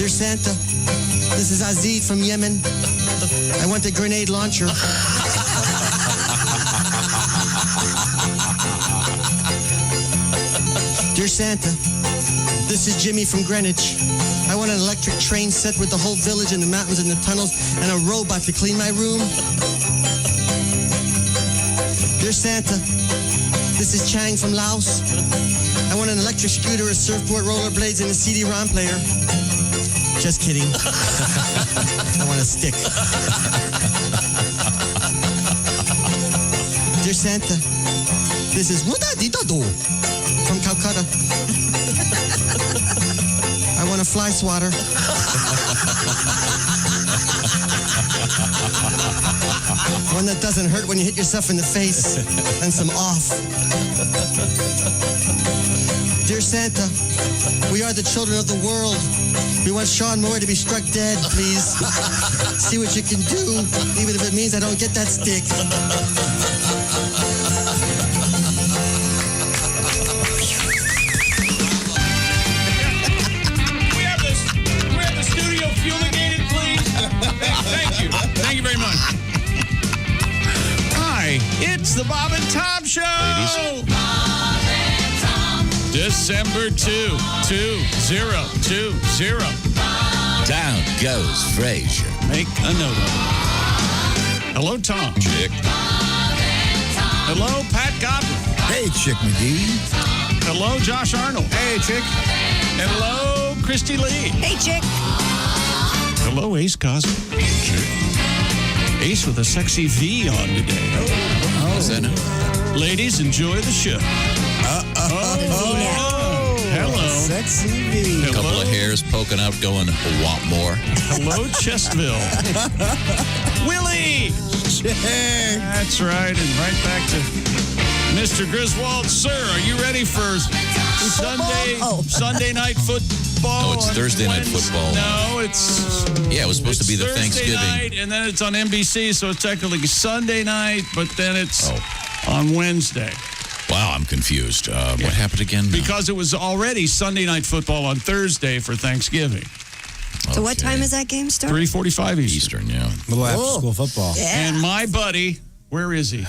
Dear Santa, this is Aziz from Yemen. I want a grenade launcher. Dear Santa, this is Jimmy from Greenwich. I want an electric train set with the whole village and the mountains and the tunnels and a robot to clean my room. Dear Santa, this is Chang from Laos. I want an electric scooter, a surfboard, rollerblades, and a CD-ROM player. Just kidding. I want a stick. Dear Santa, this is Wudadidado from Calcutta. I want a fly swatter. One that doesn't hurt when you hit yourself in the face. And some off. Dear Santa, we are the children of the world. We want Sean Moore to be struck dead, please. See what you can do, even if it means I don't get that stick. We have the studio fumigated, please. Thank you. Thank you very much. Hi, it's the Bob and Tom Show. Ladies. Bob and Tom. December 2, 2020. Down goes Frazier. Make a note of it. Hello, Tom. Chick. Hello, Pat Godwin. Hey, Chick McGee. Hello, Josh Arnold. Hey, Chick. And hello, Christy Lee. Hey, Chick. Hello, Ace Cosby. Ace with a sexy V on today. What's that now? Ladies, enjoy the show. Hello. Sexy V. A couple of hairs poking out going, want more. Hello, Chestville. Willie. Chick. That's right. And right back to Mr. Griswold. Sir, are you ready for Sunday night football? Oh, it's Thursday night football. No, it's... Yeah, it was supposed to be the Thursday Thanksgiving. night, and then it's on NBC, so it's technically Sunday night, but then it's on Wednesday. Wow, I'm confused. What happened again? Because it was already Sunday night football on Thursday for Thanksgiving. So what time is that game start? 3:45 Eastern. Eastern, yeah. Little after-school football. Yeah. And my buddy, where is he?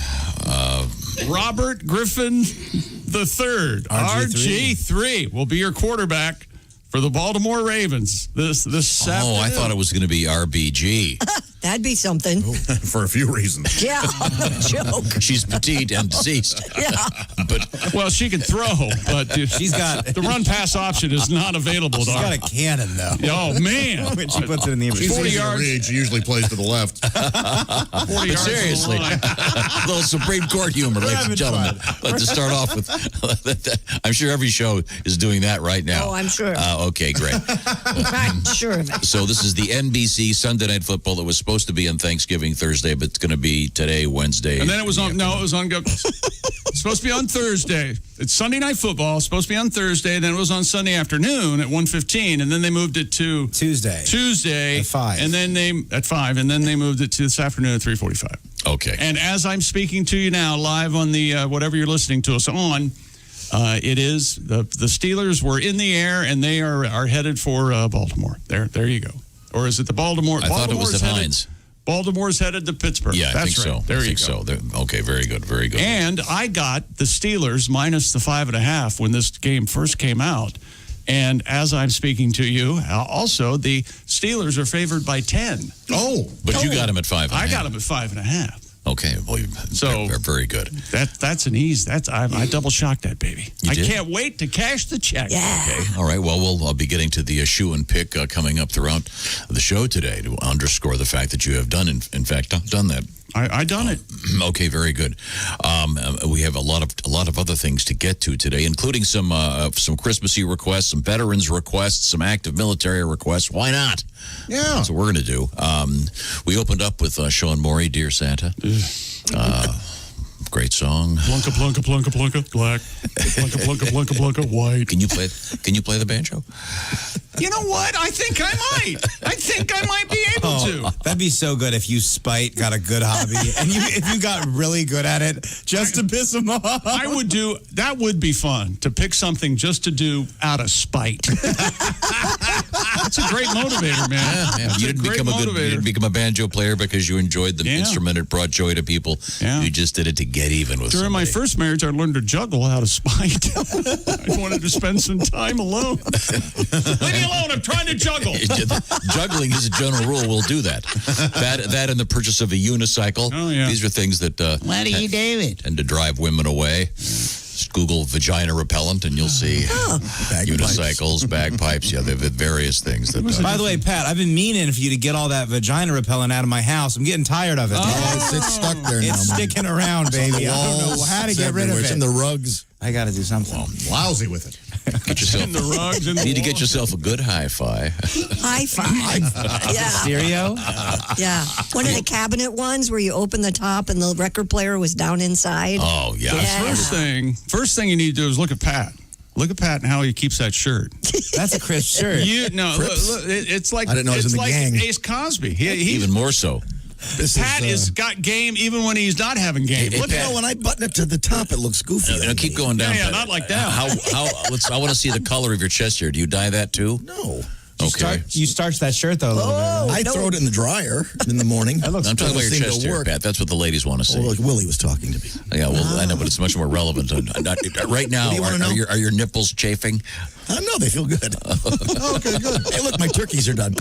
Robert Griffin III, RG3, will be your quarterback for the Baltimore Ravens this afternoon. Oh, I thought it was going to be RBG. That'd be something. For a few reasons. Yeah, no joke. She's petite and deceased. Yeah. But Well, she can throw, but She's got the run-pass option is not available to she's her. got a cannon, though. Oh, man. When she puts it in the She's 40 yards. She usually plays to the left. 40 yards seriously, on the line. a little Supreme Court humor, ladies and gentlemen. Let's start off with, I'm sure every show is doing that right now. Oh, I'm sure. Okay, great. I'm sure of it. So this is the NBC Sunday Night Football that was supposed to be on Thanksgiving Thursday, but it's going to be today, Wednesday. And then it was on, it's supposed to be on Thursday. It's Sunday Night Football. It's supposed to be on Thursday. Then it was on Sunday afternoon at 1:15. And then they moved it to Tuesday. At 5. And then at 5. And then they moved it to this afternoon at 3:45. Okay. And as I'm speaking to you now, live on the whatever you're listening to us on, it is the Steelers were in the air and they are headed for Baltimore. There you go. Or is it the Baltimore? I thought it was at Heinz. Baltimore's headed to Pittsburgh. Yeah, That's I think right. so. There I you think go. so. Okay, very good, very good. And I got the Steelers minus the 5.5 when this game first came out. And as I'm speaking to you, also the Steelers are favored by 10. Oh. But you got him at 5.5. I got them at 5.5. Okay, well, So- very good. That's an ease. I double shocked that baby. You I did? can't wait to cash the check. Yeah. Okay, all right. Well, we'll be getting to the shoe and pick coming up throughout the show today to underscore the fact that you have done, in fact, done that. I done it. Okay, very good. We have a lot of other things to get to today, including some Christmassy requests, some veterans requests, some active military requests. Why not? Yeah. That's what we're going to do. We opened up with Sean Morey, "Dear Santa." Great song. Plunka, plunka, plunka, plunka, black. Plunka, plunka, plunka, plunka, white. Can you play the banjo? You know what? I think I might. I think I might be able to. That'd be so good if you spite got a good hobby and if you got really good at it just to piss them off. That would be fun to pick something just to do out of spite. That's a a great motivator, man. Yeah, That's you a didn't great become you motivator. didn't become a banjo player because you enjoyed the Yeah. instrument. It brought joy to people. Yeah. You just did it to get even with During my somebody. first marriage, I learned to juggle out of spite. I wanted to spend some time alone. Leave me alone. I'm trying to juggle. Juggling, as a general rule, will do that. That and the purchase of a unicycle. Oh, yeah. These are things that What are you doing? tend to drive women away. Just Google vagina repellent, and you'll see unicycles, bagpipes. Yeah, they've various things. That, By the way, Pat, I've been meaning for you to get all that vagina repellent out of my house. I'm getting tired of it. It's stuck there now. It's man. sticking around, baby. I don't know how to It's get rid of everywhere. It's in it. the rugs. I got to do something. Lousy with it. get yourself. In the rugs. In the You need to get walls. yourself a good hi-fi. High five. Yeah. Stereo? Yeah. One of the cabinet ones where you open the top and the record player was down inside. Oh yeah. Yeah. First thing you need to do is look at Pat. Look at Pat and how he keeps that shirt. That's a crisp shirt. It's like I didn't know he was it's in the like gang. Ace Cosby. He, Even more so. Pat has got game even when he's not having game. Hey, Look Pat, at When I button it to the top, it looks goofy. You know, on keep me. going down. Yeah, Pat. not like that. I want to see the color of your chest hair. Do you dye that too? No. Okay. You starch that shirt, though, a little bit. I throw it in the dryer in the morning. That looks I'm talking about your Seem to chest hair, work. Pat. That's what the ladies want to see. Oh, like Willie was talking to me. Yeah, well, I know, but it's much more relevant. Right now, What do you wanna know? are your nipples chafing? No, they feel good. Okay, good. Hey, look, my turkeys are done.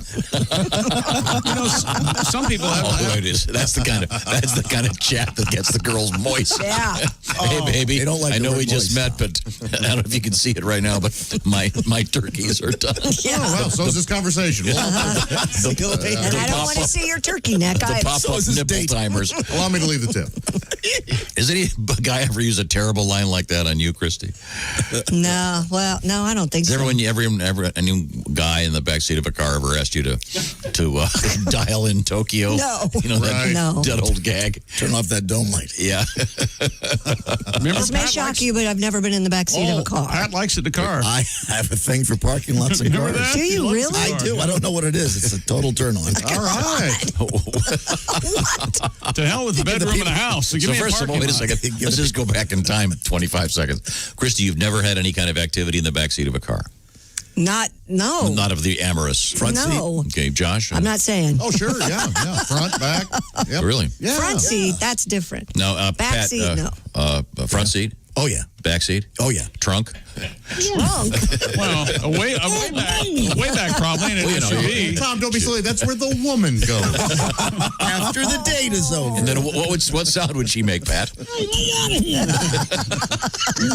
some people have. Oh, it is. That's the kind of chat that gets the girls moist. Yeah. Hey, baby. they don't like I the know word we just moist. met, but I don't know if you can see it right now, but my turkeys are done. Yeah. Well, so is this conversation. And I don't want to see your turkey neck. The either. pop-up is this nipple date. timers. Allow me to leave the tip. Has any guy ever used a terrible line like that on you, Christy? No, well, no, I don't think Has so. any guy in the backseat of a car ever asked you to dial in Tokyo? No. You know that, No. that old gag? Turn off that dome light. Yeah. Remember, This may Pat shock likes, you, but I've never been in the back seat of a car. Pat likes it in the car. I have a thing for parking lots and Remember cars. that? Do you He loves really? the I car. do. I don't know what it is. It's a total turn on. All right. To hell with the bedroom in the house. So give So me first a of all, parking wait a lot. second. Let's just go back in time 25 seconds. Christy, you've never had any kind of activity in the backseat of a car? No. Not of the amorous front seat? No. Okay, Josh? I'm not saying. Oh, sure. Yeah. Front, back. Yep. Really? Yeah. Front seat, that's different. No, Back Pat, seat, no. front seat? Oh, yeah. Back seat? Oh, yeah. Trunk? Wrong. Well, a way back probably in an Well, you know, SUV. Tom, don't be silly. That's where the woman goes. After the date is over. And then what sound would she make, Pat?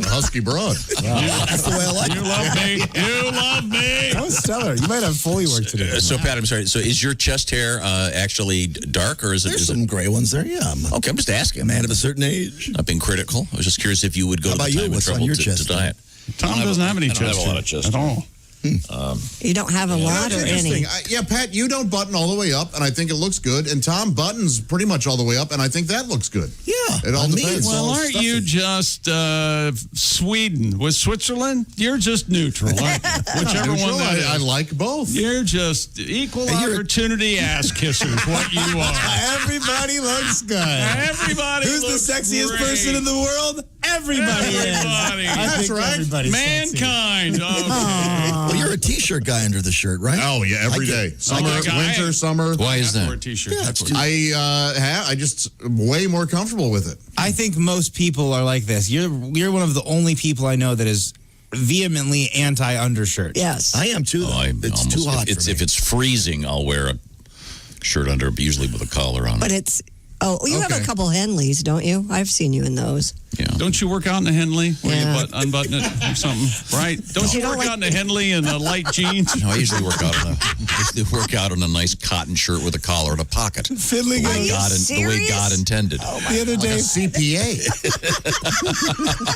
Husky broad. That's the way I like You love me. You love me. That was stellar. You might have Foley work to do. So, Pat, I'm sorry. So, is your chest hair actually dark, or is it? There's Is it some gray ones there. Yeah. I'm okay, I'm just asking. a man of a certain age. Not being critical. I was just curious if you would go How to about the you? time and What's on trouble your to chest dye hair? it. Tom doesn't have any I don't have chest a lot hair of chest at hair. all. You don't have a lot or That's any. interesting. Yeah, Pat, you don't button all the way up, and I think it looks good. And Tom buttons pretty much all the way up, and I think that looks good. Yeah. It all on me, depends. it's Well, all aren't stuffy. you just Sweden with Switzerland? You're just neutral, aren't you? Whichever Neutral, one that is. I like both. You're just equal you're- opportunity ass kissers. What you are. Everybody looks good. Everybody. Who's the looks sexiest great. person in the world? Everybody is. Everybody. I That's think right. everybody's sexy. Mankind. Okay. Well, you're a T-shirt guy under the shirt, right? Oh yeah, every day. Summer, like I- winter, summer. Why is That's for a that? t-shirt. Yeah, That's it's what- I just way more comfortable with it. I think most people are like this. You're one of the only people I know that is vehemently anti-undershirt. Yes. I am too. Though. It's too hot If for me. it's freezing, I'll wear a shirt under, usually with a collar on. But it's, you have a Okay. couple Henleys, don't you? I've seen you in those. Yeah. Don't you work out in a Henley where Yeah. you unbutton it or something, right? Don't you don't work like- out in a Henley in light jeans? No, I usually work out in a nice cotton shirt with a collar and a pocket. Fiddling Are The way you God, the way serious? God intended. the other day. CPA.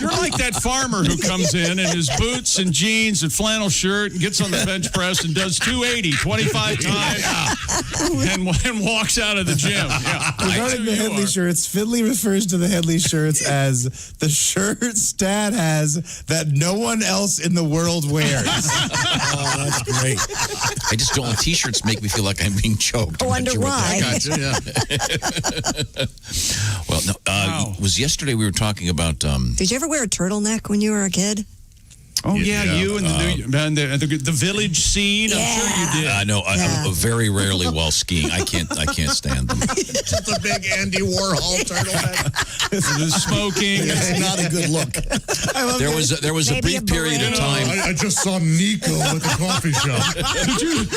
You're like that farmer who comes in his boots and jeans and flannel shirt and gets on the bench press and does 280 25 times and walks out of the gym. Yeah. Regarding the Headley shirts, Fiddly refers to the Headley shirts as the shirts Dad has that no one else in the world wears. Oh, that's great. I just don't. T-shirts make me feel like I'm being choked. I I'm not wonder sure what why. that- Gotcha. Yeah. Well, no. Wow. Was yesterday we were talking about? Did you ever wear a turtleneck when you were a kid? Oh yeah, you and the village scene. I'm sure you did. I know. I very rarely while skiing. I can't stand them. Just a big Andy Warhol turtleneck. The smoking. It's not a good look. There was a Maybe brief a period of beret. time. I just saw Nico at the coffee shop.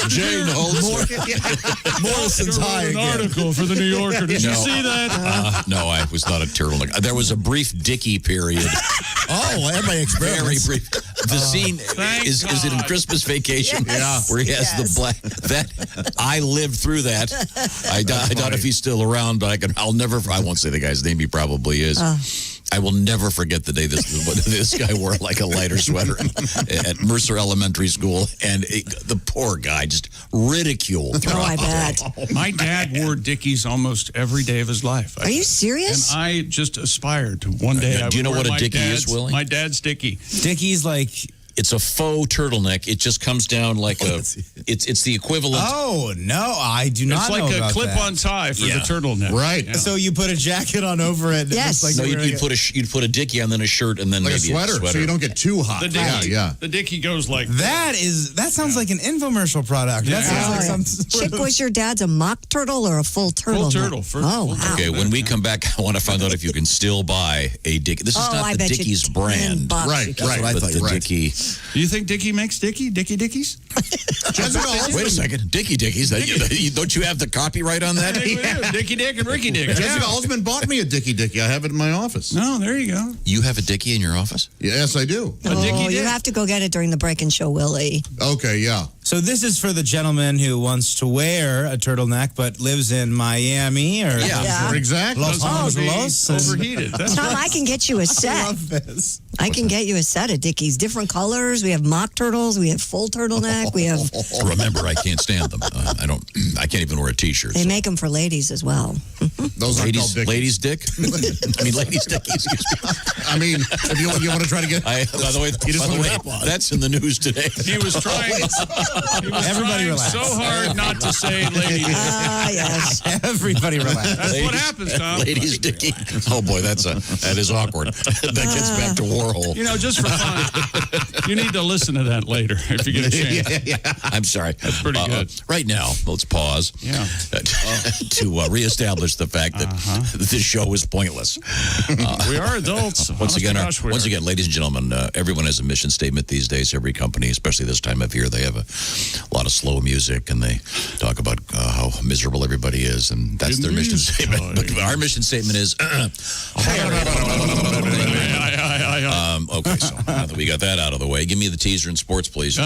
Jane Holzer. Morrison's high An again. article for the New Yorker. Did you No. see that? No, I was not a turtleneck. There was a brief Dickie period. Oh, everybody Very brief. The scene Thank is it in God. Christmas Vacation? Yes. Where he has the black. That I lived through that. I doubt if he's still around, but I won't say the guy's name. He probably is. I will never forget the day this guy wore like a lighter sweater at Mercer Elementary School, and the poor guy just ridiculed. Oh, I bet. My dad wore Dickies almost every day of his life. Are you serious? And I just aspired to one day. I Do you know would what wear a Dickie is, dad's- Willie? My dad's Dickie. Dickie's like, It's a faux turtleneck. It just comes down like it's the equivalent. oh no, I do not It's like know a about clip-on that. tie for Yeah. the turtleneck. Right. Yeah. So you put a jacket on over it. Yes. It's No, like you'd put a Dickie on, then a shirt, and then Like a maybe sweater, so you don't get too hot. The Dickie, Yeah. The Dickie goes like that sounds like an infomercial product. That sounds like some sort Chick, of- was your dad's a mock turtle or a full turtle? turtle. Oh, Full wow. Okay, when we come back, I want to find out if you can still buy a Dickie. This is Oh, not I the bet Dickie's you brand. $10 Right, you could- right. But the Dickie. Do you think Dickie makes Dickies? Wait a second, Dickies. Don't you have the copyright on that? Dickie Dick and Ricky Dick. Jessica Yeah. Alsman bought me a Dickie. I have it in my office. No, there you go. You have a Dickie in your office? Yes, I do. A Oh, Dickie you Dick. have to go get it during the break and show, Willie. Okay, yeah. So this is for the gentleman who wants to wear a turtleneck but lives in Miami or Yeah. Exactly. Los Doesn't wanna be Angeles. and- overheated. That's Tom, I can get you a I set. love this. I can get you a set of Dickies, different colors. We have mock turtles. We have full turtleneck. We have. Remember, I can't stand them. I can't even wear a T-shirt. They make them for ladies as well. Those are called Dickies. Ladies' dick? I mean, ladies' dick, excuse me. I mean, if you want to try to get... By the way, that's in the news today. He was trying. Everybody relax. So hard not to say lady. Ah, yes. Everybody relax. That's what happens, Tom. Ladies' dicky. Oh boy, that is awkward. That gets back to Warhol. You know, just for fun, you need to listen to that later if you get a chance. I'm sorry. That's pretty good. Right now, let's pause. Yeah. To reestablish the fact that this show is pointless. We are adults. Once again, Honest to gosh, we are. ladies and gentlemen, everyone has a mission statement these days. Every company, especially this time of year, they have a lot of slow music and they talk about how miserable everybody is, and that's their mission statement. But our mission statement is. Okay, so now that we got that out of the way, give me the teaser in sports, please.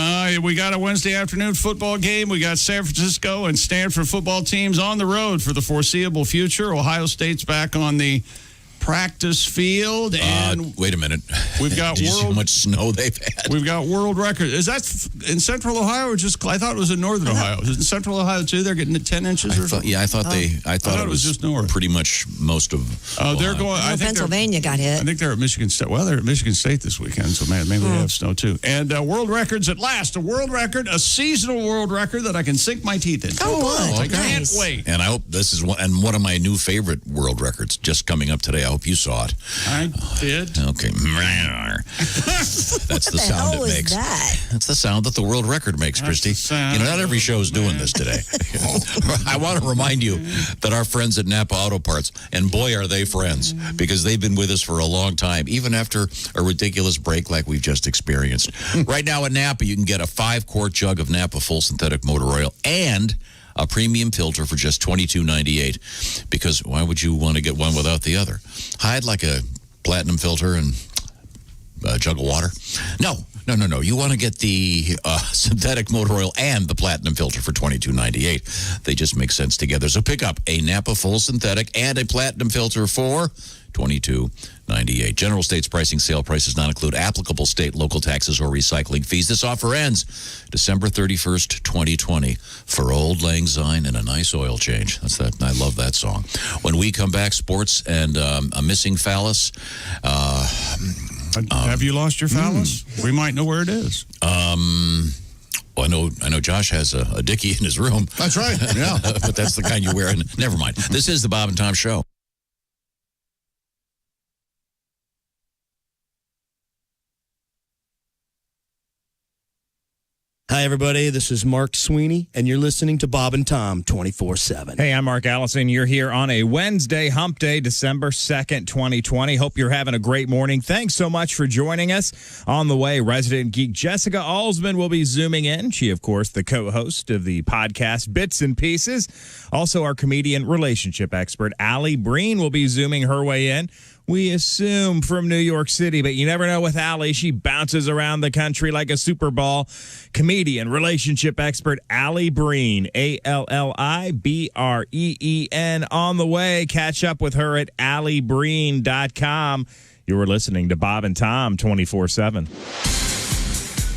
We got a Wednesday afternoon football game. We got San Francisco and Stanford football teams on the road for the foreseeable future. Ohio State's back on the practice field, and Wait a minute. we've got Did you see how world- much snow they've had? we've got world record. Is that in Central Ohio or just? I thought it was in Northern Ohio. Is it in Central Ohio too? They're getting 10 inches or something. I thought it was just north. pretty much most of. They're Ohio. going. I think they're. Pennsylvania got I hit. think they're at Michigan State. Well, they're at Michigan State this weekend, so maybe they have snow too. And world records at last. A world record, a seasonal world record that I can sink my teeth into. Oh, I good. can't Nice. wait. And I hope this is one of my new favorite world records just coming up today. I hope you saw it. I did. Okay. That's the What the sound hell it was makes. that? That's the sound that the world record makes, Christy. the sound. You know, not every show is doing this today. I want to remind you that our friends at Napa Auto Parts, and boy, are they friends, because they've been with us for a long time, even after a ridiculous break like we've just experienced. Right now at Napa, you can get a 5-quart jug of Napa full synthetic motor oil and a premium filter for just $22.98. Because why would you want to get one without the other? I'd like a platinum filter and a jug of water. No. You want to get the synthetic motor oil and the platinum filter for $22.98. They just make sense together. So pick up a Napa full synthetic and a platinum filter for $22.98. General States pricing. Sale prices not include applicable state, local taxes, or recycling fees. This offer ends December 31st, 2020 for Old Lang Syne and a nice oil change. That's that. I love that song. When we come back, sports and a missing phallus. Have you lost your phallus? We might know where it is. Well, I know Josh has a Dickie in his room. That's right. Yeah. But that's the kind you wear. And never mind. This is the Bob and Tom Show. everybody. This is Mark Sweeney, and you're listening to Bob and Tom 24/7. Hey, I'm Mark Allison. You're here on a Wednesday, Hump Day, December 2nd, 2020. Hope you're having a great morning. Thanks so much for joining us. On the way, resident geek Jessica Alsman will be zooming in. She, of course, the co-host of the podcast Bits and Pieces. Also, our comedian relationship expert, Allie Breen, will be zooming her way in. We assume from New York City, but you never know with Allie. She bounces around the country like a Super Bowl. Comedian, relationship expert, Allie Breen, ALLIBREEN, on the way. Catch up with her at alliebreen.com. You're listening to Bob and Tom 24/7.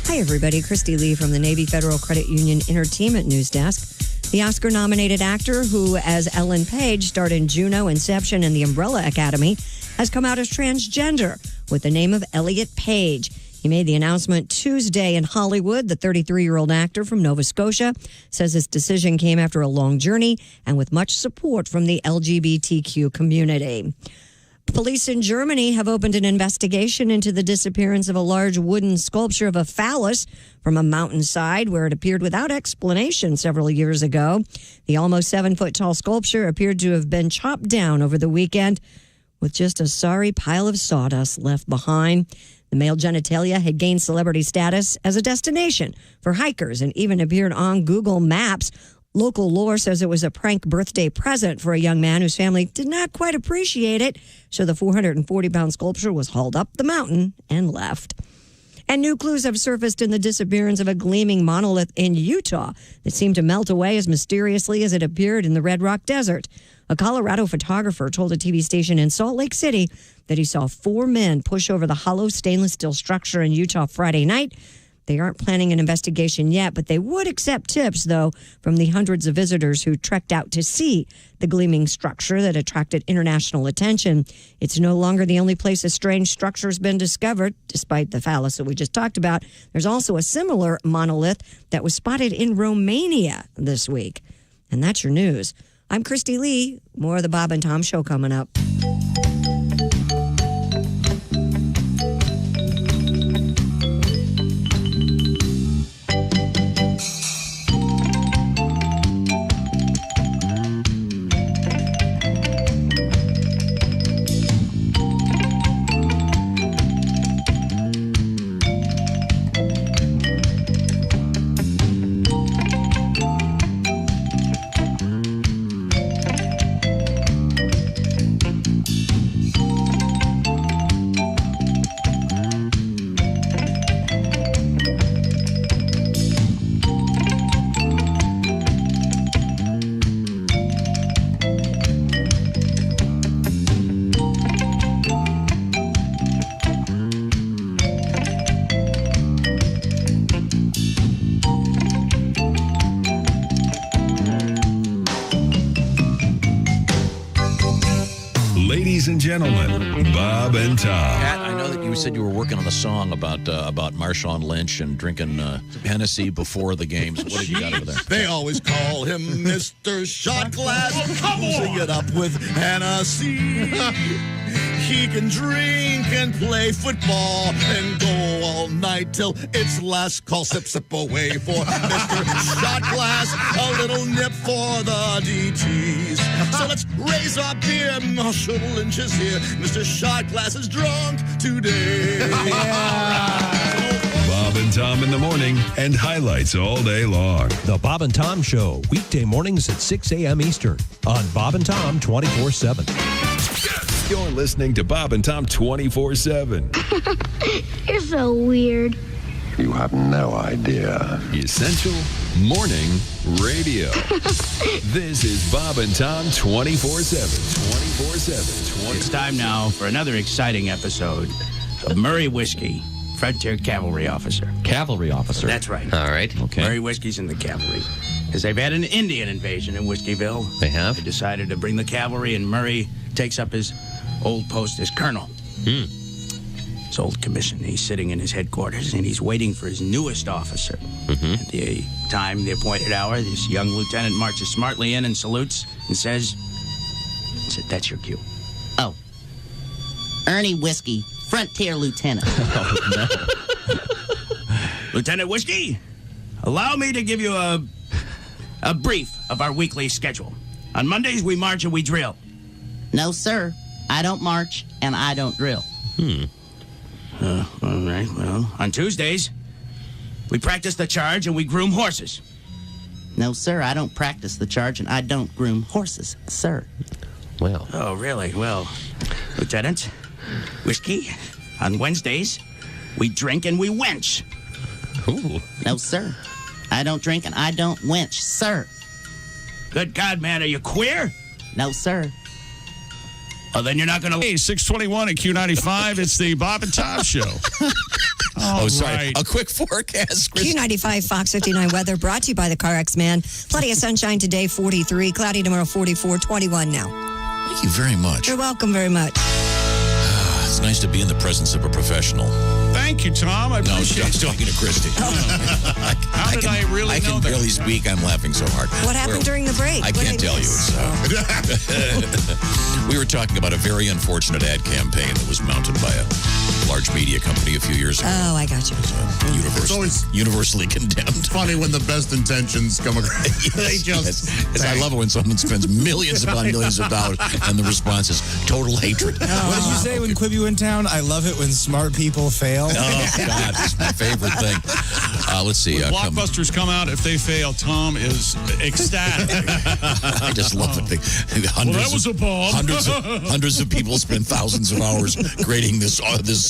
Hi, everybody. Christy Lee from the Navy Federal Credit Union Entertainment News Desk. The Oscar-nominated actor who, as Ellen Page, starred in Juno, Inception, and The Umbrella Academy, has come out as transgender with the name of Elliot Page. He made the announcement Tuesday in Hollywood. The 33-year-old actor from Nova Scotia says his decision came after a long journey and with much support from the LGBTQ community. Police in Germany have opened an investigation into the disappearance of a large wooden sculpture of a phallus from a mountainside where it appeared without explanation several years ago. The almost 7-foot-tall sculpture appeared to have been chopped down over the weekend, with just a sorry pile of sawdust left behind. The male genitalia had gained celebrity status as a destination for hikers and even appeared on Google Maps. Local lore says it was a prank birthday present for a young man whose family did not quite appreciate it, so the 440-pound sculpture was hauled up the mountain and left. And new clues have surfaced in the disappearance of a gleaming monolith in Utah that seemed to melt away as mysteriously as it appeared in the Red Rock Desert. A Colorado photographer told a TV station in Salt Lake City that he saw 4 men push over the hollow stainless steel structure in Utah Friday night. They aren't planning an investigation yet, but they would accept tips, though, from the hundreds of visitors who trekked out to see the gleaming structure that attracted international attention. It's no longer the only place a strange structure has been discovered, despite the phallus that we just talked about. There's also a similar monolith that was spotted in Romania this week. And that's your news. I'm Christy Lee. More of the Bob and Tom Show coming up. Ladies and gentlemen, Bob and Tom. Pat, I know that you said you were working on a song about Marshawn Lynch and drinking Hennessy before the games. What have you got over there? They always call him Mr. Shot Glass. Using it up with Hennessy. He can drink and play football and go all night till it's last call. Sip, sip away for Mr. Shot Glass. A little nip for the DTs. So let's raise our beer. Marshall Lynch is here. Mr. Shot Glass is drunk today. Bob and Tom in the morning and highlights all day long. The Bob and Tom Show, weekday mornings at 6 a.m. Eastern on Bob and Tom 24/7. You're listening to Bob and Tom 24/7. You're so weird. You have no idea. Essential Morning Radio. This is Bob and Tom 24/7. 24/7. It's time now for another exciting episode of Murray Whiskey, Frontier Cavalry Officer. Cavalry officer? That's right. All right. Okay. Murray Whiskey's in the cavalry. Because they've had an Indian invasion in Whiskeyville. They have? They decided to bring the cavalry, and Murray takes up his old post as colonel. His old commission. He's sitting in his headquarters, and he's waiting for his newest officer. At the time, the appointed hour, this young lieutenant marches smartly in and salutes and says, "That's your cue." Oh. Ernie Whiskey, Frontier Lieutenant. Lieutenant Whiskey, Allow me to give you a brief of our weekly schedule. On Mondays, we march and we drill. No, sir. I don't march and I don't drill. All right, well, on Tuesdays, we practice the charge and we groom horses. No, sir. I don't practice the charge and I don't groom horses, sir. Well. Oh, really? Well, Lieutenant, whiskey. On Wednesdays, we drink and we wench. Ooh. No, sir. I don't drink and I don't wench, sir. Good God, man, are you queer? No, sir. Oh, then you're not going to... Hey, 621 at Q95. It's the Bob and Tom Show. Oh, sorry. right. A quick forecast. Q95 Fox 59 weather brought to you by the CarX Man. Plenty of sunshine today, 43. Cloudy tomorrow, 44. 21 now. Thank you very much. You're welcome very much. It's nice to be in the presence of a professional. Thank you, Tom. I No, I appreciate was it. talking to Christy. How did I really I know can that? barely speak. I'm laughing so hard. What happened during the break? I What can't did I tell you. miss? It's, we were talking about a very unfortunate ad campaign that was mounted by a large media company a few years ago. Oh, I got you. Universally condemned. It's funny when the best intentions come across. They just. I love it when someone spends millions upon millions of dollars and the response is total hatred. What did you say when Quibi went down? I love it when smart people fail. Oh, God, it's my favorite thing. Let's see. When blockbusters come out, if they fail, Tom is ecstatic. I just love it. That was a bomb. Hundreds of people spend thousands of hours grading this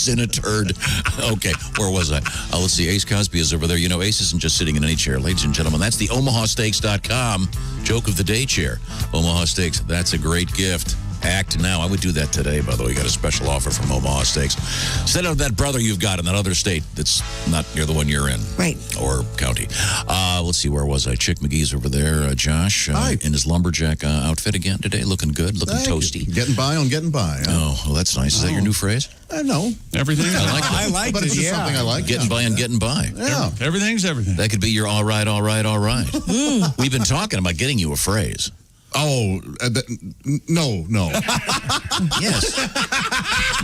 Senate turd. Okay, where was I? Let's see. Ace Cosby is over there. You know, Ace isn't just sitting in any chair, ladies and gentlemen. That's the OmahaSteaks.com joke of the day chair. Omaha Steaks, that's a great gift. Act now. I would do that today, by the way. You got a special offer from Omaha Steaks. Instead of that brother you've got in that other state that's not near the one you're in. Right. Or county. Let's see, where was I? Chick McGee's over there. Josh in his lumberjack outfit again today. Looking good. Looking toasty. Getting by on getting by. Oh, well, that's nice. Is that your new phrase? No. Everything. I like that. I liked But it, it's just something I like. Getting by and getting by. Yeah. Everything's everything. That could be your all right, all right, all right. We've been talking about getting you a phrase. Oh, no. Yes.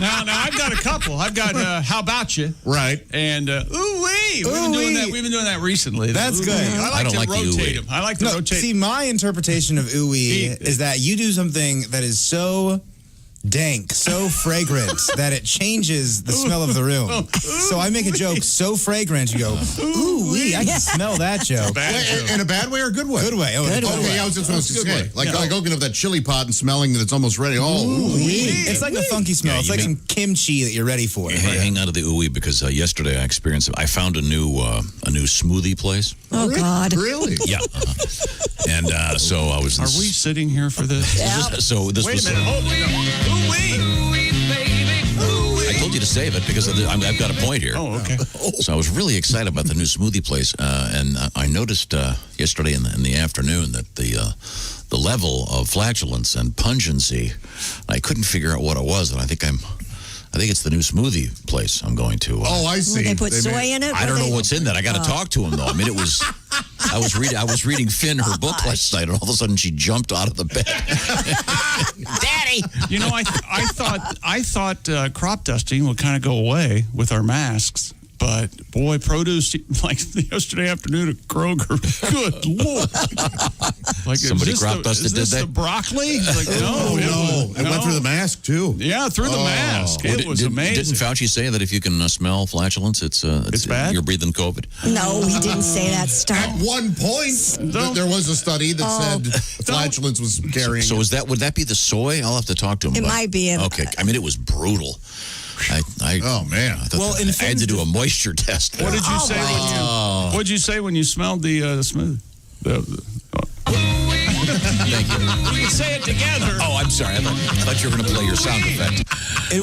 Now I've got a couple. I've got how about you? Right. And ooh-wee. We've been doing that. We've been doing that recently. That's good. I don't like like to the rotate ooh-wee. them. I like to rotate. See, my interpretation of ooey is that you do something that is so dank, so fragrant that it changes the smell of the room. So I make a joke so fragrant, you go, ooh wee, I can smell that joke. In a bad way or a good way? Good way. Oh, Good good way. way. I was just supposed to Good say. way. Like opening up that chili pot and smelling that it's almost ready. Oh, ooh-wee. It's like a funky smell. Yeah, It's you like make- some kimchi that you're ready for. Hang on to the ooey because yesterday I found a new smoothie place. Oh, God. Really? Yeah. And so I was. Are we sitting here for this? So this Wait was. a minute. Hold on. Ooh-wee. I told you to save it because I've got a point here. Oh, okay. So I was really excited about the new smoothie place, and I noticed yesterday in the afternoon that the level of flatulence and pungency, I couldn't figure out what it was, and I think it's the new smoothie place I'm going to. Oh, I see. They put soy in it? I don't know what's in that. I got to talk to him though. I mean, it was. I was reading Finn her book last night, and all of a sudden she jumped out of the bed. Daddy. You know, I thought crop dusting would kind of go away with our masks. But boy, produce like yesterday afternoon at Kroger. Good Lord! Like Somebody is this crop dusted, is this did they? the broccoli? Like no, It went through the mask too. Yeah, through the mask. It was amazing. Didn't Fauci say that if you can smell flatulence, it's bad? You're breathing COVID? No, he didn't say that. Stop. At one point, there was a study that said flatulence was carrying. So would that be the soy? I'll have to talk to him. It about might be. Okay. I mean, it was brutal. Oh man! I had to do a moisture test. What did you say? What did you say when you smelled the smoothie? Thank you. We can say it together. Oh, I'm sorry. I thought you were going to play your sound effect.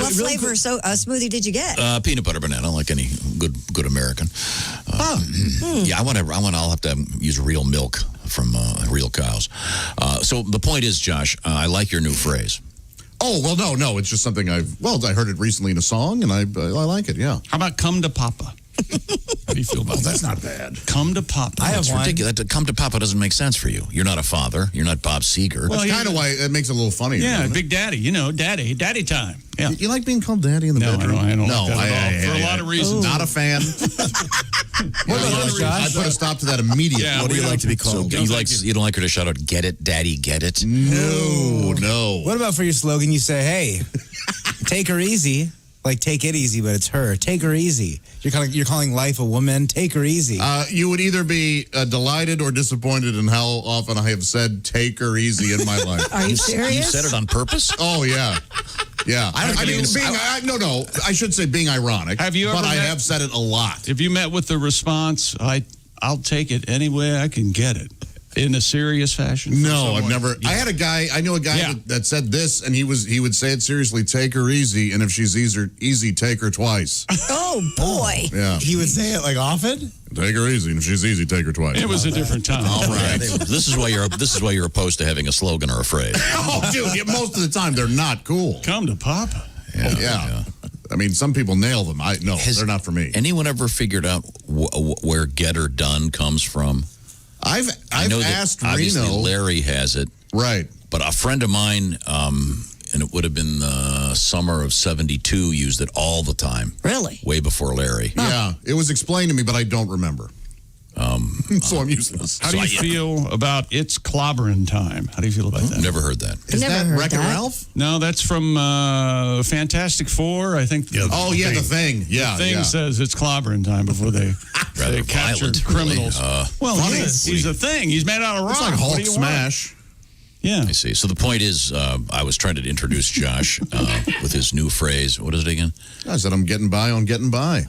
What flavor smoothie did you get? Peanut butter banana, like any good American. Yeah, I'll have to use real milk from real cows. So the point is, Josh, I like your new phrase. Oh well, no, it's just something I heard it recently in a song, and I like it. Yeah. How about come to Papa? How do you feel about that? That's not bad. Come to Papa. That's ridiculous. Come to Papa doesn't make sense for you. You're not a father. You're not Bob Seger. Well, that's kind of why it makes it a little funny. Yeah, Big Daddy. You know, daddy time. Yeah. You like being called daddy in the bedroom? I don't no, like that at all, for a lot of reasons. Not a fan. I'd put a stop to that immediately. Yeah, What do you like to be So called? you don't like her to shout out, "Get it, Daddy, get it"? No. What about for your slogan? You say, "Hey, take her easy." Like take it easy, but it's her. Take her easy. You're calling life a woman. Take her easy. You would either be delighted or disappointed in how often I have said "take her easy" in my life. Are you serious? You said it on purpose? Oh yeah, yeah. I should say being ironic. Have you ever But I met- have said it a lot. If you met with the response, I'll take it any way I can get it, in a serious fashion. for No, I've someone? never. I knew a guy Yeah. that said this, and he would say it seriously. Take her easy, and if she's easy, take her twice. Oh boy. Yeah, He would say it like often. take her easy, and if she's easy, take her twice. It was a different time. All right. This is why you're opposed to having a slogan or a phrase. Oh, dude, yeah, most of the time they're not cool. Come to Papa. Yeah. I mean, some people nail them. They're not for me. Anyone ever figured out where "get her done" comes from? I've know that asked obviously Reno. Larry has it, Right. but a friend of mine, and it would have been the summer of '72, used it all the time. Really? Way before Larry. Yeah, it was explained to me, but I don't remember. So I'm useless. How do you feel about "It's Clobbering Time"? How do you feel about that? Never heard that. Is Never that heard Wreck-It that. Ralph? No, that's from Fantastic Four. I think. Oh yeah, the thing. Yeah, The Thing yeah. says it's clobbering time before they Rather capture violent, criminals. really. Well, he's a thing. He's made out of rock. It's like What Hulk do you want? smash. Yeah. I see. So the point is, I was trying to introduce Josh with his new phrase. What is it again? I said I'm getting by on getting by.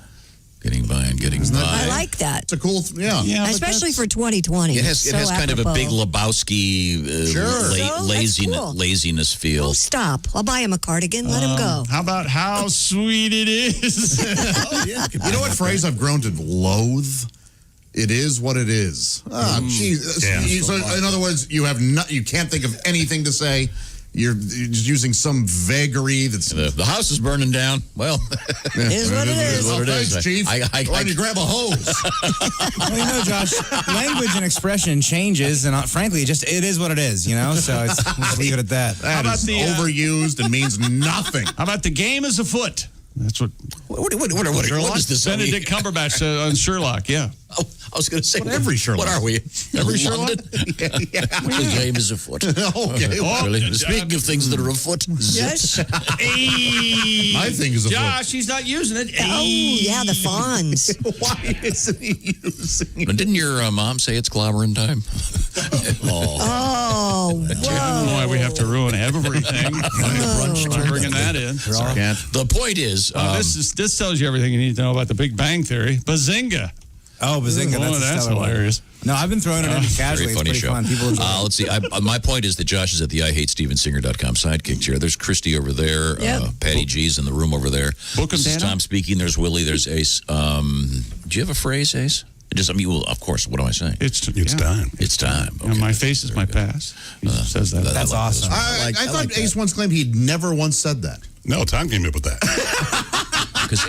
Getting by and getting by. I like that. It's a cool. Yeah. but Especially that's- for 2020. It has It's so kind of a big apropos. Lebowski Sure. So, that's cool. laziness feel. Oh, stop. I'll buy him a cardigan. Let him go. How about how sweet it is? You know what phrase I've grown to loathe? It is what it is. Ah, jeez. Yeah. So in other words, you can't think of anything to say. You're just using some vagary that's. The house is burning down. Well, It is what it is. Oh, what it is. thanks, Chief. I- Why don't you grab a hose? Well, you know, Josh, language and expression changes, and frankly, it is what it is. You know, so we'll just leave it at that. That about is the, overused and means nothing. How about the game is afoot? That's what what is this? Benedict Cumberbatch said on Sherlock. Yeah. Oh, I was going to say, every Sherlock. What are we? Every London? The game is afoot. Okay. Really? Speaking of things that are afoot, Yes. Hey, My thing is afoot. Josh, he's not using it. Oh, yeah, the fawns. Why isn't he using it? But didn't your mom say it's clobbering time? Oh, I don't know why we have to ruin everything. By bringing that in. The point is, This tells you everything you need to know about the Big Bang Theory. Bazinga. Oh, Bazinga. Oh, that's stellar one. hilarious. No, I've been throwing it in casually. very funny it's pretty show. fun. People enjoy it. Let's see. My point is that Josh is at the IHateStevensinger.com sidekick chair. There's Christy over there. Yep. Patty G's in the room over there. Book 'em, This is Dana. Tom speaking. There's Willie. There's Ace. Do you have a phrase, Ace? Well, of course. What am I saying? It's time. It's time. And my face is my past. He says that. That's awesome. I thought Ace once claimed he'd never once said that. No, Tom came up with that. Because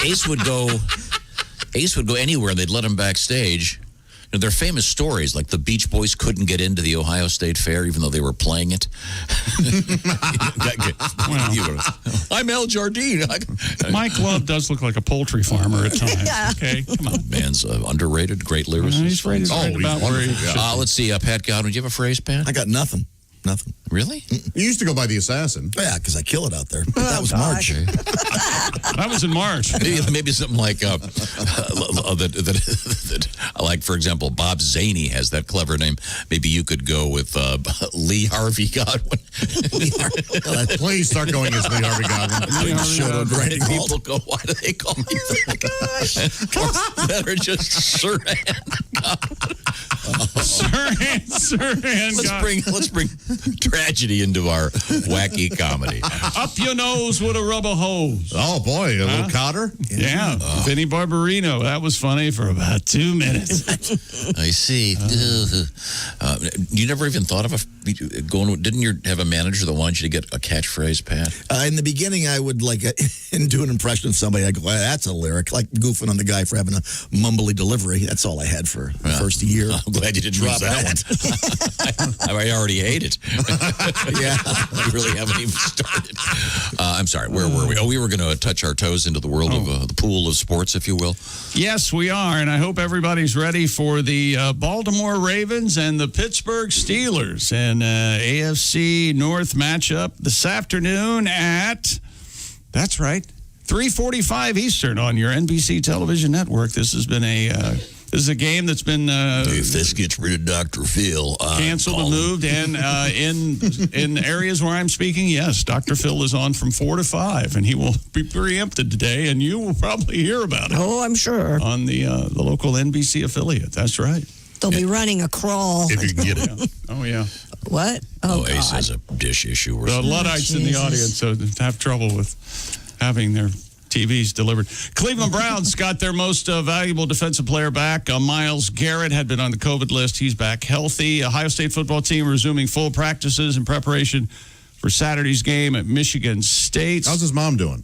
Ace would go. Ace would go anywhere, and they'd let him backstage. You know, they're famous stories, like the Beach Boys couldn't get into the Ohio State Fair even though they were playing it. I'm Al Jardine. Mike Love does look like a poultry farmer at times. Yeah. Okay, come on. Man's underrated, great lyricist. He's right about where he should be. Let's see, Pat Godwin, do you have a phrase, Pat? I got nothing. Nothing. Really? He used to go by the Assassin. Yeah, because I kill it out there. But that was March. That was in March. Maybe something like that. Like, for example, Bob Zaney has that clever name. Maybe you could go with Lee Harvey Godwin. Please start going as Lee Harvey Godwin. People go, why do they call me that? Or better just Sirhan Godwin. Sirhan Let's bring tragedy into our wacky comedy. Up your nose with a rubber hose. Oh, boy. A little Cotter? Yeah. Vinnie Barbarino. That was funny for about 2 minutes. I see. You never even thought of didn't you have a manager that wanted you to get a catchphrase, Pat? In the beginning, I would do an impression of somebody. I go, well, that's a lyric, like goofing on the guy for having a mumbly delivery. That's all I had for the first year. I'm glad you didn't use that one. I already hate it. Yeah, we really haven't even started. I'm sorry, where were we? Oh, we were going to touch our toes into the world of the pool of sports, if you will. Yes, we are, and I hope everybody's ready for the Baltimore Ravens and the Pittsburgh Steelers and AFC North matchup this afternoon at, that's right, 3:45 Eastern on your NBC television network. This has been this is a game that's been if this gets rid of Dr. Phil, canceled and moved, and in areas where I'm speaking, yes, Dr. Phil is on from 4 to 5, and he will be preempted today, and you will probably hear about it. Oh, I'm sure. On the local NBC affiliate. That's right. They'll be running a crawl. If you can get it. Oh, yeah. What? Oh, Ace has a dish issue. Or The something. Luddites in the audience so have trouble with having their TVs delivered. Cleveland Browns got their most valuable defensive player back. Myles Garrett had been on the COVID list. He's back healthy. Ohio State football team resuming full practices in preparation for Saturday's game at Michigan State. How's his mom doing?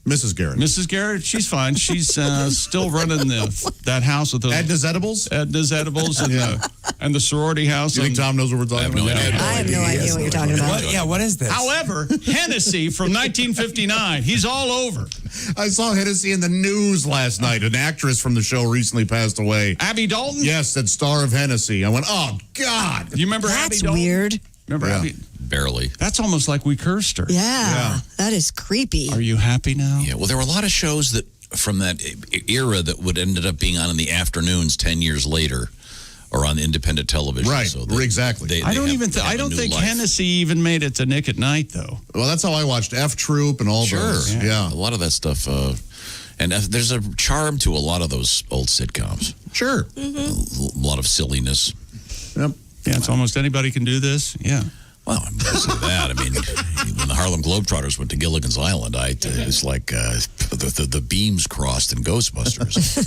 Mrs. Garrett. Mrs. Garrett, she's fine. She's still running that house with those Edna's Edibles. Edna's Edibles and the sorority house. You think Tom knows what we're talking about? I have no idea what you're talking about. What is this? However, Hennessy from 1959, he's all over. I saw Hennessy in the news last night. An actress from the show recently passed away. Abby Dalton? Yes, that star of Hennessy. I went, oh, God. You remember Abby That's Dalton? weird. Remember Abby? Barely. That's almost like we cursed her. Yeah, that is creepy. Are you happy now? Yeah, well, there were a lot of shows that from that era that would ended up being on in the afternoons 10 years later or on independent television. Right, so exactly. I don't think Hennessy even made it to Nick at Night, though. Well, that's how I watched F Troop and all those. Yeah. A lot of that stuff. And there's a charm to a lot of those old sitcoms. Sure. A lot of silliness. Yep. Yeah, it's almost anybody can do this. Yeah. Well, I'm going to say that. I mean, when the Harlem Globetrotters went to Gilligan's Island, it's like the beams crossed in Ghostbusters.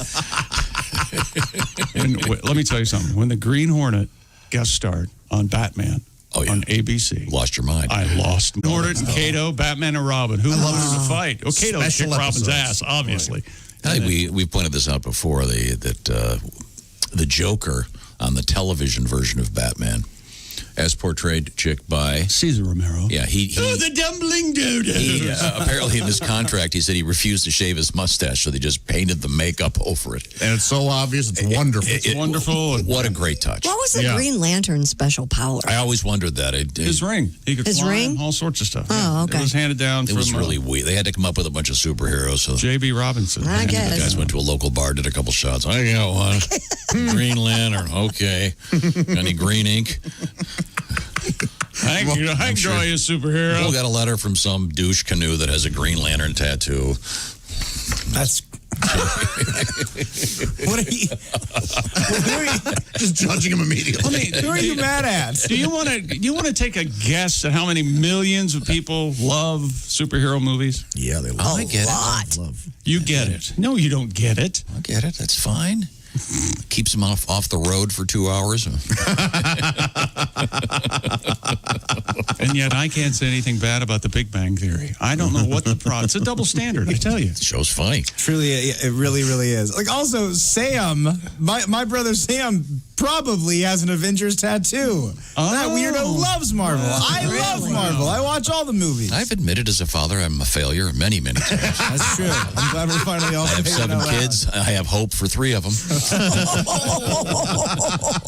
And let me tell you something. When the Green Hornet guest starred on Batman on ABC. Lost your mind. I lost. Hornet and Kato, Batman and Robin. Who lost the fight? Oh, Kato kicked Robin's ass, obviously. I think we pointed this out before, that the Joker on the television version of Batman, as portrayed by Cesar Romero. Yeah, the dumbling dude. Apparently in his contract, he said he refused to shave his mustache, so they just painted the makeup over it. And it's so obvious. It's wonderful. It's wonderful. What a great touch. What was the Green Lantern's special power? I always wondered that. His ring. He could His fly ring? and all sorts of stuff. Oh, okay. It was handed down It from was really weird. They had to come up with a bunch of superheroes. So J.B. Robinson. I the guess. guys went to a local bar, did a couple shots. I got one. Green Lantern. Okay. Any green ink? I can draw you a superhero. We got a letter from some douche canoe that has a Green Lantern tattoo. That's what are you? Just judging him immediately. Who are you mad at? Do you want to take a guess at how many millions of people love superhero movies? Yeah, they love I get it. You get it. No, you don't get it. I get it. That's fine. Keeps them off the road for 2 hours. And yet I can't say anything bad about the Big Bang Theory. I don't know what the problem. It's a double standard, I tell you. The show's funny. Truly, it really, really is. Like, also, Sam, my brother Sam probably has an Avengers tattoo. That weirdo loves Marvel. I love Marvel. I watch all the movies. I've admitted as a father I'm a failure many, many times. That's true. I'm glad we're finally all I have 7 kids. I have hope for 3 of them.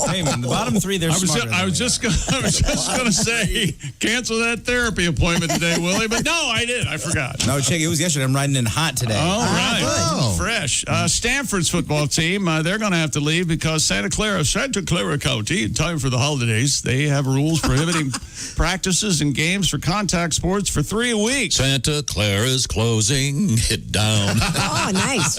Hey, man, the bottom 3, they're smarter than I was just going to say, cancel that therapy appointment today, Willie. But no, I did. I forgot. No, check. It was yesterday. I'm riding in hot today. All right. Fresh. Stanford's football team, they're going to have to leave because Santa Clara County, in time for the holidays, they have rules prohibiting practices and games for contact sports for 3 weeks. Santa Clara's closing it down. Oh, nice.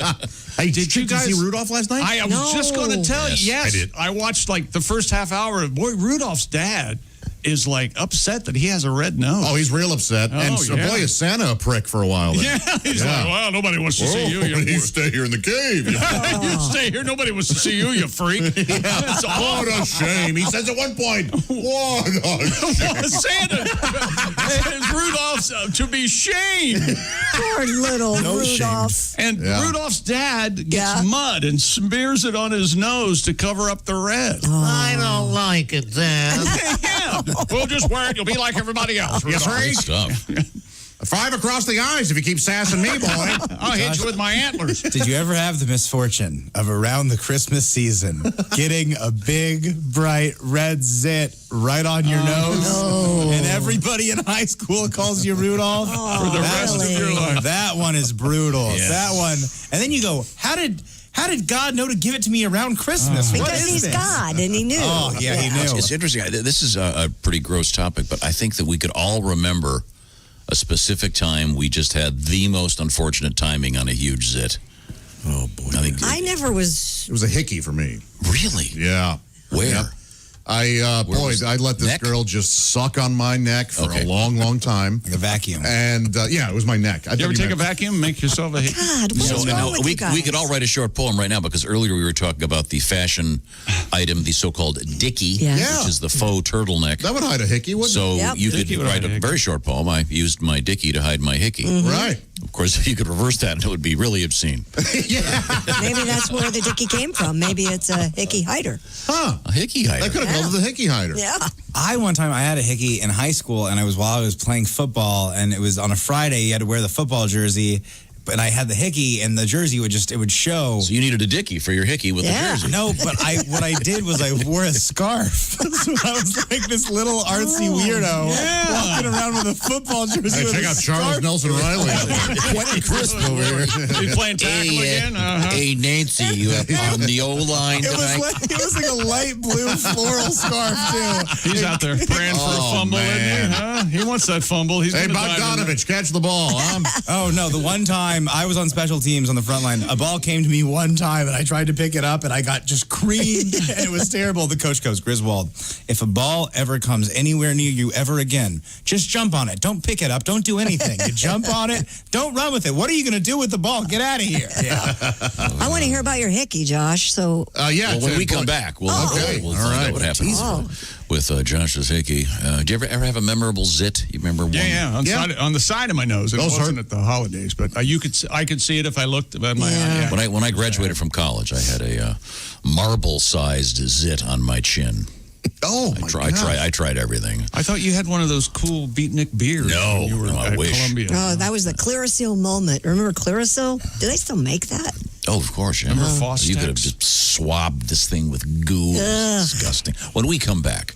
Hey, did you guys see Rudolph last night? I was just going to tell you. Yes, I did. I watched like the first half hour of Rudolph's dad is like upset that he has a red nose. Oh, he's real upset. Oh, And so, yeah. boy, is Santa a prick for a while there. Yeah, he's like, well, nobody wants to see you. You stay here in the cave. You stay here. Nobody wants to see you, you freak. It's What a shame. He says at one point, what a shame. Santa says Rudolph's to be shamed. Poor little Rudolph. And Rudolph's dad gets mud and smears it on his nose to cover up the red. I don't like it, Dad. Yeah. We'll just wear it. You'll be like everybody else. Yes, Rudolph. right? Stuff. 5 across the eyes if you keep sassing me, boy. I'll hit you with my antlers. Did you ever have the misfortune of around the Christmas season getting a big, bright red zit right on your nose? no. And everybody in high school calls you Rudolph? For the rest of your life. That one is brutal. Yes. That one. And then you go, how did God know to give it to me around Christmas? What Because is he's this? God, and he knew. Oh, yeah, he knew. It's interesting. This is a pretty gross topic, but I think that we could all remember a specific time we just had the most unfortunate timing on a huge zit. Oh, boy. I never was. It was a hickey for me. Really? Yeah. Where? Yep. I let this girl just suck on my neck for a long, long time. Like a vacuum. And it was my neck. You ever take a vacuum and make yourself a hickey? God, what's wrong now, with we you guys? could all write a short poem right now because earlier we were talking about the fashion item, the so-called dickie, Yes. which is the faux turtleneck. That would hide a hickey, wouldn't So it? Yep. you could Dickie would write hide a a hickey. very short poem. I used my dickie to hide my hickey. Right. Of course, you could reverse that and it would be really obscene. Maybe that's where the dicky came from. Maybe it's a hickey hider. Huh. A hickey hider. I could have called it the hickey hider. Yeah. One time I had a hickey in high school, and while I was playing football, and it was on a Friday. You had to wear the football jersey, but I had the hickey, and the jersey would show. So you needed a dickie for your hickey with the jersey. No, but what I did was I wore a scarf. So I was like this little artsy weirdo walking around with a football jersey. Hey, with check a out Charles scarf. Nelson Riley. Quite crisp over here. You playing tackle again? Hey, Nancy, you on the O-line It was like a light blue floral scarf too. He's out there praying for a fumble, isn't he? Huh? He wants that fumble. He's Hey, gonna dive in there. Bogdanovich, catch the ball. Oh no! The one time I was on special teams on the front line, a ball came to me one time, and I tried to pick it up, and I got just creamed, and it was terrible. The coach goes, Griswold, if a ball ever comes anywhere near you ever again, just jump on it. Don't pick it up. Don't do anything. You jump on it. Don't run with it. What are you going to do with the ball? Get out of here. Yeah. I want to hear about your hickey, Josh. So, well, when we come back, we'll find out what happens with Josh's hickey. Do you ever have a memorable zit? You remember one? Yeah. On the side of my nose. It Those wasn't at the holidays, but I could see it if I looked at my eye. Yeah. When I graduated from college, I had a marble-sized zit on my chin. Oh, I tried everything. I thought you had one of those cool beatnik beers. No, when you were I at wish. Columbia. oh, that was the Clearasil moment. Remember Clearasil? Do they still make that? Oh, of course, yeah. Remember Fostex? You could have just swabbed this thing with goo. It was disgusting. When we come back,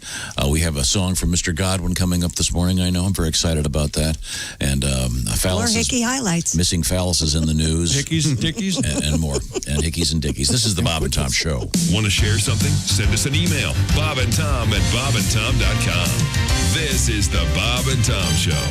we have a song from Mr. Godwin coming up this morning. I know. I'm very excited about that. And More hickey highlights. missing phalluses in the news. Hickeys and dickies. and more. And hickeys and dickies. This is the Bob and Tom Show. Want to share something? Send us an email. BobandTom@bobandtom.com. This is the Bob and Tom Show.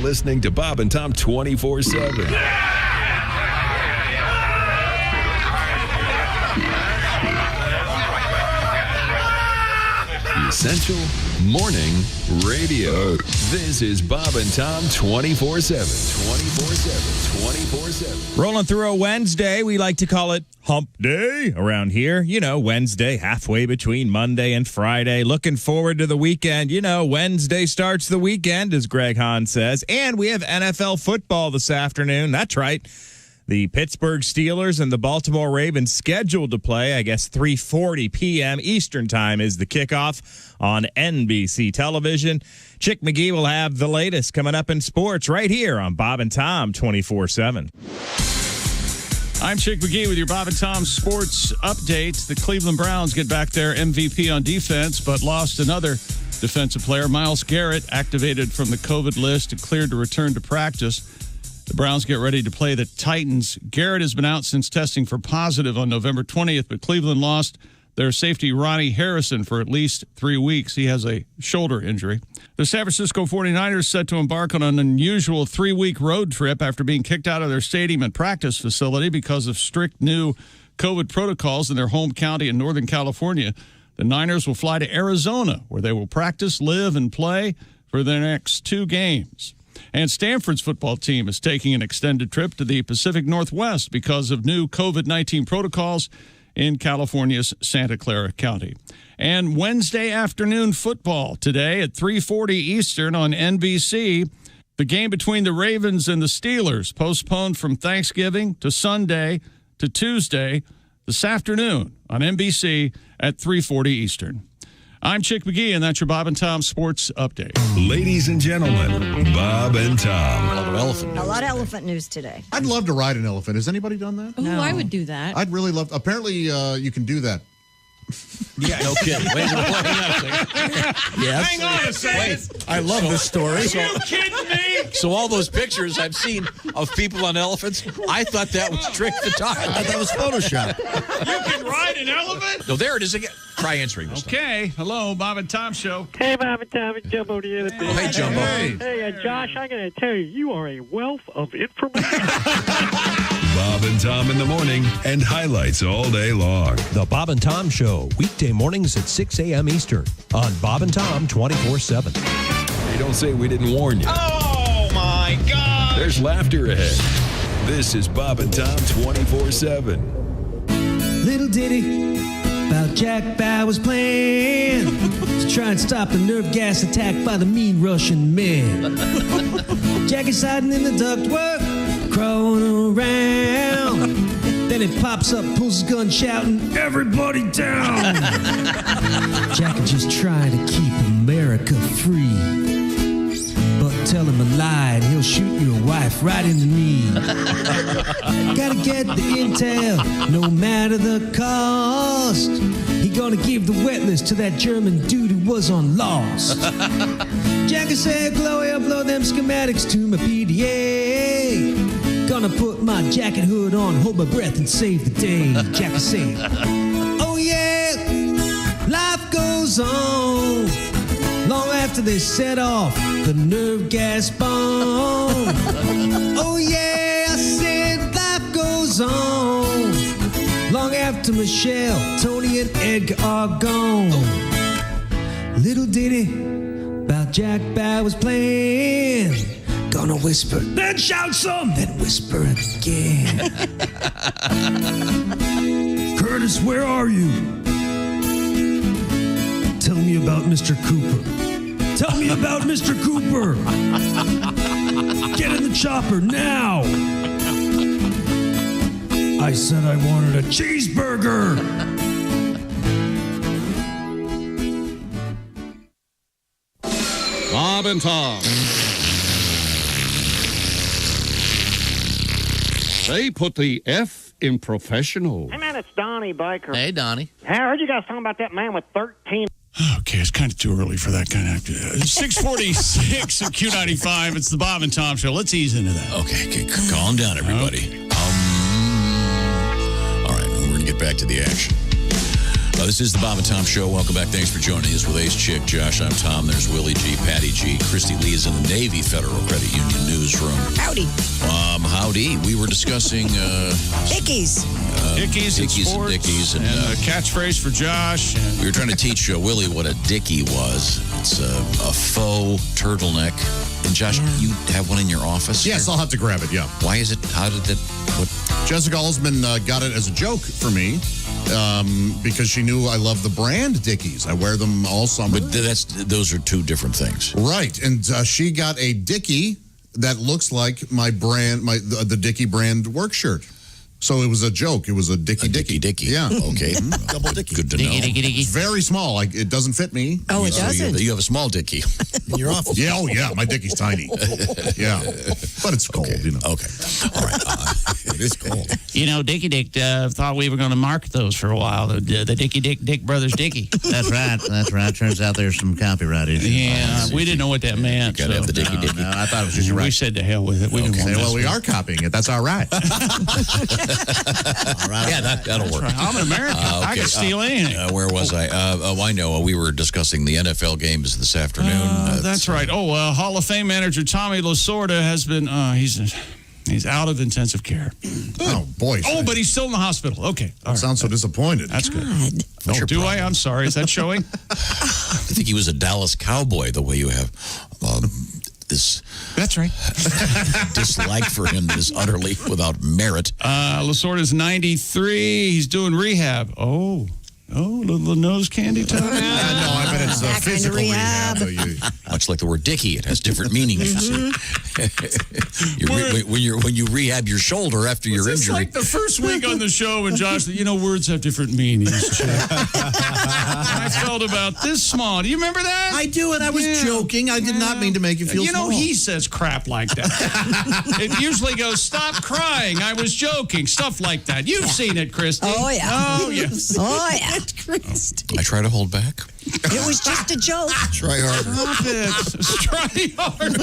listening to Bob and Tom 24/7. Essential Morning Radio. This is Bob and Tom 24/7. 24/7. 24/7. Rolling through a Wednesday, we like to call it Hump Day around here. You know, Wednesday, halfway between Monday and Friday. Looking forward to the weekend. You know, Wednesday starts the weekend, as Greg Hahn says. And we have NFL football this afternoon. That's right. The Pittsburgh Steelers and the Baltimore Ravens scheduled to play, I guess, 3:40 p.m. Eastern Time is the kickoff on NBC television. Chick McGee will have the latest coming up in sports right here on Bob and Tom 24/7. I'm Chick McGee with your Bob and Tom sports update. The Cleveland Browns get back their MVP on defense, but lost another defensive player. Myles Garrett, activated from the COVID list and cleared to return to practice. The Browns get ready to play the Titans. Garrett has been out since testing for positive on November 20th, but Cleveland lost their safety Ronnie Harrison for at least 3 weeks. He has a shoulder injury. The San Francisco 49ers set to embark on an unusual 3-week road trip after being kicked out of their stadium and practice facility because of strict new COVID protocols in their home county in Northern California. The Niners will fly to Arizona, where they will practice, live, and play for their next 2 games. And Stanford's football team is taking an extended trip to the Pacific Northwest because of new COVID-19 protocols in California's Santa Clara County. And Wednesday afternoon football today at 3:40 Eastern on NBC. The game between the Ravens and the Steelers postponed from Thanksgiving to Sunday to Tuesday this afternoon on NBC at 3:40 Eastern. I'm Chick McGee, and that's your Bob and Tom Sports Update. Ladies and gentlemen, Bob and Tom. A lot of elephant news today. I'd love to ride an elephant. Has anybody done that? Oh, I would do that. I'd really love. Apparently, you can do that. Yeah, no kidding. Wait a second. Yes. Hang on a second. Wait, I love this story. Are you kidding me? So all those pictures I've seen of people on elephants, I thought that was trick the time. I thought that was Photoshop. You can ride an elephant? No, there it is again. Try answering this. Okay. Hello, Bob and Tom Show. Hey, Bob and Tom, it's Jumbo the Elephant. Oh, hey, Jumbo. Hey, Josh, I got to tell you, you are a wealth of information. Bob and Tom in the morning and highlights all day long. The Bob and Tom Show, weekday mornings at 6 a.m. Eastern on Bob and Tom 24/7. Hey, don't say we didn't warn you. Oh, my God. There's laughter ahead. This is Bob and Tom 24/7. Little ditty about Jack Bauer's plan to try and stop the nerve gas attack by the mean Russian man. Jack is hiding in the ductwork, crawling around. Then it pops up, pulls his gun, shouting, "Everybody down!" Jack is just trying to keep America free. But tell him a lie and he'll shoot your wife right in the knee. Gotta get the intel, no matter the cost. He gonna give the wet list to that German dude who was on Lost. Jack said, Chloe, upload them schematics to my PDA. Gonna put my jacket hood on, hold my breath and save the day. Jack said, oh yeah, life goes on. Long after they set off the nerve gas bomb. Oh yeah, I said life goes on. Long after Michelle, Tony, and Edgar are gone. Little ditty about Jack Bauer's plan. Gonna whisper, then shout some, then whisper again. Curtis, where are you? Tell me about Mr. Cooper. Tell me about Mr. Cooper. Get in the chopper now. I said I wanted a cheeseburger. Bob and Tom. They put the F in professional. Hey, man, it's Donnie Baker. Hey, Donnie. Hey, I heard you guys talking about that man with 13. Okay, it's kind of too early for that kind of activity. 646 at Q95. It's the Bob and Tom Show. Let's ease into that. Okay, calm down, everybody. All right, we're going to get back to the action. This is the Bob and Tom Show. Welcome back. Thanks for joining us with Ace Chick, Josh. I'm Tom. There's Willie G, Patty G. Christy Lee is in the Navy Federal Credit Union newsroom. Howdy. Howdy. We were discussing Dickies. Dickies and sports, Dickies and a catchphrase for Josh. We were trying to teach Willie what a dickie was. It's a faux turtleneck. And Josh, you have one in your office? Yes, I'll have to grab it, yeah. Why is it? How did it? What? Jessica Alsman got it as a joke for me because she knew I love the brand Dickies. I wear them all summer. But those are two different things. Right. And she got a Dickie that looks like my brand, the Dickie brand work shirt. So it was a joke. It was a Dickie. Yeah. Okay. Double Dickie. Good to know. It's very small. It doesn't fit me. Oh, it doesn't? You have a small Dickie in your office. Yeah. Oh, yeah. My Dickie's tiny. Yeah. But it's cold, Okay. Okay. All right. It is cold. Dickie Dick thought we were going to market those for a while. The Dickie Dick Brothers Dickie. That's right. Turns out there's some copyright issues. Yeah, we didn't know what that meant. You got to have the Dickie Dick. No, I thought it was just We said to hell with it. We didn't want to Well, we are copying it. That's all right. All right. Yeah, that'll work. I'm an American. I can steal anything. Where was I? I know. We were discussing the NFL games this afternoon. That's right. Hall of Fame manager Tommy Lasorda has been, he's out of intensive care. Oh, boy. Oh, but he's still in the hospital. Okay. All right. Sounds so disappointed. That's good. What's your do problem? I? I'm sorry. Is that showing? I think he was a Dallas Cowboy, the way you have this That's right. dislike for him that is utterly without merit. Lasorda's 93. He's doing rehab. Oh, little nose candy time. No, I bet it's Back physical into rehab. Much like the word Dickie, it has different meanings. You see. when you rehab your shoulder after your It's injury. like the first week on the show when Josh said, words have different meanings. Chick. I felt about this small. Do you remember that? I do, and I was joking. I did not mean to make you feel small. He says crap like that. It usually goes, stop crying. I was joking. Stuff like that. You've seen it, Christy. Oh, yeah. Oh, yes. Oh, yeah. I try to hold back. It was just a joke. Try harder. Stop it. Try harder.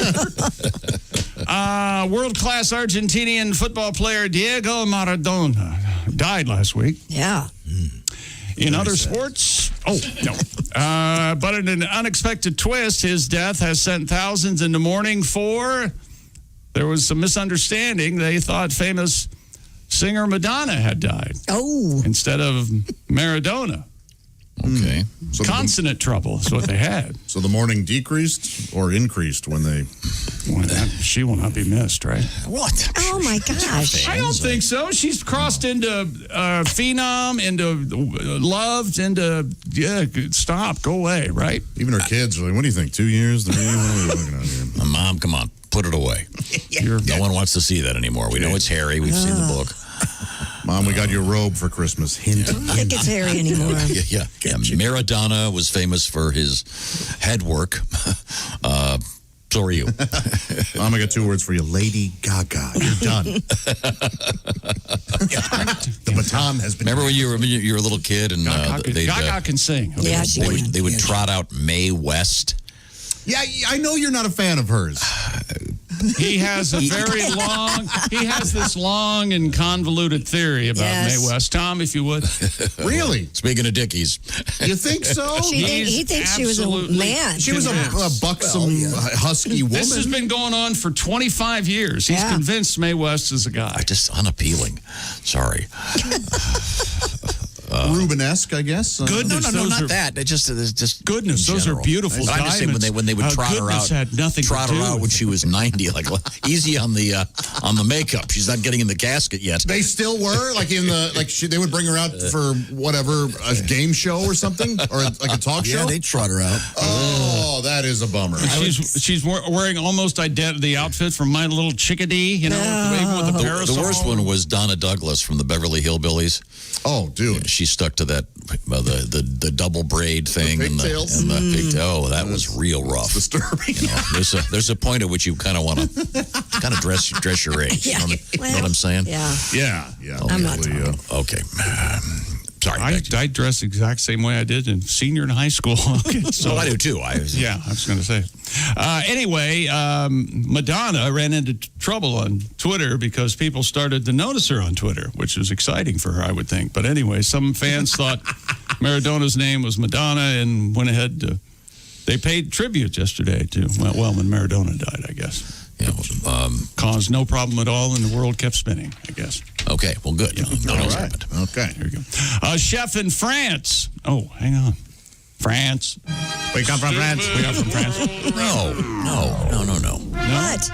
World-class Argentinian football player Diego Maradona died last week. Yeah. In other sports, but in an unexpected twist, his death has sent thousands into mourning for, there was some misunderstanding. They thought famous singer Madonna had died. Oh. Instead of Maradona. Okay. So Consonant trouble is what they had. So the mourning decreased or increased when they... She will not be missed, right? What? Oh, my gosh. I don't think so. She's crossed into phenom, into loved, into, stop, go away, right? Even her kids are like, what do you think, 2 years? 3 years? What are we looking at here? Mom, come on. Put it away. No one wants to see that anymore. We know it's Harry. We've seen the book. Mom, we got your robe for Christmas. Hint. I don't think it's Harry anymore. Yeah. Maradona was famous for his head work. So are you. Mom, I got 2 words for you. Lady Gaga. You're done. The baton has been... Remember when you were a little kid and Gaga can sing. Yeah, she can. they would trot out Mae West. Yeah, I know you're not a fan of hers. He has a very long, he has this long and convoluted theory about Mae West. Tom, if you would. Really? Speaking of Dickies. You think so? He thinks she was a man. She was a buxom, husky woman. This has been going on for 25 years. He's convinced Mae West is a guy. Just unappealing. Sorry. Rubenesque, I guess. Goodness, no, not that. It's just goodness. Those are beautiful. I'm just saying when they would trot her out, had nothing trot to do her out when she was 90. Like easy on the makeup. She's not getting in the casket yet. They still were they would bring her out for whatever, a game show or something, or like a talk show. Yeah, they trot her out. Oh, that is a bummer. She's wearing almost the outfit from My Little Chickadee. Even with the parasol. The worst one was Donna Douglas from the Beverly Hillbillies. Oh, dude. She stuck to that the double braid thing the and the pigtail. That was real rough. It's disturbing. There's a point at which you kind of want to kind of dress your age. Yeah. You know what I'm saying? Yeah. Yeah. I'm not okay. Sorry. I dress the exact same way I did in senior in high school. So I do too. I was going to say. Anyway, Madonna ran into trouble on Twitter because people started to notice her on Twitter, which was exciting for her, I would think. But anyway, some fans thought Maradona's name was Madonna, and went ahead to. They paid tribute yesterday to when Maradona died, I guess. Yeah, caused no problem at all, and the world kept spinning, I guess. Okay, well, good. All right. Okay. Here we go. A chef in France. Oh, hang on. France. We come from France. We come from France. No. What?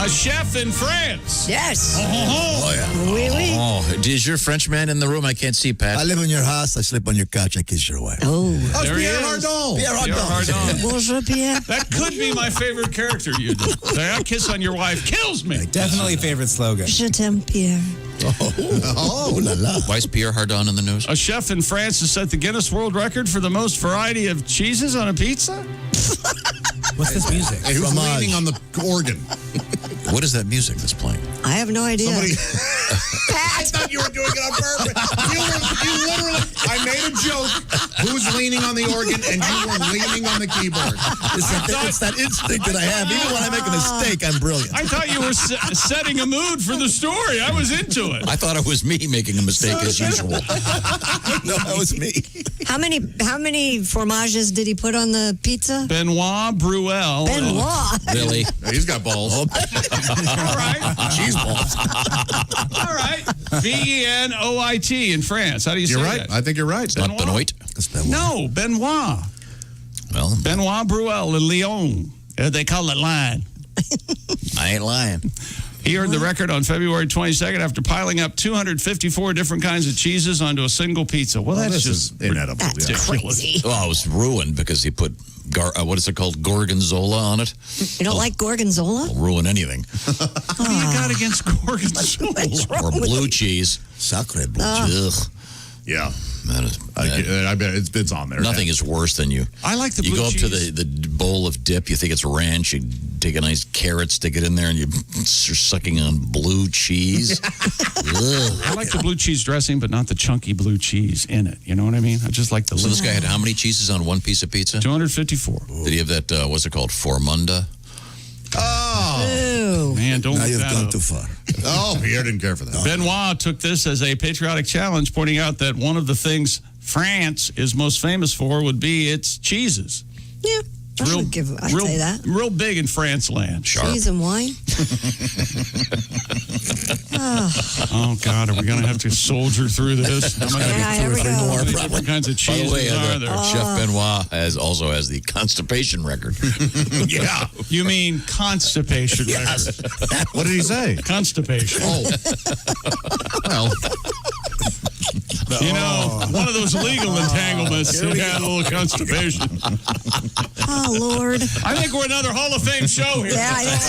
A chef in France. Yes. Oh, yeah. Oui, oui. Oh, is your French man in the room? I can't see, Pat. I live in your house. I sleep on your couch. I kiss your wife. Oh. There he Pierre is. Hardon. Pierre Hardon. Bonjour, Pierre. That could be my favorite character you do. That kiss on your wife kills me. Definitely favorite slogan. Je t'aime, Pierre. Oh, la la. Why is Pierre Hardon in the news? A chef in France has set the Guinness World Record for the most variety of cheeses on a pizza. What's this music? Hey, who's Fromage. leaning on the organ? What is that music that's playing? I have no idea. Somebody. I thought you were doing it on purpose. You literally. I made a joke. Who's leaning on the organ, and you were leaning on the keyboard. It's that instinct that I have. Even when I make a mistake, I'm brilliant. I thought you were setting a mood for the story. I was into it. I thought it was me making a mistake as usual. No, that was me. How many fromages did he put on the pizza? Benoit Bruel. Benoit. Really? He's got balls. All right. Cheese balls. All right. Benoit in France. How do you say You're right. that? I think you're right. It's not Benoit. No, Benoit. Well, Benoit Bruel in Lyon. They call it line. I ain't lying. He earned the record on February 22nd after piling up 254 different kinds of cheeses onto a single pizza. Well, that's this just is inedible. That's ridiculous. crazy. Well, I was ruined because he put, what is it called, gorgonzola on it. You don't like gorgonzola? Will ruin anything. What do you got against gorgonzola? Or blue cheese. Sacre bleu. Ugh. Yeah. That is, I bet it's on there. nothing is worse than you. I like the You blue go up cheese. to the bowl of dip, you think it's ranch, you take a nice carrot, stick it in there, and you're sucking on blue cheese. Ugh. I like the blue cheese dressing, but not the chunky blue cheese in it. You know what I mean? I just like the So this guy had how many cheeses on one piece of pizza? 254. Did he have that, what's it called, Formunda? Ooh. Man, don't Now look you've that gone up. too far. Oh, Pierre didn't care for that. Benoit took this as a patriotic challenge, pointing out that one of the things France is most famous for would be its cheeses. Yeah. I'd say that. Real big in France land. Cheese and wine. Oh, God, are we going to have to soldier through this? How many Here we go. more, different kinds of By cheese the way, are there? Chef Benoit also has the constipation record. Yeah. You mean constipation Yes. record. What did he say? Constipation. Oh. Well. You know, one of those legal entanglements that had a little constipation. Oh, Lord. I think we're another Hall of Fame show here. Yeah, I think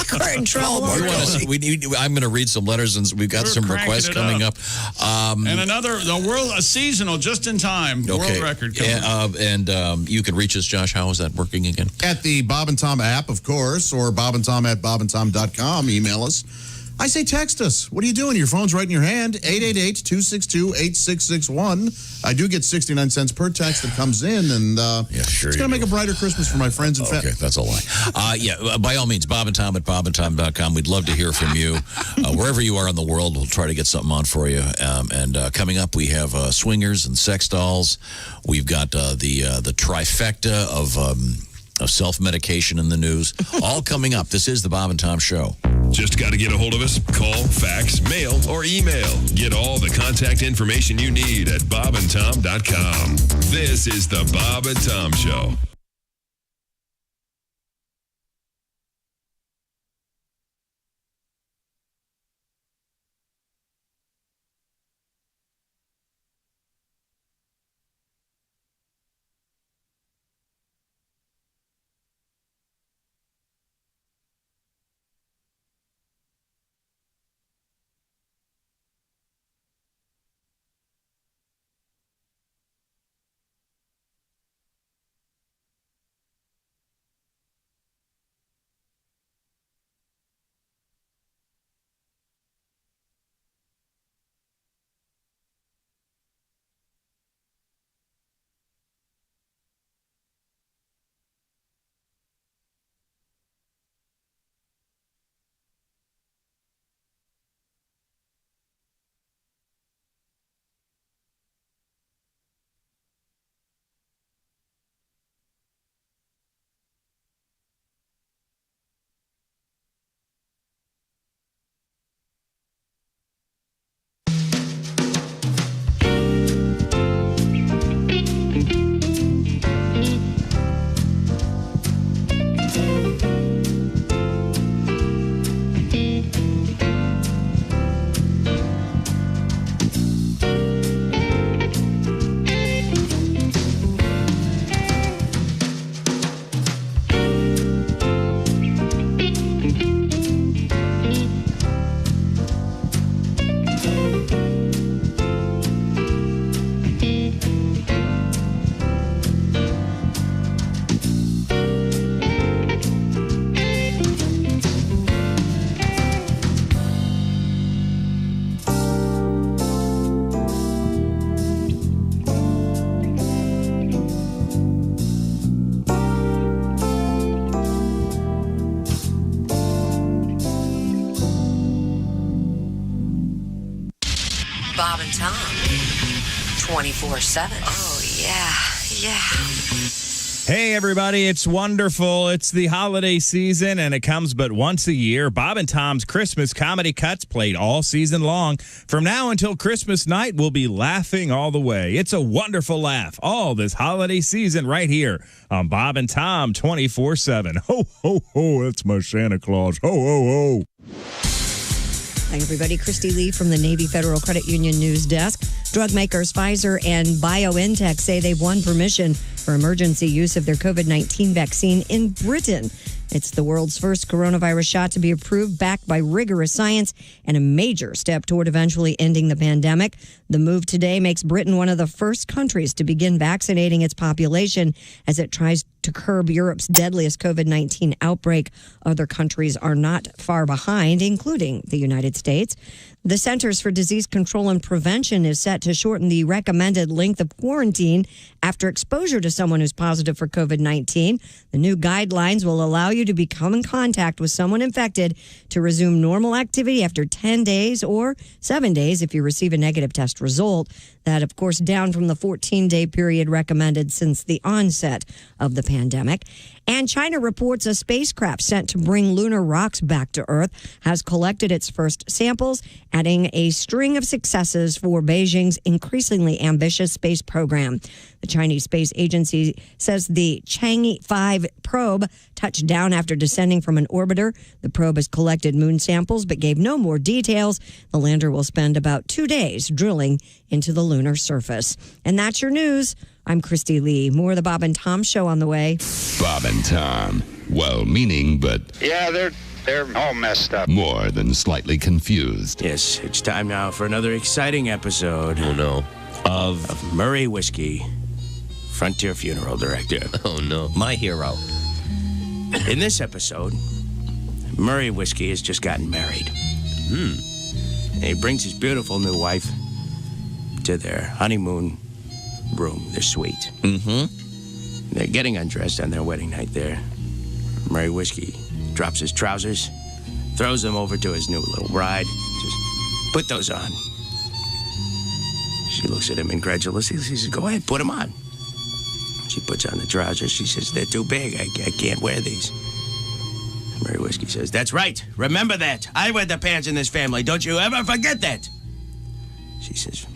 so. We're in trouble. I'm going to read some letters, and we've got We're some cranking requests it coming up. And a seasonal, just in time, world record coming up. And you can reach us, Josh. How is that working again? At the Bob and Tom app, of course, or bobandtom@bobandtom.com. Email us. I say text us. What are you doing? Your phone's right in your hand. 888-262-8661. I do get 69 cents per text that comes in, and it's going to make a brighter Christmas for my friends and family. Okay, that's a lie. By all means, bobandtom@bobandtom.com. We'd love to hear from you. Wherever you are in the world, we'll try to get something on for you. And coming up, we have swingers and sex dolls. We've got the trifecta of self-medication in the news. All coming up. This is the Bob and Tom Show. Just got to get a hold of us. Call, fax, mail, or email. Get all the contact information you need at bobandtom.com. This is the Bob and Tom Show. Bob and Tom 24/7. Oh, yeah. Hey, everybody, it's wonderful. It's the holiday season, and it comes but once a year. Bob and Tom's Christmas comedy cuts played all season long. From now until Christmas night, we'll be laughing all the way. It's a wonderful laugh all this holiday season right here on Bob and Tom 24/7. Ho, ho, ho, that's my Santa Claus. Ho, ho, ho. Hi, everybody. Christy Lee from the Navy Federal Credit Union News Desk. Drug makers Pfizer and BioNTech say they've won permission for emergency use of their COVID-19 vaccine in Britain. It's the world's first coronavirus shot to be approved, backed by rigorous science, and a major step toward eventually ending the pandemic. The move today makes Britain one of the first countries to begin vaccinating its population as it tries to curb Europe's deadliest COVID-19 outbreak. Other countries are not far behind, including the United States. The Centers for Disease Control and Prevention is set to shorten the recommended length of quarantine after exposure to someone who's positive for COVID-19. The new guidelines will allow you to become in contact with someone infected to resume normal activity after 10 days or 7 days if you receive a negative test result. That, of course, down from the 14-day period recommended since the onset of the pandemic. And China reports a spacecraft sent to bring lunar rocks back to Earth has collected its first samples, adding a string of successes for Beijing's increasingly ambitious space program. The Chinese Space Agency says the Chang'e 5 probe touched down after descending from an orbiter. The probe has collected moon samples but gave no more details. The lander will spend about 2 days drilling into the lunar surface. And that's your news. I'm Christy Lee. More of the Bob and Tom Show on the way. Bob and Tom. Well-meaning, but Yeah, they're all messed up. more than slightly confused. Yes, it's time now for another exciting episode. Oh, no. Of Murray Whiskey, Frontier Funeral Director. Oh, no. My hero. In this episode, Murray Whiskey has just gotten married. And he brings his beautiful new wife to their honeymoon room, their suite. They're getting undressed on their wedding night there. Murray Whiskey drops his trousers, throws them over to his new little bride. Just put those on. She looks at him incredulously. She says, go ahead, put them on. She puts on the trousers. She says, they're too big. I can't wear these. Murray Whiskey says, that's right. Remember that. I wear the pants in this family. Don't you ever forget that. She says,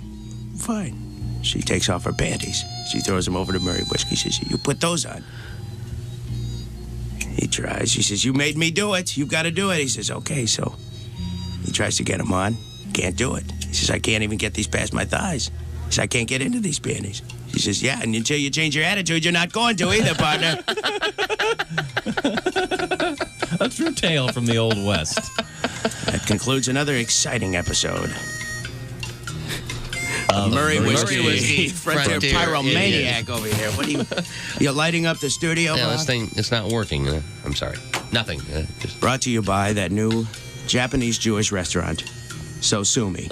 fine. She takes off her panties. She throws them over to Murray Whiskey. She says, you put those on. He tries. She says, you made me do it. You've got to do it. He says, okay. So he tries to get them on. Can't do it. He says, I can't even get these past my thighs. He says, I can't get into these panties. She says, yeah, and until you change your attitude, you're not going to either, partner. A true tale from the Old West. That concludes another exciting episode. Murray Whiskey, Frontier Pyromaniac over here. What are you lighting up the studio? Yeah, Bob? this thing, it's not working. I'm sorry. Nothing. Just... Brought to you by that new Japanese-Jewish restaurant, So Sue Me.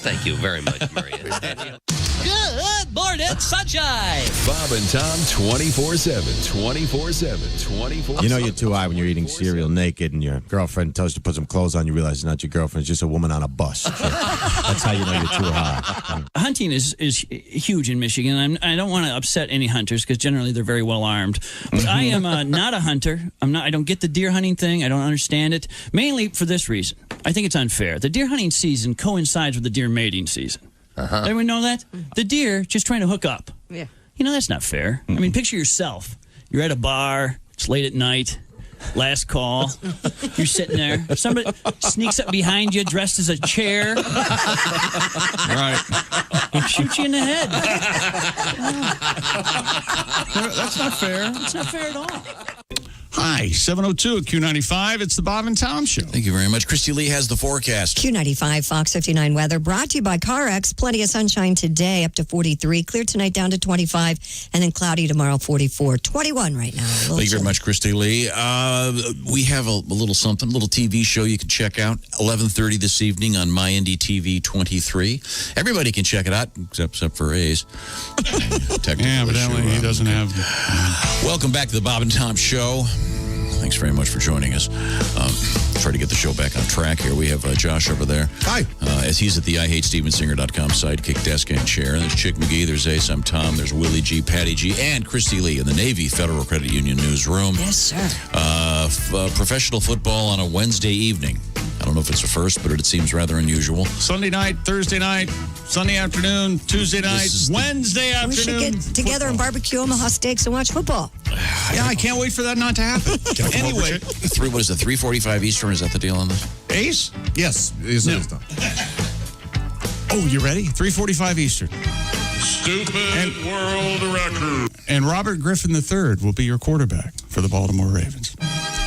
Thank you very much, Maria. Good morning, sunshine. Bob and Tom 24/7. 24/7. 24/7. You know you're too high when you're eating cereal naked and your girlfriend tells you to put some clothes on. You realize it's not your girlfriend. It's just a woman on a bus. That's how you know you're too high. Hunting is huge in Michigan. I don't want to upset any hunters because generally they're very well armed. But I am not a hunter. I don't get the deer hunting thing. I don't understand it. Mainly for this reason. I think it's unfair. The deer hunting season coincides with the deer mating season. Everyone know that? The deer just trying to hook up. Yeah. You know, that's not fair. I mean, picture yourself. You're at a bar. It's late at night. Last call. You're sitting there. Somebody sneaks up behind you dressed as a chair. Right. And shoots you in the head. That's not fair. It's not fair at all. Hi, 702 at Q95. It's the Bob and Tom Show. Thank you very much. Christy Lee has the forecast. Q95 Fox 59 weather brought to you by CarX. Plenty of sunshine today, up to 43. Clear tonight down to 25. And then cloudy tomorrow, 44. 21 right now. Thank you very much, Christy Lee. We have a little something, a little TV show you can check out. 11:30 this evening on MyNDTV 23. Everybody can check it out, except for Ace. Yeah, but he doesn't have... Welcome back to the Bob and Tom Show. Thanks very much for joining us. try to get the show back on track here. We have Josh over there. Hi. As he's at the IHateStevensinger.com sidekick desk and chair. There's Chick McGee, there's Ace, I'm Tom, there's Willie G, Patty G, and Christy Lee in the Navy Federal Credit Union newsroom. Yes, sir. Professional football on a Wednesday evening. I don't know if it's a first, but it seems rather unusual. Sunday night, Thursday night, Sunday afternoon, Tuesday night, Wednesday afternoon. We should get together and barbecue Omaha steaks and watch football. Yeah, I can't wait for that not to happen. Anyway. What is it, 3:45 Eastern? Is that the deal on this? Ace? Yes. It is done. Oh, you ready? 3:45 Eastern. Stupid world record. And Robert Griffin III will be your quarterback for the Baltimore Ravens.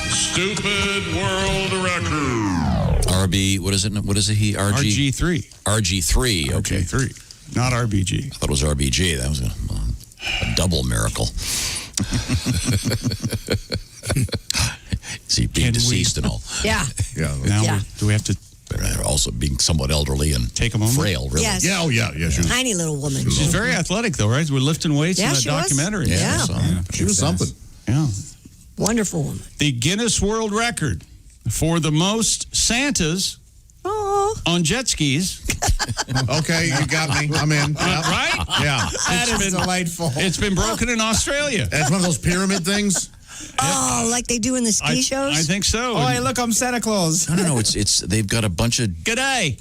Stupid world record. RB, what is it? What is it? RG3. RG3, okay. RG3, not RBG. I thought it was RBG. That was a double miracle. Is he being deceased and all? Yeah. Now, do we have to... Also being somewhat elderly and take a moment? Frail, really. Yes. Yeah, She was, Tiny little woman. She's very athletic, though, right? We're lifting weights in that she was. documentary. Yeah. she was something. Yeah. Wonderful woman. The Guinness World Record for the most Santas on jet skis. Okay, you got me. I'm in. Right? Yeah. That is delightful. It's been broken in Australia. That's one of those pyramid things. Oh, like they do in the ski shows? I think so. Oh, hey, look, I'm Santa Claus. No. It's they've got a bunch of G'day.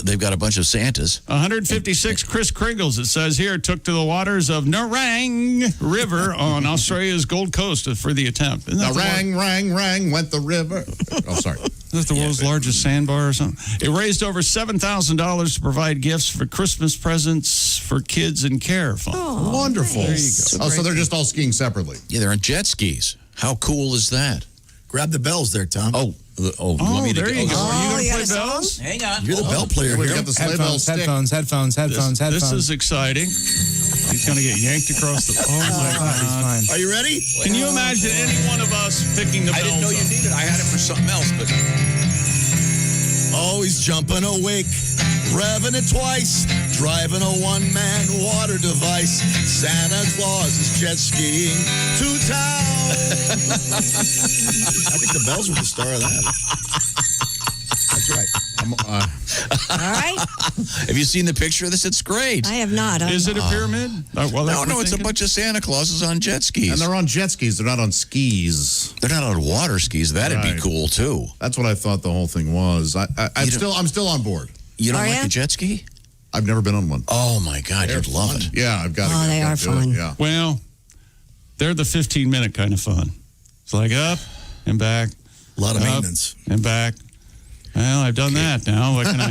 They've got a bunch of Santas. 156 Kris Kringles, it says here, took to the waters of Nerang River on Australia's Gold Coast for the attempt. Rang, went the river. Oh, sorry. Is that the world's largest sandbar or something? It raised over $7,000 to provide gifts for Christmas presents for kids in care fund. Oh, wonderful. Nice. There you go. So they're just all skiing separately. Yeah, they're on jet skis. How cool is that? Grab the bells there, Tom. You want me to there you go. Are you going to play got a bells? Hang on. You're the bell player We here. got the sleigh bell stick. Headphones. This is exciting. He's going to get yanked across the... Oh, my God. He's fine. Are you ready? Can you imagine any one of us picking the bells I didn't know you up? needed it. I had it for something else, but... Oh, he's jumping awake, revving it twice, driving a one-man water device. Santa Claus is jet skiing to town. I think the bells were the star of that. That's right. All right. Have you seen the picture of this? It's great. I have not. Is it a pyramid? No, it's a bunch of Santa Clauses on jet skis. And they're on jet skis. They're not on skis. They're not on water skis. That'd be cool too. That's what I thought the whole thing was. I'm still on board. You don't like a jet ski? I've never been on one. Oh my God, you'd love it. Yeah, I've got to. Oh, they are fun. Yeah. Well, they're the 15-minute kind of fun. It's like up and back. A lot of up maintenance. And back. Well, I've done that now. What can I?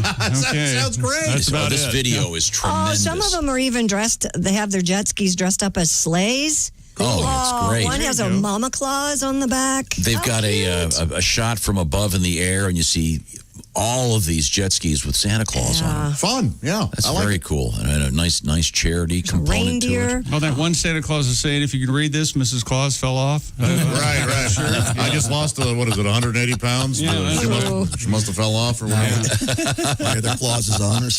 Okay. Sounds great. That's about this it. video is tremendous. Oh, some of them are even dressed. They have their jet skis dressed up as sleighs. Oh, that's great. One has a Mama Claus on the back. They've got a shot from above in the air, and you see all of these jet skis with Santa Claus on them. Fun, yeah. That's very cool. And a nice charity component to Reindeer. it. Oh, that one Santa Claus is saying, if you could read this, Mrs. Claus fell off. Right. Sure. I just lost, 180 pounds? Yeah, she must have fell off or whatever. The Claus is on her.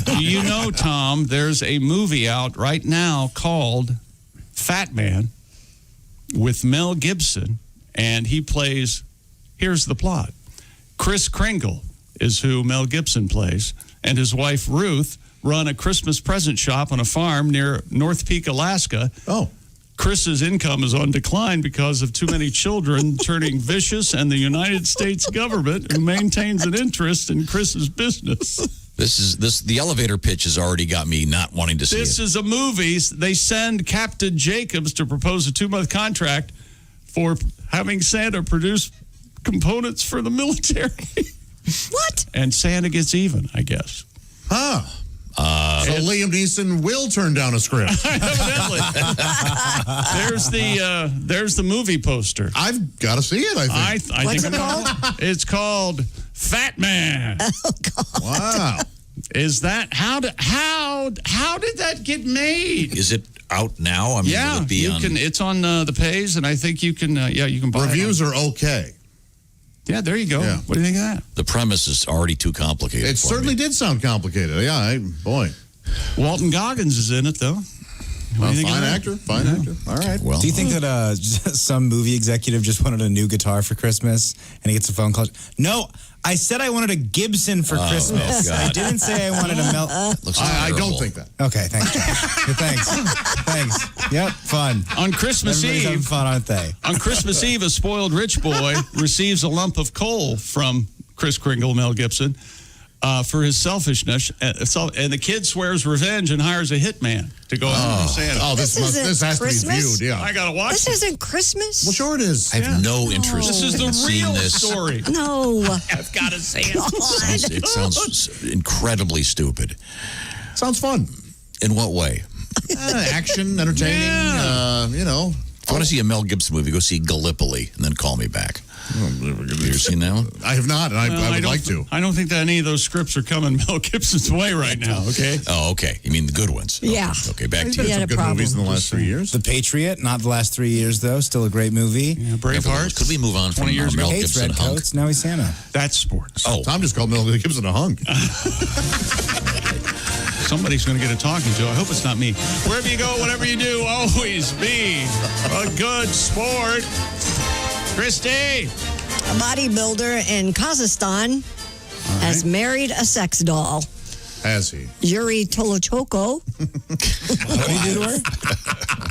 Do you know, Tom, there's a movie out right now called Fat Man with Mel Gibson, and he plays, here's the plot. Kris Kringle is who Mel Gibson plays, and his wife Ruth run a Christmas present shop on a farm near North Peak, Alaska. Oh. Chris's income is on decline because of too many children turning vicious and the United States government, who maintains an interest in Chris's business. The elevator pitch has already got me not wanting to see This it. is a movie. They send Captain Jacobs to propose a 2-month contract for having Santa produce components for the military. What? And Santa gets even, I guess. Huh. So Liam Neeson will turn down a script. Evidently. There's the movie poster. I've got to see it, I think. What's it called? It's called Fat Man. Oh, God. Wow. Is that how did that get made? Is it out now? I mean, will it be you on... can. It's on the Pays, and I think you can. You can buy Reviews it. are okay. Yeah, there you go. Yeah. What do you think of that? The premise is already too complicated. It certainly did sound complicated. Yeah, boy. Walton Goggins is in it, though. What do you think Fine of that? actor. Fine actor. All right. Well, Do you think that some movie executive just wanted a new guitar for Christmas and he gets a phone call? No, I said I wanted a Gibson for Christmas. God. I didn't say I wanted a Mel. looks I don't terrible. think that. Okay, thanks. Josh. Thanks. Yep, fun. On Christmas Everybody's having Eve, fun, aren't they? on Christmas Eve, a spoiled rich boy receives a lump of coal from Kris Kringle, Mel Gibson, for his selfishness. And the kid swears revenge and hires a hitman to go after Santa. Oh, this has Christmas? to be viewed. Yeah. I gotta watch This it. isn't Christmas. Well, sure it is. I have no interest This is in the seeing real this. story. No. I've got to say it. It sounds incredibly stupid. Sounds fun. In what way? Action, entertaining. If you want to see a Mel Gibson movie, go see Gallipoli and then call me back. Have you ever seen that one? I have not, and I would like to. I don't think that any of those scripts are coming Mel Gibson's way right now, okay? Oh, okay. You mean the good ones? Yeah. Okay, back He's to had you. some good movies in the last 3 years. The Patriot, not the last 3 years, though. Still a great movie. Yeah, Braveheart. Could we move on from 20 years Mel He hates Gibson red hunk? coats. Now he's Santa. That's sports. Oh, Tom just called Mel Gibson a hunk. Somebody's going to get a talking to. I hope it's not me. Wherever you go, whatever you do, always be a good sport. Christy. A bodybuilder in Kazakhstan has married a sex doll. Has he? Yuri Tolochoko. What did he do to her?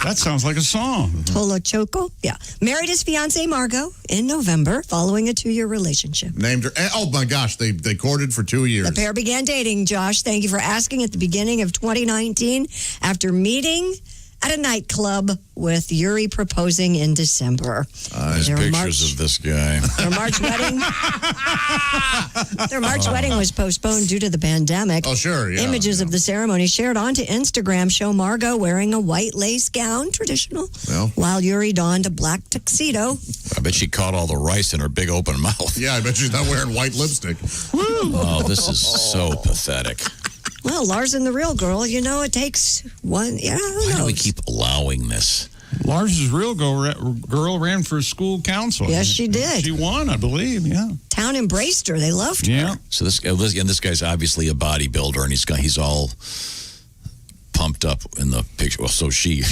That sounds like a song. Tolochoko, yeah. Married his fiancée Margot in November following a 2-year relationship. Named her. Oh my gosh, they courted for 2 years. The pair began dating, Josh. Thank you for asking, at the beginning of 2019 after meeting at a nightclub with Yuri proposing in December. there's Their pictures of this guy. Their March wedding was postponed due to the pandemic. Oh, sure, yeah. Images of the ceremony shared onto Instagram show Margot wearing a white lace gown, traditional, while Yuri donned a black tuxedo. I bet she caught all the rice in her big open mouth. Yeah, I bet she's not wearing white lipstick. Oh, this is so pathetic. Well, Larson, the real girl, it takes one. Yeah, who Why do knows? we keep allowing this? Lars's real girl ran for school council. Yes, she did. She won, I believe, yeah. Town embraced her. They loved her. Yeah. So this guy's obviously a bodybuilder, and he's all pumped up in the picture. Well, so she.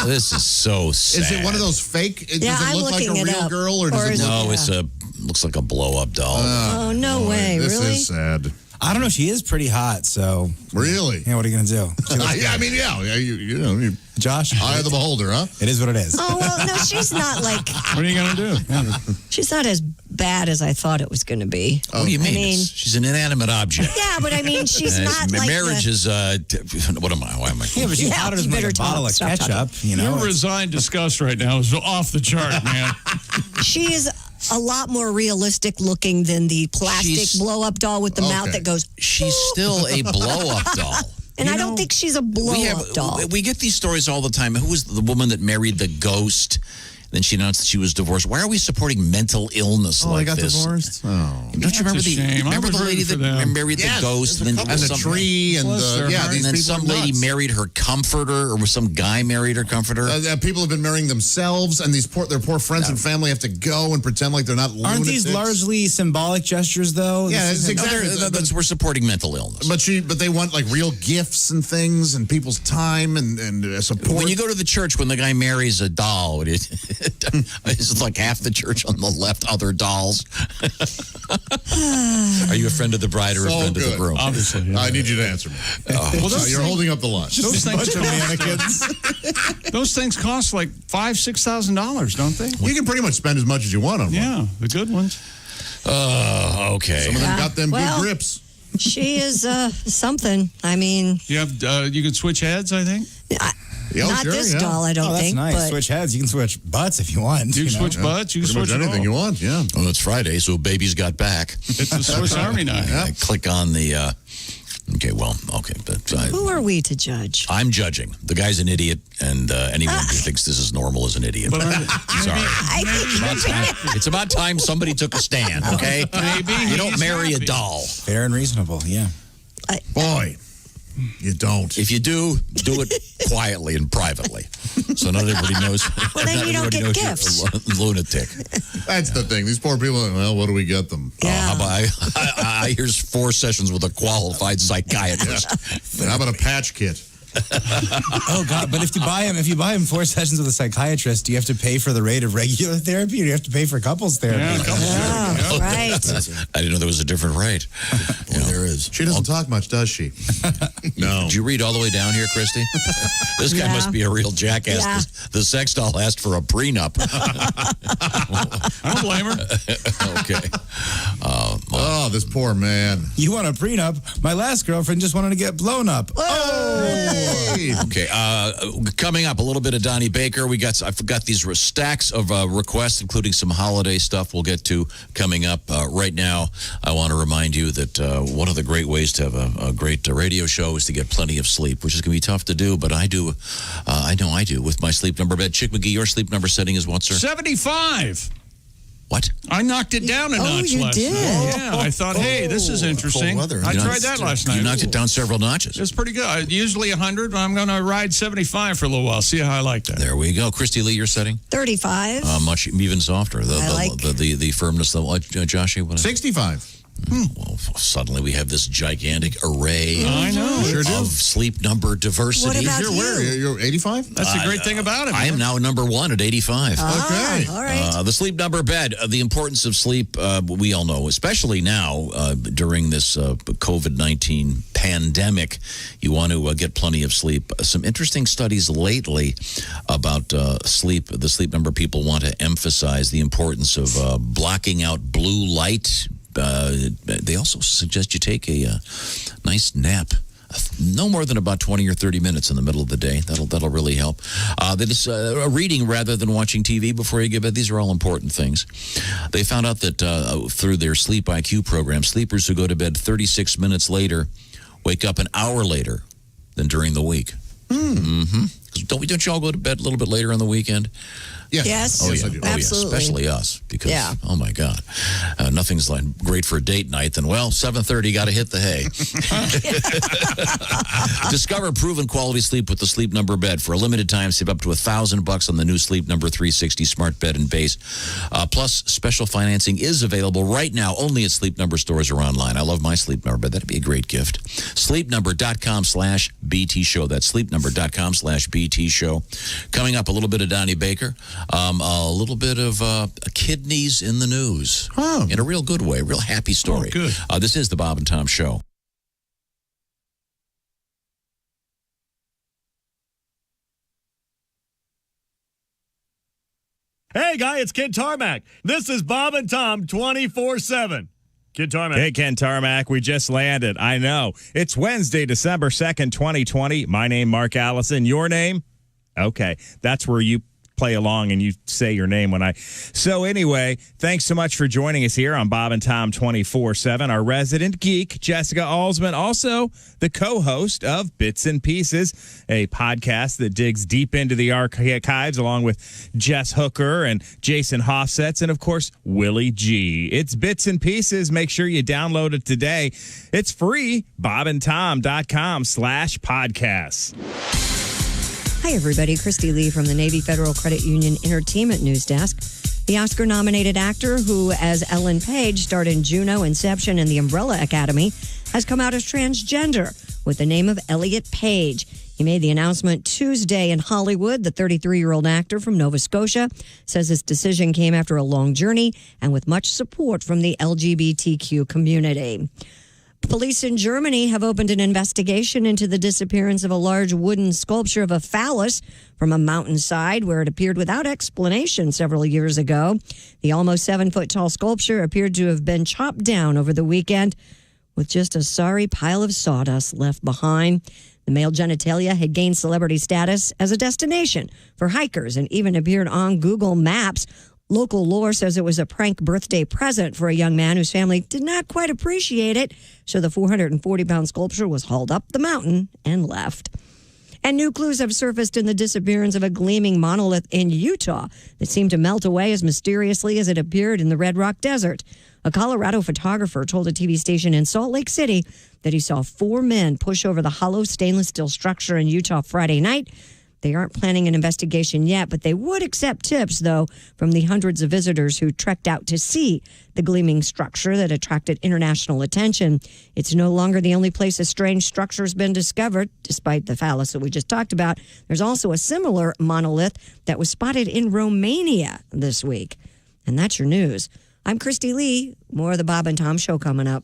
This is so sad. Is it one of those fake? Yeah, does it I'm look like a looking it real up. girl, or does Or it is look? No, it's looks like a blow-up doll. Oh, no way. This Really? is sad. I don't know. She is pretty hot, so. Really? Yeah, what are you going to do? She looks I good. mean, yeah. You Josh? eye of the beholder, huh? It is what it is. Oh, well, no, she's not like, What are you going to do? she's not as bad as I thought it was going to be. What do you mean? I mean, She's an inanimate object. yeah, but I mean, she's not like marriage the, is. What am I? Why am I? Yeah, but she's Yeah, hotter you than like better a bottle of stop talking. ketchup, you know? Your resigned disgust right now is off the chart, man. she is a lot more realistic looking than the plastic She's- blow-up doll with the mouth that goes. She's still a blow-up doll. And I don't think she's a blow-up doll. We get these stories all the time. Who was the woman that married the ghost? Then she announced that she was divorced. Why are we supporting mental illness Oh, like they got this? divorced? Oh. Don't you remember That's a shame. I remember was the lady rooting that for them. married Yes, the ghost and the tree and Bless the their heart. these and then people some are lady nuts. married her comforter, or some guy married her comforter. People have been marrying themselves, and their poor friends and family have to go and pretend like they're not lunatics. Aren't these largely symbolic gestures, though? Yeah, This it's isn't- exactly. We're supporting mental illness. But they want like real gifts and things and people's time and support. When you go to the church, when the guy marries a doll, it's like half the church on the left, other dolls. Are you a friend of the bride or a So friend of the good. groom? Obviously. Yeah. I need you to answer me. You're holding up the line. Those things, mannequins. those things cost like $5,000-$6,000, don't they? You can pretty much spend as much as you want on one. Yeah, the good ones. Okay. Some of them got them Well, good grips. She is something. I mean, You have you can switch heads, I think. not sure, this yeah. doll, I don't Oh, that's think. nice. But Switch heads. You can switch butts if you want. You can know? switch butts. You can Pretty much switch it anything all. you want, yeah. Well, it's Friday, so baby's got back. It's a Swiss Army knife. I click on the. But who are we to judge? I'm judging. The guy's an idiot, and anyone who thinks this is normal is an idiot. But Sorry. I think It's about time somebody took a stand, okay? Maybe You don't he's marry a happy. doll. Fair and reasonable, yeah. Boy, You don't. If you do it quietly and privately, so not everybody knows. Well, then not you don't everybody get knows gifts. you're a lunatic. That's the thing. These poor people, well, what do we get them? How about here's 4 sessions with a qualified psychiatrist. How about a patch kit? Oh God! But if you buy him 4 sessions with a psychiatrist, do you have to pay for the rate of regular therapy, or do you have to pay for couples therapy? Right. I didn't know there was a different rate. There is. She doesn't talk much, does she? No. Did you read all the way down here, Christy? This guy must be a real jackass. Yeah. The sex doll asked for a prenup. I don't blame her. Okay. Oh, this poor man. You want a prenup? My last girlfriend just wanted to get blown up. Okay, coming up, a little bit of Donnie Baker. I forgot these stacks of requests, including some holiday stuff we'll get to coming up. Right now, I want to remind you that one of the great ways to have a great radio show is to get plenty of sleep, which is going to be tough to do, but I do. I know I do with my sleep number bed. Chick McGee, your sleep number setting is what, sir? 75. What? I knocked it down a notch you last did? night. Yeah, I thought, hey, this is interesting. Cold weather. I tried that last night. You knocked it down several notches. It's pretty good. Usually 100, but I'm going to ride 75 for a little while. See how I like that. There we go. Christy Lee, your setting? 35. Much even softer. The firmness. Joshy, what is it? 65. Well, suddenly we have this gigantic array I know. Sure do. of sleep number diversity. What about You're 85? That's the great thing about it. I am now number 1 at 85. Okay. All right. The sleep number bed, the importance of sleep, we all know, especially now during this COVID-19 pandemic, you want to get plenty of sleep. Some interesting studies lately about sleep. The sleep number people want to emphasize the importance of blocking out blue light. They also suggest you take a nice nap. No more than about 20 or 30 minutes in the middle of the day. That'll really help. Reading rather than watching TV before you get bed. These are all important things. They found out that through their Sleep IQ program, sleepers who go to bed 36 minutes later wake up an hour later than during the week. Mm-hmm. Don't you all go to bed a little bit later on the weekend? Yes. Oh, yeah. I do. Absolutely. Especially us, because, oh, my God, nothing's like great for a date night than, 7:30, got to hit the hay. Discover proven quality sleep with the Sleep Number bed. For a limited time, save up to $1,000 on the new Sleep Number 360 smart bed and base. Plus, special financing is available right now only at Sleep Number stores or online. I love my Sleep Number bed. That'd be a great gift. SleepNumber.com/BT show. That's SleepNumber.com/BT show. Coming up, a little bit of Donnie Baker. A little bit of kidneys in the news. In a real good way, real happy story. Good. This is the Bob and Tom Show. Hey, guy, it's Kid Tarmac. This is Bob and Tom 24/7. Kid Tarmac. Hey, Ken Tarmac, we just landed. I know. It's Wednesday, December 2nd, 2020. My name, Mark Allison. Your name? Okay, that's where you play along and you say your name when I. So anyway, thanks so much for joining us here on Bob and Tom 24/7. Our resident geek, Jessica Alsman, also the co-host of Bits and Pieces, a podcast that digs deep into the archives along with Jess Hooker and Jason Hofsetz and, of course, Willie G. It's Bits and Pieces. Make sure you download it today. It's free. bobandtom.com/podcasts. Hi, everybody. Christy Lee from the Navy Federal Credit Union Entertainment News Desk. The Oscar-nominated actor who, as Ellen Page, starred in Juno, Inception, and The Umbrella Academy, has come out as transgender with the name of Elliot Page. He made the announcement Tuesday in Hollywood. The 33-year-old actor from Nova Scotia says his decision came after a long journey and with much support from the LGBTQ community. Police in Germany have opened an investigation into the disappearance of a large wooden sculpture of a phallus from a mountainside where it appeared without explanation several years ago. The almost 7-foot-tall sculpture appeared to have been chopped down over the weekend with just a sorry pile of sawdust left behind. The male genitalia had gained celebrity status as a destination for hikers and even appeared on Google Maps. Local lore says it was a prank birthday present for a young man whose family did not quite appreciate it, so the 440-pound sculpture was hauled up the mountain and left. And new clues have surfaced in the disappearance of a gleaming monolith in Utah that seemed to melt away as mysteriously as it appeared in the Red Rock Desert. A Colorado photographer told a TV station in Salt Lake City that he saw 4 men push over the hollow stainless steel structure in Utah Friday night. They aren't planning an investigation yet, but they would accept tips, though, from the hundreds of visitors who trekked out to see the gleaming structure that attracted international attention. It's no longer the only place a strange structure has been discovered, despite the phallus that we just talked about. There's also a similar monolith that was spotted in Romania this week. And that's your news. I'm Christy Lee. More of the Bob and Tom Show coming up.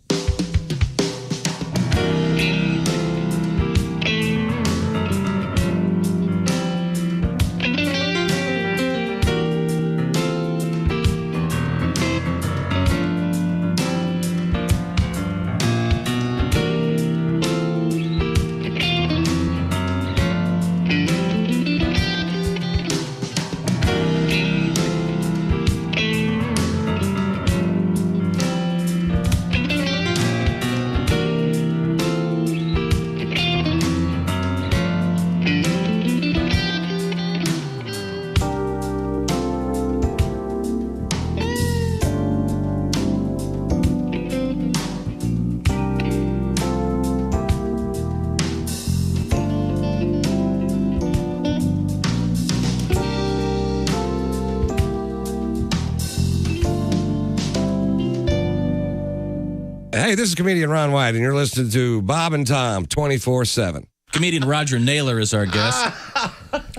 Hey, this is comedian Ron White, and you're listening to Bob and Tom 24/7. Comedian Roger Naylor is our guest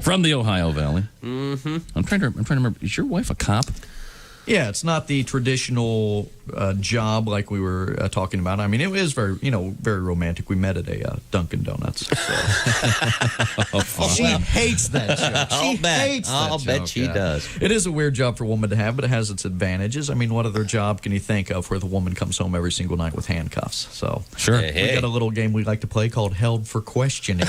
from the Ohio Valley. Mm-hmm. I'm trying to remember. Is your wife a cop? Yeah, it's not the traditional job like we were talking about. I mean, it is very, very romantic. We met at a Dunkin' Donuts. So. She hates that joke. I'll bet she does. It is a weird job for a woman to have, but it has its advantages. I mean, what other job can you think of where the woman comes home every single night with handcuffs? So sure, we got a little game we like to play called Held for Questioning.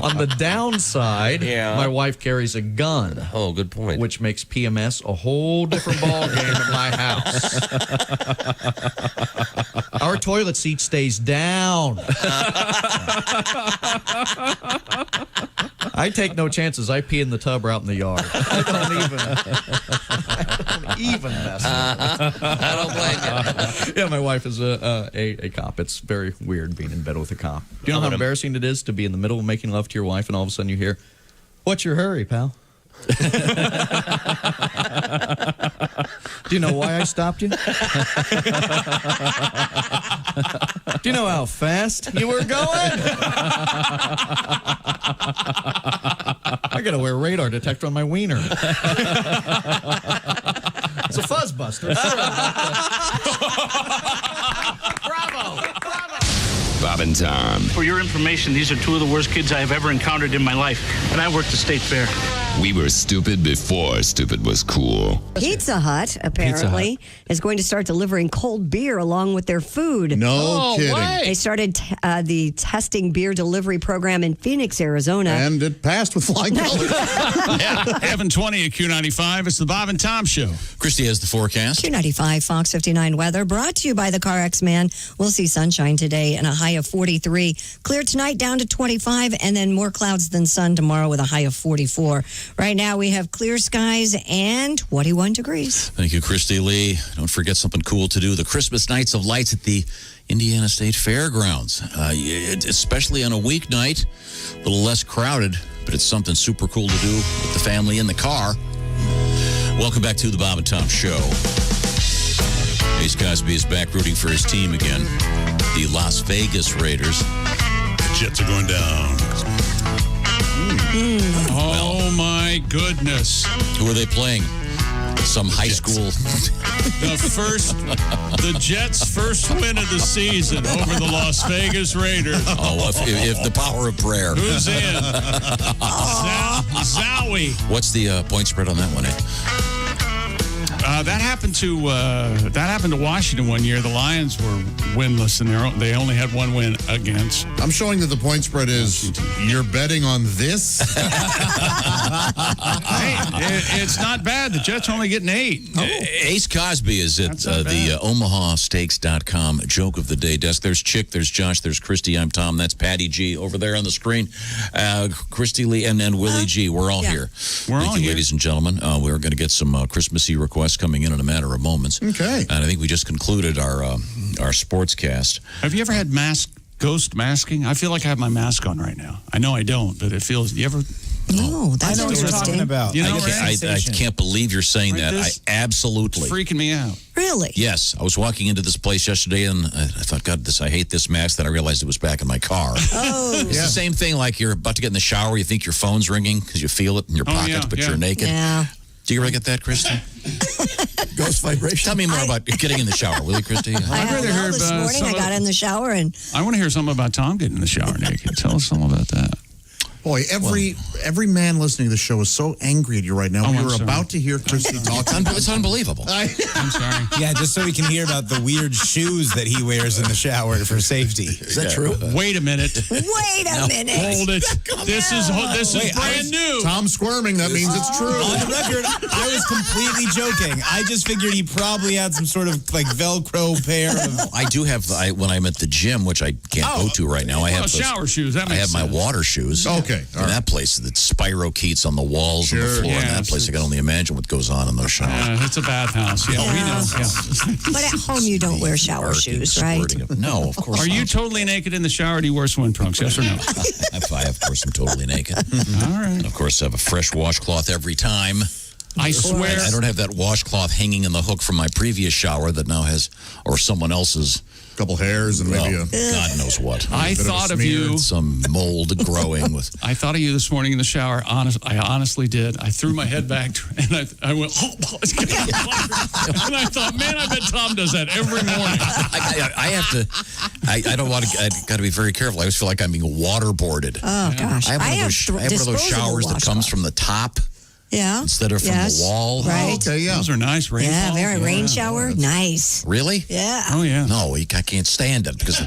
On the downside, my wife carries a gun. Oh, good point. Which makes PMS a whole different ball game in my house. Our toilet seat stays down. I take no chances. I pee in the tub or out in the yard. I don't even mess with it. I don't blame you. Yeah, my wife is a cop. It's very weird being in bed with a cop. Do you know how embarrassing it is to be in the middle of making love to your wife and all of a sudden you hear, "What's your hurry, pal?" Do you know why I stopped you? Do you know how fast you were going? I gotta wear a radar detector on my wiener. It's a fuzzbuster. Bravo! Bob and Tom. For your information, these are two of the worst kids I have ever encountered in my life, and I worked the state fair. We were stupid before stupid was cool. Pizza Hut, apparently, is going to start delivering cold beer along with their food. No kidding. They started the testing beer delivery program in Phoenix, Arizona. And it passed with flying colors. Heaven 20 at Q95. It's the Bob and Tom Show. Christy has the forecast. Q95 Fox 59 weather brought to you by the CarX Man. We'll see sunshine today and a high of 43. Clear tonight down to 25, and then more clouds than sun tomorrow with a high of 44. Right now we have clear skies and 21 degrees. Thank you, Christy Lee. Don't forget something cool to do. The Christmas Nights of Lights at the Indiana State Fairgrounds. Especially on a weeknight, a little less crowded, but it's something super cool to do with the family in the car. Welcome back to the Bob and Tom Show. Ace Cosby is back rooting for his team again. The Las Vegas Raiders. The Jets are going down. Oh, my goodness. Who are they playing? Some high school. The Jets' first win of the season over the Las Vegas Raiders. Oh, if the power of prayer. Who's in? Zowie. What's the point spread on that one, That happened to Washington one year. The Lions were winless, and they only had one win against. I'm showing that the point spread is you're betting on this. Hey, it's not bad. The Jets are only getting 8. Ace Cosby is at the OmahaSteaks.com joke of the day desk. There's Chick, there's Josh, there's Christy. I'm Tom. That's Patty G over there on the screen. Christy Lee and Willie G. We're all here. Thank you, ladies and gentlemen. We're going to get some Christmassy requests coming in a matter of moments. Okay. And I think we just concluded our sportscast. Have you ever had ghost masking? I feel like I have my mask on right now. I know I don't, but it feels. You ever? No, that's I know what you're talking about. You know, I can't believe you're saying Right, that. I absolutely. It's freaking me out. Really? Yes, I was walking into this place yesterday, and I thought, God, I hate this mask. Then I realized it was back in my car. Oh. It's the same thing. Like you're about to get in the shower, you think your phone's ringing because you feel it in your pockets, but you're naked. Yeah. Do you ever get that, Christy? Ghost vibration. Tell me more about getting in the shower, will you, Christy? I rather hear this about morning I got in the shower and I want to hear something about Tom getting in the shower naked. Tell us something about that. Boy, every man listening to the show is so angry at you right now. Oh, We I'm were sorry. about to hear Christy talk. It's unbelievable. I'm sorry. Yeah, just so we can hear about the weird shoes that he wears in the shower for safety. Is that true? Wait a minute. wait a minute. Hold it. This is brand new. Tom squirming, that means it's true. On the record, I was completely joking. I just figured he probably had some sort of like Velcro pair of. I do have, when I'm at the gym, which I can't go to right now, I have those- shower shoes. That I makes have my sense. water shoes. Okay, all In right. that place, the spirochetes on the walls and the Sure. floor. In Yes, that place, I can only imagine what goes on in those showers. It's a bathhouse. Yeah, we know. Yeah. But at home you don't wear shower shoes, right? No, of course Are you not. totally naked in the shower? Or do you wear swim trunks? Yes or no? I, of course, I'm totally naked. All right. And of course, I have a fresh washcloth every time. I swear. I don't have that washcloth hanging in the hook from my previous shower that now has, or someone else's. Couple hairs and maybe a God knows what. I thought of you. Some mold growing with. I thought of you this morning in the shower. I honestly did. I threw my head back and I went, and I thought, man, I bet Tom does that every morning. I have to. I don't want to. I got to be very careful. I always feel like I'm being waterboarded. Oh gosh. I have one of those disposable showers that comes from the top. Yeah. Instead of from the wall. Right. Oh, okay, yeah. Those are nice rain Yeah, falls. very rain shower. Nice. Really? Yeah. Oh, yeah. No, I can't stand it because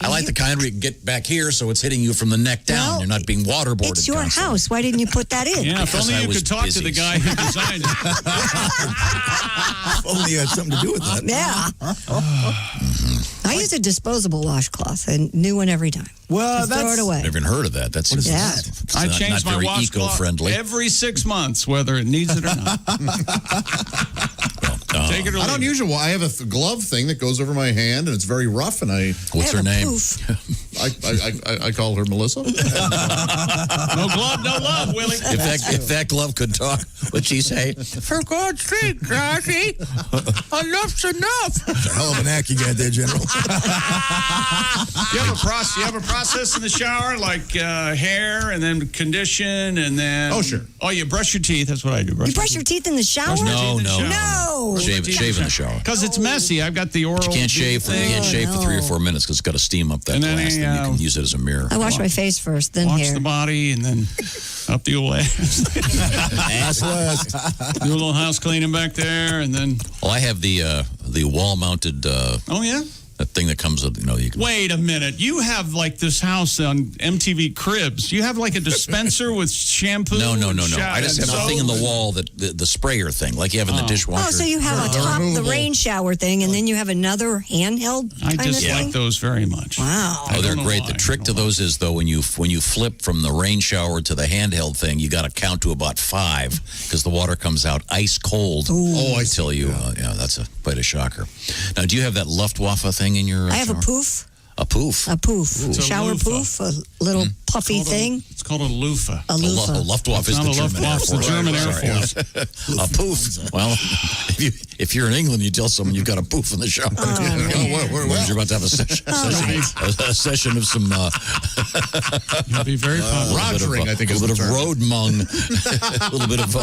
I like the kind where you can get back here so it's hitting you from the neck down. Well, You're not being waterboarded. It's your constantly. house. Why didn't you put that in? Yeah, if Because only I you was could talk busy. to the guy who designed it. If only you had something to do with that. Yeah. I use a disposable washcloth, a new one every time. Well, Just throw it away. Never even heard of that. That's Yeah. it's I not, change not my very washcloth eco-friendly. every 6 months, whether it needs it or not. Take it or I don't leave it. usually. I have a glove thing that goes over my hand, and it's very rough. And What's her name? I call her Melissa. No glove, no love, Willie. If that glove could talk, what'd she say? For God's sake, Joshy, enough's enough. Hell of an act you got there, General. You have a process in the shower like hair and then condition and then. Oh, sure. Oh, you brush your teeth. That's what I do. You brush your teeth in the shower? No. No. Shave in the shower. Because it's messy. I've got the oral. You can't shave for 3 or 4 minutes because it's got to steam up that And then glass. Then you can use it as a mirror. I wash my face first, then Wash hair. the body and then up the old ass. Ass west. Do a little house cleaning back there and then. Well, I have the wall-mounted. Oh yeah. That thing that comes with, you can. Wait a minute. You have like this house on MTV Cribs. You have like a dispenser with shampoo. No. and I just have a soap. thing in the wall that the sprayer thing, like you have in the dishwasher. Oh, so you have a top, the rain shower thing, and then you have another handheld I kind of thing? dislike those very much. Wow. Oh, they're great. The trick to those is though when you flip from the rain shower to the handheld thing, you got to count to about 5 because the water comes out ice cold. Oh, I tell you, that's quite a shocker. Now, do you have that Luftwaffe thing in your? I have shower? a poof. A poof. A poof. It's a Shower loofah. poof. A little puffy thing. It's called a loofah. A loofah. Luftwaffe is It's the not a German Air Luftwaffe, Force. it's the German Air Sorry, Force. yeah. A poof. Well, if you're in England, you tell someone you've got a poof in the shower. You're about to have a session of some. You'll be very popular. Rogering, I think, a is little the bit of term. road mung, a little bit of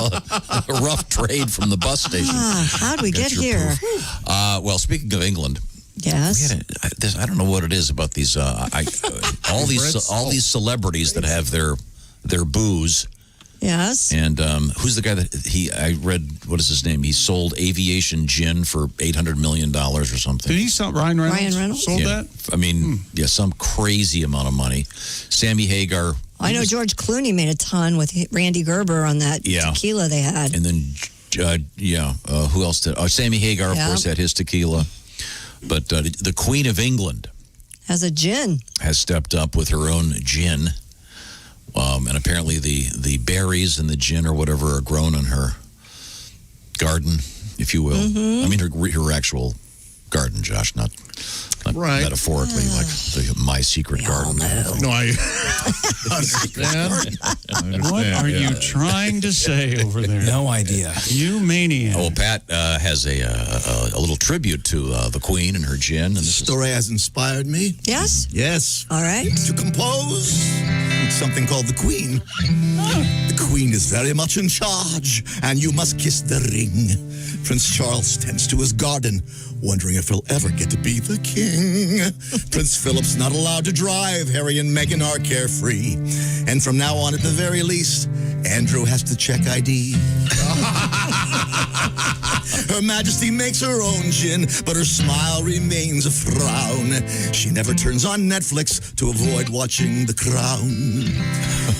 rough trade from the bus station. How'd we get Got your here? poof. Well, speaking of England. Yes. I don't know what it is about these all these celebrities that have their booze Yes. And who's the guy that I read, what is his name? He sold aviation gin for $800 million or something. Did he sell Ryan Reynolds? Ryan Reynolds? Sold Yeah. that? I mean, some crazy amount of money. Sammy Hagar. I know George Clooney made a ton with Randy Gerber on that tequila they had. And then, who else did? Sammy Hagar, of course, had his tequila. But the Queen of England Has a gin. has stepped up with her own gin. And apparently the berries and the gin or whatever are grown in her garden, if you will. Mm-hmm. I mean, her actual garden, Josh, not metaphorically, like my secret garden. No, I understand. What are you trying to say over there? No idea. You maniac. Oh, Pat has a little tribute to the Queen and her gin. And this story has inspired me. Yes? Yes. All right. To compose something called The Queen. The Queen is very much in charge, and you must kiss the ring. Prince Charles tends to his garden, wondering if he'll ever get to be the king. Prince Philip's not allowed to drive. Harry and Meghan are carefree. And from now on, at the very least, Andrew has to check ID. Her Majesty makes her own gin, but her smile remains a frown. She never turns on Netflix to avoid watching The Crown.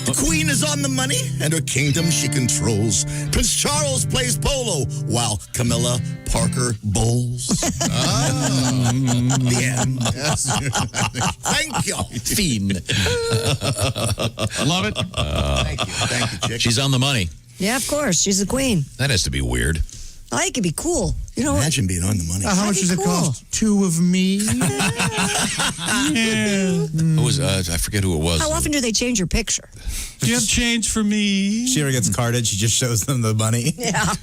The Queen is on the money, and her kingdom she controls. Prince Charles plays polo, while Camilla Parker bowls. The end. Thank you. Fiend. Love it. Thank you, Chick. She's on the money. Yeah, of course. She's the queen. That has to be weird. I think it'd be cool. You know, Imagine being on the money. How much does it cost? 2 of me. Who was? I forget who it was. how often do they change your picture? Do you have change for me? She ever gets carded, she just shows them the money. Yeah.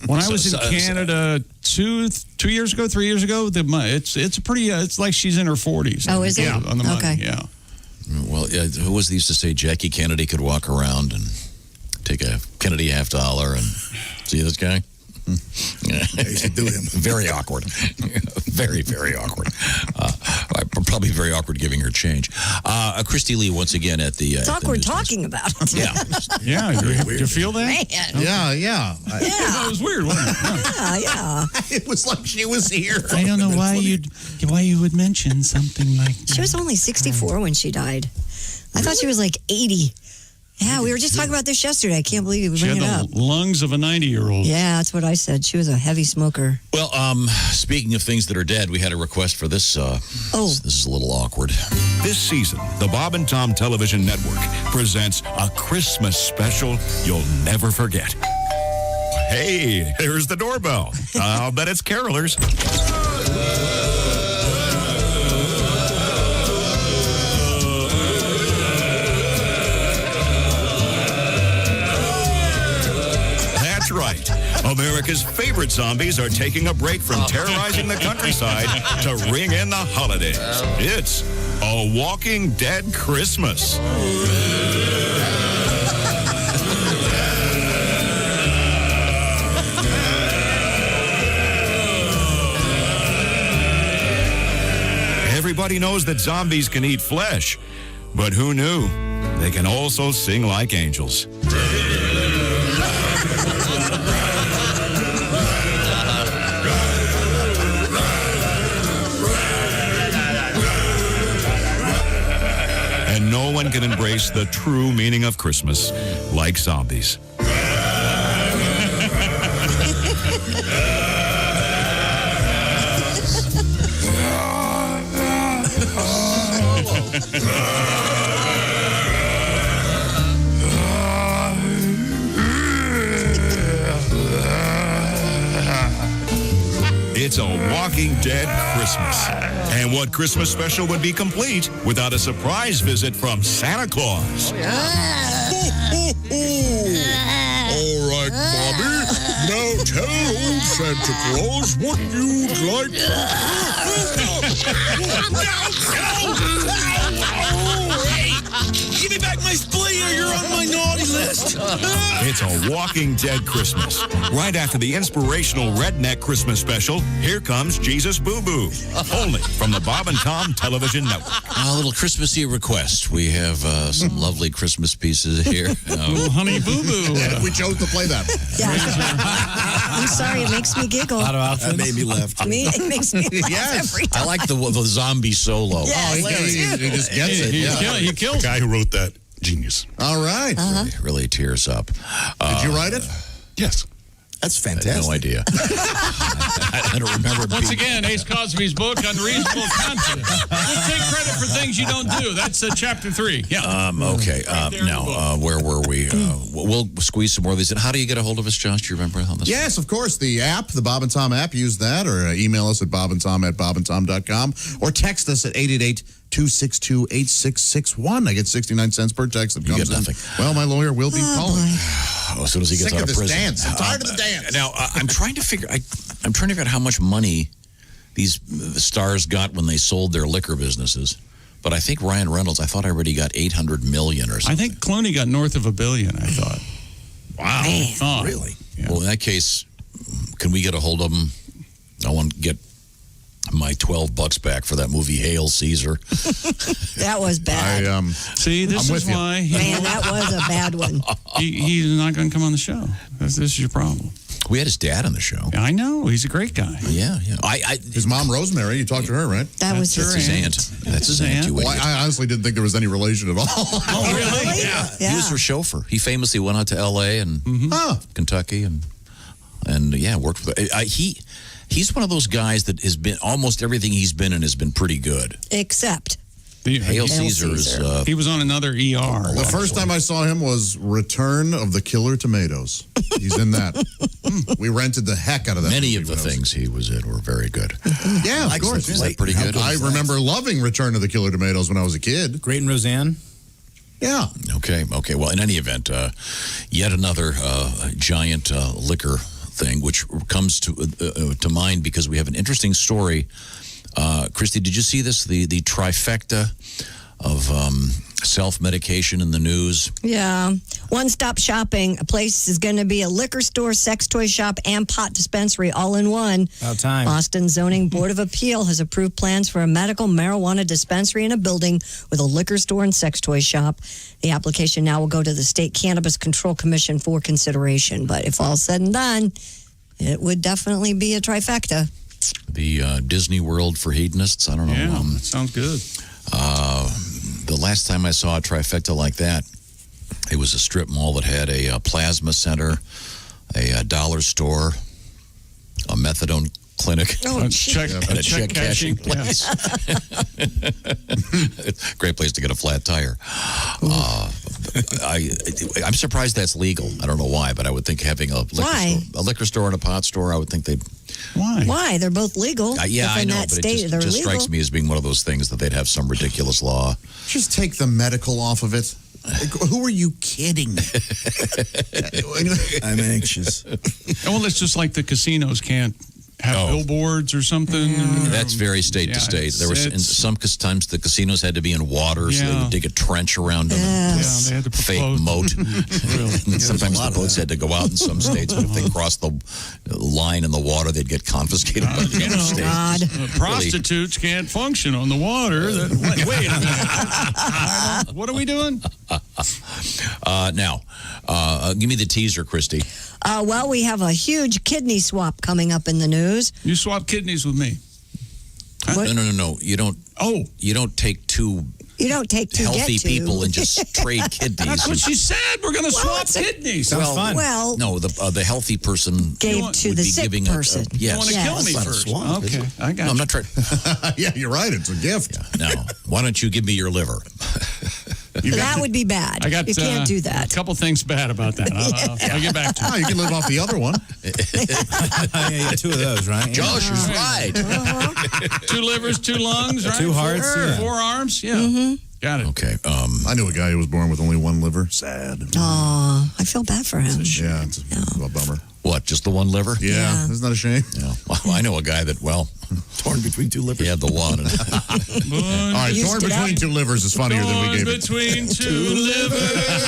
When I was in Canada 3 years ago, it's a pretty. It's like she's in her 40s. Oh, is it? Yeah, on the money. Okay. Yeah. Well, who was they used to say Jackie Kennedy could walk around and take a Kennedy $50 and see this guy? I used to do him. Very awkward. Very, very awkward. Probably very awkward giving her change. Christy Lee, once again, at the... It's awkward talking about it. Yeah. Yeah, did you feel that? Man. Yeah. It was weird, wasn't it? Yeah. It was like she was here. I don't know why you would mention something like that. She was only 64 when she died. I thought she was like 80. Yeah, we were just talking about this yesterday. I can't believe we She bring had it up. the lungs of a 90-year-old. Yeah, that's what I said. She was a heavy smoker. Well, speaking of things that are dead, we had a request for this. This is a little awkward. This season, the Bob and Tom Television Network presents a Christmas special you'll never forget. Hey, there's the doorbell. I'll bet it's carolers. That's right. America's favorite zombies are taking a break from terrorizing the countryside to ring in the holidays. It's a Walking Dead Christmas. Everybody knows that zombies can eat flesh, but who knew? They can also sing like angels. And no one can embrace the true meaning of Christmas like zombies. It's a Walking Dead Christmas. And what Christmas special would be complete without a surprise visit from Santa Claus? All right, Bobby. Now tell old Santa Claus what you'd like. Hey, give me back my spleen or you're on my naughty list. It's a Walking Dead Christmas. Right after the inspirational Redneck Christmas special, here comes Jesus Boo Boo. Only from the Bob and Tom Television Network. A little Christmassy request. We have some lovely Christmas pieces here. Honey Boo Boo. Yeah, we chose to play that. I'm sorry, it makes me giggle. That made me laugh. It makes me laugh every time. I like the zombie solo. Yes, he just gets it. He killed. The guy who wrote that, genius. All right. Really tears up. Did you write it? Yes. That's I fantastic. had no idea. I don't remember. Once again, Ace Cosby's book, Unreasonable Confidence. Just take credit for things you don't do. That's chapter 3. Yeah. Okay. Now, where were we? We'll squeeze some more of these in. How do you get a hold of us, Josh? Do you remember how this? Yes, of course. The app, the Bob and Tom app, use that, or email us at bobandtom@bobandtom.com, or text us at 888-262-8661. I get 69 cents per text that comes get nothing. in. Well, my lawyer will be calling. As soon as he gets Sick out of of this prison. dance. I'm tired of the dance. Now, I'm trying to figure. I'm trying to figure out how much money these stars got when they sold their liquor businesses. But I think Ryan Reynolds. I thought I already got $800 million or something. I think Clooney got north of $1 billion. I thought. Wow, really? Yeah. Well, in that case, can we get a hold of them? I want to get my $12 back for that movie Hail Caesar. That was bad. See, this I'm is with you. why Man, that was a bad one. he's not going to come on the show. This is your problem. We had his dad on the show. I know. He's a great guy. Yeah. His mom, Rosemary, you talked to her, right? That was That's his aunt. That's his aunt. You Well, idiot. I honestly didn't think there was any relation at all. Oh, really? Yeah. He was her chauffeur. He famously went out to L.A. and Kentucky and worked with her. He's one of those guys that has been almost everything he's been in has been pretty good. Except Hail Caesar is. He was on another ER. The first time I saw him was Return of the Killer Tomatoes. He's in that. We rented the heck out of that. Many of the things he was in were very good. Yeah, of course. Is that pretty good? I remember loving Return of the Killer Tomatoes when I was a kid. Great and Roseanne. Yeah. Okay. Well, in any event, yet another giant liquor thing, which comes to mind because we have an interesting story. Christy, did you see this? The trifecta of self-medication in the news. Yeah. One-stop shopping. A place is going to be a liquor store, sex toy shop, and pot dispensary all in one. About time. Boston Zoning Board of Appeal has approved plans for a medical marijuana dispensary in a building with a liquor store and sex toy shop. The application now will go to the State Cannabis Control Commission for consideration. But if all's said and done, it would definitely be a trifecta. The Disney World for hedonists. I don't know. Yeah, that sounds good. The last time I saw a trifecta like that, it was a strip mall that had a plasma center, a dollar store, a methadone clinic, A check and a check cashing place. Great place to get a flat tire. I'm surprised that's legal. I don't know why, but I would think having a liquor store and a pot store, I would think they'd. Why? They're both legal. Yeah, if I in know, that but state, it they're just legal. strikes me as being one of those things that they'd have some ridiculous law. Just take the medical off of it. Who are you kidding? I'm anxious. Well, it's just like the casinos can't have billboards or something. That's very state to state. There was in some times the casinos had to be in water, so they would dig a trench around them. Yes. They had to fake moat. And sometimes the boats had to go out in some states, but if they crossed the line in the water, they'd get confiscated by the other states. Prostitutes can't function on the water. Wait a minute. What are we doing? Now, give me the teaser, Christy. Well, we have a huge kidney swap coming up in the news. You swap kidneys with me. No. You don't. You don't take two. You don't take two healthy get two. people and just trade kidneys. That's what she said. We're going to swap kidneys. Well, fun. Well, no, the healthy person gave to would the be sick giving person. yes. You want to kill me first? Okay, I got No, I'm not trying. Yeah, you're right. It's a gift. No, why don't you give me your liver? That would be bad. I got, you can't do that. A couple things bad about that. I'll get back to you. Oh, you can live off the other one. Yeah, two of those, right? Josh is right. 2 livers, 2 lungs, right? Two hearts, 4 arms, yeah. Got it. Okay. I knew a guy who was born with only one liver. Sad. Aw, I feel bad for him. Yeah, it's a bummer. What, just the one liver? Yeah. Isn't that a shame? Yeah. Well, I know a guy that, torn between two livers. He had the one. All right, torn between two livers is funnier than we gave it. Between two livers,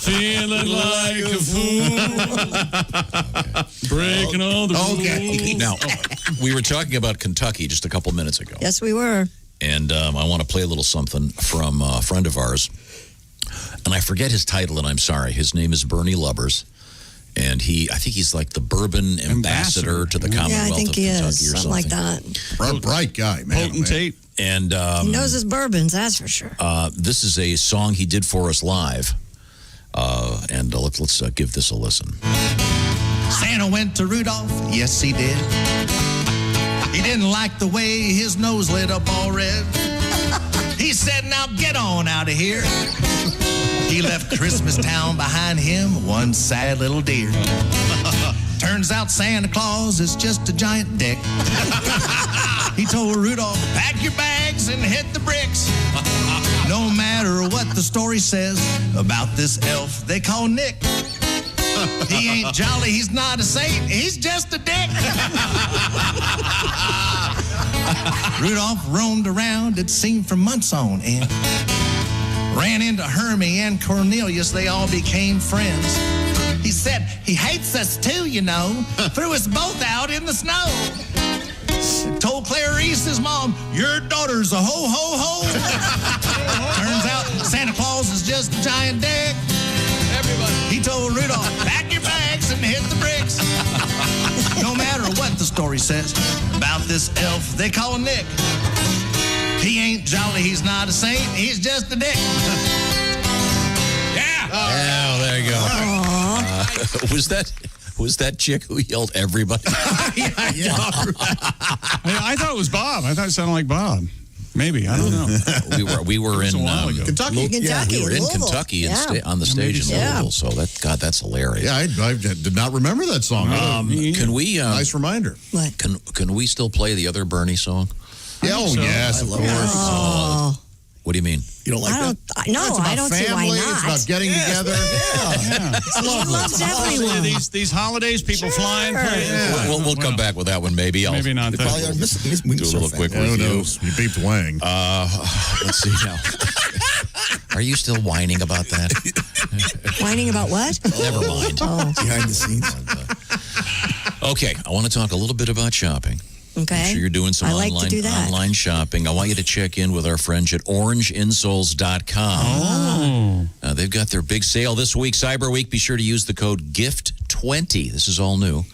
feeling like a fool, breaking all the rules. Now, we were talking about Kentucky just a couple minutes ago. Yes, we were. And I want to play a little something from a friend of ours. And I forget his title, and I'm sorry. His name is Bernie Lubbers. And I think he's like the bourbon ambassador to the Commonwealth I think of he Kentucky is. or something like that. Bright guy, man. Potentate. And He knows his bourbons, that's for sure. this is a song he did for us live. And let's give this a listen. Santa went to Rudolph, yes he did. He didn't like the way his nose lit up all red. He said, now get on out of here. He left Christmas Town behind him, one sad little deer. Turns out Santa Claus is just a giant dick. He told Rudolph, pack your bags and hit the bricks. No matter what the story says about this elf they call Nick. He ain't jolly, he's not a saint, he's just a dick. Rudolph roamed around, it seemed, for months on end. Ran into Hermie and Cornelius, they all became friends. He said, he hates us too, you know. Threw us both out in the snow. Told Clarice, his mom, your daughter's a ho-ho-ho. Turns out Santa Claus is just a giant dick. Everybody. He told Rudolph, pack your bags and hit the bricks. No matter what the story says about this elf they call Nick. He ain't jolly, he's not a saint, he's just a dick. Yeah! Yeah, there you go. Was that chick who yelled everybody? I thought it was Bob. I thought it sounded like Bob. Maybe. I don't know. We were in Kentucky. We were in Kentucky on the stage in Louisville. So that's hilarious. Yeah, I did not remember that song. Can we? Nice reminder. What? Can we still play the other Bernie song? Yeah, yes, of course. What do you mean? You don't like that? I don't see why not. It's about getting together. Yeah. It's lovely. These holidays, people flying. We'll come back with that one, maybe. Maybe not. Do a little quick review. Who knows? You beeped Wang. Let's see now. Are you still whining about that? Whining about what? Never mind. Behind the scenes. Okay, I want to talk a little bit about shopping. Okay. I'm sure you're doing some online shopping. I want you to check in with our friends at orangeinsoles.com. They've got their big sale this week, Cyber Week. Be sure to use the code GIFT20. This is all new.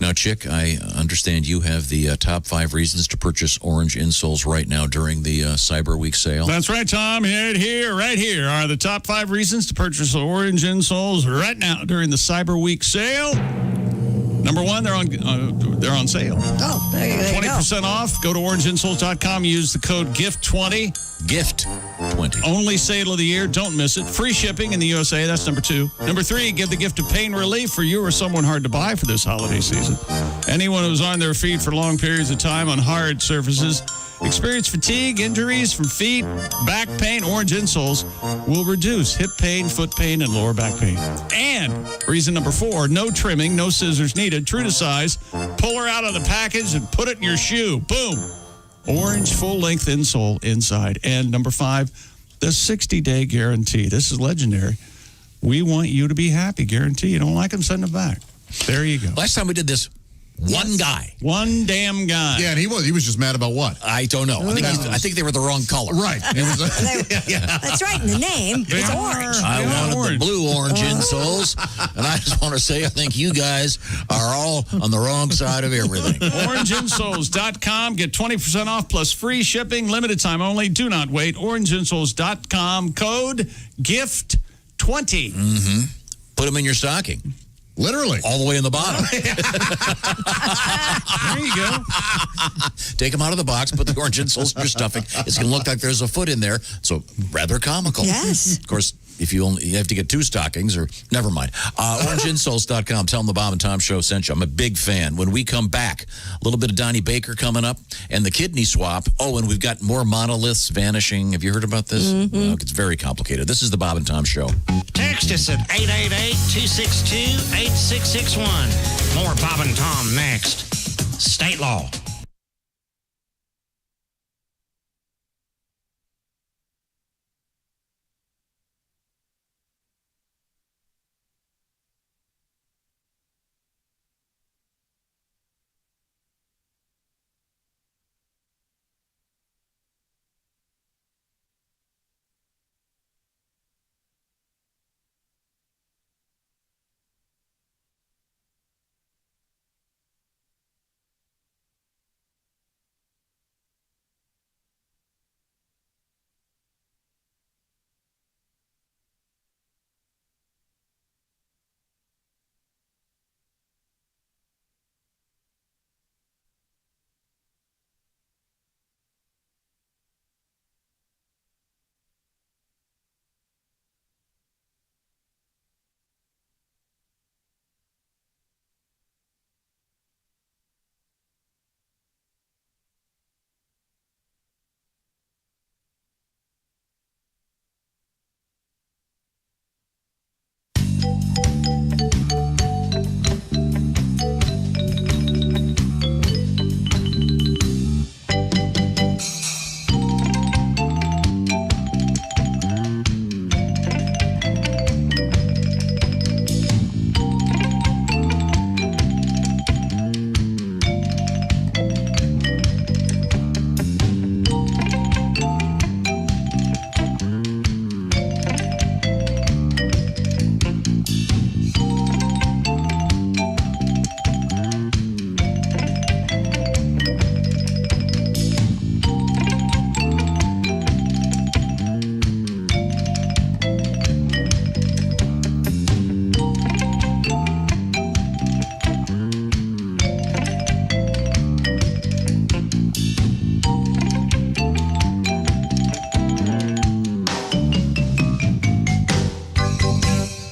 Now, Chick, I understand you have the top 5 reasons to purchase Orange insoles right now during the Cyber Week sale. That's right, Tom. Right here are the top 5 reasons to purchase Orange insoles right now during the Cyber Week sale. Number 1, they're on sale. Oh, there you go. 20% off. Go to orangeinsoles.com. Use the code GIFT20. GIFT20. Only sale of the year. Don't miss it. Free shipping in the USA. That's number 2. Number 3, give the gift of pain relief for you or someone hard to buy for this holiday season. Anyone who's on their feet for long periods of time on hard surfaces, experience fatigue, injuries from feet, back pain. Orange insoles will reduce hip pain, foot pain, and lower back pain. And reason number 4, no trimming, no scissors needed. True to size. Pull her out of the package and put it in your shoe. Boom. Orange full-length insole inside. And number 5, the 60-day guarantee. This is legendary. We want you to be happy. Guarantee. You don't like them, send them back. There you go. Last time we did this, one guy. One damn guy. Yeah, and he was just mad about what? I don't know. I think they were the wrong color. Right. That's right in the name. It's orange. I wanted the blue-orange insoles, and I just want to say I think you guys are all on the wrong side of everything. Orangeinsoles.com. Get 20% off plus free shipping. Limited time only. Do not wait. Orangeinsoles.com. Code GIFT20. Mm-hmm. Put them in your stocking. Literally. All the way in the bottom. There you go. Take them out of the box, put the orange insoles in your stuffing. It's going to look like there's a foot in there. So rather comical. Yes. Of course, if you have to get 2 stockings, or never mind. OrangeInsoles.com. Tell them the Bob and Tom Show sent you. I'm a big fan. When we come back, a little bit of Donnie Baker coming up, and the kidney swap. Oh, and we've got more monoliths vanishing. Have you heard about this? It's very complicated. This is the Bob and Tom Show. Text us at 888-262-8661. More Bob and Tom next. State law.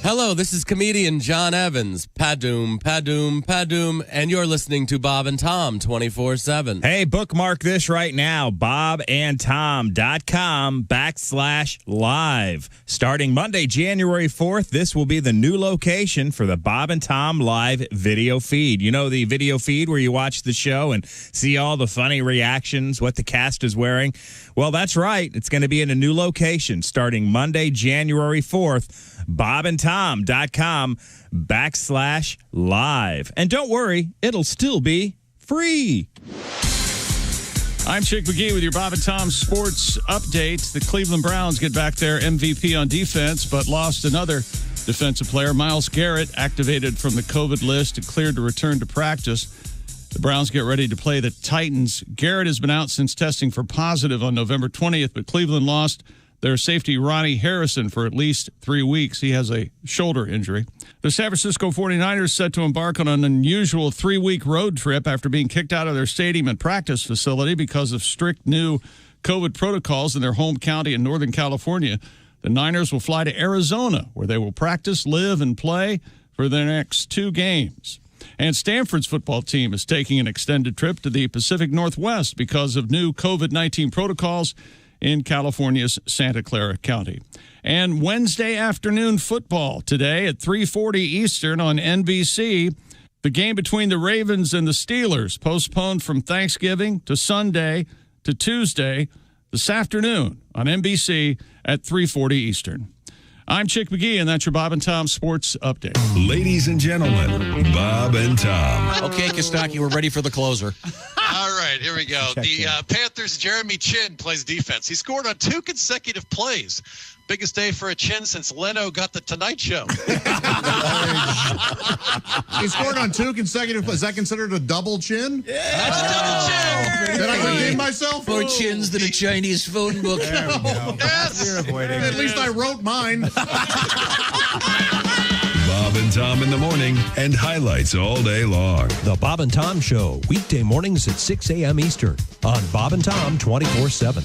Hello, this is comedian John Evans. Padoom, padoom, padoom, and you're listening to Bob and Tom 24/7. Hey, bookmark this right now, bobandtom.com/live. Starting Monday, January 4th, this will be the new location for the Bob and Tom live video feed. You know the video feed where you watch the show and see all the funny reactions, what the cast is wearing? Well, that's right. It's going to be in a new location starting Monday, January 4th. bobandtom.com/live. And don't worry, it'll still be free. I'm Chick McGee with your Bob and Tom Sports Update. The Cleveland Browns get back their MVP on defense, but lost another defensive player. Myles Garrett, activated from the COVID list and cleared to return to practice. The Browns get ready to play the Titans. Garrett has been out since testing for positive on November 20th, but Cleveland lost their safety, Ronnie Harrison, for at least 3 weeks. He has a shoulder injury. The San Francisco 49ers set to embark on an unusual 3-week road trip after being kicked out of their stadium and practice facility because of strict new COVID protocols in their home county in Northern California. The Niners will fly to Arizona, where they will practice, live, and play for their next 2 games. And Stanford's football team is taking an extended trip to the Pacific Northwest because of new COVID-19 protocols in California's Santa Clara County. And Wednesday afternoon football today at 3:40 Eastern on NBC. The game between the Ravens and the Steelers postponed from Thanksgiving to Sunday to Tuesday this afternoon on NBC at 3:40 Eastern. I'm Chick McGee, and that's your Bob and Tom Sports Update. Ladies and gentlemen, Bob and Tom. Okay, Kostaki, we're ready for the closer. All right, here we go. The Panthers' Jeremy Chin plays defense. He scored on 2 consecutive plays. Biggest day for a Chin since Leno got the Tonight Show. He scored on 2 consecutive plays. Is that considered a double chin? Yeah, that's a double chin. Did I redeem myself? More chins than a Chinese phone book. There we go. Yes. At least I wrote mine. Bob and Tom in the morning and highlights all day long. The Bob and Tom Show, weekday mornings at 6 a.m. Eastern on Bob and Tom 24/7.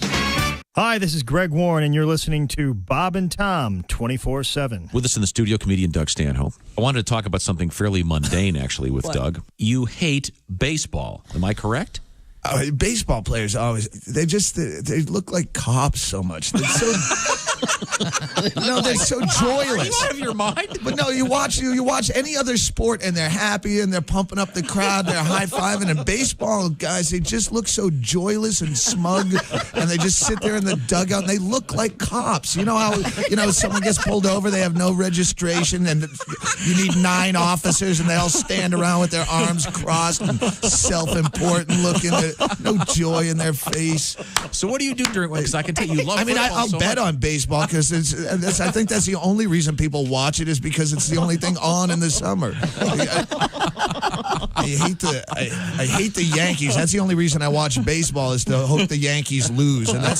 Hi, this is Greg Warren, and you're listening to Bob and Tom 24/7. With us in the studio, comedian Doug Stanhope. I wanted to talk about something fairly mundane, actually, with Doug. You hate baseball. Am I correct? Baseball players they look like cops so much. They're so they're so joyless. Are you out of your mind? But no, you watch any other sport and they're happy and they're pumping up the crowd, they're high fiving. And baseball guys, they just look so joyless and smug, and they just sit there in the dugout and they look like cops. You know how someone gets pulled over, they have no registration, and you need 9 officers, and they all stand around with their arms crossed and self-important looking. No joy in their face. So what do you do during? Because I can tell you love. I'll bet on baseball because I think that's the only reason people watch it is because it's the only thing on in the summer. I hate the Yankees. That's the only reason I watch baseball is to hope the Yankees lose, and I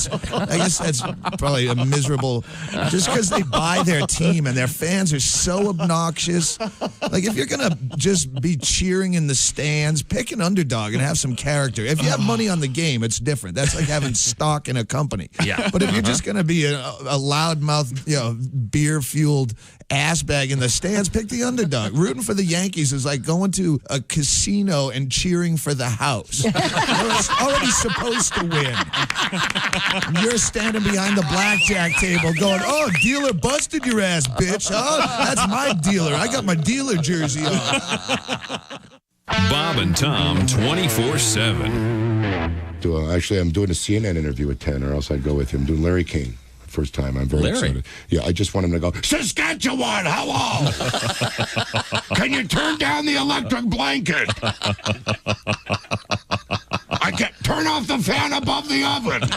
guess that's probably a miserable. Just because they buy their team and their fans are so obnoxious. Like if you're gonna just be cheering in the stands, pick an underdog and have some character. If you have money on the game, it's different. That's like having stock in a company. Yeah. But if you're just going to be a loudmouth, beer-fueled ass bag in the stands, pick the underdog. Rooting for the Yankees is like going to a casino and cheering for the house. You're already supposed to win. You're standing behind the blackjack table going, "Oh, dealer busted your ass, bitch. Oh, that's my dealer. I got my dealer jersey on." Bob and Tom 24/7. Actually, I'm doing a CNN interview at 10, or else I'd go with him. I'm doing Larry King. First time. I'm very excited. Yeah, I just want him to go, "Saskatchewan, hello! Can you turn down the electric blanket? Turn off the fan above the oven."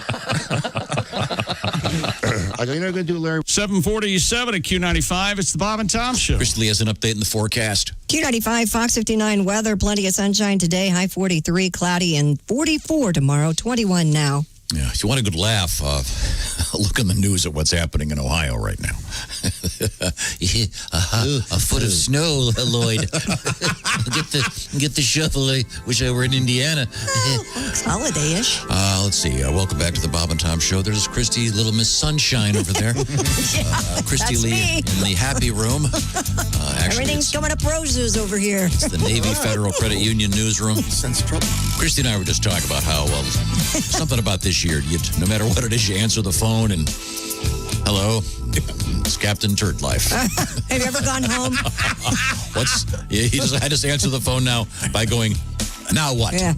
You're not going to do Larry. 747 at Q95. It's the Bob and Tom Show. Chris Lee has an update in the forecast. Q95, Fox 59 weather. Plenty of sunshine today. High 43, cloudy, and 44 tomorrow. 21 now. Yeah, if you want a good laugh, look in the news at what's happening in Ohio right now. A foot of snow, Lloyd. Get the shovel. I wish I were in Indiana. Looks holiday-ish. Let's see. Welcome back to the Bob and Tom Show. There's Christy, Little Miss Sunshine over there. Christy Lee me. in the happy room. Everything's coming up roses over here. It's the Navy Federal Credit Union newsroom. Sense trouble. Christy and I were just talking about how, something about this year, no matter what it is, you answer the phone and, "Hello, it's Captain Turd Life." Have you ever gone home? I just answer the phone now by going, "Now what?" Yeah.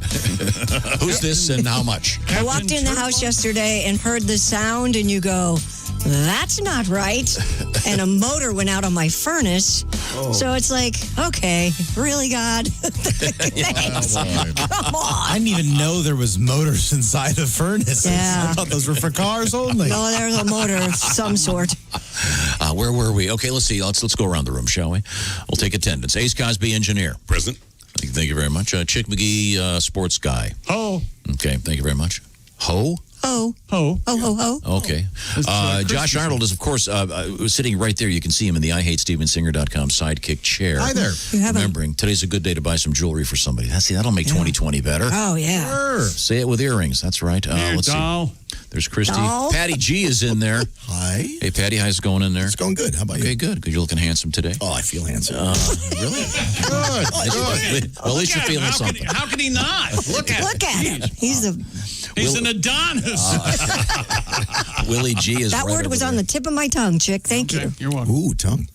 Who's this and how much? I walked in the house yesterday and heard the sound, and you go, "That's not right." And a motor went out on my furnace. Oh. So it's like, okay, really, God? Thanks. Come on. I didn't even know there was motors inside of furnaces. Yeah. I thought those were for cars only. No, there's a motor of some sort. Where were we? Okay, let's see. Let's go around the room, shall we? We'll take attendance. Ace Cosby, engineer. Present. Thank you very much. Chick McGee, sports guy. Ho. Okay, thank you very much. Ho? Ho. Ho. Ho, ho, ho. Okay. Josh Arnold is, of course, sitting right there. You can see him in the IHateStevenSinger.com sidekick chair. Hi there. Remembering, today's a good day to buy some jewelry for somebody. That'll make 2020 better. Oh, yeah. Sure. Say it with earrings. That's right. Let's see. There's Christy. Doll. Patty G is in there. Hi. Hey, Patty, how's it going in there? It's going good. How about you? Okay, good. You're looking handsome today. Oh, I feel handsome. Really? Good. Well, at least you're feeling something. How can he not? Look at him. He's an Adonis. Willie G is that right word was over on the tip of my tongue, Chick. Thank you. You're welcome. Ooh, tongue.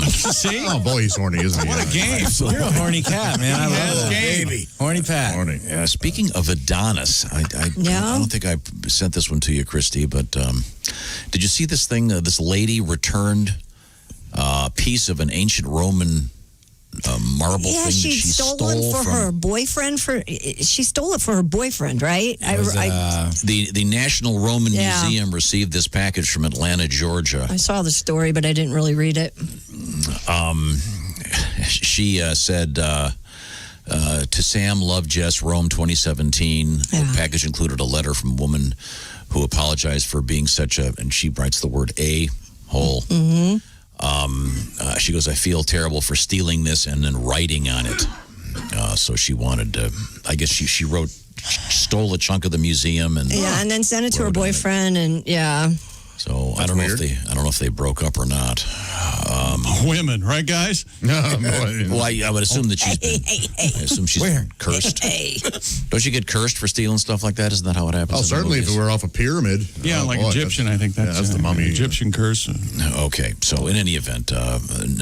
See? Oh, boy, he's horny, isn't he? What a game. You're a horny cat, man. I love that. Baby. Horny Pat. Horny. Speaking of Adonis, I don't think I sent this one to you, Christy, but did you see this thing? This lady returned a piece of an ancient Roman marble thing that she stole it for from her boyfriend. She stole it for her boyfriend, right? the National Roman Museum received this package from Atlanta, Georgia. I saw the story, but I didn't really read it. She said, to Sam, love Jess, Rome 2017. The package included a letter from a woman who apologized for being such a, and she writes the word a-hole. Mm-hmm. She goes, I feel terrible for stealing this and then writing on it. So she wanted to, I guess she wrote stole a chunk of the museum, and and then sent it to her boyfriend, and So I don't know if they broke up or not. Women, right, guys? Well, I would assume that she's been. I assume she's been cursed. Don't you get cursed for stealing stuff like that? Isn't that how it happens? Oh, certainly if it were off a pyramid. Yeah, like Egyptian, I think that's the mummy. Egyptian curse. Okay, so in any event,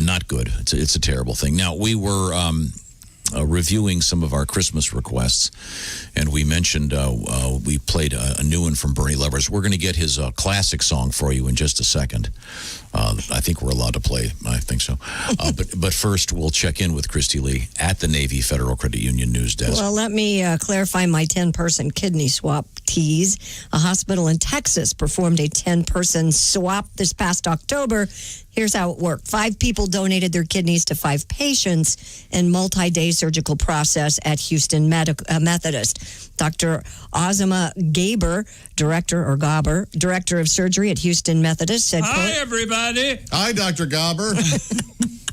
not good. It's a terrible thing. Now, we were reviewing some of our Christmas requests, and we mentioned we played a new one from Bernie Levers. We're going to get his classic song for you in just a second. I think we're allowed to play. I think so. But first, we'll check in with Christy Lee at the Navy Federal Credit Union News Desk. Well, let me clarify my 10-person kidney swap tease. A hospital in Texas performed a 10-person swap this past October. Here's how it worked. 5 people donated their kidneys to 5 patients in multi-day surgical process at Houston Methodist. Dr. Azima Gaber, Director of Surgery at Houston Methodist, said, "Hi, everybody. Hi, Dr. Gaber."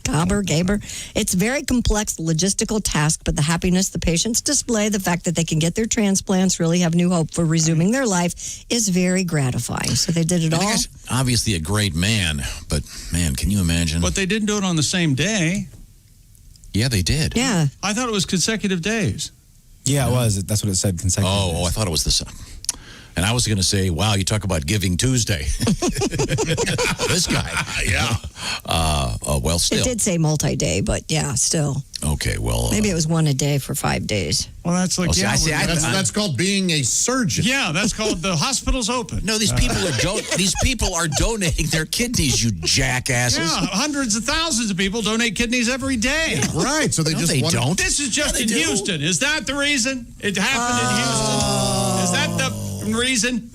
Gaber. It's a very complex logistical task, but the happiness the patients display, the fact that they can get their transplants, really have new hope for resuming their life, is very gratifying. So they did it all. Obviously a great man, but man, can you imagine? But they didn't do it on the same day. Yeah, they did. Yeah. I thought it was consecutive days. Yeah, it was. That's what it said, consecutive. Oh, I thought it was the same. And I was going to say, wow, you talk about Giving Tuesday. This guy. Yeah. Well, still. It did say multi-day, but yeah, still. Okay, well. Maybe it was one a day for 5 days. Well, that's like, that's called being a surgeon. Yeah, that's called the hospital's open. No, these people are donating their kidneys, you jackasses. Yeah, hundreds of thousands of people donate kidneys every day. Yeah, right, so they don't. This is just in Houston. Is that the reason? It happened in Houston. Is that the reason?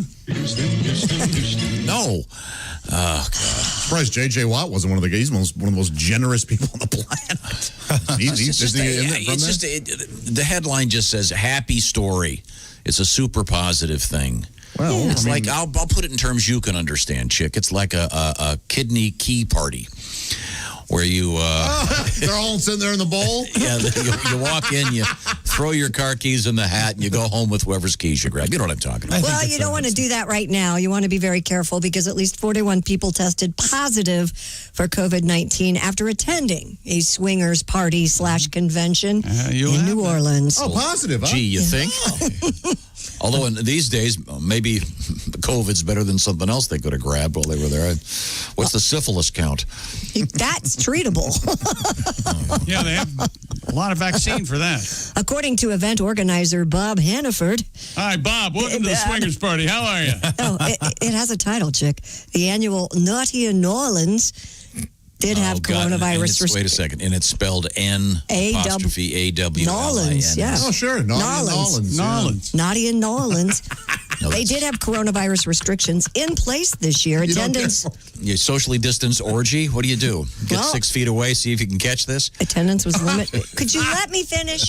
No. Oh, God. Surprised J.J. Watt wasn't one of the most generous people on the planet. The headline just says happy story. It's a super positive thing. Well, it's like I'll put it in terms you can understand, chick. It's like a kidney key party. Where you they're all sitting there in the bowl. Yeah, you walk in, you throw your car keys in the hat, and you go home with whoever's keys you grab. You know what I'm talking about. Well, you don't want to do that right now. You want to be very careful because at least 41 people tested positive for COVID-19 after attending a swingers party / convention in New Orleans. Oh, positive, huh? Gee, you think? Although in these days, maybe COVID's better than something else they could have grabbed while they were there. What's the syphilis count? That's treatable. Yeah, they have a lot of vaccine for that. According to event organizer Bob Hannaford. Hi, Bob. Welcome to the swingers party. How are you? Oh, it has a title, chick. The annual Naughty in New Orleans did have coronavirus restrictions. Wait a second. And it's spelled N''AWLINS. Nolans, yeah. Oh, sure. Nolans. Naughty in New Orleans. They did have coronavirus restrictions in place this year. Attendance. You socially distanced orgy? What do you do? Get 6 feet away, see if you can catch this? Attendance was limited. Could you let me finish?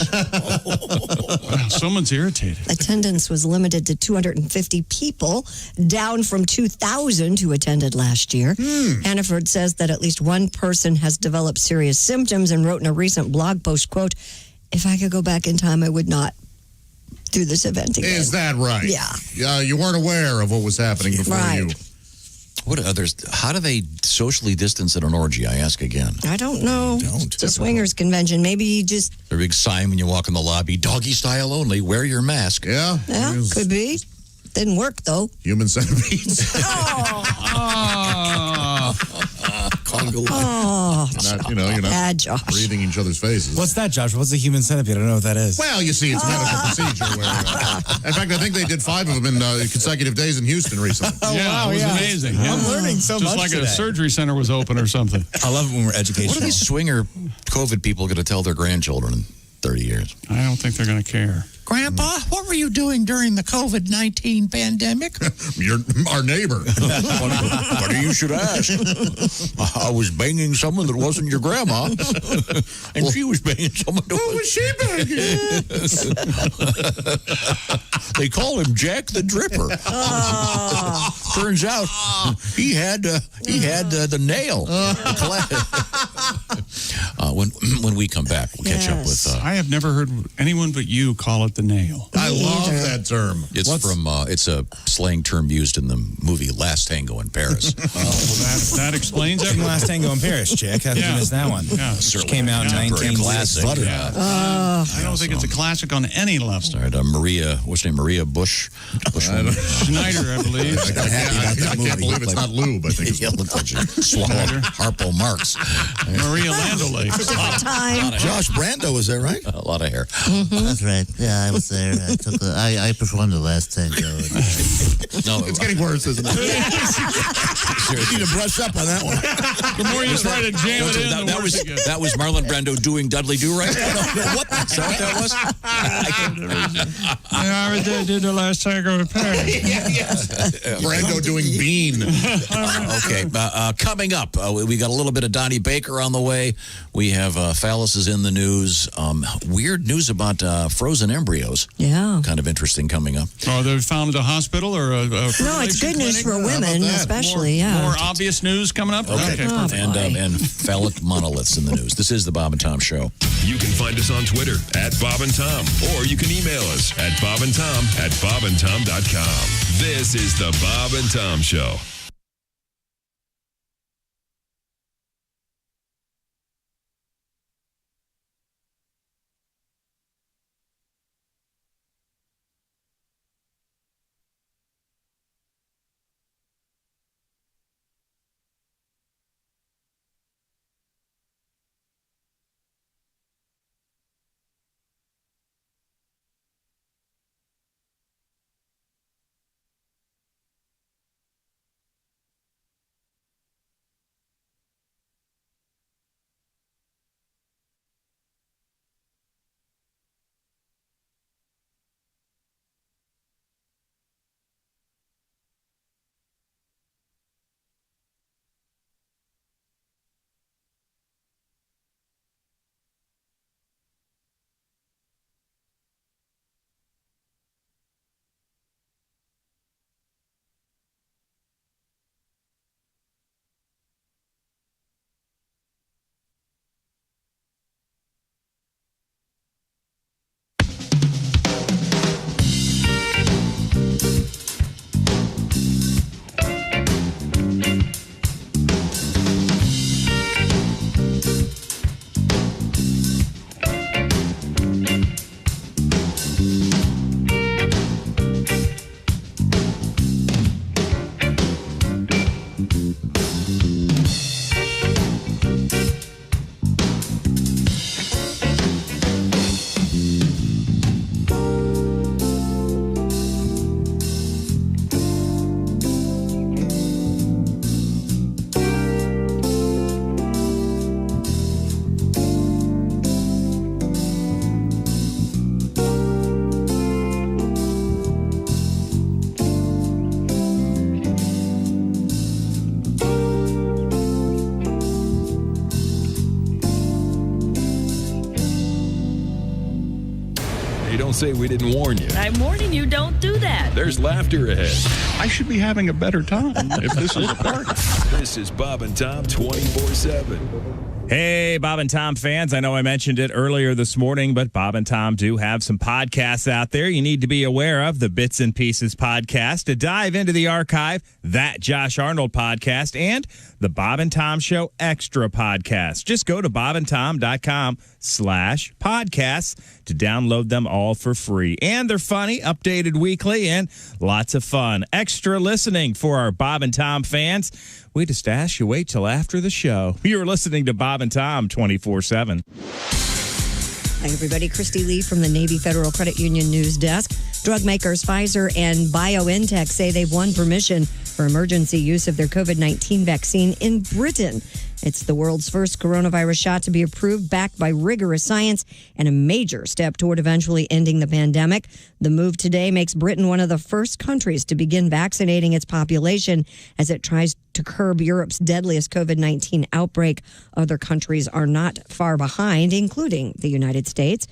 Someone's irritated. Attendance was limited to 250 people, down from 2,000 who attended last year. Hannaford says that at least one person has developed serious symptoms and wrote in a recent blog post, quote, "If I could go back in time, I would not do this event again." Is that right? Yeah. You weren't aware of what was happening before you. What others? How do they socially distance at an orgy? I ask again. I don't know. It's a swingers convention. Maybe you just... A big sign when you walk in the lobby, doggy style only, wear your mask. Yeah. Yeah, could be. Didn't work, though. Human centipedes. You're not bad, Josh. breathing each other's faces. What's that, Josh? What's a human centipede? I don't know what that is. Well, you see, it's a medical procedure. In fact, I think they did 5 of them in consecutive days in Houston recently. It was amazing. Yeah. I'm learning so much Just like today. a surgery center was open or something. I love it when we're educational. What are these swinger COVID people going to tell their grandchildren in 30 years? I don't think they're going to care. Grandpa, what were you doing during the COVID-19 pandemic? You're our neighbor. Funny you should ask. I was banging someone that wasn't your grandma, and she was banging someone. Who was she banging? They call him Jack the Dripper. Turns out he had the nail. when we come back. We'll catch up with. I have never heard anyone but you call it the nail. I love that term. It's it's a slang term used in the movie Last Tango in Paris. That explains everything. Last Tango in Paris, chick. How did you miss that one? Yeah. Which came out in Very 19 classic. Yeah. I don't think it's a classic on any level. Starred Maria, what's her name? Maria Bush? Schneider, I believe. I can't believe it's not lube. I think it looked like she swallowed Harpo Marx. Maria Landolay. Josh Brando was there, right? A lot of hair. That's right. Yeah, I was there. I performed the Last Tango. No, it's getting worse, isn't it? You need to brush up on that one. The more you try to jam it in, the worse it gets. That was Marlon Brando doing Dudley Do Right? What? Is that what that was? I did the Last Tango in Paris. Brando doing Bean. Okay, coming up, we got a little bit of Donnie Baker on the way. We have phalluses in the news. Weird news about frozen embryos. Yeah. Kind of interesting coming up. Oh, they're found at a hospital or a No, it's good news for women, especially. More obvious news coming up? Okay. And phallic monoliths in the news. This is the Bob and Tom Show. You can find us on Twitter at Bob and Tom, or you can email us at bobandtom@bobandtom.com. This is the Bob and Tom Show. Don't say we didn't warn you. I'm warning you, don't do that. There's laughter ahead. I should be having a better time if this is a party. This is Bob and Tom 24/7. Hey, Bob and Tom fans. I know I mentioned it earlier this morning, but Bob and Tom do have some podcasts out there you need to be aware of. The Bits and Pieces podcast, to dive into the archive, that Josh Arnold podcast, and the Bob and Tom Show Extra podcast. Just go to bobandtom.com/podcasts to download them all for free. And they're funny, updated weekly, and lots of fun. Extra listening for our Bob and Tom fans. We just ask you wait till after the show. You're listening to Bob and Tom 24/7. Hi, everybody. Christy Lee from the Navy Federal Credit Union News Desk. Drug makers Pfizer and BioNTech say they've won permission for emergency use of their COVID-19 vaccine in Britain. It's the world's first coronavirus shot to be approved, backed by rigorous science, and a major step toward eventually ending the pandemic. The move today makes Britain one of the first countries to begin vaccinating its population as it tries to curb Europe's deadliest COVID-19 outbreak. Other countries are not far behind, including the United States.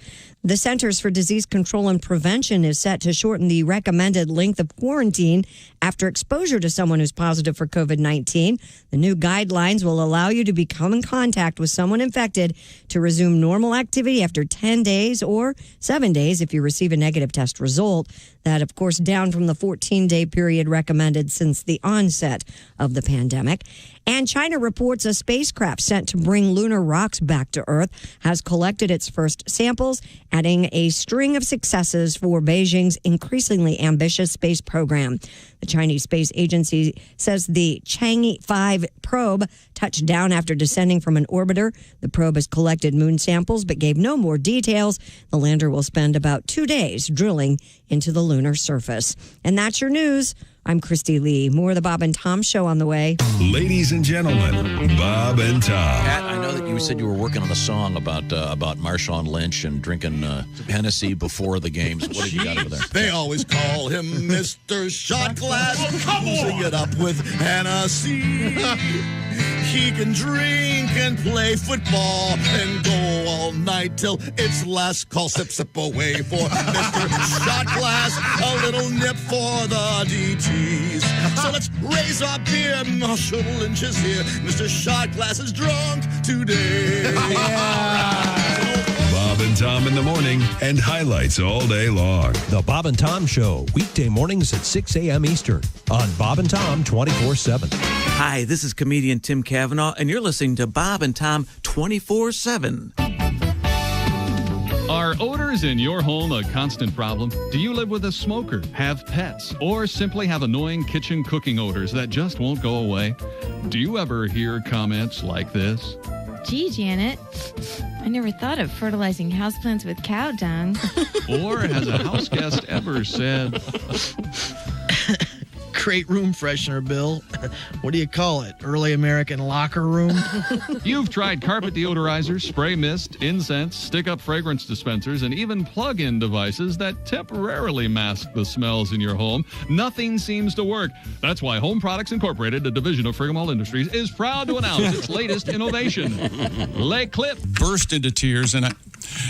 The Centers for Disease Control and Prevention is set to shorten the recommended length of quarantine after exposure to someone who's positive for COVID-19. The new guidelines will allow you to become in contact with someone infected to resume normal activity after 10 days or 7 days if you receive a negative test result. That, of course, down from the 14-day period recommended since the onset of the pandemic. And China reports a spacecraft sent to bring lunar rocks back to Earth has collected its first samples, adding a string of successes for Beijing's increasingly ambitious space program. The Chinese Space Agency says the Chang'e 5 probe touched down after descending from an orbiter. The probe has collected moon samples but gave no more details. The lander will spend about 2 days drilling into the lunar surface. And that's your news. I'm Christy Lee. More of the Bob and Tom Show on the way. Ladies and gentlemen, Bob and Tom. Pat, I know that you said you were working on a song about Marshawn Lynch and drinking Hennessy before the games. What have you got over there? They always call him Mr. Shot Glass. Sing it up with Hennessy. He can drink and play football and go all night till it's last call. Sip, sip away for Mr. Shot Glass. A little nip for the DTs. So let's raise our beer. Marshall Lynch is here. Mr. Shot Glass is drunk today. Bob and Tom in the morning and highlights all day long. The Bob and Tom Show, weekday mornings at 6 a.m. Eastern on Bob and Tom 24/7. Hi, this is comedian Tim Cavanaugh, and you're listening to Bob and Tom 24/7. Are odors in your home a constant problem? Do you live with a smoker, have pets, or simply have annoying kitchen cooking odors that just won't go away? Do you ever hear comments like this? Gee, Janet, I never thought of fertilizing houseplants with cow dung. Or has a house guest ever said, Great room freshener, Bill. What do you call it? Early American locker room? You've tried carpet deodorizers, spray mist, incense, stick-up fragrance dispensers, and even plug-in devices that temporarily mask the smells in your home. Nothing seems to work. That's why Home Products Incorporated, a division of Frigamall Industries, is proud to announce its latest innovation. Le Clip burst into tears and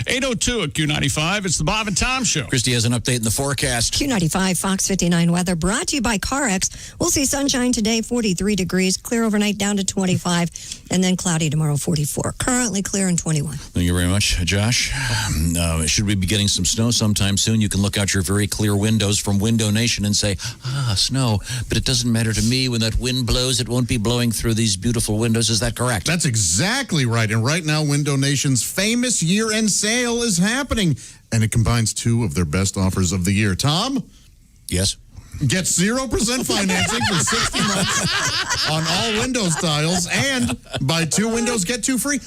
8:02 at Q95. It's the Bob and Tom Show. Christy has an update in the forecast. Q95 Fox 59 weather brought to you by CarX. We'll see sunshine today, 43 degrees, clear overnight down to 25, and then cloudy tomorrow, 44. Currently clear in 21. Thank you very much, Josh. Should we be getting some snow sometime soon? You can look out your very clear windows from Window Nation and say, snow. But it doesn't matter to me. When that wind blows, it won't be blowing through these beautiful windows. Is that correct? That's exactly right. And right now, Window Nation's famous year-end sale is happening, and it combines two of their best offers of the year. Tom? Yes? Get 0% financing for 60 months on all Windows tiles, and buy 2 windows, get 2 free.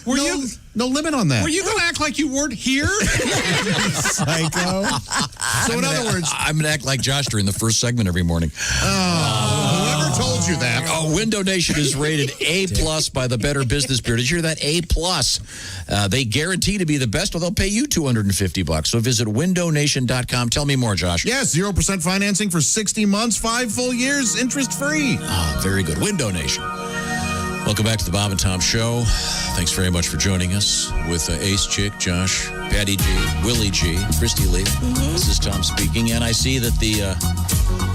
No limit on that. Were you going to act like you weren't here? Psycho. So in other words, I'm going to act like Josh during the first segment every morning. Whoever told you that? Window Nation is rated A+ by the Better Business Bureau. Did you hear that? A+. They guarantee to be the best, or they'll pay you $250. So visit windownation.com. Tell me more, Josh. Yes, 0% financing for 60 months, 5 full years, interest-free. Very good. Window Nation. Welcome back to the Bob and Tom Show. Thanks very much for joining us with Ace Chick, Josh, Patty G, Willie G, Christy Lee. This is Tom speaking, and I see that the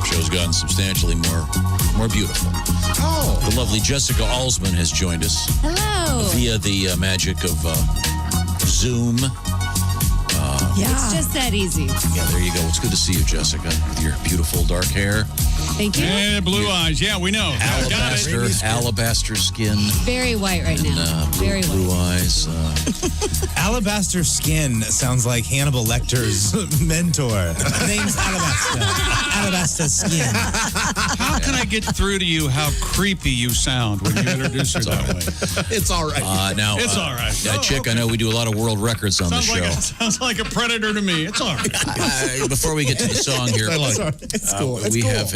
show's gotten substantially more beautiful. Oh. The lovely Jessica Alsman has joined us. Hello. Via the magic of Zoom. It's just that easy. Yeah, there you go. It's good to see you, Jessica, with your beautiful dark hair. Thank you. And blue eyes. Yeah, we know. Alabaster skin. Very white right now. Very blue white. eyes. Alabaster skin sounds like Hannibal Lecter's mentor. Name's Alabaster. Alabaster skin. How can I get through to you how creepy you sound when you introduce her that way? It's all right. Now, it's all right. Chick, I know we do a lot of world records on the show. Sounds like a predator to me. It's all right. Before we get to the song here, It's cool. we have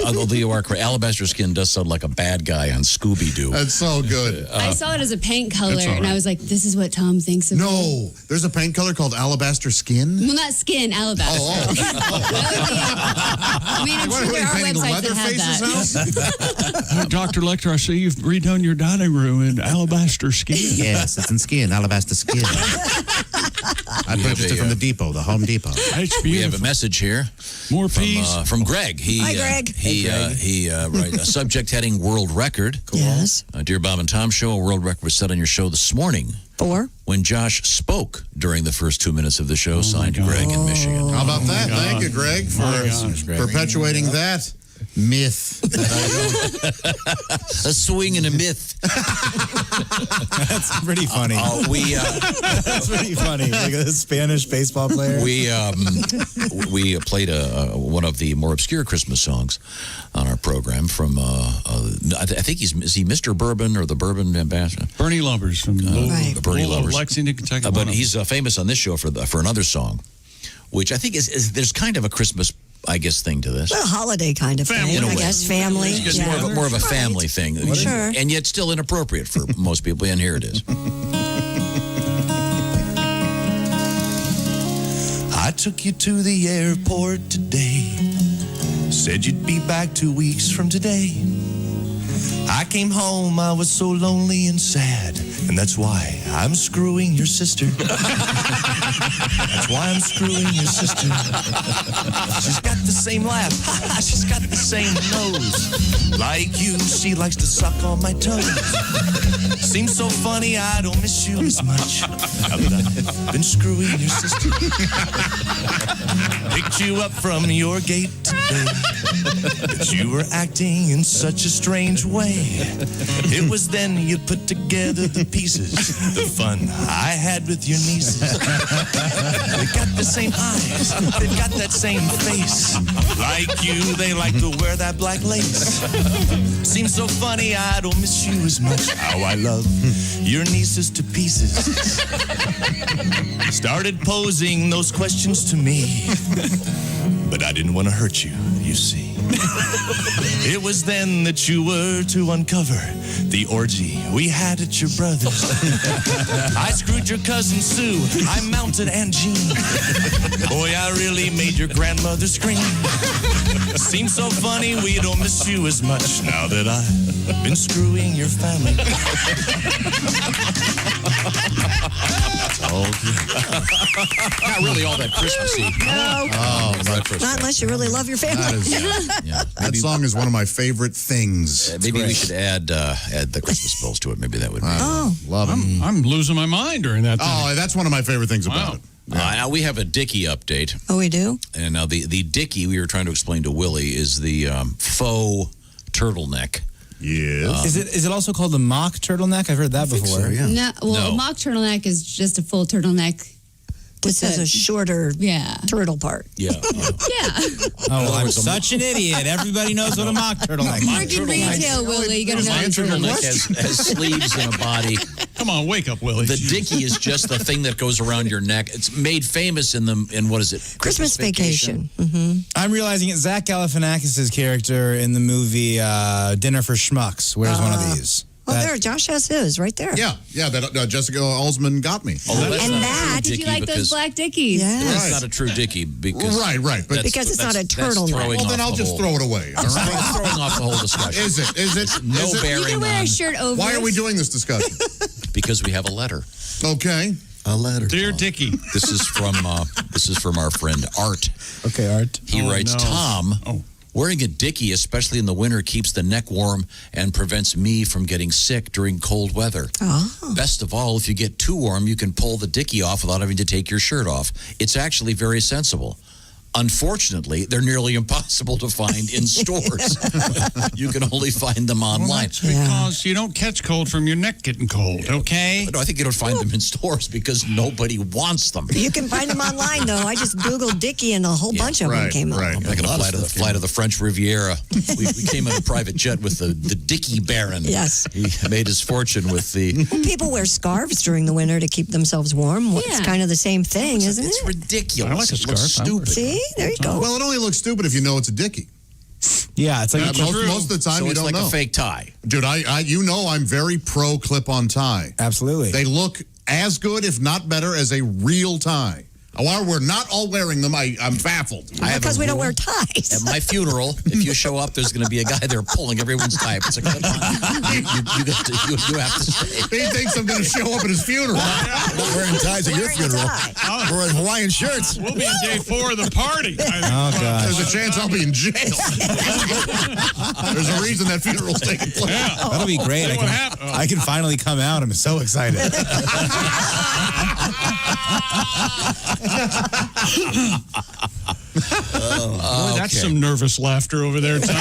Although you are correct, Alabaster Skin does sound like a bad guy on Scooby-Doo. That's so good. I saw it as a paint color, That's all and I right. was like, this is what Tom thinks of me. No, there's a paint color called Alabaster Skin. Well, not skin, alabaster. I mean, I'm sure there are websites that have that. Dr. Lecter, I see you've redone your dining room in alabaster skin. Yes, it's in skin, alabaster skin. I purchased it from the depot, the Home Depot. It's We have a beautiful. message here. More from, peas. From Greg. Hi, Greg. He right, a subject heading world record. Yes. Dear Bob and Tom Show, a world record was set on your show this morning. Or? When Josh spoke during the first 2 minutes of the show, signed Greg in Michigan. How about that? Thank you, Greg, for perpetuating that myth. A swing and a myth. That's pretty funny. That's pretty funny. Like a Spanish baseball player. We played one of the more obscure Christmas songs on our program from I think is he Mr. Bourbon or the Bourbon Ambassador? Bernie Lubbers from Bernie Lubbers, Lexington, Kentucky. but he's famous on this show for another song, which I think is there's kind of a Christmas, I guess, thing to this. Well, holiday kind of Family. thing, In a I way. guess. Family. It's Yeah. more of a family thing, Sure. and yet still inappropriate for most people. And here it is. I took you to the airport today. Said you'd be back 2 weeks from today. I came home, I was so lonely and sad. And that's why I'm screwing your sister. That's why I'm screwing your sister. She's got the same laugh. She's got the same nose. Like you, she likes to suck on my toes. Seems so funny, I don't miss you as much. Now that I've been screwing your sister. Picked you up from your gate today. But you were acting in such a strange way. It was then you put together the pieces. The fun I had with your nieces. They got the same eyes. They've got that same face. Like you, they like to wear that black lace. Seems so funny, I don't miss you as much. How I love your nieces to pieces. Started posing those questions to me. But I didn't want to hurt you, you see. It was then that you were to uncover the orgy we had at your brother's. I screwed your cousin Sue. I mounted Aunt Jean. Boy, I really made your grandmother scream. Seems so funny we don't miss you as much now that I've been screwing your family. Not really all that Christmassy. No. Not unless you really love your family. That song is one of my favorite things. Maybe we should add the Christmas bells to it. Maybe that would be. Love it. I'm losing my mind during that thing. Oh, that's one of my favorite things about it. Now we have a Dickie update. Oh, we do? And now the Dickie we were trying to explain to Willie is the faux turtleneck. Yes. Is it also called the mock turtleneck? I've heard that before. No, well, a mock turtleneck is just a full turtleneck. This is a shorter turtle part. Yeah. Oh, I'm such an idiot. Everybody knows what a mock turtleneck is. Work in retail, Willie. You got to know. My turtleneck has sleeves and a body. Come on, wake up, Willie. The Dickie is just the thing that goes around your neck. It's made famous in what is it? Christmas Vacation. I'm realizing it. Zach Galifianakis' character in the movie Dinner for Schmucks wears one of these. Well, there, Josh has his right there. Yeah, that Jessica Alsman got me. Did you like those black Dickies? That's not a true Dickie because right, but because it's not a turtleneck. Well, then I'll just throw it away. All right? Throwing off the whole discussion. Is it? No bearing You can wear on. a shirt over. Why are we doing this discussion? Because we have a letter. Okay. A letter. Dear Dickie. This is from our friend Art. Okay, Art. He writes, no. Tom, wearing a Dickie, especially in the winter, keeps the neck warm and prevents me from getting sick during cold weather. Best of all, if you get too warm, you can pull the Dickie off without having to take your shirt off. It's actually very sensible. Unfortunately, they're nearly impossible to find in stores. You can only find them online. That's because you don't catch cold from your neck getting cold, okay? No, I think you don't find them in stores because nobody wants them. You can find them online, though. I just Googled Dickie and a whole bunch of them came up. I'm going to fly to the French Riviera. We came in a private jet with the Dickie Baron. Yes. He made his fortune with the... Well, people wear scarves during the winter to keep themselves warm. It's kind of the same thing, isn't it? It's ridiculous. I like a It looks scarf. stupid. See? There you go. Well, it only looks stupid if you know it's a Dickie. Yeah, it's like most of the time so you it's don't like know. a fake tie. Dude, I'm very pro clip-on tie. Absolutely. They look as good, if not better, as a real tie. While we're not all wearing them, I'm baffled. Because we don't wear ties. At my funeral, if you show up, there's going to be a guy there pulling everyone's tie. It's like, you have to stay. He thinks I'm going to show up at his funeral. I'm not wearing ties at your funeral. We're in Hawaiian shirts. We'll be in day 4 of the party. Oh, God. There's a chance I'll be in jail. There's a reason that funeral's taking place. Yeah. That'll be great. I can finally come out. I'm so excited. Boy, that's some nervous laughter over there, Tom.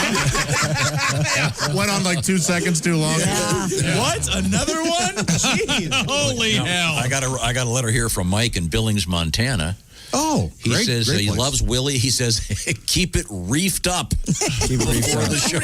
Went on like 2 seconds too long. Yeah. What? Another one? Jeez. Holy hell. I got a letter here from Mike in Billings, Montana. Oh, he says he loves Willie. He says, keep it reefed up before the show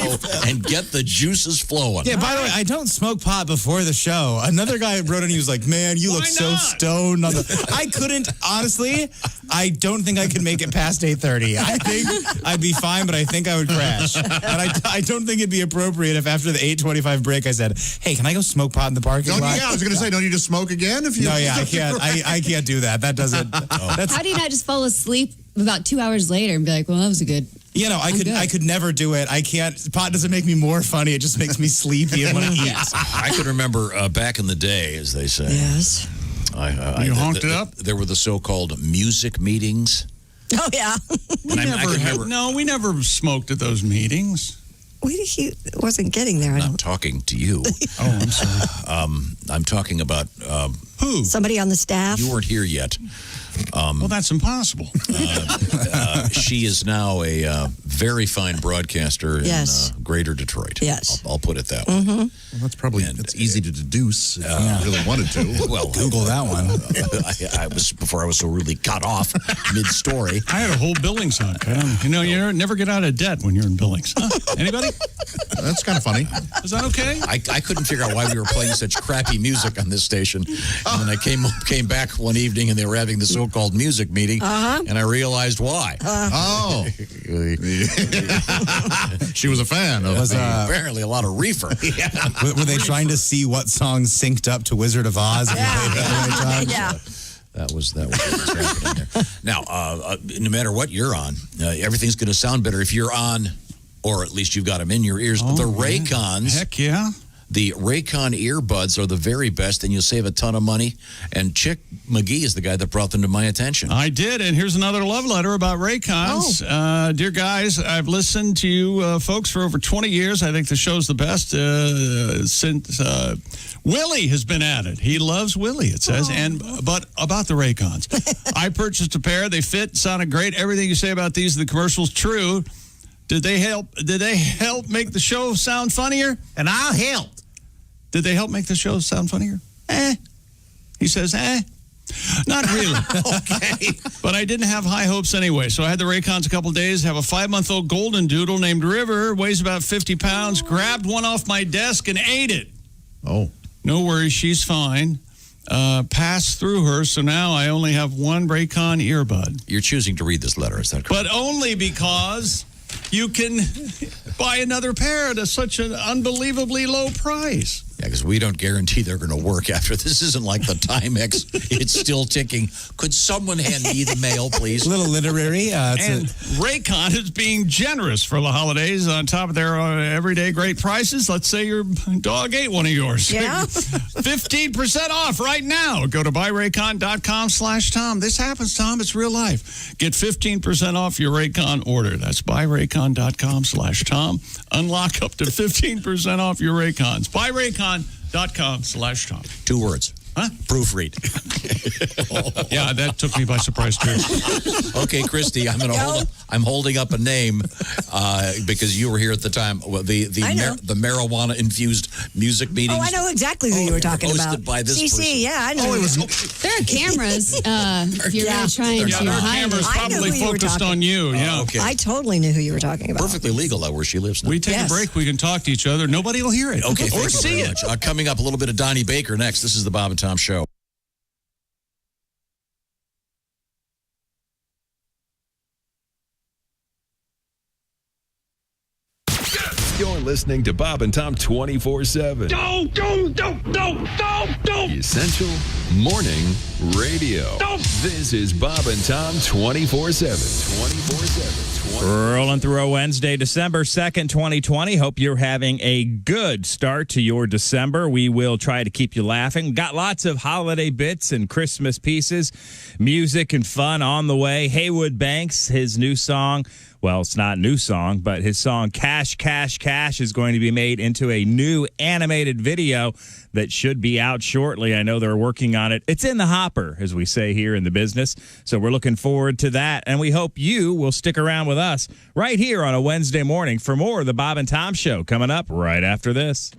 and get the juices flowing. Yeah, by the way, I don't smoke pot before the show. Another guy wrote in, he was like, man, you look so stoned. I couldn't, honestly, I don't think I could make it past 8:30. I think I'd be fine, but I think I would crash. And I don't think it'd be appropriate if after the 8:25 break I said, hey, can I go smoke pot in the parking lot? Yeah, I was going to say, don't you just smoke again? If you No, yeah, I can't. I can't do that. That doesn't. How do you not just fall asleep about 2 hours later and be like, well, that was a good... You know, I could never do it. I can't. Pot doesn't make me more funny. It just makes me sleepy and want to eat. I can remember back in the day, as they say. Yes. You honked it up? There were the so-called music meetings. Oh, yeah. We never smoked at those meetings. He wasn't getting there. I'm talking to you. Oh, I'm sorry. I'm talking about... who? Somebody on the staff. You weren't here yet. Well, that's impossible. She is now a very fine broadcaster in Greater Detroit. Yes. I'll put it that way. Mm-hmm. Well, that's easy to deduce if you really wanted to. Well, Google that one. Before I was so rudely cut off mid-story. I had a whole Billings hunk. You never get out of debt when you're in Billings. Huh? Anybody? That's kind of funny. Is that okay? I couldn't figure out why we were playing such crappy music on this station. And then I came back one evening and they were having the so-called music meeting. And I realized why. Oh. She was a fan of apparently a lot of reefer. Were they trying to see what songs synced up to Wizard of Oz? Yeah. That was what was happening there. Now, no matter what you're on, everything's going to sound better if you're on, or at least you've got them in your ears. The Raycons. Heck yeah. The Raycon earbuds are the very best, and you'll save a ton of money. And Chick McGee is the guy that brought them to my attention. I did, and here's another love letter about Raycons. Dear guys, I've listened to you folks for over 20 years. I think the show's the best since Willie has been added. He loves Willie, it says. But about the Raycons. I purchased a pair. They fit, sounded great. Everything you say about these in the commercials, true. Did they help make the show sound funnier? And I'll help. Did they help make the show sound funnier? He says, not really. Okay. But I didn't have high hopes anyway. So I had the Raycons a couple of days, have a 5-month-old golden doodle named River, weighs about 50 pounds, grabbed one off my desk and ate it. Oh. No worries, she's fine. Passed through her, so now I only have one Raycon earbud. You're choosing to read this letter, is that correct? But only because you can buy another pair at such an unbelievably low price. Yeah, because we don't guarantee they're going to work after. This isn't like the Timex. It's still ticking. Could someone hand me the mail, please? A little literary. And Raycon is being generous for the holidays on top of their everyday great prices. Let's say your dog ate one of yours. Yeah. 15% off right now. Go to buyraycon.com/Tom. This happens, Tom. It's real life. Get 15% off your Raycon order. That's buyraycon.com/Tom. Unlock up to 15% off your Raycons. buyraycon.com/Tom. 2 words. Huh? Proofread. Yeah, that took me by surprise too. Okay, Christy, I'm holding up a name because you were here at the time. Well, the marijuana infused music meetings. Oh, I know exactly who you were talking about. Hosted by this CC, person. yeah, I know. There are cameras if you're really trying to There are hide cameras it. probably focused on you. Yeah. Okay. I totally knew who you were talking about. Perfectly legal though, where she lives now. We take a break. We can talk to each other. Nobody will hear it. Okay, or thank you see very it. much. Coming up, a little bit of Donnie Baker next. This is the Bob and Tom Show. You're listening to Bob and Tom 24/7. Don't. Essential Morning Radio. This is Bob and Tom 24/7. 24/7. Rolling through a Wednesday, December 2nd, 2020. Hope you're having a good start to your December. We will try to keep you laughing. Got lots of holiday bits and Christmas pieces, music and fun on the way. Haywood Banks, his new song. Well, it's not a new song, but his song Cash, Cash, Cash is going to be made into a new animated video that should be out shortly. I know they're working on it. It's in the hopper, as we say here in the business. So we're looking forward to that. And we hope you will stick around with us right here on a Wednesday morning for more of the Bob and Tom Show coming up right after this.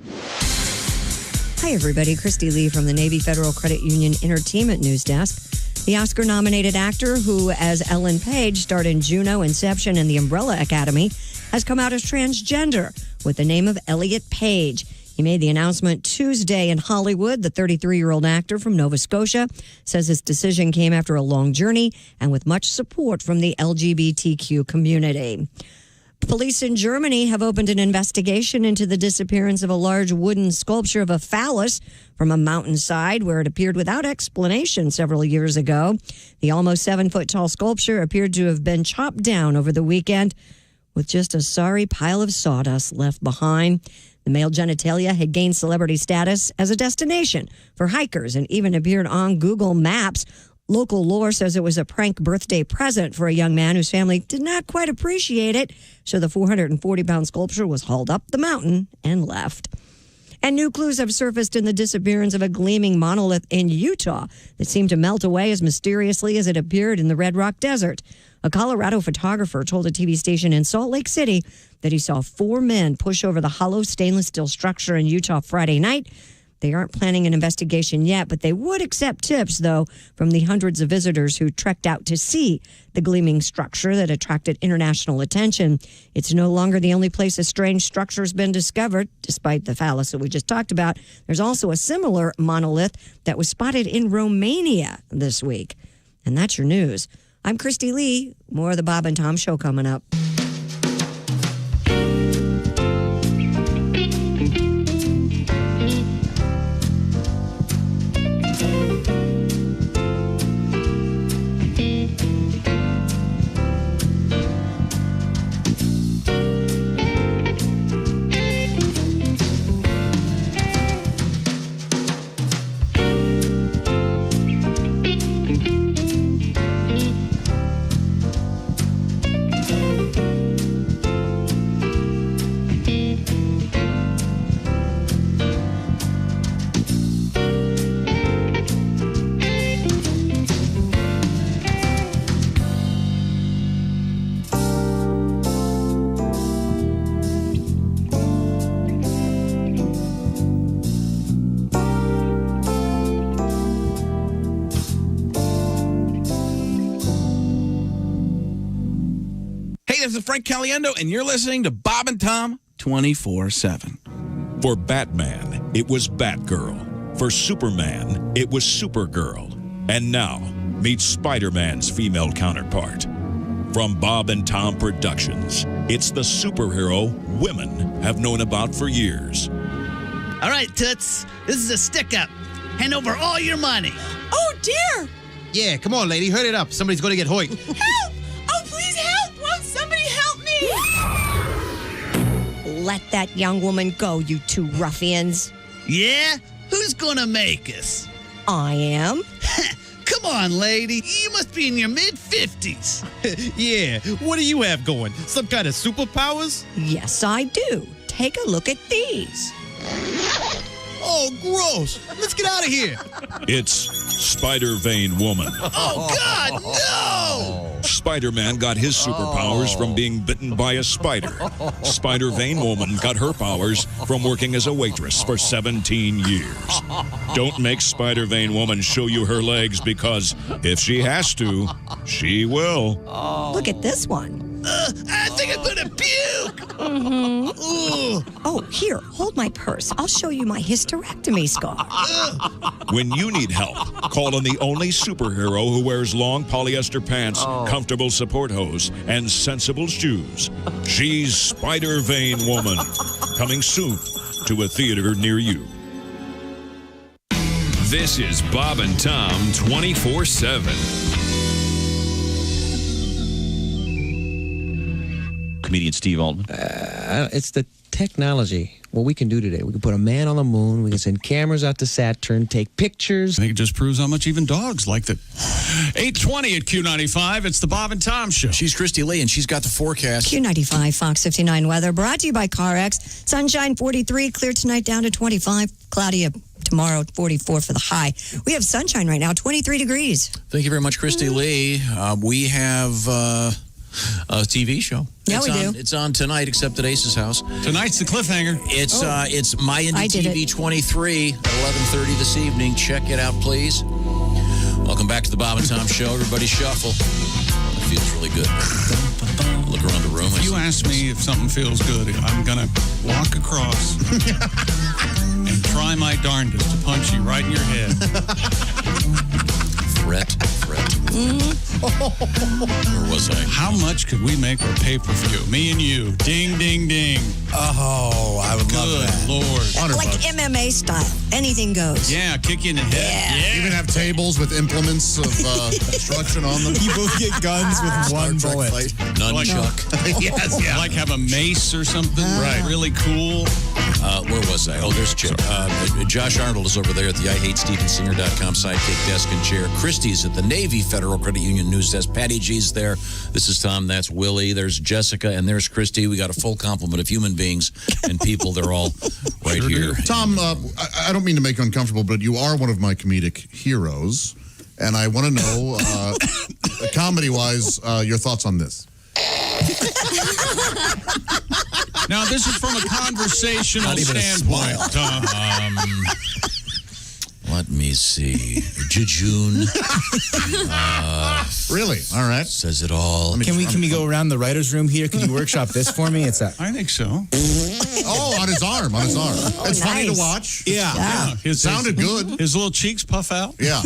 Hi, everybody. Christy Lee from the Navy Federal Credit Union Entertainment News Desk. The Oscar-nominated actor who, as Ellen Page, starred in Juno, Inception, and The Umbrella Academy, has come out as transgender with the name of Elliot Page. He made the announcement Tuesday in Hollywood. The 33-year-old actor from Nova Scotia says his decision came after a long journey and with much support from the LGBTQ community. Police in Germany have opened an investigation into the disappearance of a large wooden sculpture of a phallus from a mountainside where it appeared without explanation several years ago. The almost 7-foot-tall sculpture appeared to have been chopped down over the weekend with just a sorry pile of sawdust left behind. The male genitalia had gained celebrity status as a destination for hikers and even appeared on Google Maps. Local lore says it was a prank birthday present for a young man whose family did not quite appreciate it, so the 440-pound sculpture was hauled up the mountain and left. And new clues have surfaced in the disappearance of a gleaming monolith in Utah that seemed to melt away as mysteriously as it appeared in the Red Rock Desert. A Colorado photographer told a TV station in Salt Lake City that he saw 4 men push over the hollow stainless steel structure in Utah Friday night. They aren't planning an investigation yet, but they would accept tips, though, from the hundreds of visitors who trekked out to see the gleaming structure that attracted international attention. It's no longer the only place a strange structure has been discovered, despite the phallus that we just talked about. There's also a similar monolith that was spotted in Romania this week. And that's your news. I'm Christy Lee. More of the Bob and Tom Show coming up. This is Frank Caliendo, and you're listening to Bob and Tom 24/7. For Batman, it was Batgirl. For Superman, it was Supergirl. And now, meet Spider-Man's female counterpart. From Bob and Tom Productions, it's the superhero women have known about for years. All right, Toots, this is a stick-up. Hand over all your money. Oh, dear. Yeah, come on, lady. Hurry it up. Somebody's going to get hoiked. Help! Oh, please help! Won't somebody help me? Let that young woman go, you two ruffians. Yeah? Who's going to make us? I am. Come on, lady. You must be in your mid-50s. Yeah. What do you have going? Some kind of superpowers? Yes, I do. Take a look at these. Oh, gross. Let's get out of here. It's Spider-Vein Woman. Oh, God, no! Spider-Man got his superpowers from being bitten by a spider. Spider-Vein Woman got her powers from working as a waitress for 17 years. Don't make Spider-Vein Woman show you her legs, because if she has to, she will. Look at this one. I think I'm going to puke. Mm-hmm. Oh, Oh, here, hold my purse. I'll show you my hysterectomy scar. When you need help, call on the only superhero who wears long polyester pants, comfortable support hose, and sensible shoes. She's Spider Vein Woman. Coming soon to a theater near you. This is Bob and Tom 24/7. Comedian Steve Altman. It's the technology. What we can do today. We can put a man on the moon. We can send cameras out to Saturn, take pictures. I think it just proves how much even dogs like that. 8:20 at Q95. It's the Bob and Tom Show. She's Christy Lee, and she's got the forecast. Q95, Fox 59 weather, brought to you by CarX. Sunshine 43, clear tonight down to 25. Cloudy tomorrow, 44 for the high. We have sunshine right now, 23 degrees. Thank you very much, Christy Lee. We have a TV show. Yeah, we do. It's on tonight, except at Ace's house. Tonight's the cliffhanger. It's My Indie TV 23 at 11:30 this evening. Check it out, please. Welcome back to the Bob and Tom Show. Everybody shuffle. It feels really good. Look around the room. If you ask me if something feels good, I'm going to walk across and try my darndest to punch you right in your head. Threat. Where was I? How much could we make our pay-per-view? Me and you. Ding, ding, ding. Oh, I would love that. Good Lord. Like MMA style. Anything goes. Yeah, kick you in the head. You even have tables with implements of destruction on them. You both get guns with one bullet. Nunchuck. Yes, yeah. Like have a mace or something. Right. Really cool. Where was I? Oh, there's Chip. Josh Arnold is over there at the IHateStevensinger.com sidekick desk and chair. Christy's at the Navy Federal Credit Union news desk. Patty G's there. This is Tom. That's Willie. There's Jessica, and there's Christy. We got a full complement of human beings and people. They're all right here. Tom, I don't mean to make you uncomfortable, but you are one of my comedic heroes, and I want to know, comedy-wise, your thoughts on this. Now, this is from a conversational Not even a standpoint, smile. Tom. Let me see. Jejune. Really? All right. Says it all. Can we go around the writer's room here? Can you workshop this for me? It's a. I think so. Oh, on his arm. It's funny to watch. Yeah. It sounded good. His little cheeks puff out. Yeah.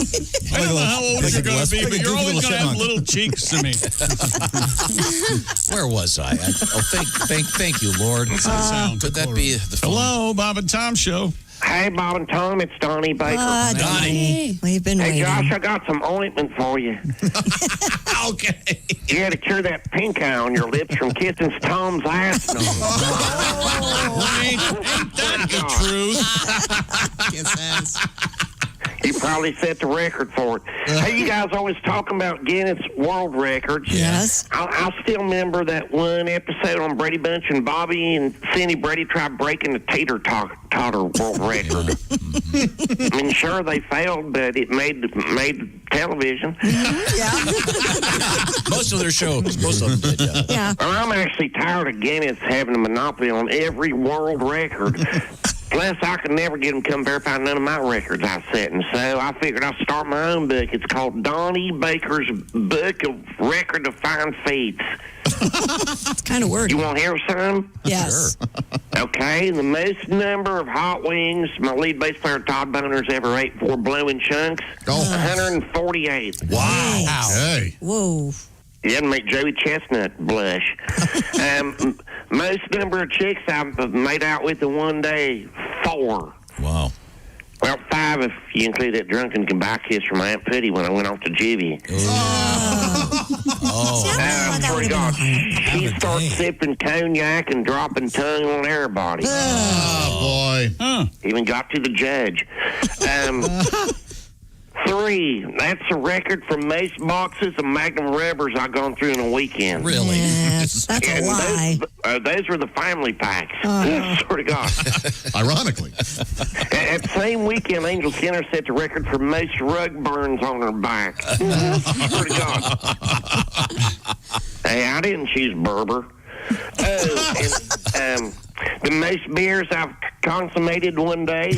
I don't know how old you're going to be, but you're always going to have little cheeks to me. Where was I? Thank you, Lord. What's that sound? Could that be the phone? Hello, Bob and Tom Show. Hey, Bob and Tom, it's Donnie Baker. Donnie. We've been waiting. Hey, Josh, I got some ointment for you. Okay. You had to cure that pink eye on your lips from kissing Tom's ass. Ain't that the truth? Kiss ass. You probably set the record for it. Hey, you guys always talking about Guinness World Records. Yes. I still remember that one episode on Brady Bunch and Bobby and Cindy Brady tried breaking the teeter-totter world record. I mean, sure, they failed, but it made television. Most of their shows, most of them did, Yeah. Well, I'm actually tired of Guinness having a monopoly on every world record. Plus, I could never get them to come verify none of my records I set, and so I figured I'd start my own book. It's called Donnie Baker's Book of Record-Defined Feats. It's kind of wordy. You want to hear some? Yes. Okay, the most number of hot wings my lead bass player Todd Boner's ever ate before blowing chunks, 148. Wow. Hey. Whoa. It doesn't make Joey Chestnut blush. Most number of chicks I've made out with in one day, 4. Wow. Well, 5 if you include that drunken goodbye kiss from my Aunt Putty when I went off to juvie. I swear to God, she starts sipping cognac and dropping tongue on everybody. Oh, boy. Even got to the judge. 3, that's a record for most boxes of Magnum rubbers I've gone through in a weekend. Really? Yes, that's a lie. Those were the family packs. I swear to God. Ironically. At the same weekend, Angel Skinner set the record for most rug burns on her back. I swear to God. Hey, I didn't choose Berber. The most beers I've consummated one day.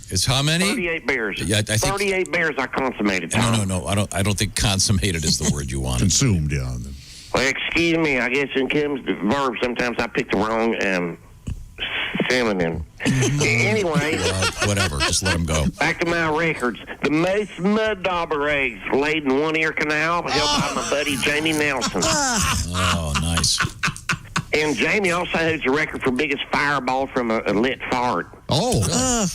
It's how many? 38 beers. Yeah, I think 38 beers I consummated. No. I don't think consummated is the word you want. Consumed, yeah. Well, excuse me. I guess when it comes to verbs, sometimes I pick the wrong feminine. Anyway. Whatever. Just let him go. Back to my records. The most mud dauber eggs laid in one ear canal held by my buddy Jamie Nelson. Oh, nice. And Jamie also holds the record for biggest fireball from a lit fart. Oh.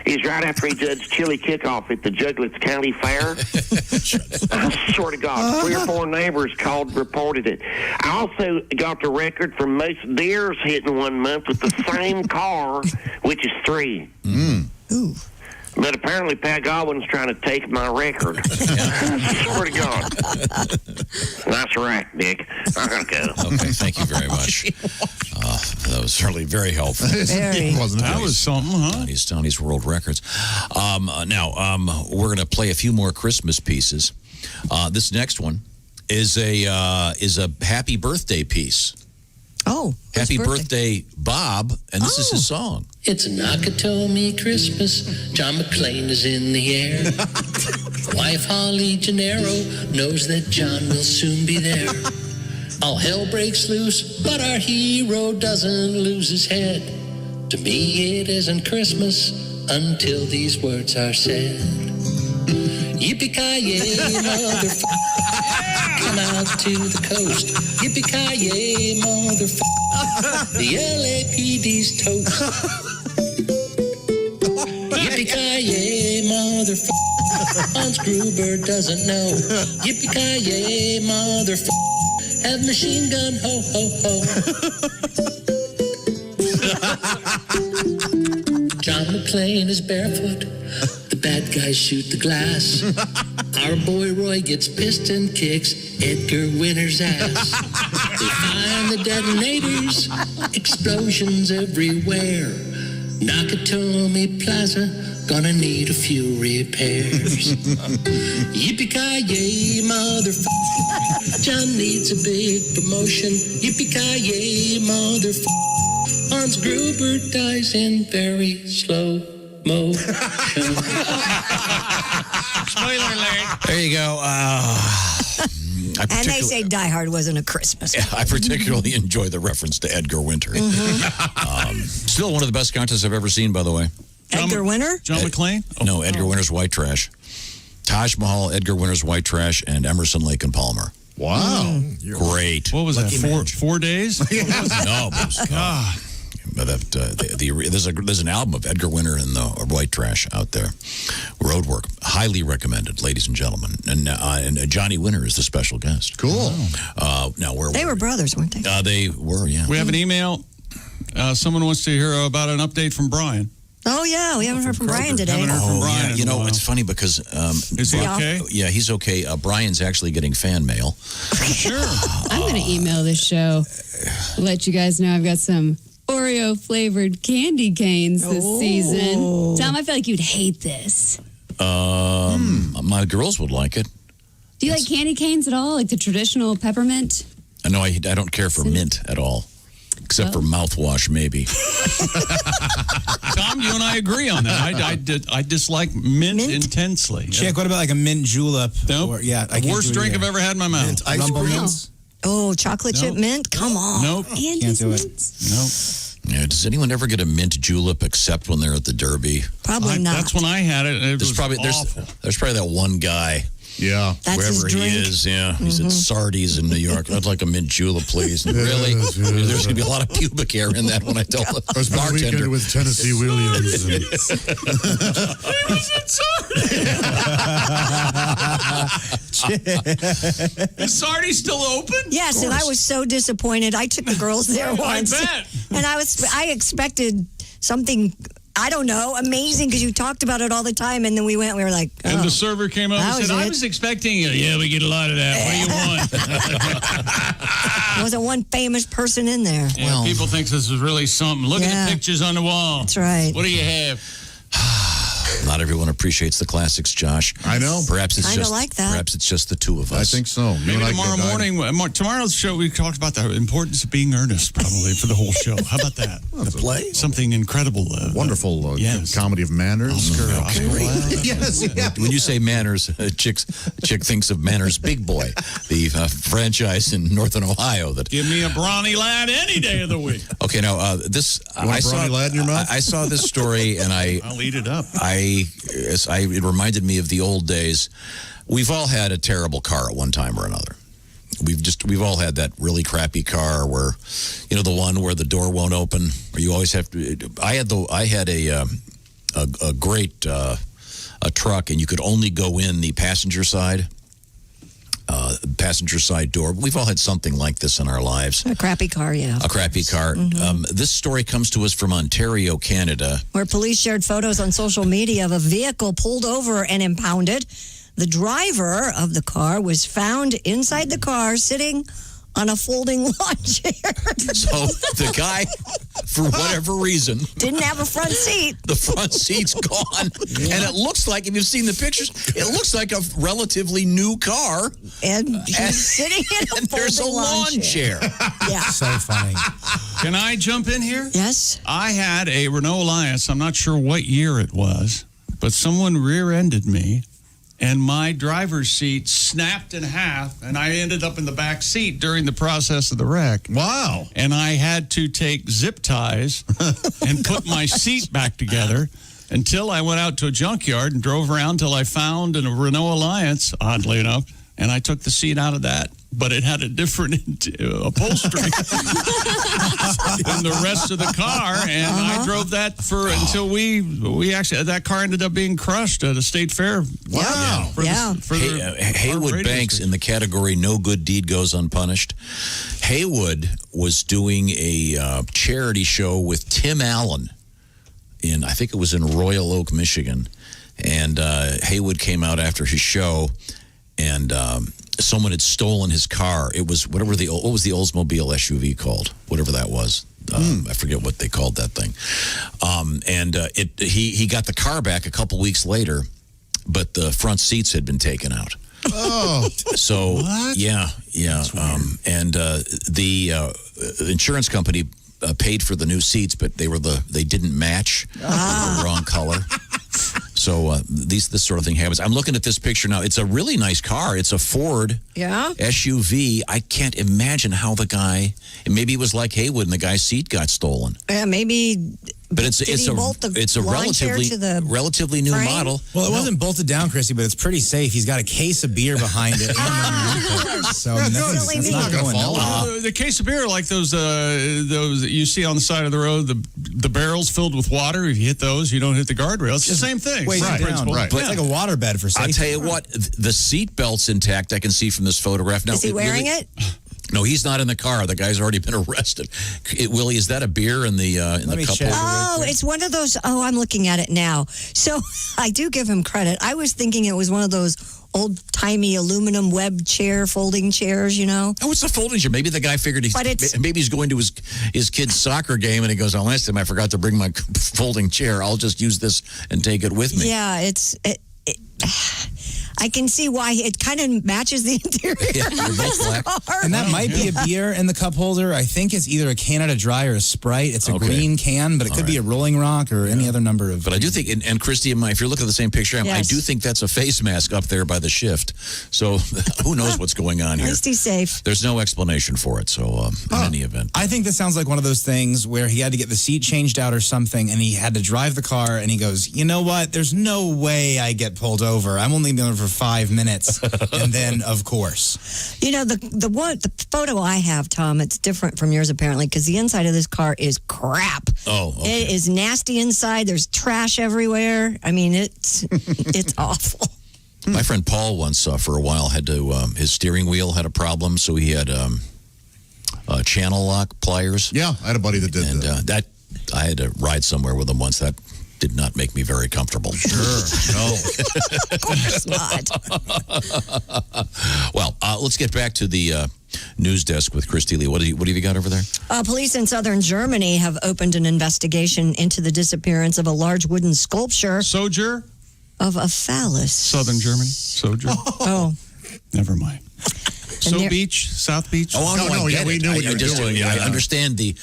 He's right after he judged chili kickoff at the Jugglets County Fair. I swear to God, 3 or 4 neighbors called, reported it. I also got the record for most deers hit in 1 month with the same car, which is 3. Ooh. But apparently Pat Godwin's trying to take my record. I swear to God. Nice rack, Nick. I gotta go. Okay, thank you very much. That was certainly very helpful. Very. That was something, huh? Tony's World Records. Now, we're going to play a few more Christmas pieces. This next one is a happy birthday piece. Oh. Happy birthday, Bob, and this is his song. It's a Nakatomi Christmas. John McClane is in the air. Wife Holly Gennaro knows that John will soon be there. All hell breaks loose, but our hero doesn't lose his head. To me, it isn't Christmas until these words are said. Yippee-ki-yay, motherfucker. Come out to the coast. Yippee-ki-yay, motherfucker. The LAPD's toast. Yippee-ki-yay, motherfucker. Hans Gruber doesn't know. Yippee-ki-yay, motherfucker. Have machine gun, ho, ho, ho. John McClane is barefoot. The bad guys shoot the glass. Our boy Roy gets pissed and kicks Edgar Winter's ass. They find the detonators, explosions everywhere. Nakatomi Plaza, gonna need a few repairs. Yippee-ki-yay, motherfucker. John needs a big promotion. Yippee-ki-yay, motherfucker. Hans Gruber dies in very slow motion. Spoiler alert. There you go. And they say Die Hard wasn't a Christmas movie. I particularly enjoy the reference to Edgar Winter. Still one of the best contests I've ever seen, by the way. Edgar Winter? John McClane? No, Edgar Winter's White Trash. Taj Mahal, Edgar Winter's White Trash, and Emerson, Lake and Palmer. Wow. Great. What was that, 4 days? No, it was God. There's an album of Edgar Winter and the White Trash out there. Roadwork, highly recommended, ladies and gentlemen. And Johnny Winter is the special guest. Cool. Now They were brothers, weren't they? They were, yeah. We have an email. Someone wants to hear about an update from Brian. Oh, yeah. We haven't heard from Brian today. Haven't heard from Brian. Yeah. You know, it's funny because... is he okay? Yeah, he's okay. Brian's actually getting fan mail. Sure. I'm going to email this show. Let you guys know I've got some Oreo-flavored candy canes this season. Tom, I feel like you'd hate this. My girls would like it. Do you like candy canes at all? Like the traditional peppermint? No, I don't care for mint at all. Except for mouthwash, maybe. Tom, you and I agree on that. I dislike mint intensely. Chick, what about like a mint julep? Nope. Or, yeah, the worst drink I've ever had in my mouth. Mint ice cream? Oh, chocolate chip mint? Come on. Nope. Can't do it. Nope. Yeah, does anyone ever get a mint julep except when they're at the Derby? Probably not. That's when I had it. It was awful. There's probably that one guy. Yeah. That's his wherever drink. he is, yeah. He's at Sardi's in New York. I'd like a mint julep, please. Really? There's going to be a lot of pubic hair in that when I tell the I spent a bartender. weekend with Tennessee Williams. Is Sardi's still open? Yes, and I was so disappointed. I took the girls there once. I bet. And I expected something, I don't know, amazing because you talked about it all the time. And then we went, we were like, And the server came up and said, I was expecting it. Yeah, we get a lot of that. What do you want? There wasn't one famous person in there. Yeah, people think this is really something. Look at the pictures on the wall. That's right. What do you have? Not everyone appreciates the classics, Josh. I know. Perhaps it's Kinda just like that. Perhaps it's just the two of us. I think so. You Maybe and I tomorrow could go morning, tomorrow's show, we talked about the importance of being earnest, probably, for the whole show. How about that? The play. Something incredible. Wonderful yes. comedy of manners. Oscar Wilde. Yes, yeah. When you say manners, chick thinks of Manners Big Boy, the franchise in Northern Ohio. That Give me a brawny lad any day of the week. Okay, now this want a brawny lad in your mouth? I saw this story and I'll eat it up. It reminded me of the old days. We've all had a terrible car at one time or another. We've all had that really crappy car where, the one where the door won't open, or you always have to. I had a great truck, and you could only go in the passenger side door. We've all had something like this in our lives. A crappy car, yeah. A crappy car. This story comes to us from Ontario, Canada. Where police shared photos on social media of a vehicle pulled over and impounded. The driver of the car was found inside the car sitting on a folding lawn chair. So the guy, for whatever reason, didn't have a front seat. The front seat's gone. Yeah. And it looks like, if you've seen the pictures, it looks like a relatively new car. And he's sitting in a and there's a lawn chair. Yeah. So funny. Can I jump in here? Yes. I had a Renault Alliance. I'm not sure what year it was, but someone rear-ended me. And my driver's seat snapped in half, and I ended up in the back seat during the process of the wreck. Wow. And I had to take zip ties and put my seat back together until I went out to a junkyard and drove around until I found a Renault Alliance, oddly enough, and I took the seat out of that. But it had a different upholstery than the rest of the car, and I drove that until we actually, that car ended up being crushed at a state fair. Wow. Haywood Banks in the category "No Good Deed Goes Unpunished." Haywood was doing a charity show with Tim Allen I think it was in Royal Oak, Michigan, and Haywood came out after his show, and someone had stolen his car. It was what was the Oldsmobile SUV called? Whatever that was. I forget what they called that thing. He got the car back a couple weeks later, but the front seats had been taken out. Oh. So what? Yeah. The insurance company paid for the new seats, but they didn't match. They were the wrong color. So this sort of thing happens. I'm looking at this picture now. It's a really nice car. It's a Ford SUV. I can't imagine how the guy, and maybe it was like Haywood and the guy's seat got stolen. Maybe. But it's a relatively new model. Well, it wasn't bolted down, Chrissy, but it's pretty safe. He's got a case of beer behind it. So I mean, that's not going nowhere. The case of beer, like those that you see on the side of the road, the barrels filled with water. If you hit those, you don't hit the guardrail. It's the same thing. Weighs Same it down, principle. right? But it's like a waterbed for safety. I'll tell you what, the seat belt's intact. I can see from this photograph. Now, is he wearing it? No, he's not in the car. The guy's already been arrested. Willie, is that a beer in the cup holder? Oh, it's one of those. Oh, I'm looking at it now. So I do give him credit. I was thinking it was one of those old-timey aluminum web chair, folding chairs, Oh, it's a folding chair. Maybe the guy figured maybe he's going to his kid's soccer game and he goes, last time I forgot to bring my folding chair. I'll just use this and take it with me. Yeah, I can see why it kind of matches the interior of this car. And that might be a beer in the cup holder. I think it's either a Canada Dry or a Sprite. It's a green can, but it could be a Rolling Rock or any other number of. But I do think, and Christy, if you're looking at the same picture, I do think that's a face mask up there by the shift. So who knows what's going on here? At least he's safe. There's no explanation for it. So in any event. I think this sounds like one of those things where he had to get the seat changed out or something, and he had to drive the car, and he goes, you know what? There's no way I get pulled over. I'm only going for 5 minutes. And then, of course. The photo I have, Tom, it's different from yours apparently because the inside of this car is crap. Oh, okay. It is nasty inside. There's trash everywhere. I mean, it's awful. My friend Paul once, for a while, had to his steering wheel had a problem, so he had channel lock pliers. Yeah, I had a buddy that did that. I had to ride somewhere with him once. That did not make me very comfortable. Sure, no. Of course not. Well, let's get back to the news desk with Christy Lee. What have you got over there? Police in southern Germany have opened an investigation into the disappearance of a large wooden sculpture Sojourner? of a phallus. Southern Germany? Sojourner? Oh. Never mind. there- Beach? South Beach? Oh, No, yeah, we knew what you were doing. I Yeah. understand the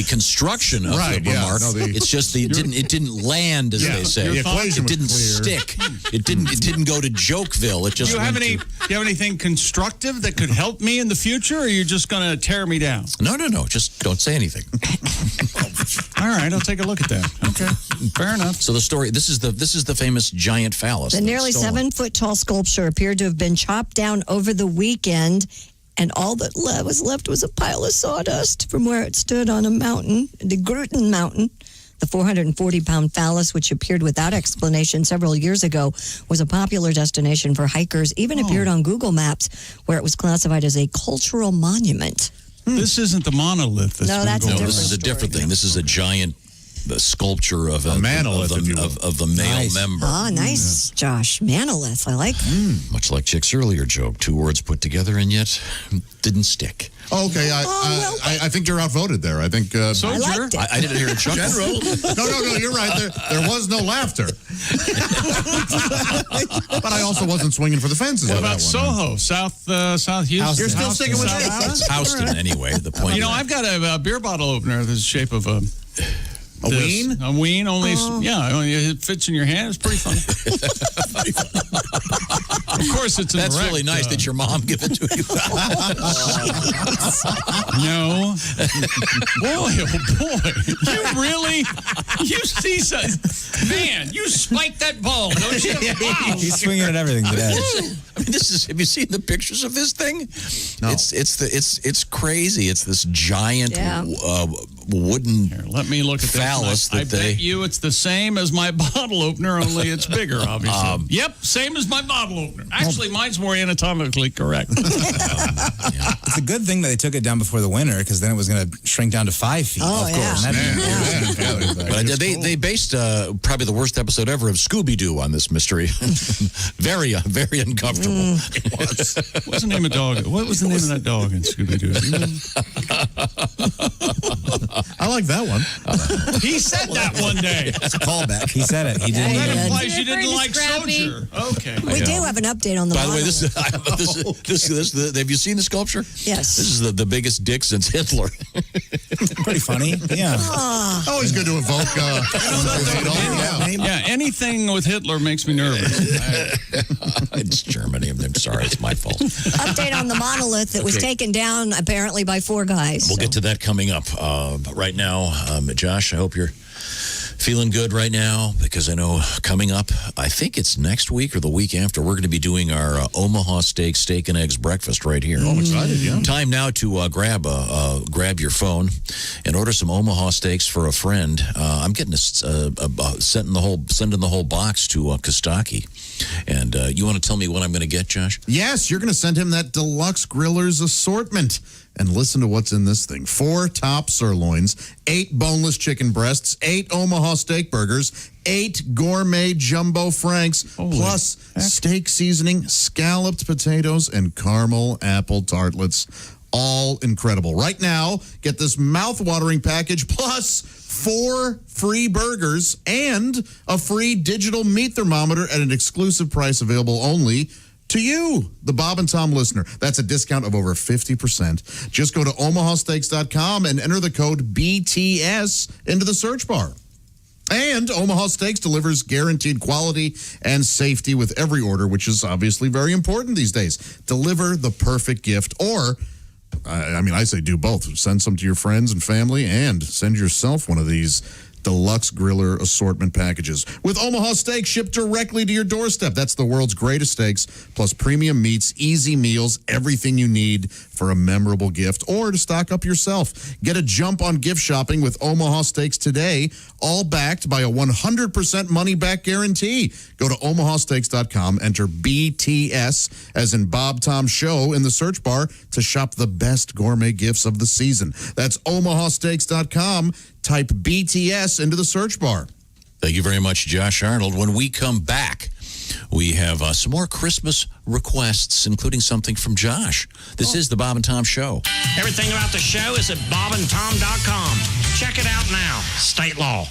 construction of Right, the yeah. remark. No, it's just it didn't land, as they say. The equation It didn't was clear. stick. It didn't go to Jokeville. It just Do you have went anything constructive that could help me in the future, or are you just going to tear me down? No. Just don't say anything. All right, I'll take a look at that. Okay, fair enough. So the story. This is the famous giant phallus. The that's nearly stolen. 7-foot tall sculpture appeared to have been chopped down over the weekend, and all that was left was a pile of sawdust from where it stood on a mountain, the Gruten Mountain. The 440-pound phallus, which appeared without explanation several years ago, was a popular destination for hikers, even appeared on Google Maps, where it was classified as a cultural monument. This isn't the monolith. That's No, been that's a going No, this is a different thing. This is a giant sculpture of a manolith, if you will. of the male member. Ah, nice, Josh. Manolith. I like that. Much like Chick's earlier joke, 2 words put together and yet didn't stick. Okay, I think you're outvoted there. I think. I liked it. I didn't hear a chuckle. General. No, you're right. There was no laughter. But I also wasn't swinging for the fences. What on about that one. Soho, South Houston? You're still sticking with South it? It's Houston anyway. The point. You know, I've got a beer bottle opener that's the shape of a ween? A ween, only it fits in your hand. It's pretty funny. Of course, it's an That's erect, really nice that your mom gave it to you. No. Boy, oh boy. You really? You see man, you spiked that ball, don't you? Wow. He's swinging at everything today. I mean, have you seen the pictures of this thing? No. It's crazy. It's this giant wooden Here, let me look at that. phallus I that they. bet you it's the same as my bottle opener, only it's bigger, obviously. Yep, same as my bottle opener. Actually, mine's more anatomically correct. It's a good thing that they took it down before the winter, because then it was going to shrink down to 5 feet. Oh, of yeah. course. But they based probably the worst episode ever of Scooby-Doo on this mystery. very uncomfortable. What's the name of dog? What was the name of that dog in Scooby-Doo? I like that one. He said that one day. It's a callback. He said it. He didn't That even. implies you didn't Pretty like scrappy. Sojourner. Okay. We do have an update on the By the way, monolith. this have you seen the sculpture? Yes. This is the biggest dick since Hitler. Pretty funny. Yeah. Always good to evoke. Yeah, anything with Hitler makes me nervous. It's Germany. I'm sorry. It's my fault. Update on the monolith that was taken down apparently by 4 guys. We'll get to that coming up. But right now, Josh, I hope you're feeling good right now, because I know coming up, I think it's next week or the week after, we're going to be doing our Omaha Steak and Eggs breakfast right here. Oh, I'm excited, yeah. Time now to grab your phone and order some Omaha steaks for a friend. I'm getting sending the whole box to Kostaki. And you want to tell me what I'm going to get, Josh? Yes, you're going to send him that deluxe grillers assortment. And listen to what's in this thing. 4 top sirloins, 8 boneless chicken breasts, 8 Omaha steak burgers, 8 gourmet jumbo franks, plus steak seasoning, scalloped potatoes, and caramel apple tartlets. All incredible. Right now, get this mouth-watering package plus 4 free burgers and a free digital meat thermometer at an exclusive price available only to you, the Bob and Tom listener. That's a discount of over 50%. Just go to omahasteaks.com and enter the code BTS into the search bar. And Omaha Steaks delivers guaranteed quality and safety with every order, which is obviously very important these days. Deliver the perfect gift, or I say do both. Send some to your friends and family, and send yourself one of these deluxe griller assortment packages. With Omaha Steaks shipped directly to your doorstep. That's the world's greatest steaks, plus premium meats, easy meals, everything you need for a memorable gift or to stock up yourself. Get a jump on gift shopping with Omaha Steaks today, all backed by a 100% money-back guarantee. Go to omahasteaks.com, enter BTS, as in Bob Tom Show, in the search bar to shop the best gourmet gifts of the season. That's omahasteaks.com. Type BTS into the search bar. Thank you very much, Josh Arnold. When we come back, we have some more Christmas requests, including something from Josh. This is the Bob and Tom Show. Everything about the show is at bobandtom.com. Check it out now. State law.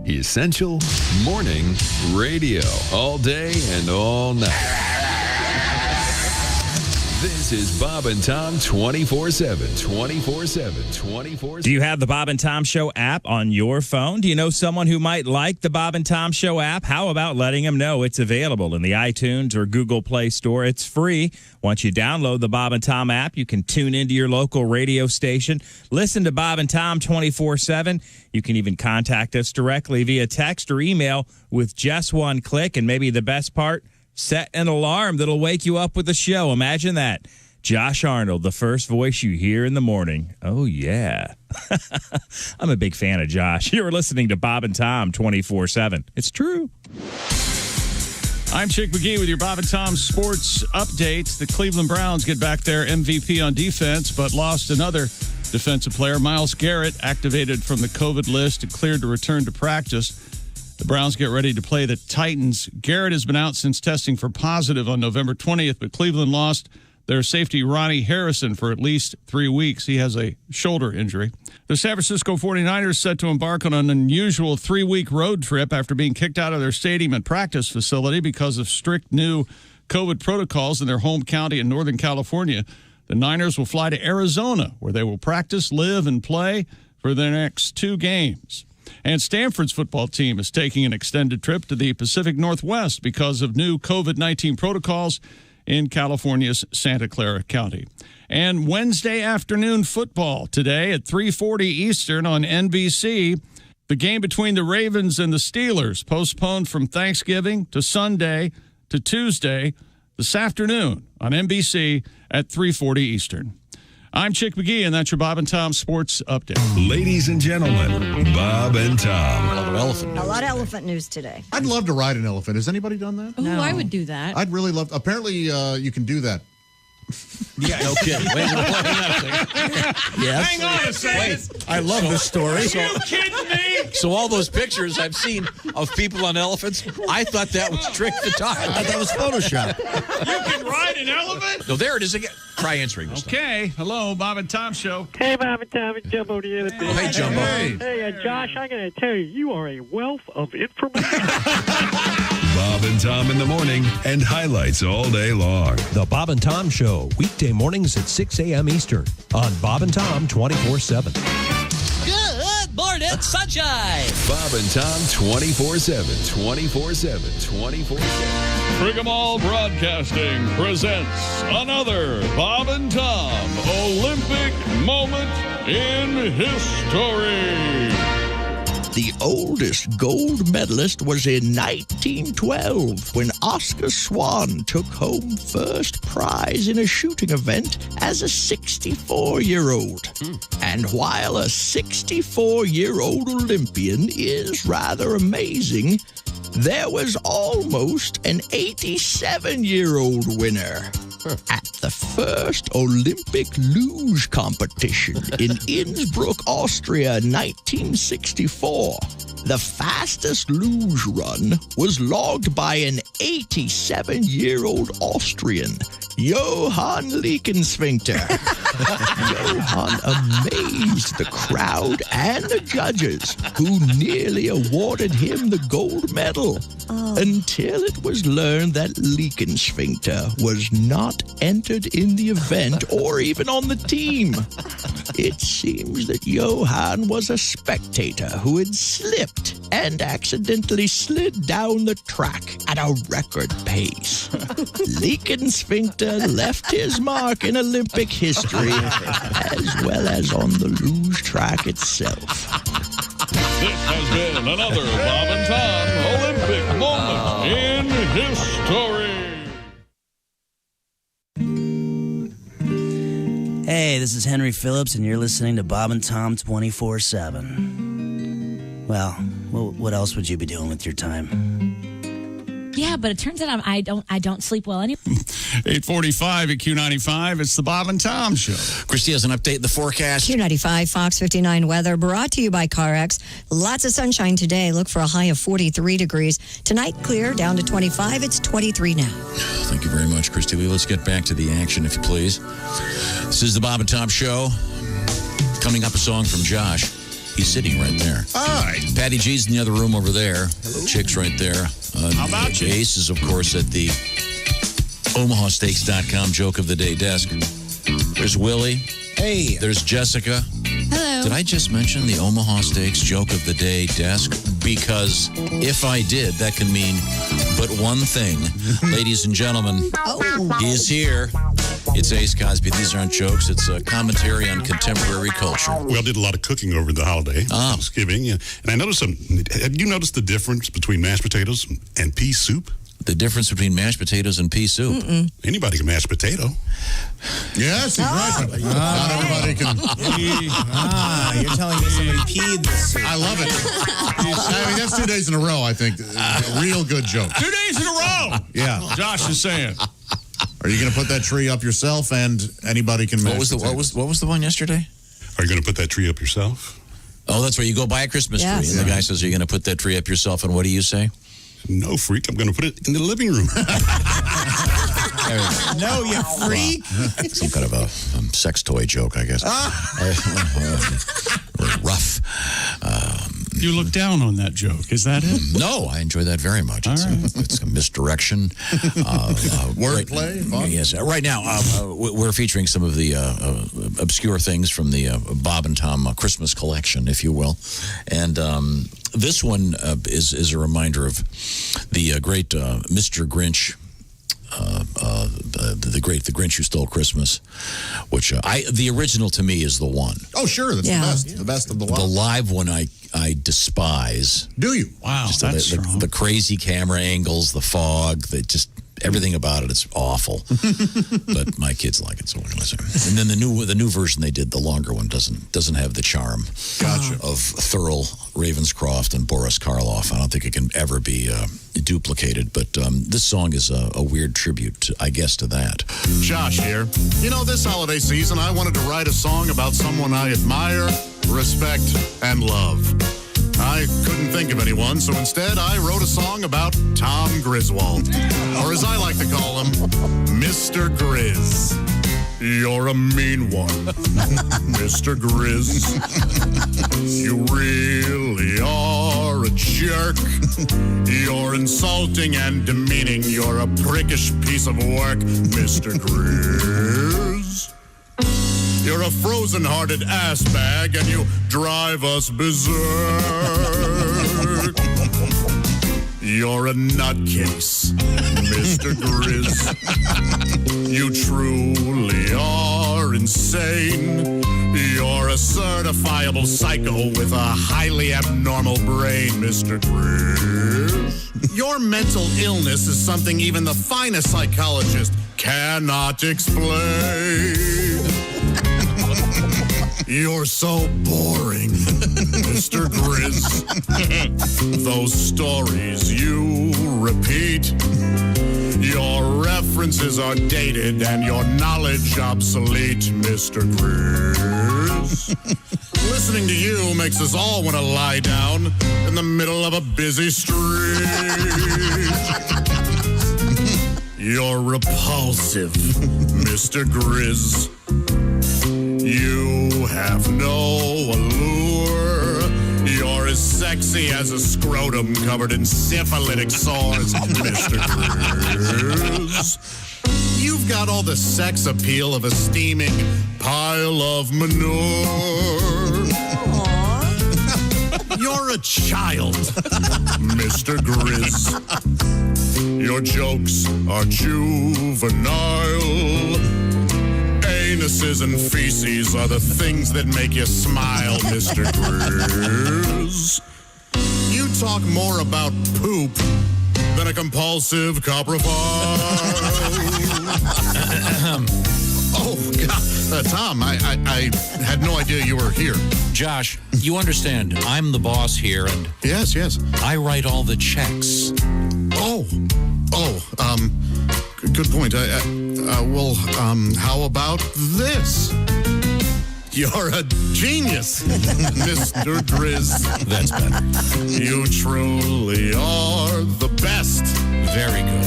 Essential Morning Radio. All day and all night. This is Bob and Tom 24/7. 24/7. 24/7. Do you have the Bob and Tom Show app on your phone? Do you know someone who might like the Bob and Tom Show app? How about letting them know it's available in the iTunes or Google Play Store? It's free. Once you download the Bob and Tom app, you can tune into your local radio station, listen to Bob and Tom 24/7. You can even contact us directly via text or email with just one click. And maybe the best part, set an alarm that'll wake you up with the show. Imagine that. Josh Arnold, the first voice you hear in the morning. Oh, yeah. I'm a big fan of Josh. You're listening to Bob and Tom 24/7. It's true. I'm Chick McGee with your Bob and Tom sports updates. The Cleveland Browns get back their MVP on defense, but lost another defensive player. Myles Garrett activated from the COVID list and cleared to return to practice. The Browns get ready to play the Titans. Garrett has been out since testing for positive on November 20th, but Cleveland lost their safety Ronnie Harrison for at least 3 weeks. He has a shoulder injury. The San Francisco 49ers set to embark on an unusual 3-week road trip after being kicked out of their stadium and practice facility because of strict new COVID protocols in their home county in Northern California. The Niners will fly to Arizona, where they will practice, live, and play for their next 2 games. And Stanford's football team is taking an extended trip to the Pacific Northwest because of new COVID-19 protocols in California's Santa Clara County. And Wednesday afternoon football today at 3:40 Eastern on NBC. The game between the Ravens and the Steelers postponed from Thanksgiving to Sunday to Tuesday this afternoon on NBC at 3:40 Eastern. I'm Chick McGee, and that's your Bob and Tom Sports Update. Ladies and gentlemen, Bob and Tom. A lot of elephant news today. I'd love to ride an elephant. Has anybody done that? Oh, I would do that. I'd really love. Apparently, you can do that. Yeah, no kidding. Wait a minute. Yes. Hang on a second. Wait, I love this story. Are you kidding me? So all those pictures I've seen of people on elephants, I thought that was trick the time. I thought that was Photoshop. You can ride an elephant? No, there it is again. Try answering this Okay. Hello, Bob and Tom Show. Hey, Bob and Tom, it's Jumbo the Elephant. Oh, hey, Jumbo. Hey, Josh, I got to tell you, you are a wealth of information. Bob Bob and Tom in the morning and highlights all day long. The Bob and Tom Show, weekday mornings at 6 a.m. Eastern on Bob and Tom 24/7. Good morning, sunshine. Bob and Tom 24/7, 24/7, 24/7. Brigham Broadcasting presents another Bob and Tom Olympic moment in history. The oldest gold medalist was in 1912 when Oscar Swan took home first prize in a shooting event as a 64-year-old. And while a 64-year-old Olympian is rather amazing, there was almost an 87-year-old winner at the first Olympic luge competition in Innsbruck, Austria, 1964. The fastest luge run was logged by an 87-year-old Austrian, Johann Leckensfinkter. Johann amazed the crowd and the judges, who nearly awarded him the gold medal, until it was learned that Leckensfinkter was not entered in the event or even on the team. It seems that Johann was a spectator who had slipped and accidentally slid down the track at a record pace. Leckensfinkter left his mark in Olympic history, as well as on the luge track itself. This has been another Bob and Tom Olympic moment in history. Hey, this is Henry Phillips, and you're listening to Bob and Tom 24/7. Well, what else would you be doing with your time? Yeah, but it turns out I don't sleep well anymore. 8:45 at Q95. It's the Bob and Tom Show. Christy has an update in the forecast. Q95 Fox 59 weather brought to you by CarX. Lots of sunshine today. Look for a high of 43 degrees. Tonight, clear down to 25. It's 23 now. Thank you very much, Christy. Let's get back to the action, if you please. This is the Bob and Tom Show. Coming up, a song from Josh. He's sitting right there. All right. Patty G's in the other room over there. Chick's right there. How about you? Ace is, of course, at the OmahaSteaks.com joke of the day desk. There's Willie. Hey. There's Jessica. Hello. Did I just mention the Omaha Steaks joke of the day desk? Because if I did, that can mean but one thing. Ladies and gentlemen, he's here. It's Ace Cosby. These aren't jokes. It's a commentary on contemporary culture. We all did a lot of cooking over the holiday, Thanksgiving. And I noticed have you noticed the difference between mashed potatoes and pea soup? The difference between mashed potatoes and pea soup? Anybody can mash a potato. Yes, he's right. Not everybody can. You're telling me somebody peed this soup. I love it. I mean, that's 2 days in a row, I think. Real good joke. 2 days in a row. Yeah. Josh is saying. Are you going to put that tree up yourself, and anybody can mash potatoes? What was the one yesterday? Are you going to put that tree up yourself? Oh, that's right. You go buy a Christmas tree, and the guy says, "Are you going to put that tree up yourself?" And what do you say? No, freak. I'm going to put it in the living room. No, you freak. Some kind of a sex toy joke, I guess. Rough. You look down on that joke. Is that it? No, I enjoy that very much. It's a misdirection. Wordplay? Yes. Right now, we're featuring some of the obscure things from the Bob and Tom Christmas collection, if you will. And this one is a reminder of the great Mr. Grinch. The Grinch Who Stole Christmas, which the original to me is the one. Oh, sure, that's the best of the lot. The live one I despise. Do you? Wow, just that's strong. the crazy camera angles, the fog, everything about it. It's awful. But my kids like it, so we're going to listen. And then the new version they did, the longer one, doesn't have the charm of Thurl Ravenscroft and Boris Karloff. I don't think it can ever be duplicated. But this song is a weird tribute, I guess, to that. Josh here. You know, this holiday season, I wanted to write a song about someone I admire, respect, and love. I couldn't think of anyone, so instead I wrote a song about Tom Griswold. Or as I like to call him, Mr. Grizz. You're a mean one, Mr. Grizz. You really are a jerk. You're insulting and demeaning. You're a prickish piece of work, Mr. Grizz. You're a frozen-hearted ass bag, and you drive us berserk. You're a nutcase, Mr. Grizz. You truly are insane. You're a certifiable psycho with a highly abnormal brain, Mr. Grizz. Your mental illness is something even the finest psychologist cannot explain. You're so boring, Mr. Grizz. Those stories you repeat. Your references are dated and your knowledge obsolete, Mr. Grizz. Listening to you makes us all want to lie down in the middle of a busy street. You're repulsive, Mr. Grizz. You have no allure. You're as sexy as a scrotum covered in syphilitic sores, Mr. Grizz. You've got all the sex appeal of a steaming pile of manure. You're a child, Mr. Grizz. Your jokes are juvenile. Anuses and feces are the things that make you smile, Mr. Grizz. You talk more about poop than a compulsive coprophile. Oh, God. Tom, I had no idea you were here. Josh, you understand, I'm the boss here, and... Yes. I write all the checks. Good point. How about this? You're a genius, Mr. Grizz. That's better. You truly are the best. Very good.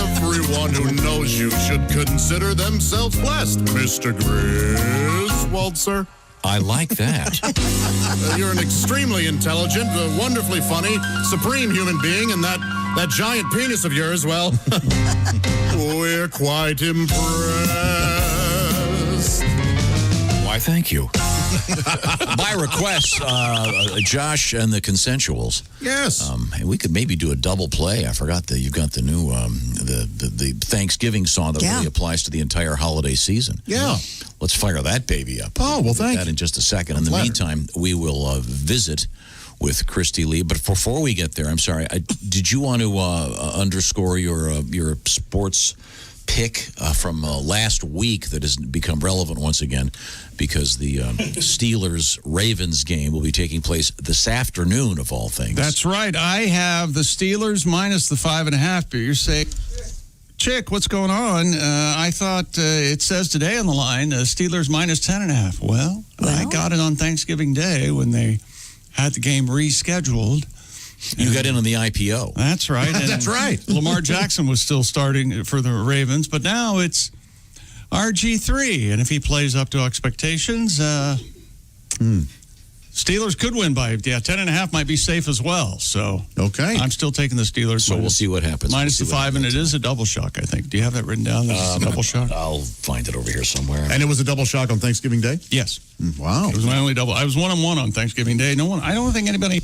Everyone who knows you should consider themselves blessed, Mr. Griswold. I like that. You're an extremely intelligent, wonderfully funny, supreme human being, and that giant penis of yours, well, we're quite impressed. Why, thank you. By request, Josh and the Consensuals. Yes. And we could maybe do a double play. I forgot that you've got the new the Thanksgiving song that really applies to the entire holiday season. Yeah. Let's fire that baby up. Oh, well, thank you. That in just a second. In the meantime, we will visit with Christy Lee. But before we get there, I'm sorry. Did you want to underscore your sports pick from last week that has become relevant once again, because the Steelers-Ravens game will be taking place this afternoon, of all things. That's right. I have the Steelers minus the 5.5, but you're saying, Chick, what's going on? I thought it says today on the line, Steelers minus 10.5. Well, I got it on Thanksgiving Day when they had the game rescheduled. You got in on the IPO. That's right. And that's right. Lamar Jackson was still starting for the Ravens, but now it's RG3. And if he plays up to expectations, Steelers could win by, 10.5 might be safe as well. So okay, I'm still taking the Steelers. So we'll see what happens. Minus the 5, and it is a double shock, I think. Do you have that written down? This is a double shock? I'll find it over here somewhere. And it was a double shock on Thanksgiving Day? Yes. Wow. It was my only double. I was 1-1 on Thanksgiving Day. I don't think anybody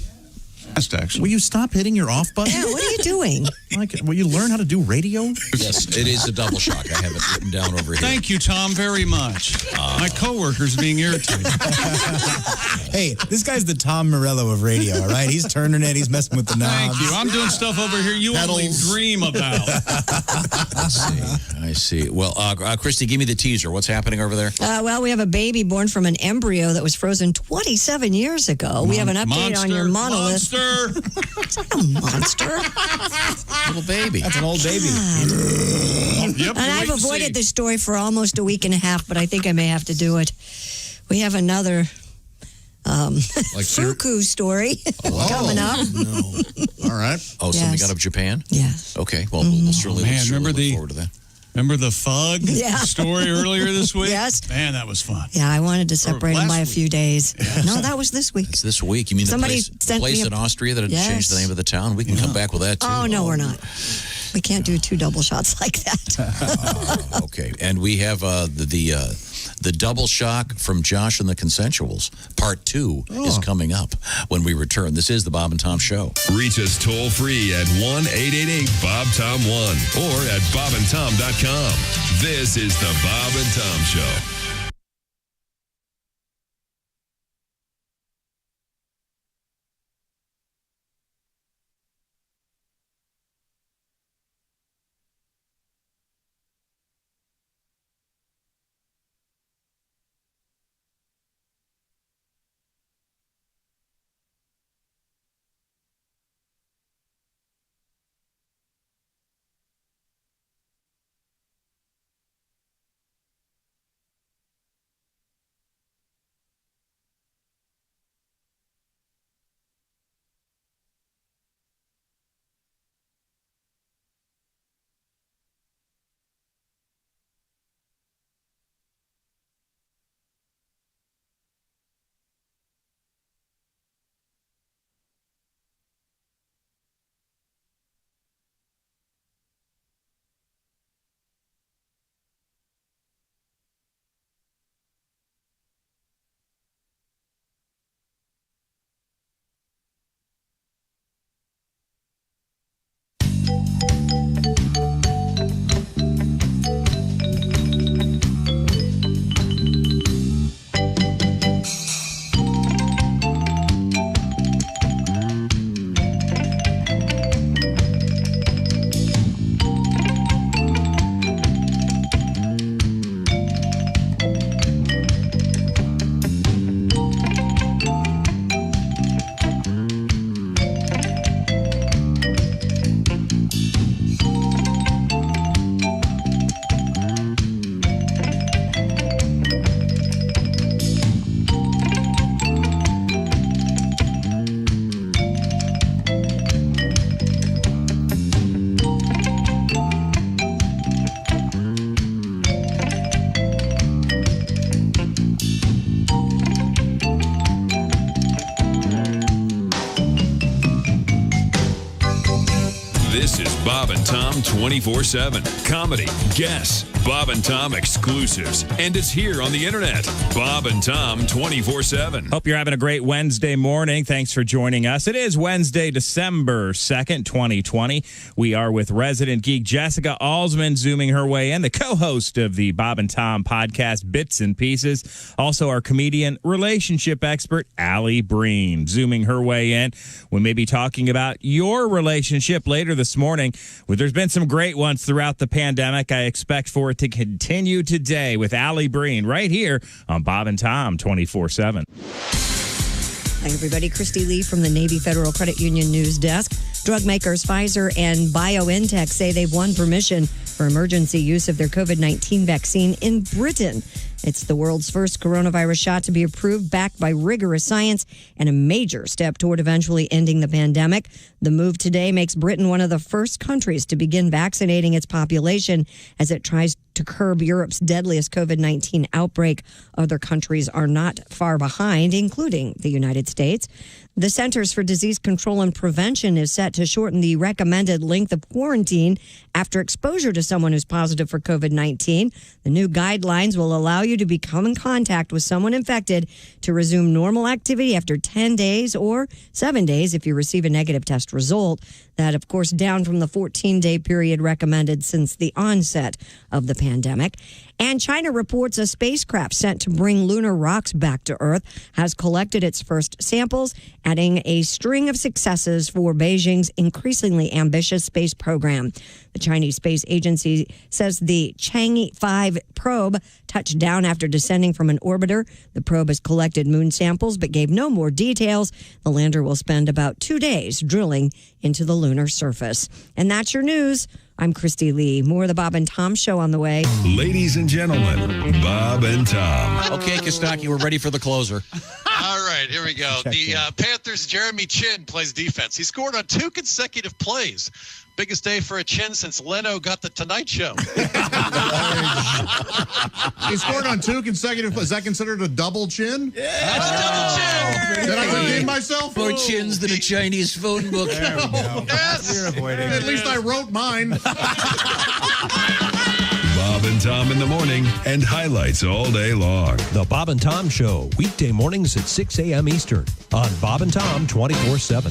asked, actually. Will you stop hitting your off button? Yeah, what are you doing? Will you learn how to do radio? Yes, it is a double shock. I have it written down over here. Thank you, Tom, very much. My coworker's being irritated. Hey, this guy's the Tom Morello of radio, all right? He's turning it. He's messing with the knobs. Thank you. I'm doing stuff over here you only dream about. I see. Well, Christy, give me the teaser. What's happening over there? Well, we have a baby born from an embryo that was frozen 27 years ago. We have an update on your monolith. Monster! It's not a monster. Little baby. That's an old baby. Yep, And I've avoided this story for almost a week and a half, but I think I may have to do it. We have another Fuku story coming up. No. All right. Oh, something out of Japan? Yes. Okay. Well, we'll certainly look remember forward to that. Remember the fog story earlier this week? Yes. Man, that was fun. Yeah, I wanted to separate them by a few days. Yes. No, that was this week. It's this week. You mean Somebody the sent place me in Austria that had changed the name of the town? We can come back with that, too. Oh, no, we're not. We can't do 2 double shots like that. Okay. And we have the double shock from Josh and the Consensuals. Part 2 is coming up when we return. This is the Bob and Tom Show. Reach us toll free at 1-888-BOB-TOM-1 or at bobandtom.com. This is the Bob and Tom Show. This is Bob and Tom 24/7. Comedy, guests, Bob and Tom exclusives, and it's here on the internet. Bob and Tom 24/7. Hope you're having a great Wednesday morning. Thanks for joining us. It is Wednesday, December 2nd, 2020. We are with resident geek Jessica Alsman, zooming her way in, the co-host of the Bob and Tom podcast, Bits and Pieces. Also, our comedian, relationship expert, Allie Breen, zooming her way in. We may be talking about your relationship later this morning. Well, there's been some great ones throughout the pandemic. I expect for it to continue today with Allie Breen right here on Bob and Tom 24/7. Hi, everybody. Christy Lee from the Navy Federal Credit Union News Desk. Drug makers Pfizer and BioNTech say they've won permission for emergency use of their COVID-19 vaccine in Britain. It's the world's first coronavirus shot to be approved, backed by rigorous science, and a major step toward eventually ending the pandemic. The move today makes Britain one of the first countries to begin vaccinating its population as it tries to curb Europe's deadliest COVID-19 outbreak. Other countries are not far behind, including the United States. The Centers for Disease Control and Prevention is set to shorten the recommended length of quarantine after exposure to someone who's positive for COVID-19. The new guidelines will allow you to become in contact with someone infected to resume normal activity after 10 days or 7 days if you receive a negative test result. That, of course, down from the 14-day period recommended since the onset of the pandemic. And China reports a spacecraft sent to bring lunar rocks back to Earth has collected its first samples, adding a string of successes for Beijing's increasingly ambitious space program. The Chinese Space Agency says the Chang'e 5 probe touched down after descending from an orbiter. The probe has collected moon samples but gave no more details. The lander will spend about 2 days drilling into the lunar surface. And that's your news. I'm Christy Lee. More of the Bob and Tom Show on the way. Ladies and gentlemen, Bob and Tom. Okay, Kostaki, we're ready for the closer. All right, here we go. The Panthers' Jeremy Chin plays defense. He scored on 2 consecutive plays Biggest day for a chin since Leno got the Tonight Show. He scored on 2 consecutive. Is that considered a double chin? That's double chin. Did I redeem myself? More chins than a Chinese phone book. There we go. Yes. You're avoiding At least I wrote mine. Bob and Tom in the morning and highlights all day long. The Bob and Tom Show, weekday mornings at 6 a.m. Eastern on Bob and Tom 24/7.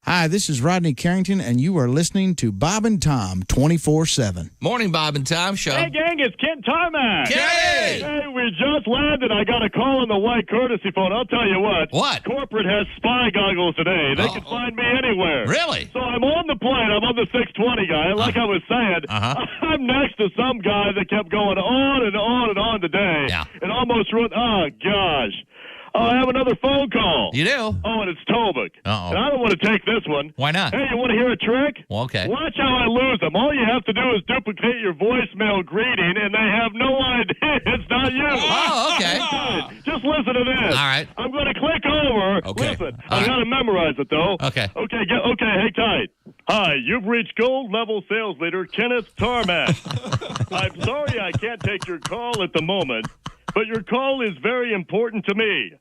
Hi, this is Rodney Carrington, and you are listening to Bob and Tom 24/7. Morning, Bob and Tom Show. Hey, gang, it's Ken Tarmac. Hey! Hey, we just landed. I got a call on the white courtesy phone. I'll tell you what. What? Corporate has spy goggles today. They can find me anywhere. Really? So I'm on the plane. I'm on the 620 guy. Like I was saying, I'm next to some guy that kept going on and on and on today. Yeah. And almost ruined. Oh, gosh. Oh, I have another phone call. You do? Oh, and it's Tobik. Uh-oh. And I don't want to take this one. Why not? Hey, you want to hear a trick? Well, okay. Watch how I lose them. All you have to do is duplicate your voicemail greeting, and they have no idea it's not you. Oh, okay. Just listen to this. All right. I'm going to click over. Okay. Listen, I got to memorize it, though. Okay. Okay, hang tight. Hi, you've reached gold level sales leader Kenneth Tarmac. I'm sorry I can't take your call at the moment, but your call is very important to me.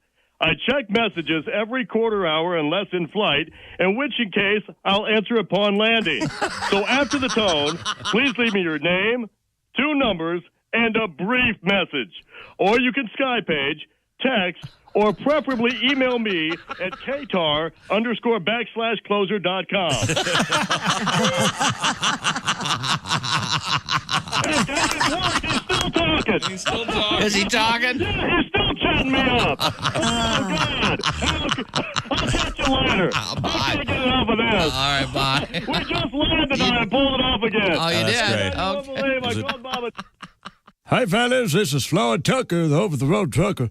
I check messages every quarter hour unless in flight, in which case I'll answer upon landing. So after the tone, please leave me your name, 2 numbers, and a brief message. Or you can Skypage, text, or preferably email me at ktar_closer.com. He's still talking. Is he talking? Yeah, he's still chatting me up. Oh, God. I'll catch you later. I'm going to get enough of this. All right, bye. We just landed and I pulled it off again. Oh, you did? I don't believe I called Bob. Hi, fellas. This is Floyd Tucker, the over-the-road trucker.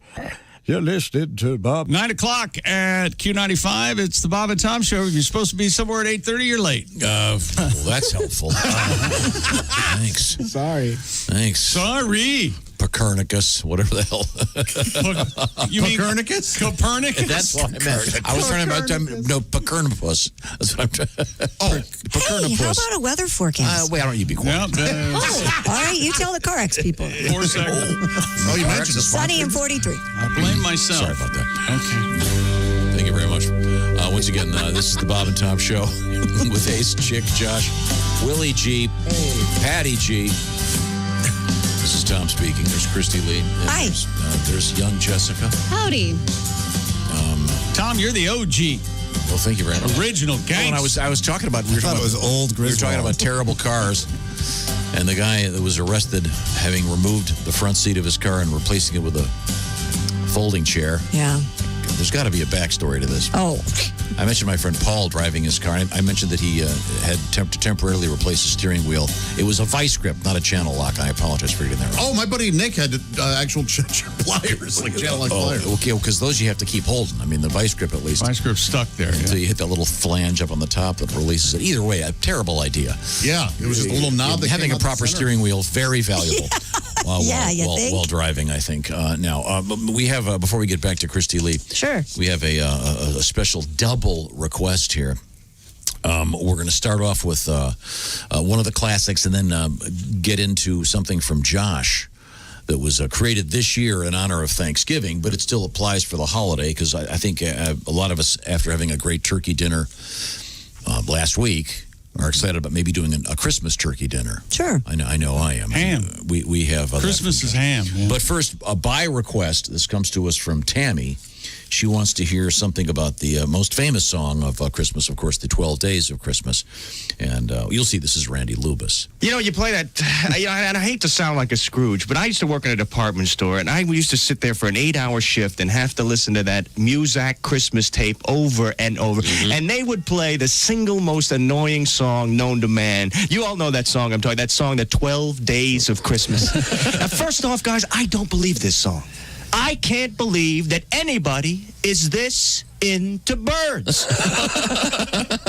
You're listening to Bob. 9 o'clock at Q95. It's the Bob and Tom Show. If you're supposed to be somewhere at 8:30, you're late. Well, that's helpful. Thanks. Sorry. Thanks. Sorry. Copernicus, whatever the hell. You mean Copernicus? Copernicus? That's what I meant. I was trying to no Copernicus. That's what I'm trying. Hey, Copernicus. how about a weather forecast? Wait, I don't you be quiet. Yep, Oh, all right, you tell the CarX people. 4 seconds. Oh, you mentioned this. Sunny and 43. I blame myself. Sorry about that. Okay. Thank you very much. Once again, this is the Bob and Tom Show with Ace, Chick, Josh, Willie G, Patty G. This is Tom speaking. There's Christy Lee. Hi. There's young Jessica. Howdy. Tom, you're the OG. Well, thank you very much. Original gang. I was talking about. I thought it was old We were Griswold. talking about terrible cars, and the guy that was arrested having removed the front seat of his car and replacing it with a folding chair. Yeah. There's got to be a backstory to this. Oh. I mentioned my friend Paul driving his car. I mentioned that he had to temporarily replace the steering wheel. It was a vice grip, not a channel lock. I apologize for getting that wrong. Oh, my buddy Nick had actual pliers, like channel lock pliers. Okay, because those you have to keep holding. I mean, the vice grip at least. Vice grip stuck there. Until you hit that little flange up on the top that releases it. Either way, a terrible idea. Yeah, it was just a little knob that having came a out the proper center. steering wheel, very valuable. Think? While driving, I think. Now, we have, before we get back to Christy Lee, Sure. we have a special double request here. We're going to start off with one of the classics and then get into something from Josh that was created this year in honor of Thanksgiving, but it still applies for the holiday because I think a lot of us, after having a great turkey dinner last week, are excited about maybe doing a Christmas turkey dinner. Sure. I know I am. Ham. We have Christmas is ham. Yeah. But first, a by request. This comes to us from Tammy. She wants to hear something about the most famous song of Christmas, of course, the 12 Days of Christmas. And you'll see this is Randy Lubis. You know, you play that, and I hate to sound like a Scrooge, but I used to work in a department store, and I used to sit there for an 8-hour shift and have to listen to that Muzak Christmas tape over and over. Mm-hmm. And they would play the single most annoying song known to man. You all know that song I'm talking, that song, the 12 Days of Christmas. Now, first off, guys, I don't believe this song. I can't believe that anybody is this into birds.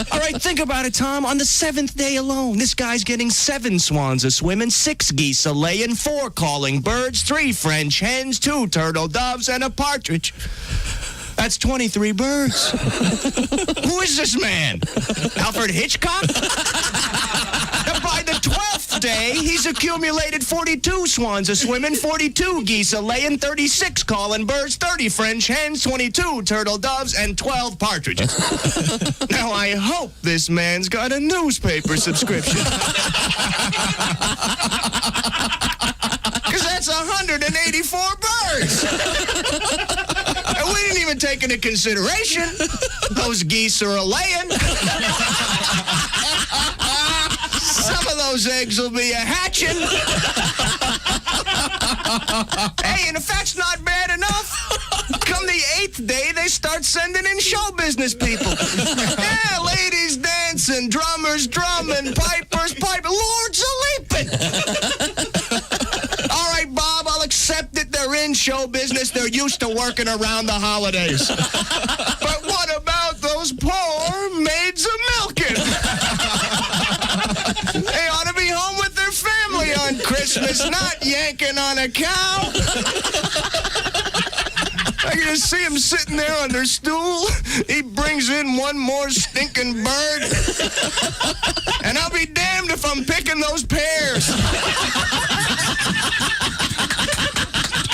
All right, think about it, Tom. On the 7th day alone, this guy's getting 7 swans a swimming, 6 geese a laying, 4 calling birds, 3 French hens, 2 turtle doves, and a partridge. That's 23 birds. Who is this man? Alfred Hitchcock? And by the 12th day, he's accumulated 42 swans a-swimming, 42 geese a-laying, 36 calling birds, 30 French hens, 22 turtle doves, and 12 partridges. Now, I hope this man's got a newspaper subscription. Because that's 184 birds. And we didn't even take into consideration those geese are a-laying. Some of those eggs will be a-hatching. Hey, and if that's not bad enough, come the 8th day, they start sending in show business people. Yeah, ladies dancing, drummers drumming, pipers piping, lords a-leaping. All right, Bob, I'll accept it. They're in show business. They're used to working around the holidays. But what about those poor maids a-milking? They ought to be home with their family on Christmas, not yanking on a cow. I can just see him sitting there on their stool. He brings in one more stinking bird. And I'll be damned if I'm picking those pears.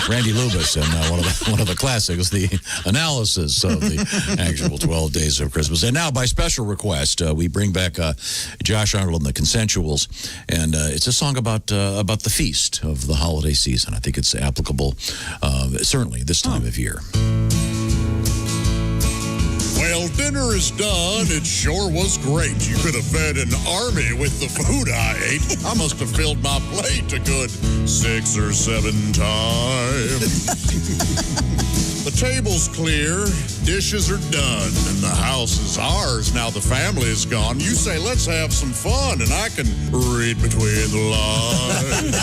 Randy Lubis and one of the classics, the analysis of the actual 12 days of Christmas. And now, by special request, we bring back Josh Arnold and the Consensuals, and it's a song about the feast of the holiday season. I think it's applicable, certainly this time of year. Well, dinner is done. It sure was great. You could have fed an army with the food I ate. I must have filled my plate a good 6 or 7 times. The table's clear, dishes are done, and the house is ours. Now the family is gone. You say, let's have some fun, and I can read between the lines.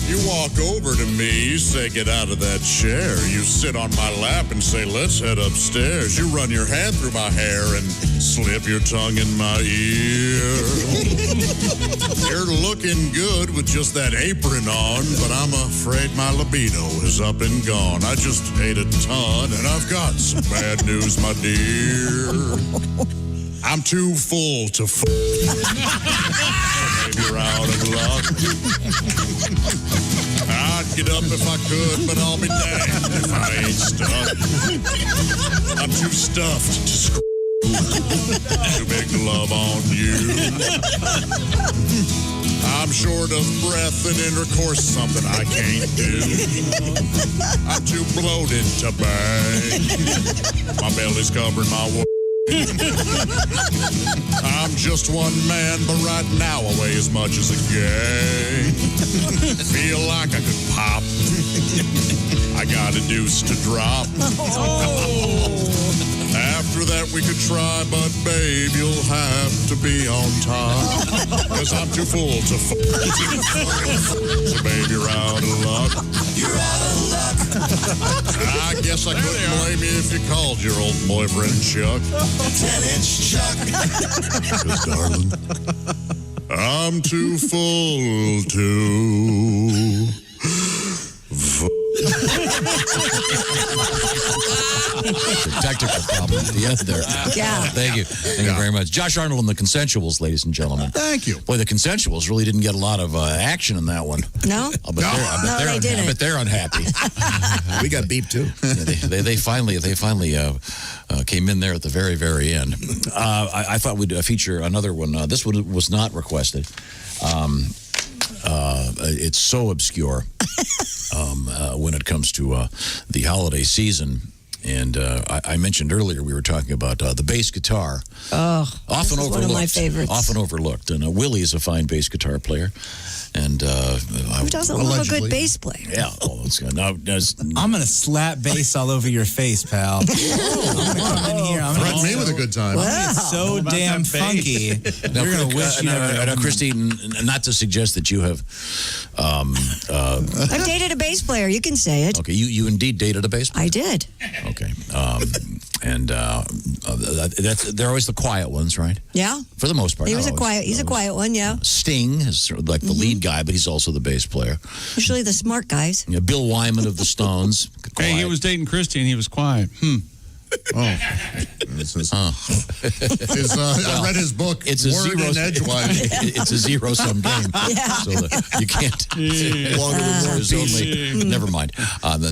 You walk over to me, you say, get out of that chair. You sit on my lap and say, let's head upstairs. You run your hand through my hair and slip your tongue in my ear. You're looking good with just that apron on, but I'm afraid my libido is up and gone. I just ate a ton, and I've got some bad news, my dear. I'm too full to maybe you're out of luck. I'd get up if I could, but I'll be damned if I ain't stuck. I'm too stuffed to screw to make love on you. I'm short of breath and intercourse, something I can't do. I'm too bloated to bang. My belly's covering my I'm just one man, but right now I weigh as much as a gang. Feel like I could pop. I got a deuce to drop. After that we could try, but babe, you'll have to be on top. Cause I'm too full to So babe, you're out of luck. You're out of luck. I guess I couldn't blame you if you called your old boyfriend Chuck. 10-inch Chuck. Cause darling, I'm too full to Technical problem at the end there. Yeah. Thank you. Thank you very much. Josh Arnold and the Consensuals, ladies and gentlemen. Thank you. Boy, the Consensuals really didn't get a lot of action in that one. No? I bet they're unhappy. We got beeped too. They finally came in there at the very, very end. I thought we'd feature another one. This one was not requested. It's so obscure when it comes to the holiday season. And I mentioned earlier we were talking about the bass guitar. Oh, often overlooked. one of my favorites. Often overlooked. And Willie is a fine bass guitar player. And who doesn't love a good bass player? Yeah. Oh, it's good. Now, I'm going to slap bass all over your face, pal. I'm going to come in here. Threaten me with a good time. It's so damn funky. Now, You're going to wish you never... Christine, not to suggest that you have... I've dated a bass player. You can say it. Okay, you indeed dated a bass player? I did. Okay. And they're always the quiet ones, right? Yeah. For the most part. He's a quiet one, yeah. Sting is sort of like the lead guy, but he's also the bass player. Usually the smart guys. Yeah, Bill Wyman of the Stones. Hey, he was dating Christy and he was quiet. I read his book. It's a Word zero. and Edgewise. It's a zero-sum game. So you can't. Longer than there's only. Never mind.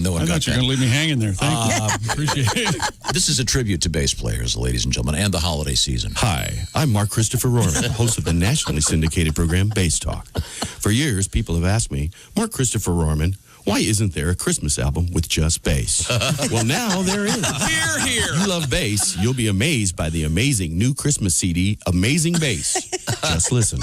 No one I got thought you were going to leave me hanging there. Thank you. Appreciate it. This is a tribute to bass players, ladies and gentlemen, and the holiday season. Hi, I'm Mark Christopher Rorman, host of the nationally syndicated program Bass Talk. For years, people have asked me, Mark Christopher Rorman, why isn't there a Christmas album with just bass? Well, now there is. Here. If you love bass, you'll be amazed by the amazing new Christmas CD, Amazing Bass. Just listen.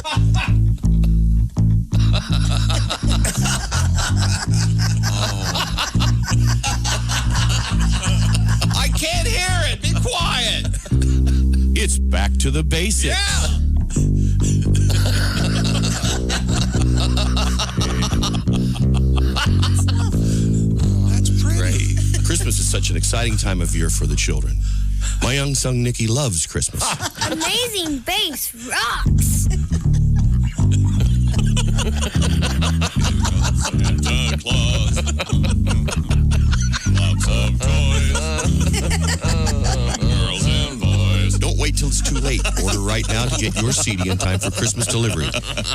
I can't hear it. Be quiet. It's back to the basics. That's pretty. Christmas is such an exciting time of year for the children. My young son Nikki loves Christmas. Amazing Bass rocks. Santa Claus. Lots of toys. Girls and boys. Don't wait till it's too late. Order right now to get your CD in time for Christmas delivery.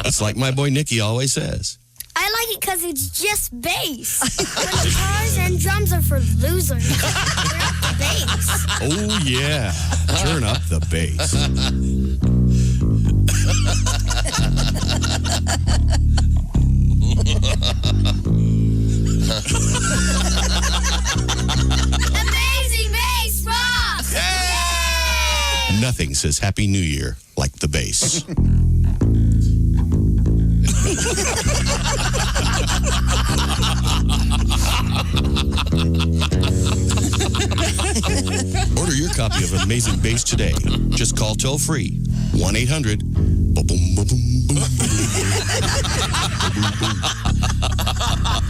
It's like my boy Nikki always says. I like it because it's just bass. When guitars and drums are for losers. Bass. Oh, yeah. Turn up the bass. Amazing Bass rocks. Yay! Nothing says Happy New Year like the bass. Order your copy of Amazing Bass today. Just call toll free 1-800-BOOM-BOOM-BOOM.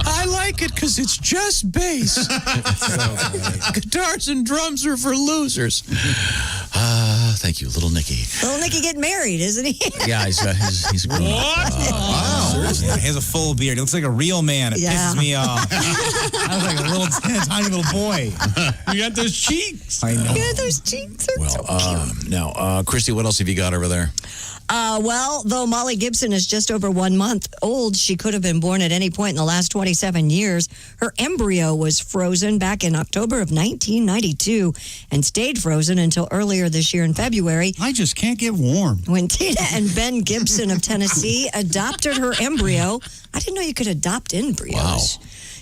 I like it because it's just bass. Guitars and drums are for losers. Thank you, little Nicky. Little Nicky getting married, isn't he? Yeah, he's grown up. Wow. Seriously? He has a full beard. He looks like a real man. It pisses me off. I look like a little tiny little boy. You got those cheeks. I know. Yeah, those cheeks are so cute. Now, Christy, what else have you got over there? Well, though Molly Gibson is just over 1 month old, she could have been born at any point in the last 27 years. Her embryo was frozen back in October of 1992 and stayed frozen until earlier this year in February. I just can't get warm. When Tina and Ben Gibson of Tennessee adopted her embryo. I didn't know you could adopt embryos. Wow.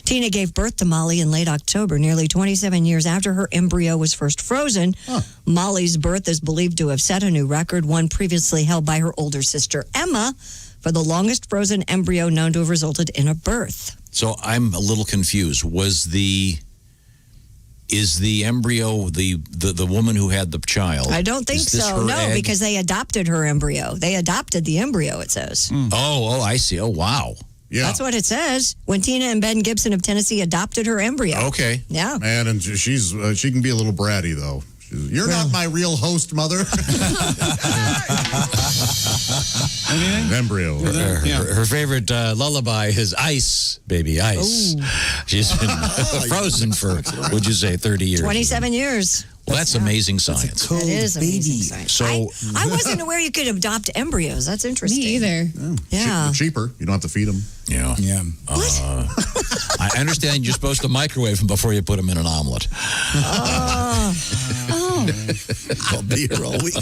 Tina gave birth to Molly in late October, nearly 27 years after her embryo was first frozen. Molly's birth is believed to have set a new record, one previously held by her older sister, Emma, for the longest frozen embryo known to have resulted in a birth. So I'm a little confused. Is the embryo the woman who had the child? I don't think so. No, egg? because they adopted her embryo. They adopted the embryo, it says. Oh, I see. Oh, wow. Yeah. That's what it says. When Tina and Ben Gibson of Tennessee adopted her embryo. Okay. Yeah. Man, and she can be a little bratty, though. You're not my real host, mother. Embryo. Her favorite lullaby is Ice, Baby Ice. Ooh. She's been frozen for, would you say, 30 years? 27 years. Well, that's amazing science. That is amazing science. So I wasn't aware you could adopt embryos. That's interesting. Me either. Yeah. Cheaper. You don't have to feed them. Yeah. I understand you're supposed to microwave them before you put them in an omelet. I'll be here all week.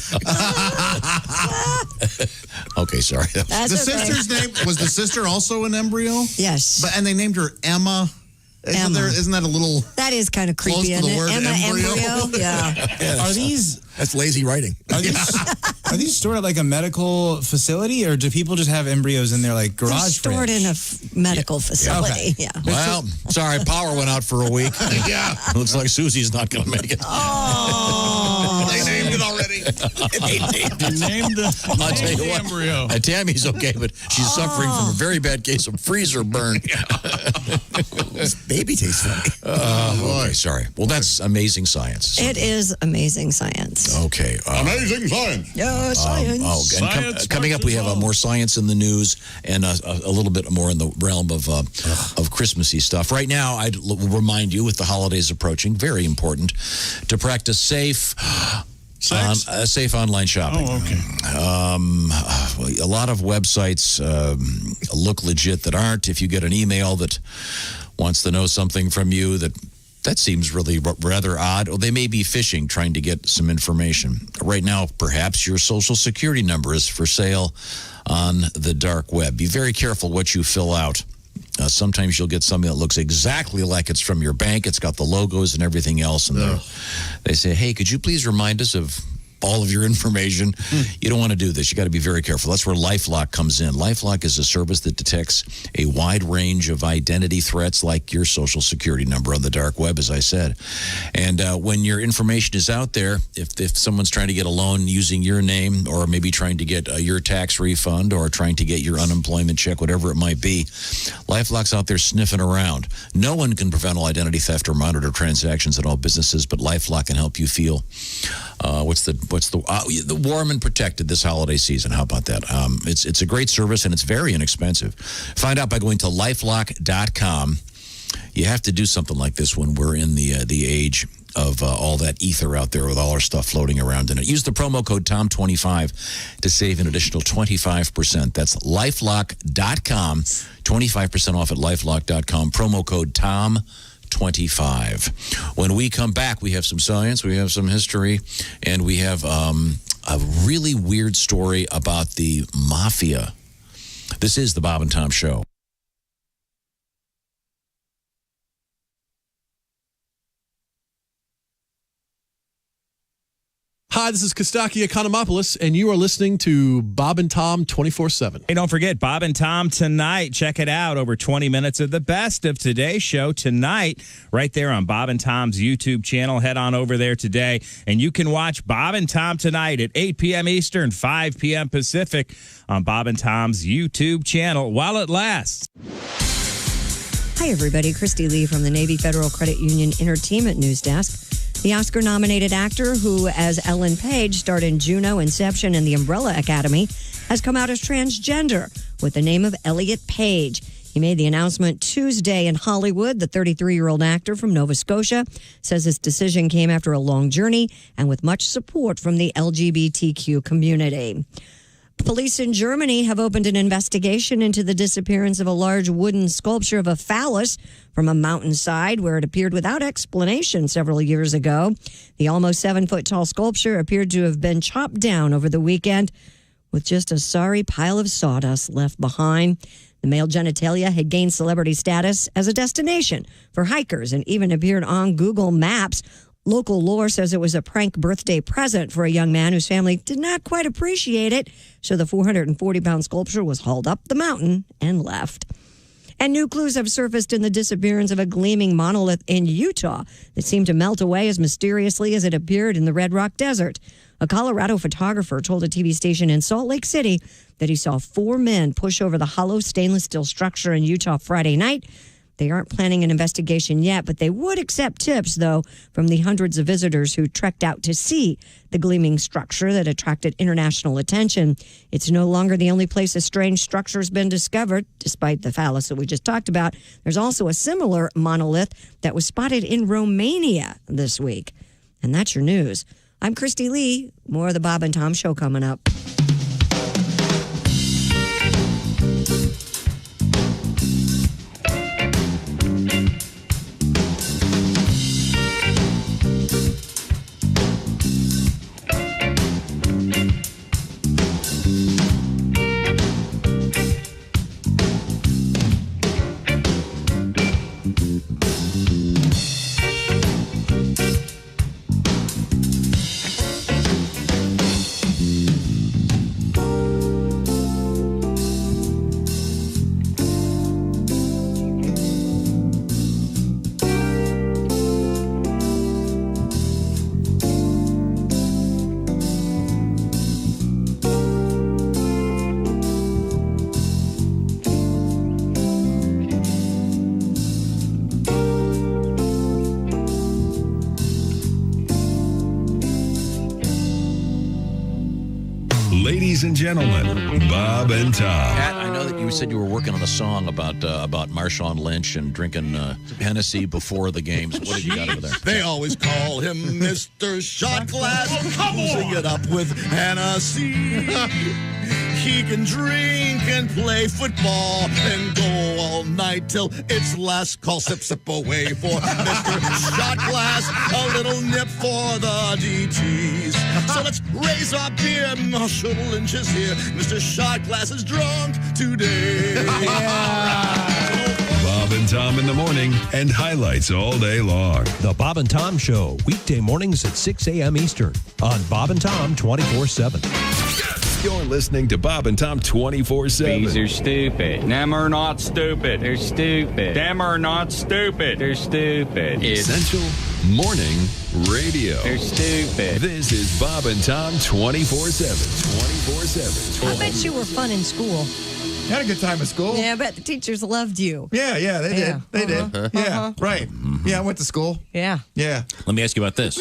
Okay, sorry. That's the okay. sister's name was the sister also an embryo? Yes. And they named her Emma. Isn't that a little? That is kind of creepy, close to isn't the it? word Emma embryo. Yeah. Are these That's lazy writing. Are these stored at like a medical facility, or do people just have embryos in their like They're garage? stored in a medical facility. Okay. Yeah. Well, sorry, power went out for a week. Yeah. Looks like Susie's not going to make it. Oh. They named it already. Name the I'll tell you what, embryo. Tammy's okay, but she's suffering from a very bad case of freezer burn. Baby tastes funny. Okay, sorry. Well, that's amazing science. It is amazing science. Okay. Amazing science. Yeah, science. Coming up, we have more science in the news and a little bit more in the realm of Christmassy stuff. Right now, I'd remind you, with the holidays approaching, very important, to practice safe online shopping. Oh, okay. A lot of websites look legit that aren't. If you get an email that wants to know something from you that seems really rather odd, or they may be phishing, trying to get some information. Right now, perhaps your social security number is for sale on the dark web. Be very careful what you fill out. Sometimes you'll get something that looks exactly like it's from your bank. It's got the logos and everything else. And they say, hey, could you please remind us of all of your information? You don't want to do this. You got to be very careful. That's where LifeLock comes in. LifeLock is a service that detects a wide range of identity threats, like your social security number on the dark web, as I said. And when your information is out there, if someone's trying to get a loan using your name, or maybe trying to get your tax refund, or trying to get your unemployment check, whatever it might be, LifeLock's out there sniffing around. No one can prevent all identity theft or monitor transactions at all businesses, but LifeLock can help you feel the warm and protected this holiday season. How about that? It's a great service, and it's very inexpensive. Find out by going to LifeLock.com. You have to do something like this when we're in the age of all that ether out there with all our stuff floating around in it. Use the promo code TOM25 to save an additional 25%. That's LifeLock.com. 25% off at LifeLock.com. Promo code TOM25. When we come back, we have some science, we have some history, and we have a really weird story about the mafia. This is the Bob and Tom Show. Hi, this is Kostaki Economopoulos, and you are listening to Bob and Tom 24/7. Hey, don't forget, Bob and Tom tonight. Check it out. Over 20 minutes of the best of today's show tonight, right there on Bob and Tom's YouTube channel. Head on over there today, and you can watch Bob and Tom tonight at 8 p.m. Eastern, 5 p.m. Pacific on Bob and Tom's YouTube channel while it lasts. Hi, everybody. Christy Lee from the Navy Federal Credit Union Entertainment News Desk. The Oscar-nominated actor who, as Ellen Page, starred in Juno, Inception, and The Umbrella Academy, has come out as transgender with the name of Elliot Page. He made the announcement Tuesday in Hollywood. The 33-year-old actor from Nova Scotia says his decision came after a long journey and with much support from the LGBTQ community. Police in Germany have opened an investigation into the disappearance of a large wooden sculpture of a phallus from a mountainside where it appeared without explanation several years ago. The almost 7-foot-tall sculpture appeared to have been chopped down over the weekend with just a sorry pile of sawdust left behind. The male genitalia had gained celebrity status as a destination for hikers and even appeared on Google Maps. Local lore says it was a prank birthday present for a young man whose family did not quite appreciate it, so the 440-pound sculpture was hauled up the mountain and left. And new clues have surfaced in the disappearance of a gleaming monolith in Utah that seemed to melt away as mysteriously as it appeared in the Red Rock Desert. A Colorado photographer told a TV station in Salt Lake City that he saw 4 men push over the hollow stainless steel structure in Utah Friday night. They aren't planning an investigation yet, but they would accept tips, though, from the hundreds of visitors who trekked out to see the gleaming structure that attracted international attention. It's no longer the only place a strange structure has been discovered, despite the phallus that we just talked about. There's also a similar monolith that was spotted in Romania this week. And that's your news. I'm Christy Lee. More of the Bob and Tom Show coming up. Ladies and gentlemen, Bob and Tom. Pat, I know that you said you were working on a song about Marshawn Lynch and drinking Hennessy before the games. What have you got over there? They always call him Mr. Shot Glass. Sing it up with Hennessy. He can drink and play football and go all night till it's last call. Sip, sip away for Mr. Shot Glass. A little nip for the DTs. So let's raise our beer. Marshall Lynch is here. Mr. Shot Glass is drunk today. Bob and Tom in the morning and highlights all day long. The Bob and Tom Show, weekday mornings at 6 a.m. Eastern on Bob and Tom 24/7. You're listening to Bob and Tom 24/7. These are stupid. Them are not stupid. They're stupid. Them are not stupid. They're stupid. Essential Morning Radio. They're stupid. This is Bob and Tom 24/7. 24/7. I bet you were fun in school. Had a good time at school. Yeah, I bet the teachers loved you. Yeah, they did. They did. Yeah, right. Yeah, I went to school. Yeah. Yeah. Let me ask you about this.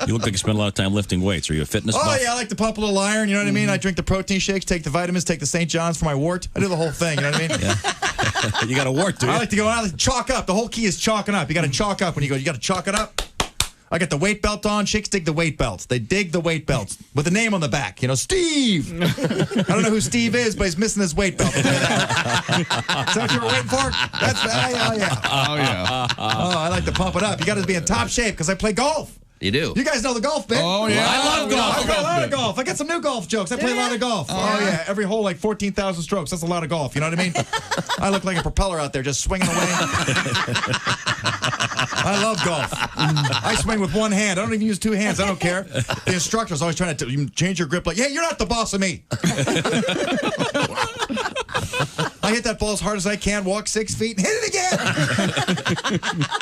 You look like you spend a lot of time lifting weights. Are you a fitness buff? Oh, yeah, I like to pump a little iron, you know what I mean? I drink the protein shakes, take the vitamins, take the St. John's for my wart. I do the whole thing, you know what I mean? Yeah. You got a wart, do you? I like to go out and chalk up. The whole key is chalking up. You got to chalk up when you go. You got to chalk it up. I got the weight belt on. Chicks dig the weight belts. They dig the weight belts with a name on the back. You know, Steve. I don't know who Steve is, but he's missing his weight belt. Is that what you were waiting for? That's oh yeah. Oh, yeah. Oh, I like to pump it up. You got to be in top shape because I play golf. You do. You guys know the golf bit. Oh, yeah. I love golf. I play a lot bit. of golf. I got some new golf jokes. I play a lot of golf. Oh, yeah. Every hole, like 14,000 strokes. That's a lot of golf. You know what I mean? I look like a propeller out there just swinging away. I love golf. I swing with one hand. I don't even use two hands. I don't care. The instructor's always trying to change your grip. Like, hey, you're not the boss of me. I hit that ball as hard as I can, walk 6 feet, and hit it again.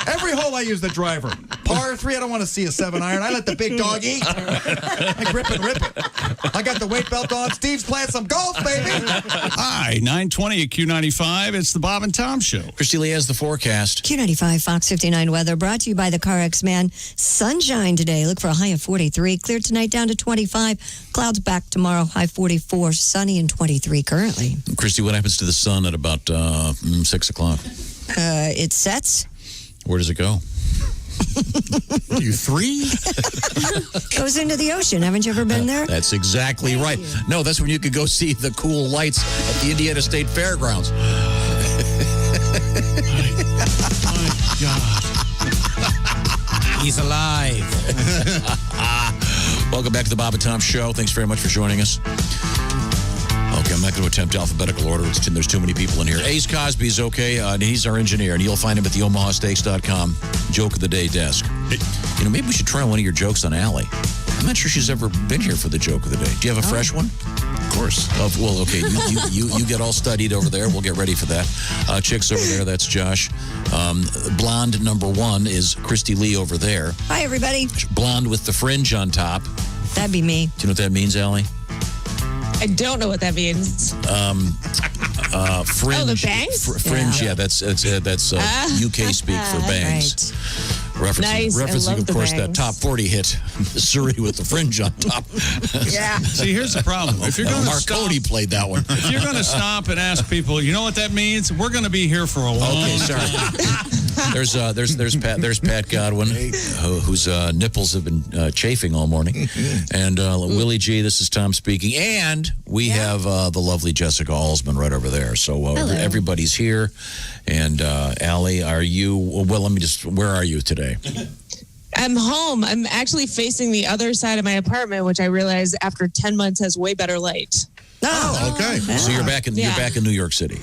Every hole I use the driver. Par 3, I don't want to see a 7-iron. I let the big dog eat. I grip and rip it. I got the weight belt on. Steve's playing some golf, baby. Hi, 920 at Q95. It's the Bob and Tom Show. Christy Lee has the forecast. Q95 Fox 59 weather brought to you by the CarX Man. Sunshine today. Look for a high of 43. Clear tonight down to 25. Clouds back tomorrow. High 44. Sunny and 23 currently. Christy, what happens to the sun at about 6 o'clock? It sets. Where does it go? You three? Goes into the ocean. Haven't you ever been there? That's exactly right. No, that's when you could go see the cool lights at the Indiana State Fairgrounds. My God. He's alive. Welcome back to the Bob and Tom Show. Thanks very much for joining us. Okay, I'm not going to attempt alphabetical order. There's too many people in here. Ace Cosby's okay, and he's our engineer, and you'll find him at the OmahaSteaks.com Joke of the Day desk. You know, maybe we should try one of your jokes on Allie. I'm not sure she's ever been here for the Joke of the Day. Do you have a fresh one? Of course. Well, okay. You get all studied over there. We'll get ready for that. Chicks over there, that's Josh. Blonde number 1 is Christy Lee over there. Hi, everybody. Blonde with the fringe on top. That'd be me. Do you know what that means, Allie? I don't know what that means. Fringe. Oh, the bangs? Fringe, yeah, that's UK speak for bangs. Right. Referencing of course, that top 40 hit, Missouri with the fringe on top. Yeah. See, here's the problem. If you're going to Marconi played that one. If you're going to stop and ask people, you know what that means? We're going to be here for a long time. There's Pat Godwin, whose nipples have been chafing all morning, and Willie G. This is Tom speaking, and we have the lovely Jessica Alsman right over there. So everybody's here, and Allie, are you? Well, let me just. Where are you today? I'm home. I'm actually facing the other side of my apartment, which I realize after 10 months has way better light. Oh, okay. So you're back in New York City.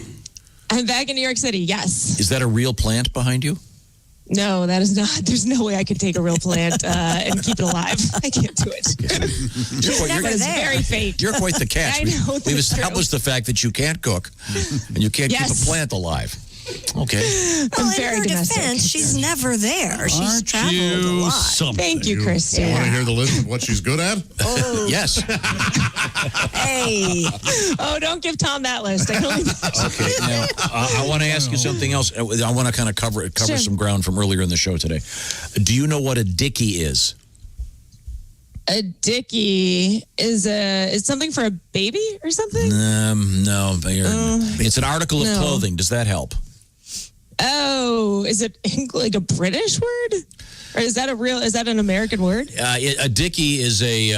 I'm back in New York City. Yes. Is that a real plant behind you? No, that is not. There's no way I could take a real plant and keep it alive. I can't do it. You're very fake. You're quite the catch. I know. We've established the fact that you can't cook and you can't keep a plant alive. Okay. Well, very in her domestic. defense, she's never there. She's traveled a lot. Thank you, Christy. You want to hear the list of what she's good at? Oh. Yes. Hey. Oh, don't give Tom that list. Okay. Now, I want to ask you something else. I want to kind of cover some ground from earlier in the show today. Do you know what a dickie is? A dickie is something for a baby or something? No, it's an article of clothing. Does that help? Oh, is it like a British word? Or is that an American word? A dickie is a...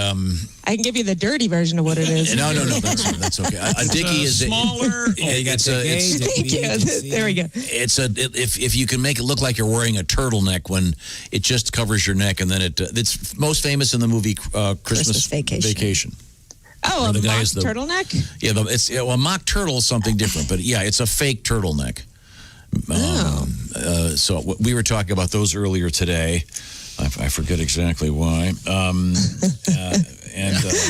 I can give you the dirty version of what it is. No, that's okay. A dickie is smaller. Thank you. There we go. If you can make it look like you're wearing a turtleneck when it just covers your neck, and then it's most famous in the movie Christmas Vacation. Oh, a mock turtleneck? Yeah, a mock turtle is something different, but yeah, it's a fake turtleneck. So we were talking about those earlier today. I forget exactly why.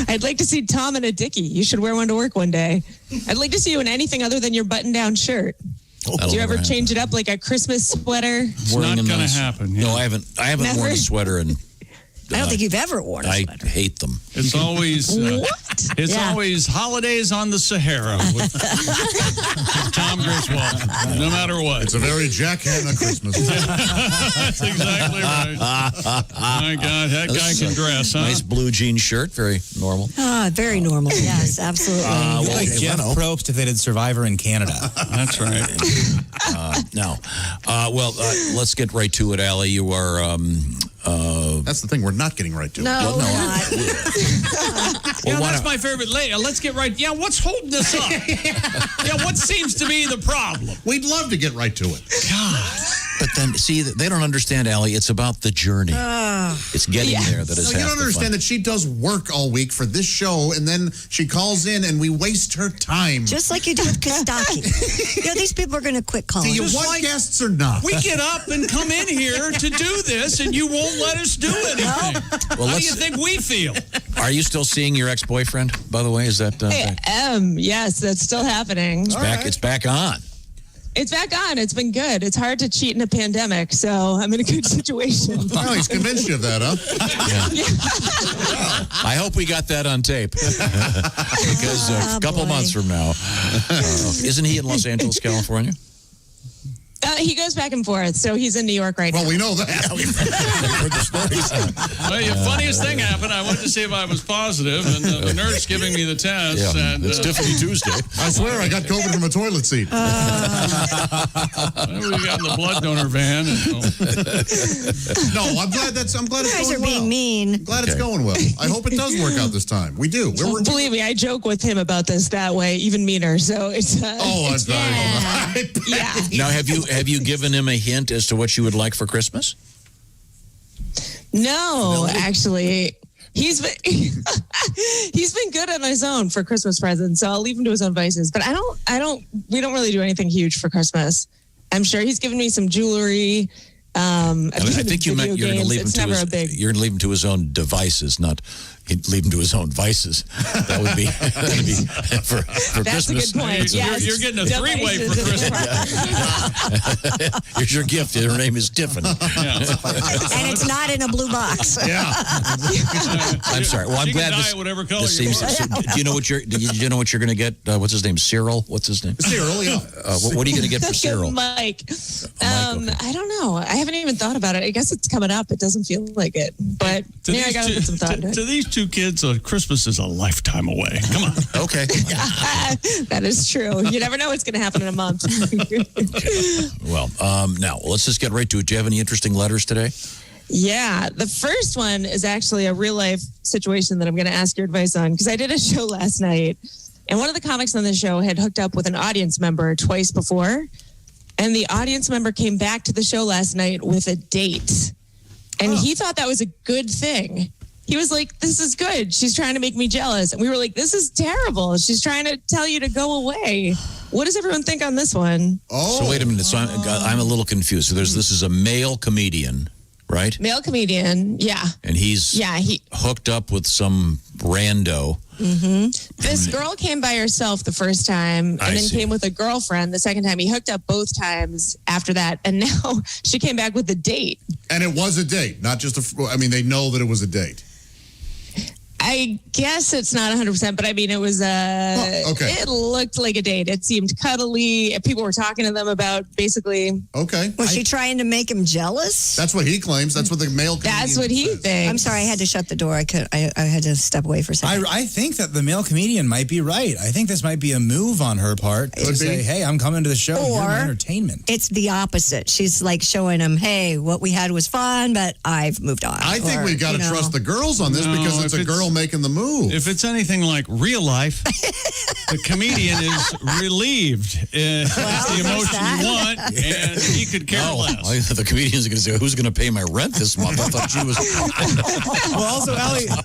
I'd like to see Tom in a dickie. You should wear one to work one day. I'd like to see you in anything other than your button-down shirt. Do you ever change it up like a Christmas sweater? It's not going to happen. No, I haven't worn a sweater and. I don't think you've ever worn a sweater. I hate them. It's always always holidays on the Sahara with Tom Griswold, no matter what. It's a very Jack Hanna Christmas. That's exactly right. My God, that guy can dress, huh? Nice blue jean shirt, very normal. Very normal. Yes, absolutely. Like Jeff Probst if they did Survivor in Canada. That's right. Let's get right to it, Allie. You are... that's the thing. We're not getting right to it. No, we're not. That's my favorite. Let's get right. Yeah, what's holding this up? What seems to be the problem? We'd love to get right to it. God. But then, see, they don't understand, Allie. It's about the journey. It's getting there that is half You don't the understand fun. that she does work all week for this show, and then she calls in, and we waste her time. Just like you do with Kostaki. These people are going to quit calling. Do you want guests or not? We get up and come in here to do this, and you won't let us do anything. Well, how do you think we feel? Are you still seeing your ex-boyfriend, by the way? Is that... Yes, that's still happening. It's back on. It's back on. It's been good. It's hard to cheat in a pandemic, so I'm in a good situation. Oh, he's convinced you of that, huh? I hope we got that on tape. Because a couple months from now, isn't he in Los Angeles, California? He goes back and forth, so he's in New York right now. Well, we know that. Heard the stories. Well, the funniest thing happened. I wanted to see if I was positive, and the nurse giving me the test. Yeah, and, it's Tiffany Tuesday. I swear I got COVID from a toilet seat. We got in the blood donor van. No, I'm glad it's You going guys are well. being mean. I'm glad it's going well. I hope it does work out this time. We do. Believe me, I joke with him about this that way, even meaner. So it's. That's very yeah. Now, have you given him a hint as to what you would like for Christmas? No, actually. He's been good on his own for Christmas presents, so I'll leave him to his own vices. But we don't really do anything huge for Christmas. I'm sure he's given me some jewelry. I think you meant you're going to leave him to his own devices, not leave him to his own vices. That would be for That's Christmas. a good point. Yes. You're getting a three-way for Christmas. Here's your gift. Her name is Tiffany. And it's not in a blue box. Yeah. I'm sorry. Well, I'm She glad can dye this. it whatever color This you seems. want. So, do you know what you're going to get? What's his name? Cyril. What's his name? Cyril. Yeah. What are you going to get for Cyril? Mike. Okay. I don't know. I haven't even thought about it. I guess it's coming up. It doesn't feel like it, but I got to put some thought into it. To these two kids, Christmas is a lifetime away. Come on. Okay. That is true. You never know what's going to happen in a month. Well, now let's just get right to it. Do you have any interesting letters today? Yeah, the first one is actually a real life situation that I'm going to ask your advice on because I did a show last night, and one of the comics on the show had hooked up with an audience member twice before, and the audience member came back to the show last night with a date, and he thought that was a good thing. He was like, "This is good. She's trying to make me jealous," and we were like, "This is terrible. She's trying to tell you to go away." What does everyone think on this one? So wait a minute. So I'm a little confused. So this is a male comedian, right? Male comedian, yeah. And he's hooked up with some rando. Mm-hmm. This girl came by herself the first time and then came with a girlfriend the second time. He hooked up both times after that. And now she came back with a date. And it was a date, not just they know that it was a date. I guess it's not 100%, but I mean, it was okay. It looked like a date. It seemed cuddly. People were talking to them about basically. Okay. Was she trying to make him jealous? That's what he claims. That's what the male comedian That's what he says. thinks. I'm sorry, I had to shut the door. I had to step away for a second. I think that the male comedian might be right. I think this might be a move on her part to say, hey, I'm coming to the show. You're my entertainment. It's the opposite. She's like showing him, hey, what we had was fun, but I've moved on. I think we got to trust the girls on this because it's a girl making the move. If it's anything like real life, the comedian is relieved. It's the emotion you want, and he could care less. The comedian's going to say, who's going to pay my rent this month? I thought she was... Well, also, Allie, not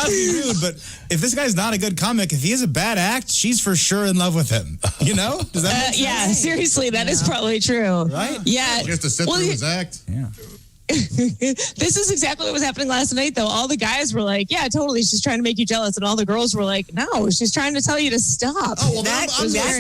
to be rude, but if this guy's not a good comic, if he has a bad act, she's for sure in love with him. You know? Does that make sense? Yeah, seriously, that is probably true. Right? Yeah. She has to sit through his act. Yeah. This is exactly what was happening last night, though. All the guys were like, yeah, totally, she's trying to make you jealous. And all the girls were like, no, she's trying to tell you to stop. Oh, well, That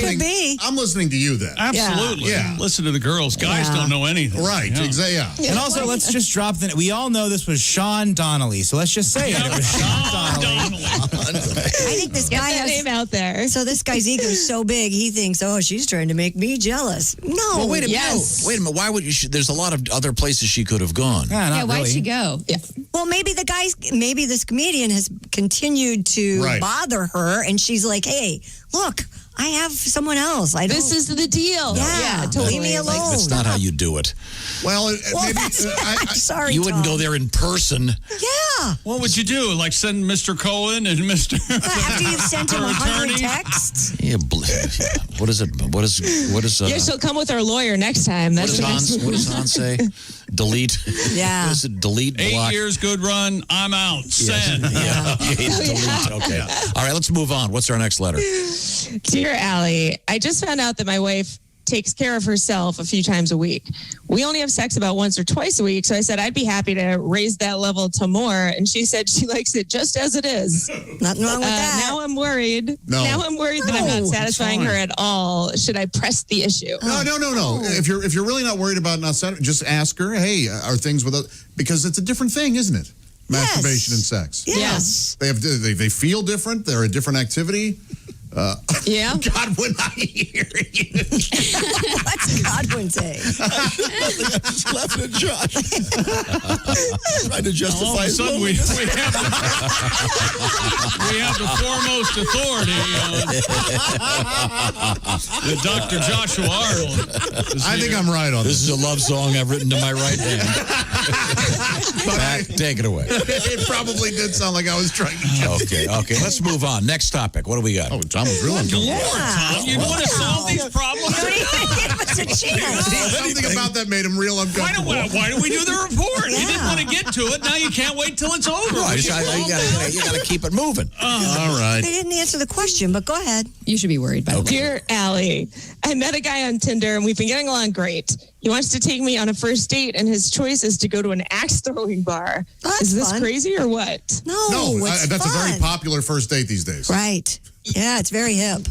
could be. I'm listening to you then. Absolutely. Yeah. Listen to the girls. Guys don't know anything. Right. Yeah. Exactly. Yeah. And also, let's just drop the. We all know this was Sean Donnelly, so let's just say it. It was Sean Donnelly. I think this Get guy that has name out there. So this guy's ego is so big, he thinks, oh, she's trying to make me jealous. No. Well, wait a minute. Yes. No, wait a minute. Why would you? There's a lot of other places she could have gone. Yeah, Why'd she go? Yeah. Well, maybe this comedian has continued to bother her, and she's like, hey, look, I have someone else. This is the deal. Yeah, totally. leave me alone. That's not how you do it. Well, maybe, sorry, you wouldn't Tom. go there in person. Yeah. What would you do? Like send Mr. Cohen and Mr. After you've sent him 100 texts? Yeah. What is it? What is? Yeah, she'll come with our lawyer next time. What That's does Hans say? Delete. Yeah. What is it? Delete. 8 Block. years, good run. I'm out. Send. Yeah. Delete. Okay. All right. Let's move on. What's our next letter? Dear Allie, I just found out that my wife takes care of herself a few times a week. We only have sex about once or twice a week, so I said I'd be happy to raise that level to more, and she said she likes it just as it is. Nothing wrong with that. Now I'm worried. No. Now I'm worried that I'm not satisfying her at all. Should I press the issue? No. If you're really not worried about not satisfying, just ask her. Hey, are things because it's a different thing, isn't it? Masturbation and sex. Yes. They feel different. They're a different activity. Yeah. God, when I hear you. What's Godwin say? I just laughing at Josh. Trying to justify All of a his sudden, we have the foremost authority, the Dr. Joshua Arnold. I think I'm right on this. This is a love song I've written to my right hand. Take it away. It probably did sound like I was trying to Okay. Let's move on. Next topic. What do we got? Oh, Tom was really uncomfortable. Tom, you want to solve these problems? Don't even give us a chance. Something about that made him real uncomfortable. Why do we do the report? You didn't want to get to it. Now you can't wait till it's over. You got to keep it moving. All right. They didn't answer the question, but go ahead. You should be worried, by the way. Dear Allie, I met a guy on Tinder and we've been getting along great. He wants to take me on a first date and his choice is to go to an axe throwing bar. Is this crazy or what? No, it's that's fun. a very popular first date these days. Right. Yeah, it's very hip.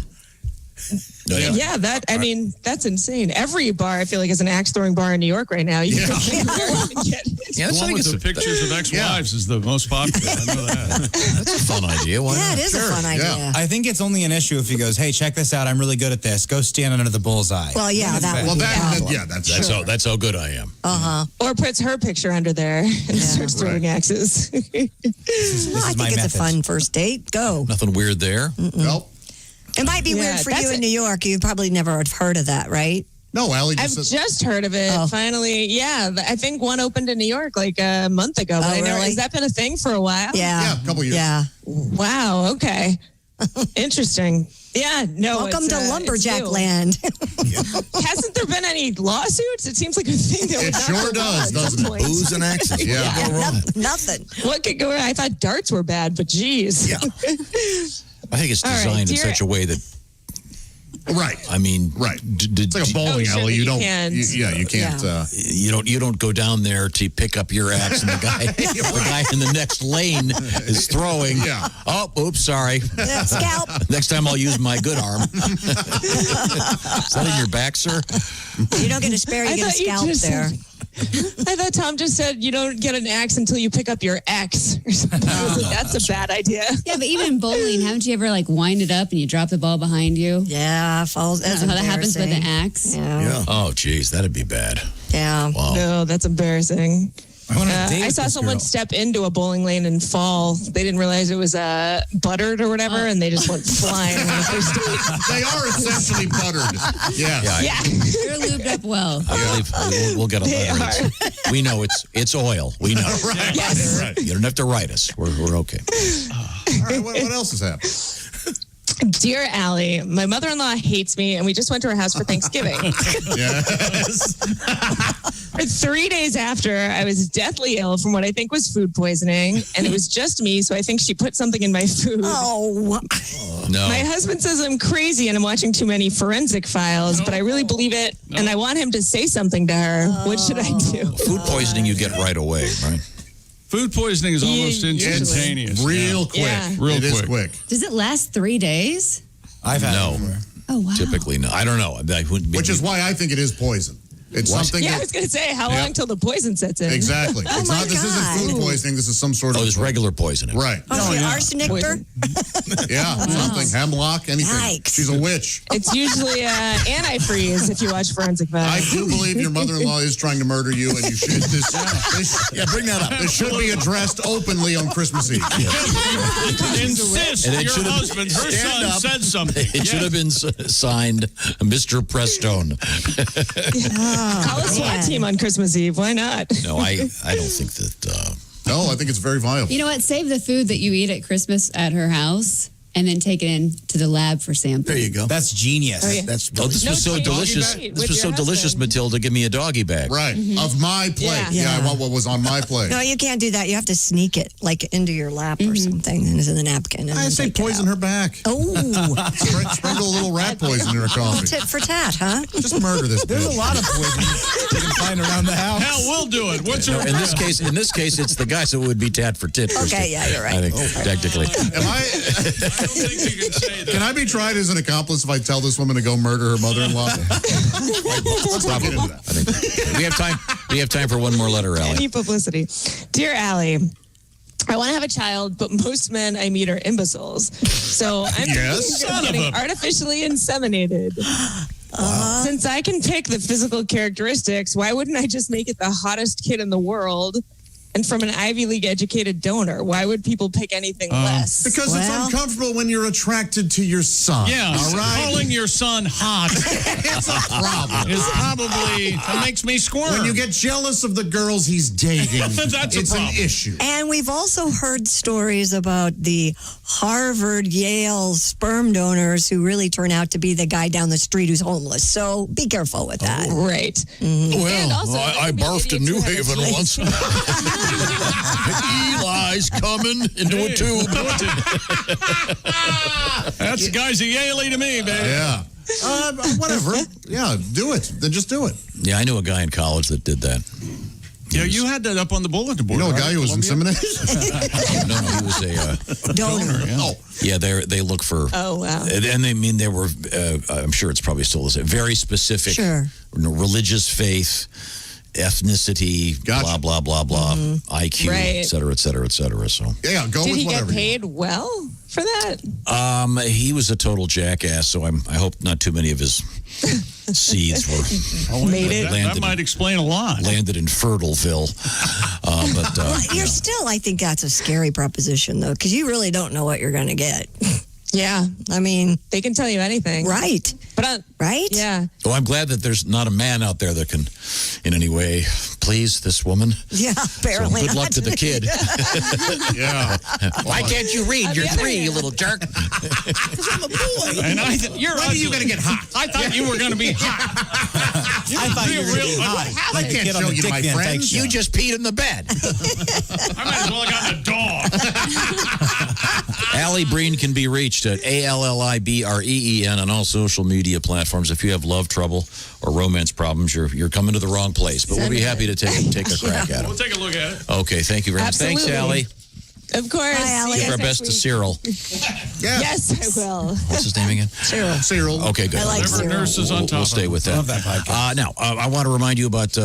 Yeah, that's insane. Every bar I feel like is an axe throwing bar in New York right now. You can get it. Yeah, The one with the pictures of ex-wives is the most popular. I know that. That's a fun idea. Why Yeah, not? it is a fun idea. I think it's only an issue if he goes, hey, check this out. I'm really good at this. Go stand under the bullseye. Well, yeah, that would be a problem. That's how good I am. Uh-huh. Or puts her picture under there and starts throwing axes. No, I think it's a fun first date. Go. Nothing weird there. Nope. It might be weird for you in New York. You probably never have heard of that, right? No, Allie I've just heard of it. Finally, I think one opened in New York like a month ago. But I know, really? has that been a thing for a while? Yeah. a couple years. Yeah. Wow. Okay. Interesting. Yeah. No. Welcome it's, to lumberjack it's new. land. Hasn't there been any lawsuits? It seems like a thing that would It not sure go does, wrong at doesn't some it? point. Booze and axes. Yeah. Go wrong. Nothing. What could go wrong? I thought darts were bad, but geez. Yeah. I think it's All right, designed in dear- such a way that. Right. I mean, Right. It's like a bowling sure, alley. that You you don't. can't. You can't. you don't go down there to pick up your axe and the guy in the next lane is throwing. Yeah. Oh, oops, sorry. Scalp. Next time I'll use my good arm. Is that in your back, sir? You don't get a spare, you get a scalp there. I thought Tom just said you don't get an axe until you pick up your ex. Or something. I was like, that's a bad idea. Yeah, but even in bowling, haven't you ever like wind it up and you drop the ball behind you? Yeah, falls. That's how that happens with an embarrassing. axe. Yeah. Oh, geez, that'd be bad. Yeah. Wow. No, that's embarrassing. I I saw someone step into a bowling lane and fall. They didn't realize it was buttered or whatever, and they just went flying on the first date. They are essentially buttered. Yeah. They're lubed up well. I believe we'll get a They letter. We know it's oil. We know. Right. Yes. Right. You don't have to write us. We're okay. All right, what else has happened? Dear Allie, my mother-in-law hates me, and we just went to her house for Thanksgiving. Yes. 3 days after, I was deathly ill from what I think was food poisoning, and it was just me, so I think she put something in my food. Oh. No. My husband says I'm crazy and I'm watching too many forensic files, but I really believe it, and I want him to say something to her. What should I do? Food poisoning you get right away, right? Food poisoning is almost instantaneous. It's real quick. Yeah. Real It is quick. quick. Does it last 3 days? I've had No. it before. Oh, wow. Typically, no. I don't know. Which is why I think it is poison. It's What? something Yeah, I that... was going to say, how long till the poison sets in? Exactly. Oh It's my not. This isn't God. food poisoning. This is some sort of... it's regular poisoning. Right. Oh, she arsenic her? Yeah, something. Hemlock, anything. Yikes. She's a witch. It's usually antifreeze if you watch forensic I files. do believe your mother-in-law is trying to murder you, and you should. Bring that up. This should be addressed openly on Christmas Eve. Insist And it your should have- husband, her Stand son, up. said something. It should have been signed Mr. Prestone. Call a SWAT team on Christmas Eve. Why not? No, I don't think that. No, I think it's very viable. You know what? Save the food that you eat at Christmas at her house and then take it in to the lab for samples. There you go. That's genius. Oh, yeah. That's This No was so change delicious. with This was so your delicious, husband. Matilda. Give me a doggy bag. Right. Of my plate. Yeah. Yeah, I want what was on my plate. No, you can't do that. You have to sneak it like into your lap or something into the napkin. And I then say take it poison out. her back. Oh, Sprinkle a little rat poison in her coffee. tit for tat, huh? Just murder this There's bitch. a lot of poison you can find around the house. Hell, we'll do it. What's No, her in this case, it's the guy, so it would be tat for tit. Christy. Okay, yeah, you're right. I think technically. Am I? I don't think you can say that. Can I be tried as an accomplice if I tell this woman to go murder her mother-in-law? Let's not get into that. I think we have time. We have time for one more letter, Allie. Any publicity. Dear Allie, I want to have a child, but most men I meet are imbeciles. So I'm Yes. thinking of getting artificially inseminated. Since I can pick the physical characteristics, why wouldn't I just make it the hottest kid in the world and from an Ivy League educated donor? Why would people pick anything less? Because it's uncomfortable when you're attracted to your son. Yeah, all right? calling your son hot It's a problem. is probably, it makes me squirm. When you get jealous of the girls he's dating, That's a it's an problem. issue. And we've also heard stories about the Harvard, Yale sperm donors who really turn out to be the guy down the street who's homeless. So be careful with that. Right. Well, And also, I barfed in New Haven once. Eli's coming into a tube. That's the guy's a Yaley to me, baby. Yeah. Whatever. Yeah, do it. Then just do it. Yeah, I knew a guy in college that did that. Yeah, you had that up on the bulletin board. You know a right? guy who was Columbia? inseminated? No, he was a Donor. Yeah. Oh, yeah. They look for. Oh, wow. And they were. I'm sure it's probably still the same. Very specific. Sure. Religious faith, ethnicity, Gotcha. blah blah blah blah, IQ, Right. et cetera, et cetera, et cetera. So. yeah, go Did with he get whatever. paid well for that? He was a total jackass. So I hope not too many of his seeds were Made it. That might explain a lot. landed in Fertileville. But Well, you're still, I think that's a scary proposition, though, because you really don't know what you're going to get. Yeah. I mean, They can tell you anything. right. But Right? yeah. oh, I'm glad that there's not a man out there that can, in any way, please this woman. Yeah, So apparently. good luck not. to the kid. Yeah. Why can't you read? You're 3, you little jerk. And you're When are you going to get hot? I thought you were going to be hot. I thought you were going to be hot. Like I a can't kid on show the you Dick my Van Dyke friends. Show. You just peed in the bed. I might as well have gotten a dog. Allie Breen can be reached at ALLIBREEN on all social media platforms. If you have love trouble or romance problems, you're coming to the wrong place. But we'll be happy to take a crack at We'll it. take a look at it. Okay, thank you very much. Thanks, Absolutely. Allie. Of course. Hi, Allie. Give our best to Cyril. Yes, I will. What's his name again? Cyril. Okay, good. I like Whatever Cyril. nurses on We'll top stay of with that. Love that podcast. Now, I want to remind you about,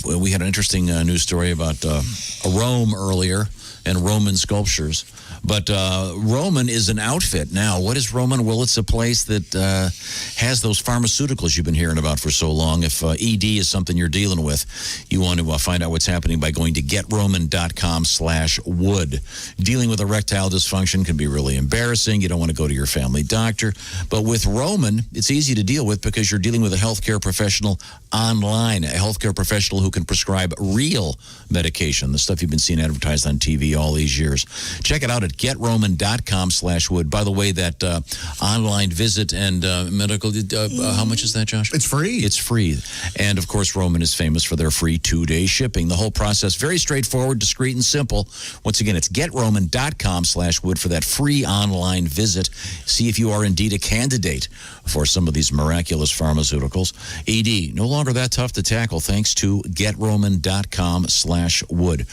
we had an interesting news story about Rome earlier and Roman sculptures. But Roman is an outfit now. What is Roman? Well, it's a place that has those pharmaceuticals you've been hearing about for so long. If ED is something you're dealing with, you want to find out what's happening by going to getroman.com/wood. Dealing with erectile dysfunction can be really embarrassing. You don't want to go to your family doctor. But with Roman, it's easy to deal with because you're dealing with a healthcare professional online, a healthcare professional who can prescribe real medication, the stuff you've been seeing advertised on TV all these years. Check it out at getroman.com/wood. By the way, that online visit and medical, how much is that, Josh? It's free. It's free. And, of course, Roman is famous for their free 2-day shipping. The whole process, very straightforward, discreet, and simple. Once again, it's getroman.com/wood for that free online visit. See if you are indeed a candidate for some of these miraculous pharmaceuticals. ED, no longer that tough to tackle thanks to getroman.com/wood.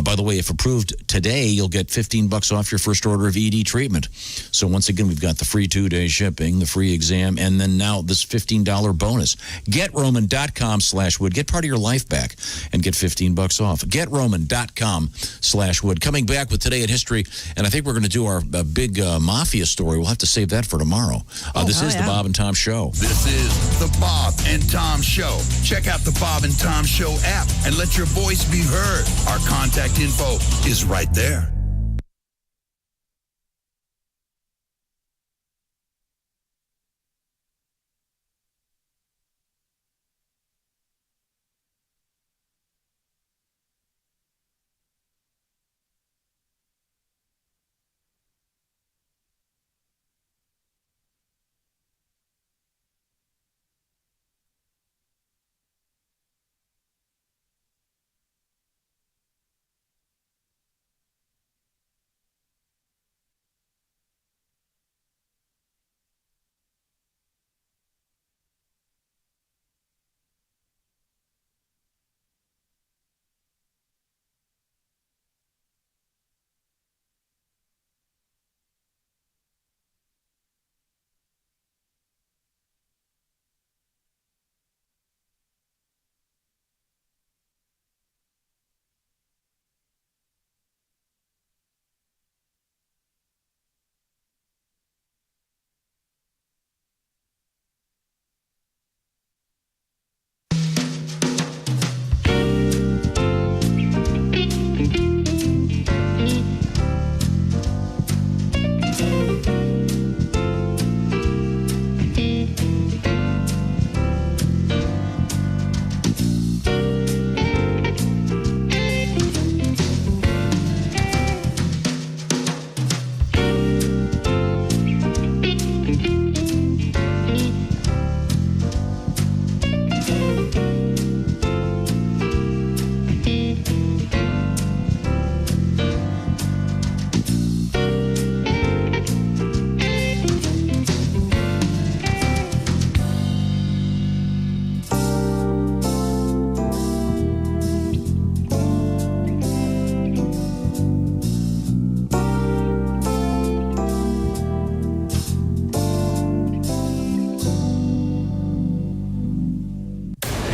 By the way, if approved today, you'll get $15 off your first order of ED treatment. So once again, we've got the free 2-day shipping, the free exam, and then now this $15 bonus. GetRoman.com/wood. Get part of your life back and get $15 off. GetRoman.com/wood. Coming back with Today in History, and I think we're going to do our big mafia story. We'll have to save that for tomorrow. This is the Bob and Tom Show. This is the Bob and Tom Show. Check out the Bob and Tom Show app and let your voice be heard. Our contact info is right there.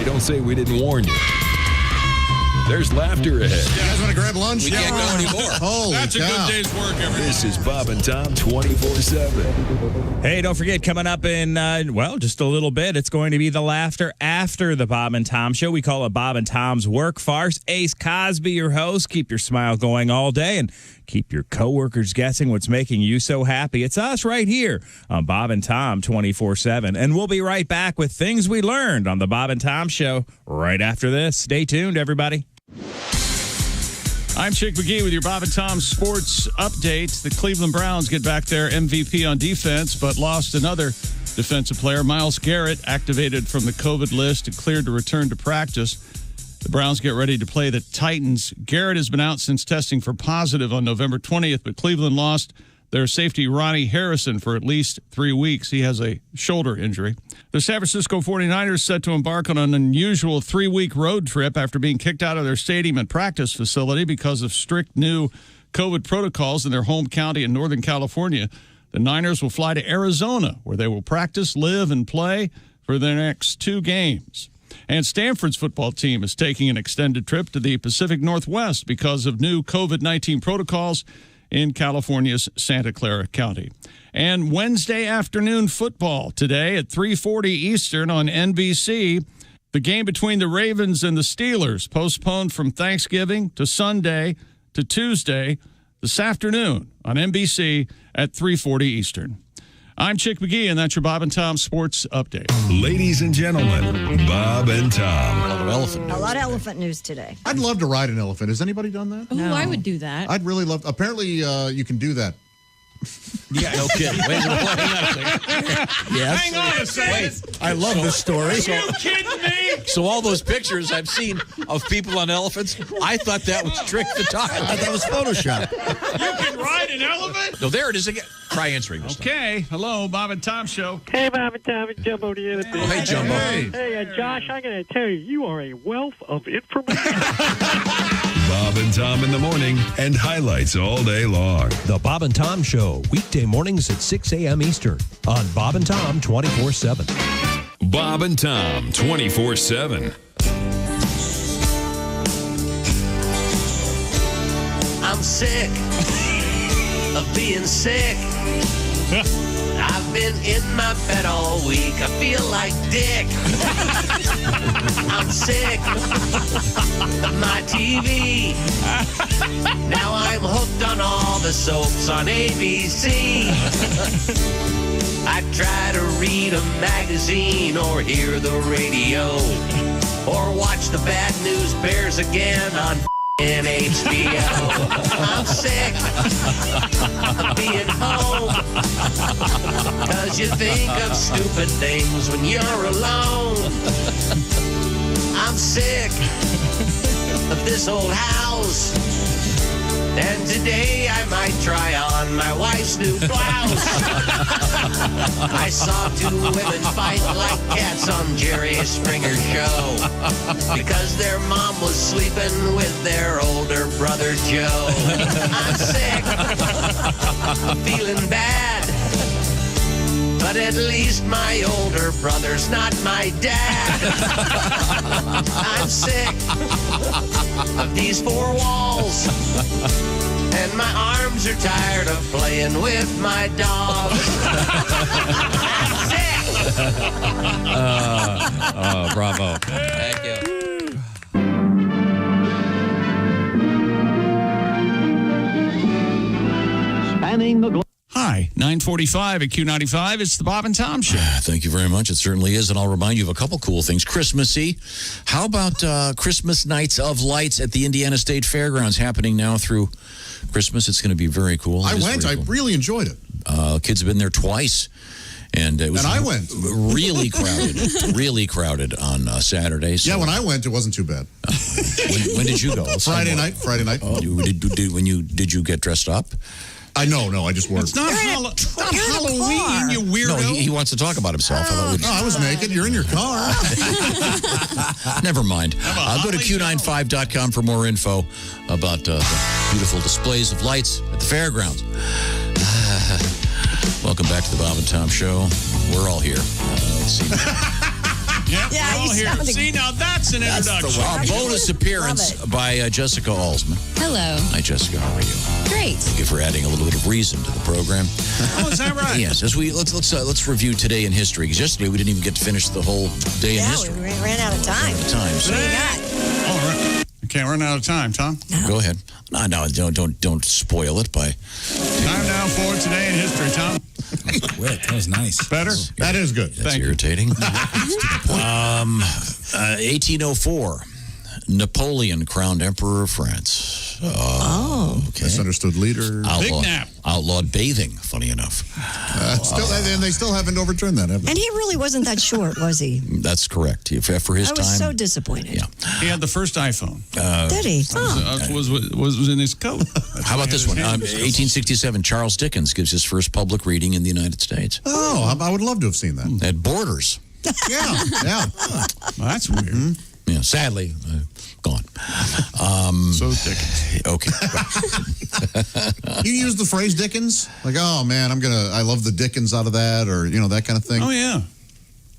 Don't say we didn't warn you. There's laughter ahead. You guys want to grab lunch? We can't go anymore. Holy That's cow. a good day's work, everybody. This is Bob and Tom 24/7. Hey, don't forget, coming up in, just a little bit, it's going to be the laughter after the Bob and Tom Show. We call it Bob and Tom's Work Farce. Ace Cosby, your host. Keep your smile going all day and keep your coworkers guessing what's making you so happy. It's us right here on Bob and Tom 24/7. And we'll be right back with things we learned on the Bob and Tom Show right after this. Stay tuned, everybody. I'm Chick McGee with your Bob and Tom Sports Update. The Cleveland Browns get back their MVP on defense, but lost another defensive player. Myles Garrett activated from the COVID list and cleared to return to practice. The Browns get ready to play the Titans. Garrett has been out since testing for positive on November 20th, but Cleveland lost their safety Ronnie Harrison for at least 3 weeks. He has a shoulder injury. The San Francisco 49ers set to embark on an unusual 3-week road trip after being kicked out of their stadium and practice facility because of strict new COVID protocols in their home county in Northern California, the Niners will fly to Arizona, where they will practice, live, and play for their next 2 games. And Stanford's football team is taking an extended trip to the Pacific Northwest because of new COVID-19 protocols in California's Santa Clara County. And Wednesday afternoon football today at 3:40 Eastern on NBC. The game between the Ravens and the Steelers postponed from Thanksgiving to Sunday to Tuesday this afternoon on NBC at 3:40 Eastern. I'm Chick McGee, and that's your Bob and Tom Sports Update. Ladies and gentlemen, Bob and Tom. A lot of elephant news today. I'd love to ride an elephant. Has anybody done that? Oh, I would do that. I'd really love. Apparently, you can do that. Yeah, no kidding. Wait, hang on a second. Yes. Hang on a second. I love this story. Are you kidding me? So all those pictures I've seen of people on elephants, I thought that was trick the time. I thought that was Photoshop. You can ride an elephant? No, there it is again. Try answering this time. Okay. Hello, Bob and Tom Show. Hey, Bob and Tom, it's Jumbo the other day. Oh, hey, Jumbo. Hey, Josh, I'm going to tell you, you are a wealth of information. Bob and Tom in the morning and highlights all day long. The Bob and Tom Show, weekday mornings at 6 a.m. Eastern on Bob and Tom 24/7. Bob and Tom 24/7. I'm sick of being sick. I've been in my bed all week. I feel like dick. I'm sick of my TV. Now I'm hooked on all the soaps on ABC. I try to read a magazine or hear the radio or watch the Bad News Bears again on HBO. I'm sick of being home, 'cause you think of stupid things when you're alone. I'm sick of this old house, and today I might try on my wife's new blouse. I saw 2 women fight like cats on Jerry Springer's show because their mom was sleeping with their older brother Joe. I'm sick of feeling bad, but at least my older brother's not my dad. I'm sick of these 4 walls, and my arms are tired of playing with my dog. I'm sick. Bravo. Thank you. Spanning the Hi, 9:45 at Q95. It's the Bob and Tom Show. Thank you very much. It certainly is. And I'll remind you of a couple cool things. Christmassy. How about Christmas Nights of Lights at the Indiana State Fairgrounds happening now through Christmas? It's going to be very cool. I went. I really enjoyed it. Kids have been there twice. And it was I went. Really crowded on Saturday. So. Yeah, when I went, it wasn't too bad. When did you go? Friday night. Oh, did you get dressed up? No, I just wore It's not Halloween, you weirdo. No, he wants to talk about himself. I was naked. You're in your car. Never mind. Go to Q95.com for more info about the beautiful displays of lights at the fairgrounds. Welcome back to the Bob and Tom Show. We're all here. Let's see. Yep, Yeah, we're all you here. sounded- See, now that's an introduction. A bonus appearance by Jessica Alsman. Hello. Hi, Jessica. How are you? Great. Thank you for adding a little bit of reason to the program. Oh, is that right? Yes. As let's review today in history, because yesterday we didn't even get to finish the whole day in Yeah, history. we ran out of time. So What do you got? All right. We can't run out of time, Tom. go ahead. No, don't spoil it by. Time now for Today in History, Tom. Quick. That was nice. Better? That is good. That's irritating. 1804. Napoleon crowned Emperor of France. Okay. Misunderstood leader. Outlawed bathing, funny enough. And they still haven't overturned that, have they? And he really wasn't that short, was he? That's correct. For his I time. was so disappointed. Yeah. He had the first iPhone. Did he? Was in his coat. How about this one? 1867, Charles Dickens gives his first public reading in the United States. Oh, I would love to have seen that. At Borders. Yeah. Well, that's weird. Yeah, sadly, gone. So Dickens. Okay. You use the phrase Dickens? Like, oh man, I love the Dickens out of that, or that kind of thing. Oh yeah.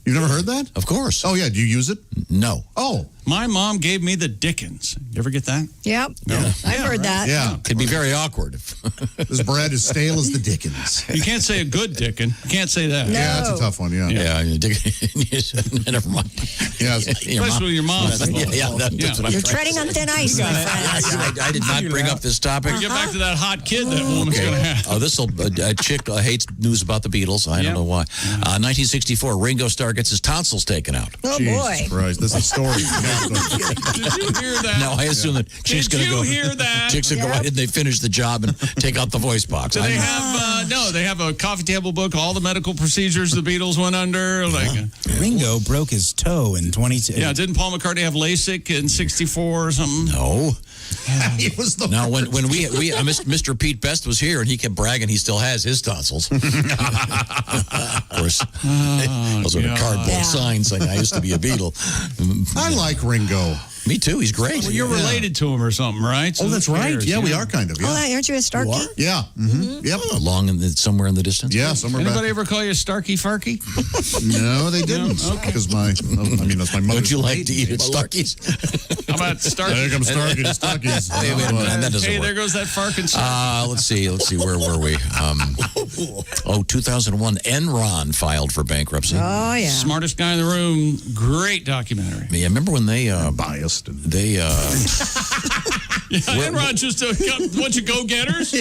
You've never heard that? Of course. Oh yeah. Do you use it? No. Oh. My mom gave me the Dickens. You ever get that? Yep. No. I've heard that. Yeah. It'd be very awkward. This bread is stale as the Dickens. You can't say a good Dickens. You can't say that. No. Yeah, that's a tough one. Yeah. Yeah. Never mind. Yes. Especially with your mom. That's what I'm You're trying treading on thin ice, my friend. I did not bring up this topic. Get back to that hot kid that woman's going to have. Oh, this will a chick hates news about the Beatles. I don't know why. 1964, Ringo Starr gets his tonsils taken out. Oh, Jesus boy. Christ, this is a story. Did you hear that? No, I assume that chicks Did going to you go. hear that? Chicks will go ahead and they finish the job and take out the voice box. Do they have they have a coffee table book, all the medical procedures the Beatles went under. Ringo broke his toe in 22. Yeah, didn't Paul McCartney have LASIK in '64 or something? No. He was the Now, when Mr. Pete Best was here and he kept bragging he still has his tonsils. Of course, those are the cardboard signs saying I used to be a Beatle. I like Ringo. Me too. He's great. Well, you're related to him or something, right? So Oh, that's who right. cares? Yeah, we are kind of. Yeah. Oh, aren't you a Starkey? Yeah. Mm-hmm. Yep. Along somewhere in the distance. Yeah, somewhere Anybody back. ever call you Starkey Farkey? No, they didn't. Because that's my mother's. Would you like maiden to eat name. at Starkey's? How about Starkey? There comes Starkey to Starkey's. Wait, that doesn't Hey, work. there goes that Farkin. Let's see. Where were we? 2001. Enron filed for bankruptcy. Oh, yeah. Smartest guy in the room. Great documentary. Yeah, remember when they biased? They Enron just a bunch of go-getters.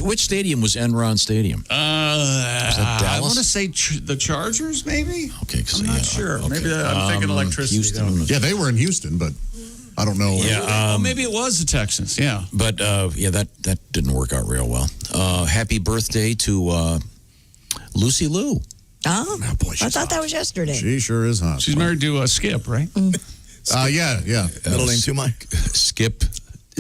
Which stadium was Enron Stadium? I Dallas? want to say the Chargers, maybe. Okay, I'm not sure. okay. Maybe I'm thinking electricity. Houston. Yeah, they were in Houston, but I don't know. Yeah, maybe it was the Texans. Yeah, but that didn't work out real well. Happy birthday to Lucy Liu. Oh, I thought that was yesterday. She sure is hot. She's married to Skip, right? Yeah. Middle name too, Mike. Skip.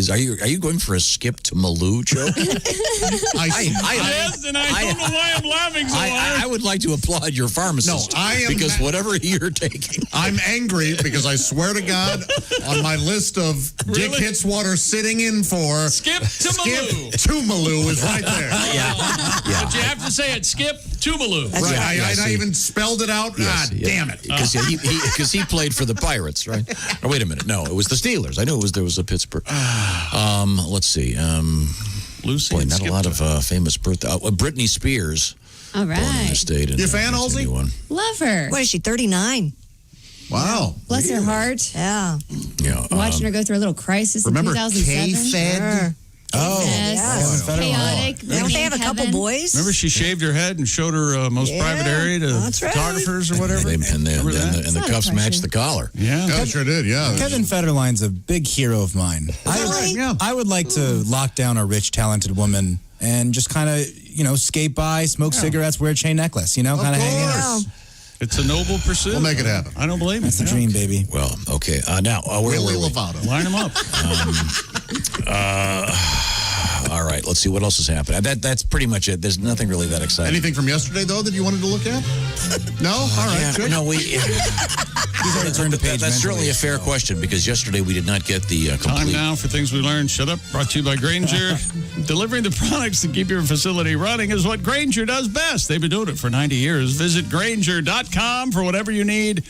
Are you going for a Skip to Malou joke? Yes, and I don't know why I'm laughing so hard. I would like to applaud your pharmacist. No, I am because whatever you're taking, I'm angry because I swear to God, on my list of Dick Hitswater sitting in for Skip to Malou. to Malou is right there. Yeah. But you have to say it. Skip to Malou. Right. I even spelled it out. Damn it. Because he played for the Pirates, right? Oh, wait a minute. No, it was the Steelers. I knew there was a Pittsburgh. Let's see. Lucy. Boy, not a lot of famous birthday. Britney Spears. All Born in right. the state. You a fan, Halsey? Love her. What is she, 39? Wow. Bless her heart. Yeah. Yeah. Watching her go through a little crisis Remember in 2007. K-Fed? Oh, Yes. Chaotic. Don't they have a couple boys? Remember she shaved her head and showed her most private area to photographers or whatever? And the cuffs matched the collar. Yeah. Yeah, sure did. Yeah. Kevin Federline's a big hero of mine. I would like to lock down a rich, talented woman and just kind of, skate by, smoke cigarettes, wear a chain necklace, kind of hang out. It's a noble pursuit. We'll make it happen. I don't blame you. That's the dream, baby. Well, okay. Now, where Willie were we? Lovato. Line them up. All right. Let's see what else has happened. That's pretty much it. There's nothing really that exciting. Anything from yesterday, though, that you wanted to look at? No? All right. Good. No, He's already turned the page. That's certainly a fair question because yesterday we did not get the Time complete. now for Things We Learned. Shut up. Brought to you by Grainger. Delivering the products to keep your facility running is what Grainger does best. They've been doing it for 90 years. Visit Grainger.com for whatever you need,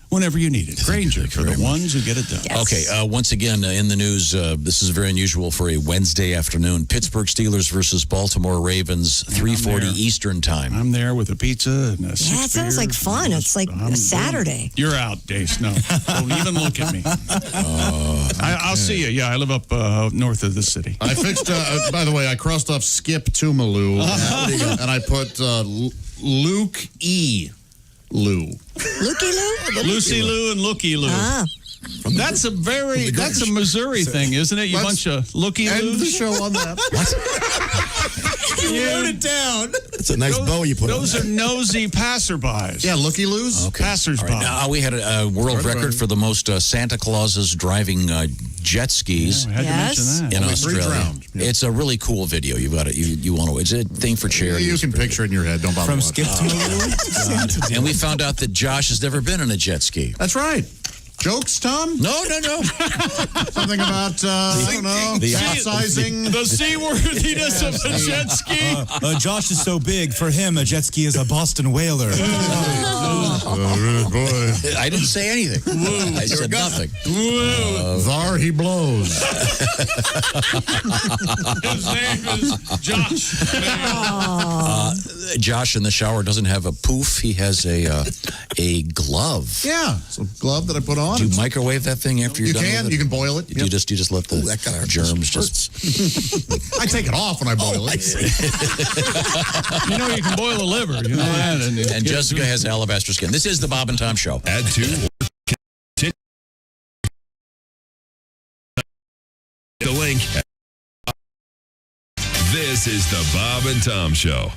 whenever you need it. Grainger for the ones who get it done. Yes. Okay, once again, in the news, this is very unusual for a Wednesday afternoon. Pittsburgh Steelers versus Baltimore Ravens, 3:40 Eastern time. I'm there with a pizza and a Yeah, it sounds like fun. It's like a Saturday. You're out, Dace. No. Don't even look at me. I'll see you. Yeah, I live up north of the city. I fixed, by the way, I crossed off Skip to Malou, and I put Luke E. Lou. Looky Lou? Lucy Lou and Looky Lou. Ah. That's a Missouri thing, isn't it? You bunch of Looky Loos. End the show on that. You wrote it down. It's a nice bow you put on Those that. are nosy passerbys. Yeah, Looky Loos. Okay. Passersby. All right, now, we had a world record for the most Santa Clauses driving jet skis Yeah, we had to mention that. in Only 3 Australia. drowned. Yeah. It's a really cool video. You've got it. You want to? It's a thing for charity. You can picture it in your head. Don't bother. From watching. Skip to Malou. And we found out that Josh has never been in a jet ski. That's right. Jokes, Tom? No. Something about, I don't know, capsizing. The seaworthiness of a jet ski. Josh is so big. For him, a jet ski is a Boston whaler. I didn't say anything. I said nothing. Thar he blows. His name is Josh. Josh in the shower doesn't have a poof. He has a glove. Yeah, it's a glove that I put on. Do you microwave that thing after you're done with it? You can boil it. You just let the germs just... I take it off when I boil it. You know you can boil a liver. You know that. And Jessica has alabaster skin. This is the Bob and Tom Show. Add to the link. This is the Bob and Tom Show.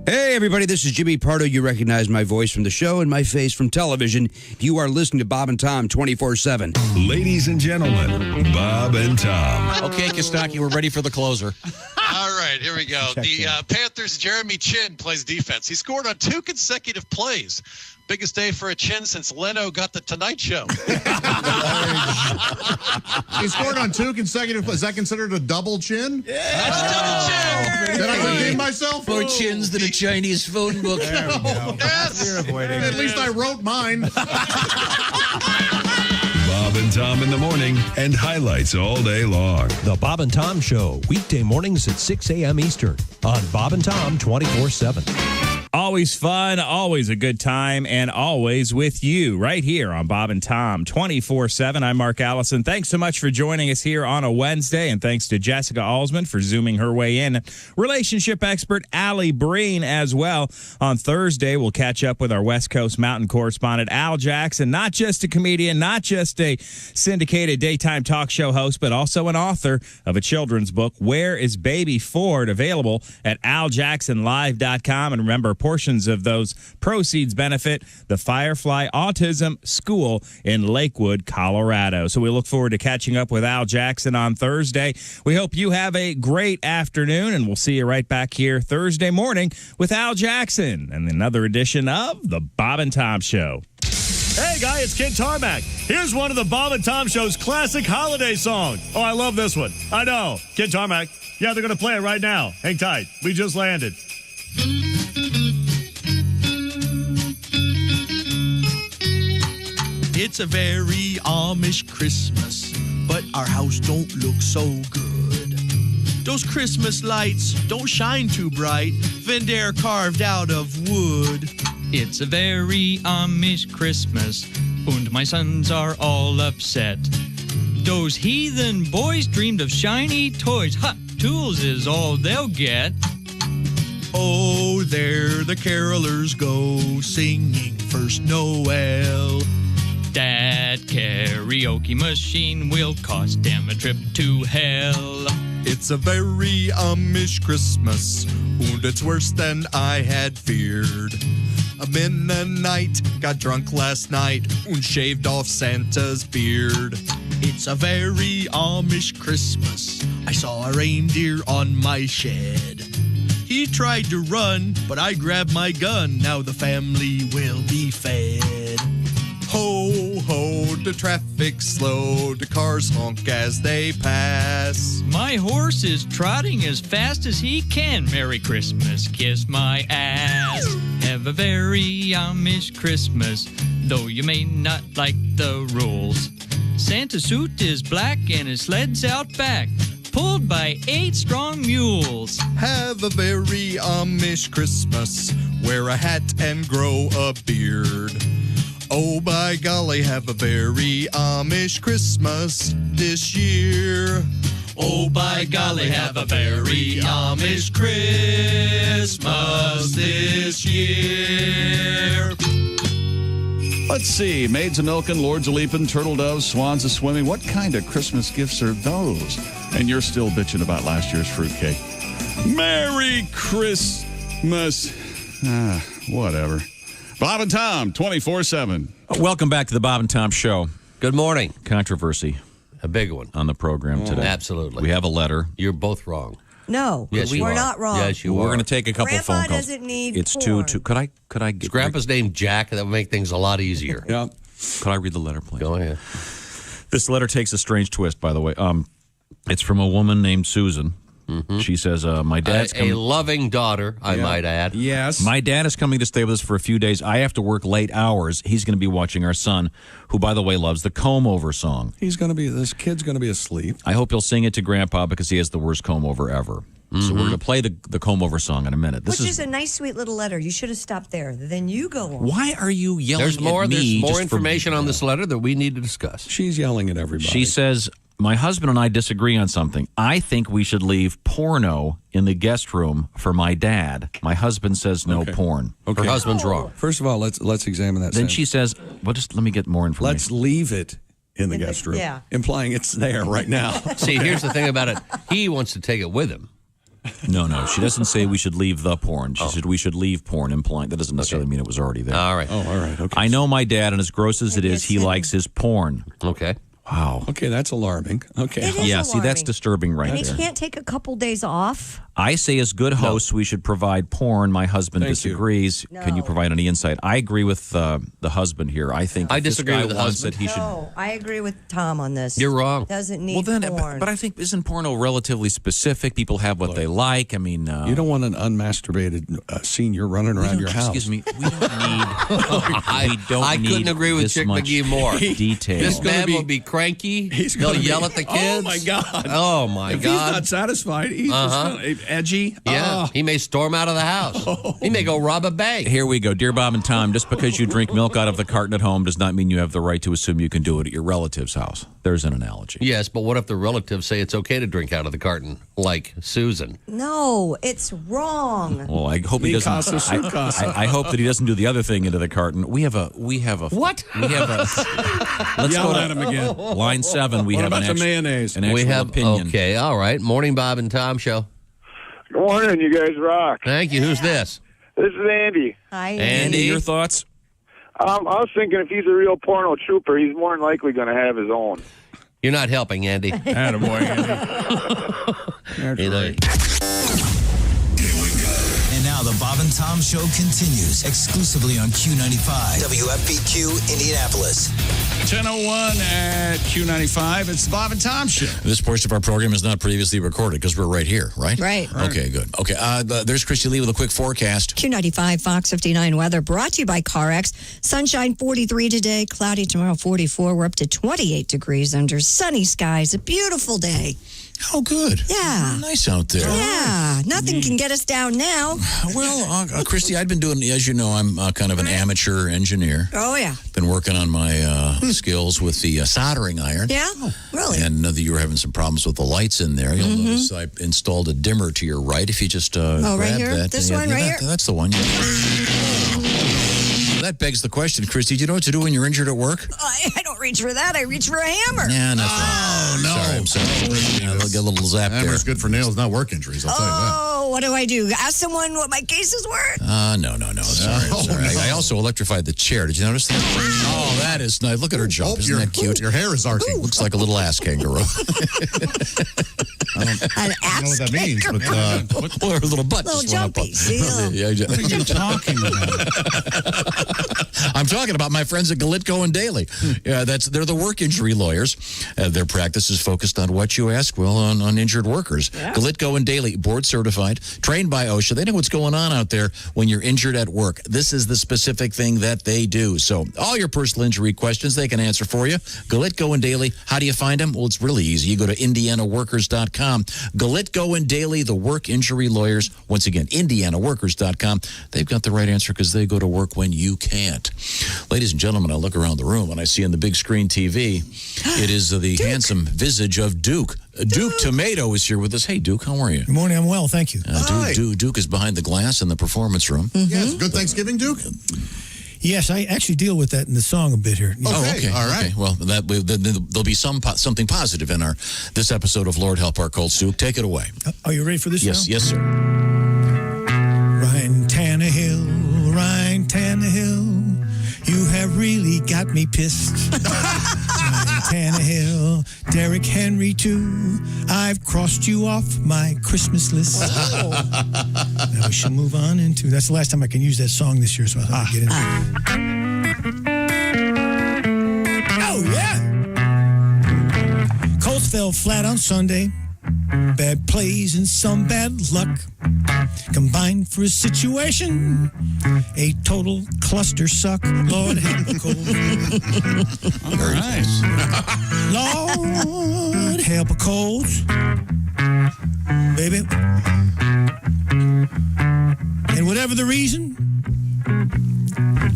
Hey, everybody, this is Jimmy Pardo. You recognize my voice from the show and my face from television. You are listening to Bob and Tom 24/7. Ladies and gentlemen, Bob and Tom. Okay, Kostaki, we're ready for the closer. All right, here we go. The Panthers' Jeremy Chin plays defense. He scored on 2 consecutive plays. Biggest day for a Chin since Leno got the Tonight Show. He scored on 2 consecutive plays. Is that considered a double chin? Yeah, it's a double chin. Did I redeem myself? More chins than a Chinese phone book. Yes. At least I wrote mine. Bob and Tom in the morning and highlights all day long. The Bob and Tom Show, weekday mornings at 6 a.m. Eastern on Bob and Tom 24/7. Always fun, always a good time, and always with you right here on Bob and Tom 24/7. I'm Mark Allison. Thanks so much for joining us here on a Wednesday, and thanks to Jessica Alsman for zooming her way in. Relationship expert Allie Breen as well. On Thursday, we'll catch up with our West Coast Mountain correspondent Al Jackson, not just a comedian, not just a syndicated daytime talk show host, but also an author of a children's book, Where is Baby Ford? Available at aljacksonlive.com. And remember, portions of those proceeds benefit the Firefly Autism School in Lakewood, Colorado. So we look forward to catching up with Al Jackson on Thursday. We hope you have a great afternoon, and we'll see you right back here Thursday morning with Al Jackson and another edition of the Bob and Tom Show. Hey, guy, it's Kid Tarmac. Here's one of the Bob and Tom Show's classic holiday songs. Oh, I love this one. I know. Kid Tarmac. Yeah, they're going to play it right now. Hang tight. We just landed. It's a very Amish Christmas, but our house don't look so good. Those Christmas lights don't shine too bright, when they're carved out of wood. It's a very Amish Christmas, and my sons are all upset. Those heathen boys dreamed of shiny toys. Ha! Tools is all they'll get. Oh, there the carolers go, singing First Noel. That karaoke machine will cost them a trip to hell. It's a very Amish Christmas, and it's worse than I had feared. A Mennonite got drunk last night and shaved off Santa's beard. It's a very Amish Christmas. I saw a reindeer on my shed. He tried to run, but I grabbed my gun. Now the family will be fed. Ho, ho, the traffic's slow. The cars honk as they pass. My horse is trotting as fast as he can. Merry Christmas, kiss my ass. Have a very Amish Christmas, though you may not like the rules. Santa's suit is black and his sled's out back, pulled by 8 strong mules. Have a very Amish Christmas. Wear a hat and grow a beard. Oh, by golly, have a very Amish Christmas this year. Oh, by golly, have a very Amish Christmas this year. Let's see. Maids a-milking, lords a-leaping, turtle doves, swans a-swimming. What kind of Christmas gifts are those? And you're still bitching about last year's fruitcake. Merry Christmas. Whatever. Bob and Tom, 24/7. Welcome back to the Bob and Tom Show. Good morning. Controversy. A big one. On the program today. Absolutely. We have a letter. You're both wrong. No, Yes, you we're are. not wrong. Yes, you We're are. going to take a couple Grandpa phone calls. doesn't need It's porn. too. Could I Is Grandpa's name Jack? That would make things a lot easier. Yeah. Could I read the letter, please? Go ahead. This letter takes a strange twist, by the way. It's from a woman named Susan. She says, my dad's a loving daughter, I might add. Yes. My dad is coming to stay with us for a few days. I have to work late hours. He's going to be watching our son, who, by the way, loves the comb-over song. This kid's going to be asleep. I hope he'll sing it to Grandpa because he has the worst comb-over ever. So we're going to play the comb-over song in a minute. Which is a nice, sweet little letter. You should have stopped there. Then you go on. Why are you yelling There's more, at me? There's more just for- information on this letter that we need to discuss. She's yelling at everybody. She says, my husband and I disagree on something. I think we should leave porno in the guest room for my dad. My husband says no porn. Okay. Her husband's wrong. First of all, let's examine that. Then sentence. she says, well, just let me get more information. Let's leave it in the guest room. yeah. Implying it's there right now. See, here's the thing about it. He wants to take it with him. No, she doesn't say we should leave the porn. She said we should leave porn, implying that doesn't necessarily mean it was already there. All right. Oh, all right. Okay. I know my dad, and as gross as it is, he likes his porn. Okay. Wow. Okay, that's alarming. Okay. It is Yeah, see, that's alarming. disturbing right And he there. can't take a couple days off. I say, as good hosts, we should provide porn. My husband Thank you. disagrees. Can you provide any insight? I agree with the husband here. I think I if this disagree guy with the wants husband. it, he should. No, I agree with Tom on this. You're wrong. Doesn't need Well, then, porn. but I think isn't porno relatively specific? People have what they like. I mean, You don't want an unmasturbated senior running around your house. Excuse me. We don't need. I couldn't agree with this Chick much McGee more. Detail. This man will be cranky. He'll gonna yell be- at the kids. Oh, my God. Oh, my if God. he's not satisfied, he's just gonna, edgy. Yeah, he may storm out of the house. He may go rob a bank. Here we go. Dear Bob and Tom, just because you drink milk out of the carton at home does not mean you have the right to assume you can do it at your relative's house. There's an analogy. Yes, but what if the relatives say it's okay to drink out of the carton, like Susan? No, it's wrong. Well, I hope he Mi doesn't. casa, su casa. I hope that he doesn't do the other thing into the carton. We have a. What? We have a. Let's Yell go to at him again. line 7. We What have about an the mayonnaise? An actual We have, opinion. okay, all right. Morning, Bob and Tom show. Good morning, you guys rock. Thank you. Who's this? This is Andy. Hi, Andy, your thoughts? I was thinking if he's a real porno trooper, he's more than likely going to have his own. You're not helping, Andy. Attaboy, Andy. You know, And now the Bob and Tom Show continues exclusively on Q95, WFPQ, Indianapolis. 10:01 at Q95. It's the Bob and Tom Show. This portion of our program is not previously recorded because we're right here, right? Right. Okay, good. Okay, there's Christy Lee with a quick forecast. Q95 Fox 59 weather brought to you by CarX. Sunshine 43 today, cloudy tomorrow 44. We're up to 28 degrees under sunny skies. A beautiful day. Oh, good. Yeah. Nice out there. Yeah. Nothing can get us down now. Well, Christy, I've been doing, as you know, I'm kind of an amateur engineer. Oh, yeah. Been working on my skills with the soldering iron. Yeah? Really? And you were having some problems with the lights in there. You'll notice I installed a dimmer to your right. If you just grab right here? that. This one right here? That's the one. That begs the question, Christy, do you know what to do when you're injured at work? I don't reach for that. I reach for a hammer. Yeah, that's right. no. Sorry, I'm sorry. Yeah, I'll get a little zap there. Hammer's good for nails, not work injuries, I'll tell you that. Oh, what do I do? Ask someone what my case is worth? No. Sorry. I also electrified the chair. Did you notice that? Oh, that is nice. Look at her jump. Isn't that cute? Your hair is arcing. Looks like a little ass kangaroo. An I don't know what that means, but or a little butt. Little just went up. jumpy. See? What are you talking about? I'm talking about my friends at Galitko and Daly. Yeah, they're the work injury lawyers. Their practice is focused on what you ask, on injured workers. Yeah. Galitko and Daly, board certified, trained by OSHA. They know what's going on out there when you're injured at work. This is the specific thing that they do. So all your personal injury questions, they can answer for you. Galitko and Daly, how do you find them? Well, it's really easy. You go to indianaworkers.com. Galitko and Daly, the work injury lawyers. Once again, indianaworkers.com. They've got the right answer because they go to work when you can't. Ladies and gentlemen, I look around the room and I see on the big screen TV, it is the handsome visage of Duke. Duke Tomato is here with us. Hey, Duke, how are you? Good morning. I'm well, thank you. Duke is behind the glass in the performance room. Yes, good Thanksgiving, Duke. Yes, I actually deal with that in the song a bit here. Okay. All right. Okay. Well, there'll be something positive in this episode of Lord Help Our Colts, Duke. Take it away. Are you ready for this? Yes, now? yes, sir. Ryan Tannehill, you have really got me pissed. Ryan Tannehill, Derrick Henry too. I've crossed you off my Christmas list. Now we shall move on into. That's the last time I can use that song this year, so I thought I'd get into it. Oh yeah. Colts fell flat on Sunday. Bad plays and some bad luck combined for a situation, a total cluster suck. Lord help the Colts. All right. Lord help the Colts, baby. And whatever the reason,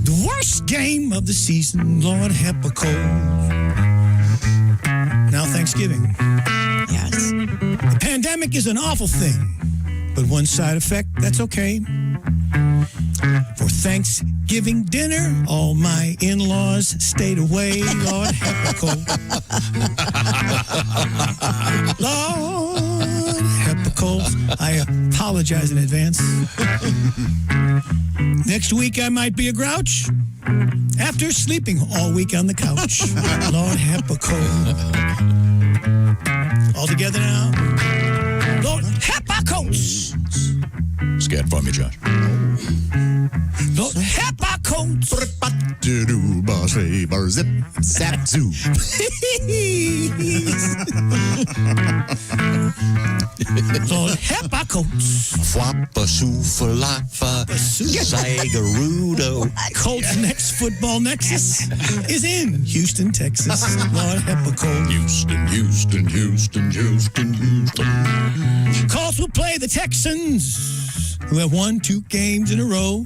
the worst game of the season. Lord help the Colts. Now Thanksgiving. Yes. The pandemic is an awful thing, but one side effect, that's okay. For Thanksgiving dinner, all my in-laws stayed away. Lord help the Colts. Lord help the Colts. I apologize in advance. Next week I might be a grouch after sleeping all week on the couch. Lord help the Colts. All together now. Lord, help our Colts. Scat for me, Josh. Lord, help our Colts. Zip, zap, zoo. Lord, help our Colts. Floppa, soofalafa, Sagarudo. Colts' next football nexus is in Houston, Texas. Lord, help our Colts. Houston. Colts will play the Texans, who have won 2 games in a row.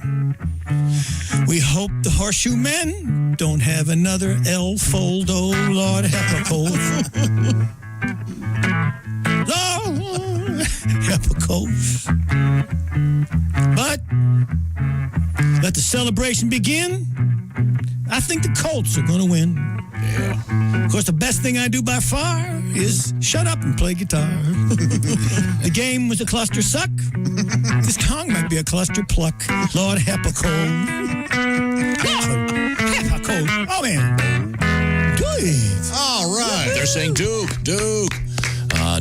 We hope the Horseshoe Men don't have another El Foldo. Lord, help our Colts. Lord, help our Colts. But let the celebration begin. I think the Colts are going to win. Yeah. Of course, the best thing I do by far is shut up and play guitar. The game was a cluster suck. This song might be a cluster pluck. Lord help a cold. Lord help a cold. Oh, man. Good. All right. They're saying Duke.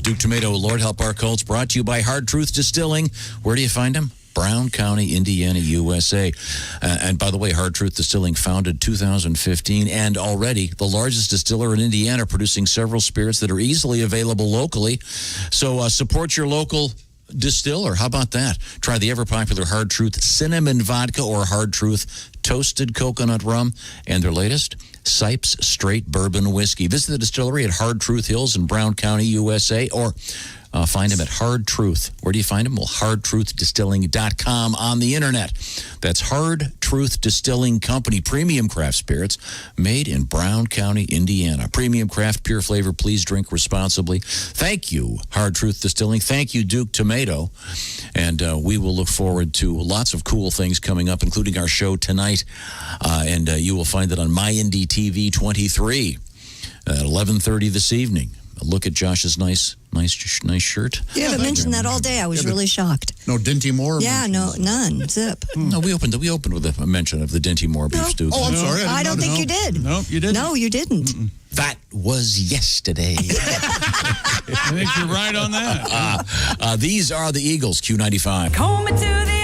Duke Tomato, Lord Help Our Colts, brought to you by Hard Truth Distilling. Where do you find them? Brown County, Indiana, USA. And by the way, Hard Truth Distilling, founded 2015, and already the largest distiller in Indiana, producing several spirits that are easily available locally. So support your local distiller. How about that? Try the ever-popular Hard Truth Cinnamon Vodka or Hard Truth Toasted Coconut Rum and their latest, Sipes Straight Bourbon Whiskey. Visit the distillery at Hard Truth Hills in Brown County, USA, or find them at Hard Truth. Where do you find them? Well, hardtruithdistilling.com on the internet. That's Hard Truth Distilling Company, premium craft spirits made in Brown County, Indiana. Premium craft, pure flavor. Please drink responsibly. Thank you, Hard Truth Distilling. Thank you, Duke Tomato. And we will look forward to lots of cool things coming up, including our show tonight. And you will find it on MyNDTV 23 at 11:30 this evening. A look at Josh's nice shirt. You haven't mentioned that all day. I was really shocked. No Dinty Moore? Yeah, no, none. Zip. No, we opened with a mention of the Dinty Moore beef stew. Oh, I'm sorry. I don't think you did. Nope, you didn't. No, you didn't. That was yesterday. I think you're right on that. These are the Eagles, Q95. Coming to the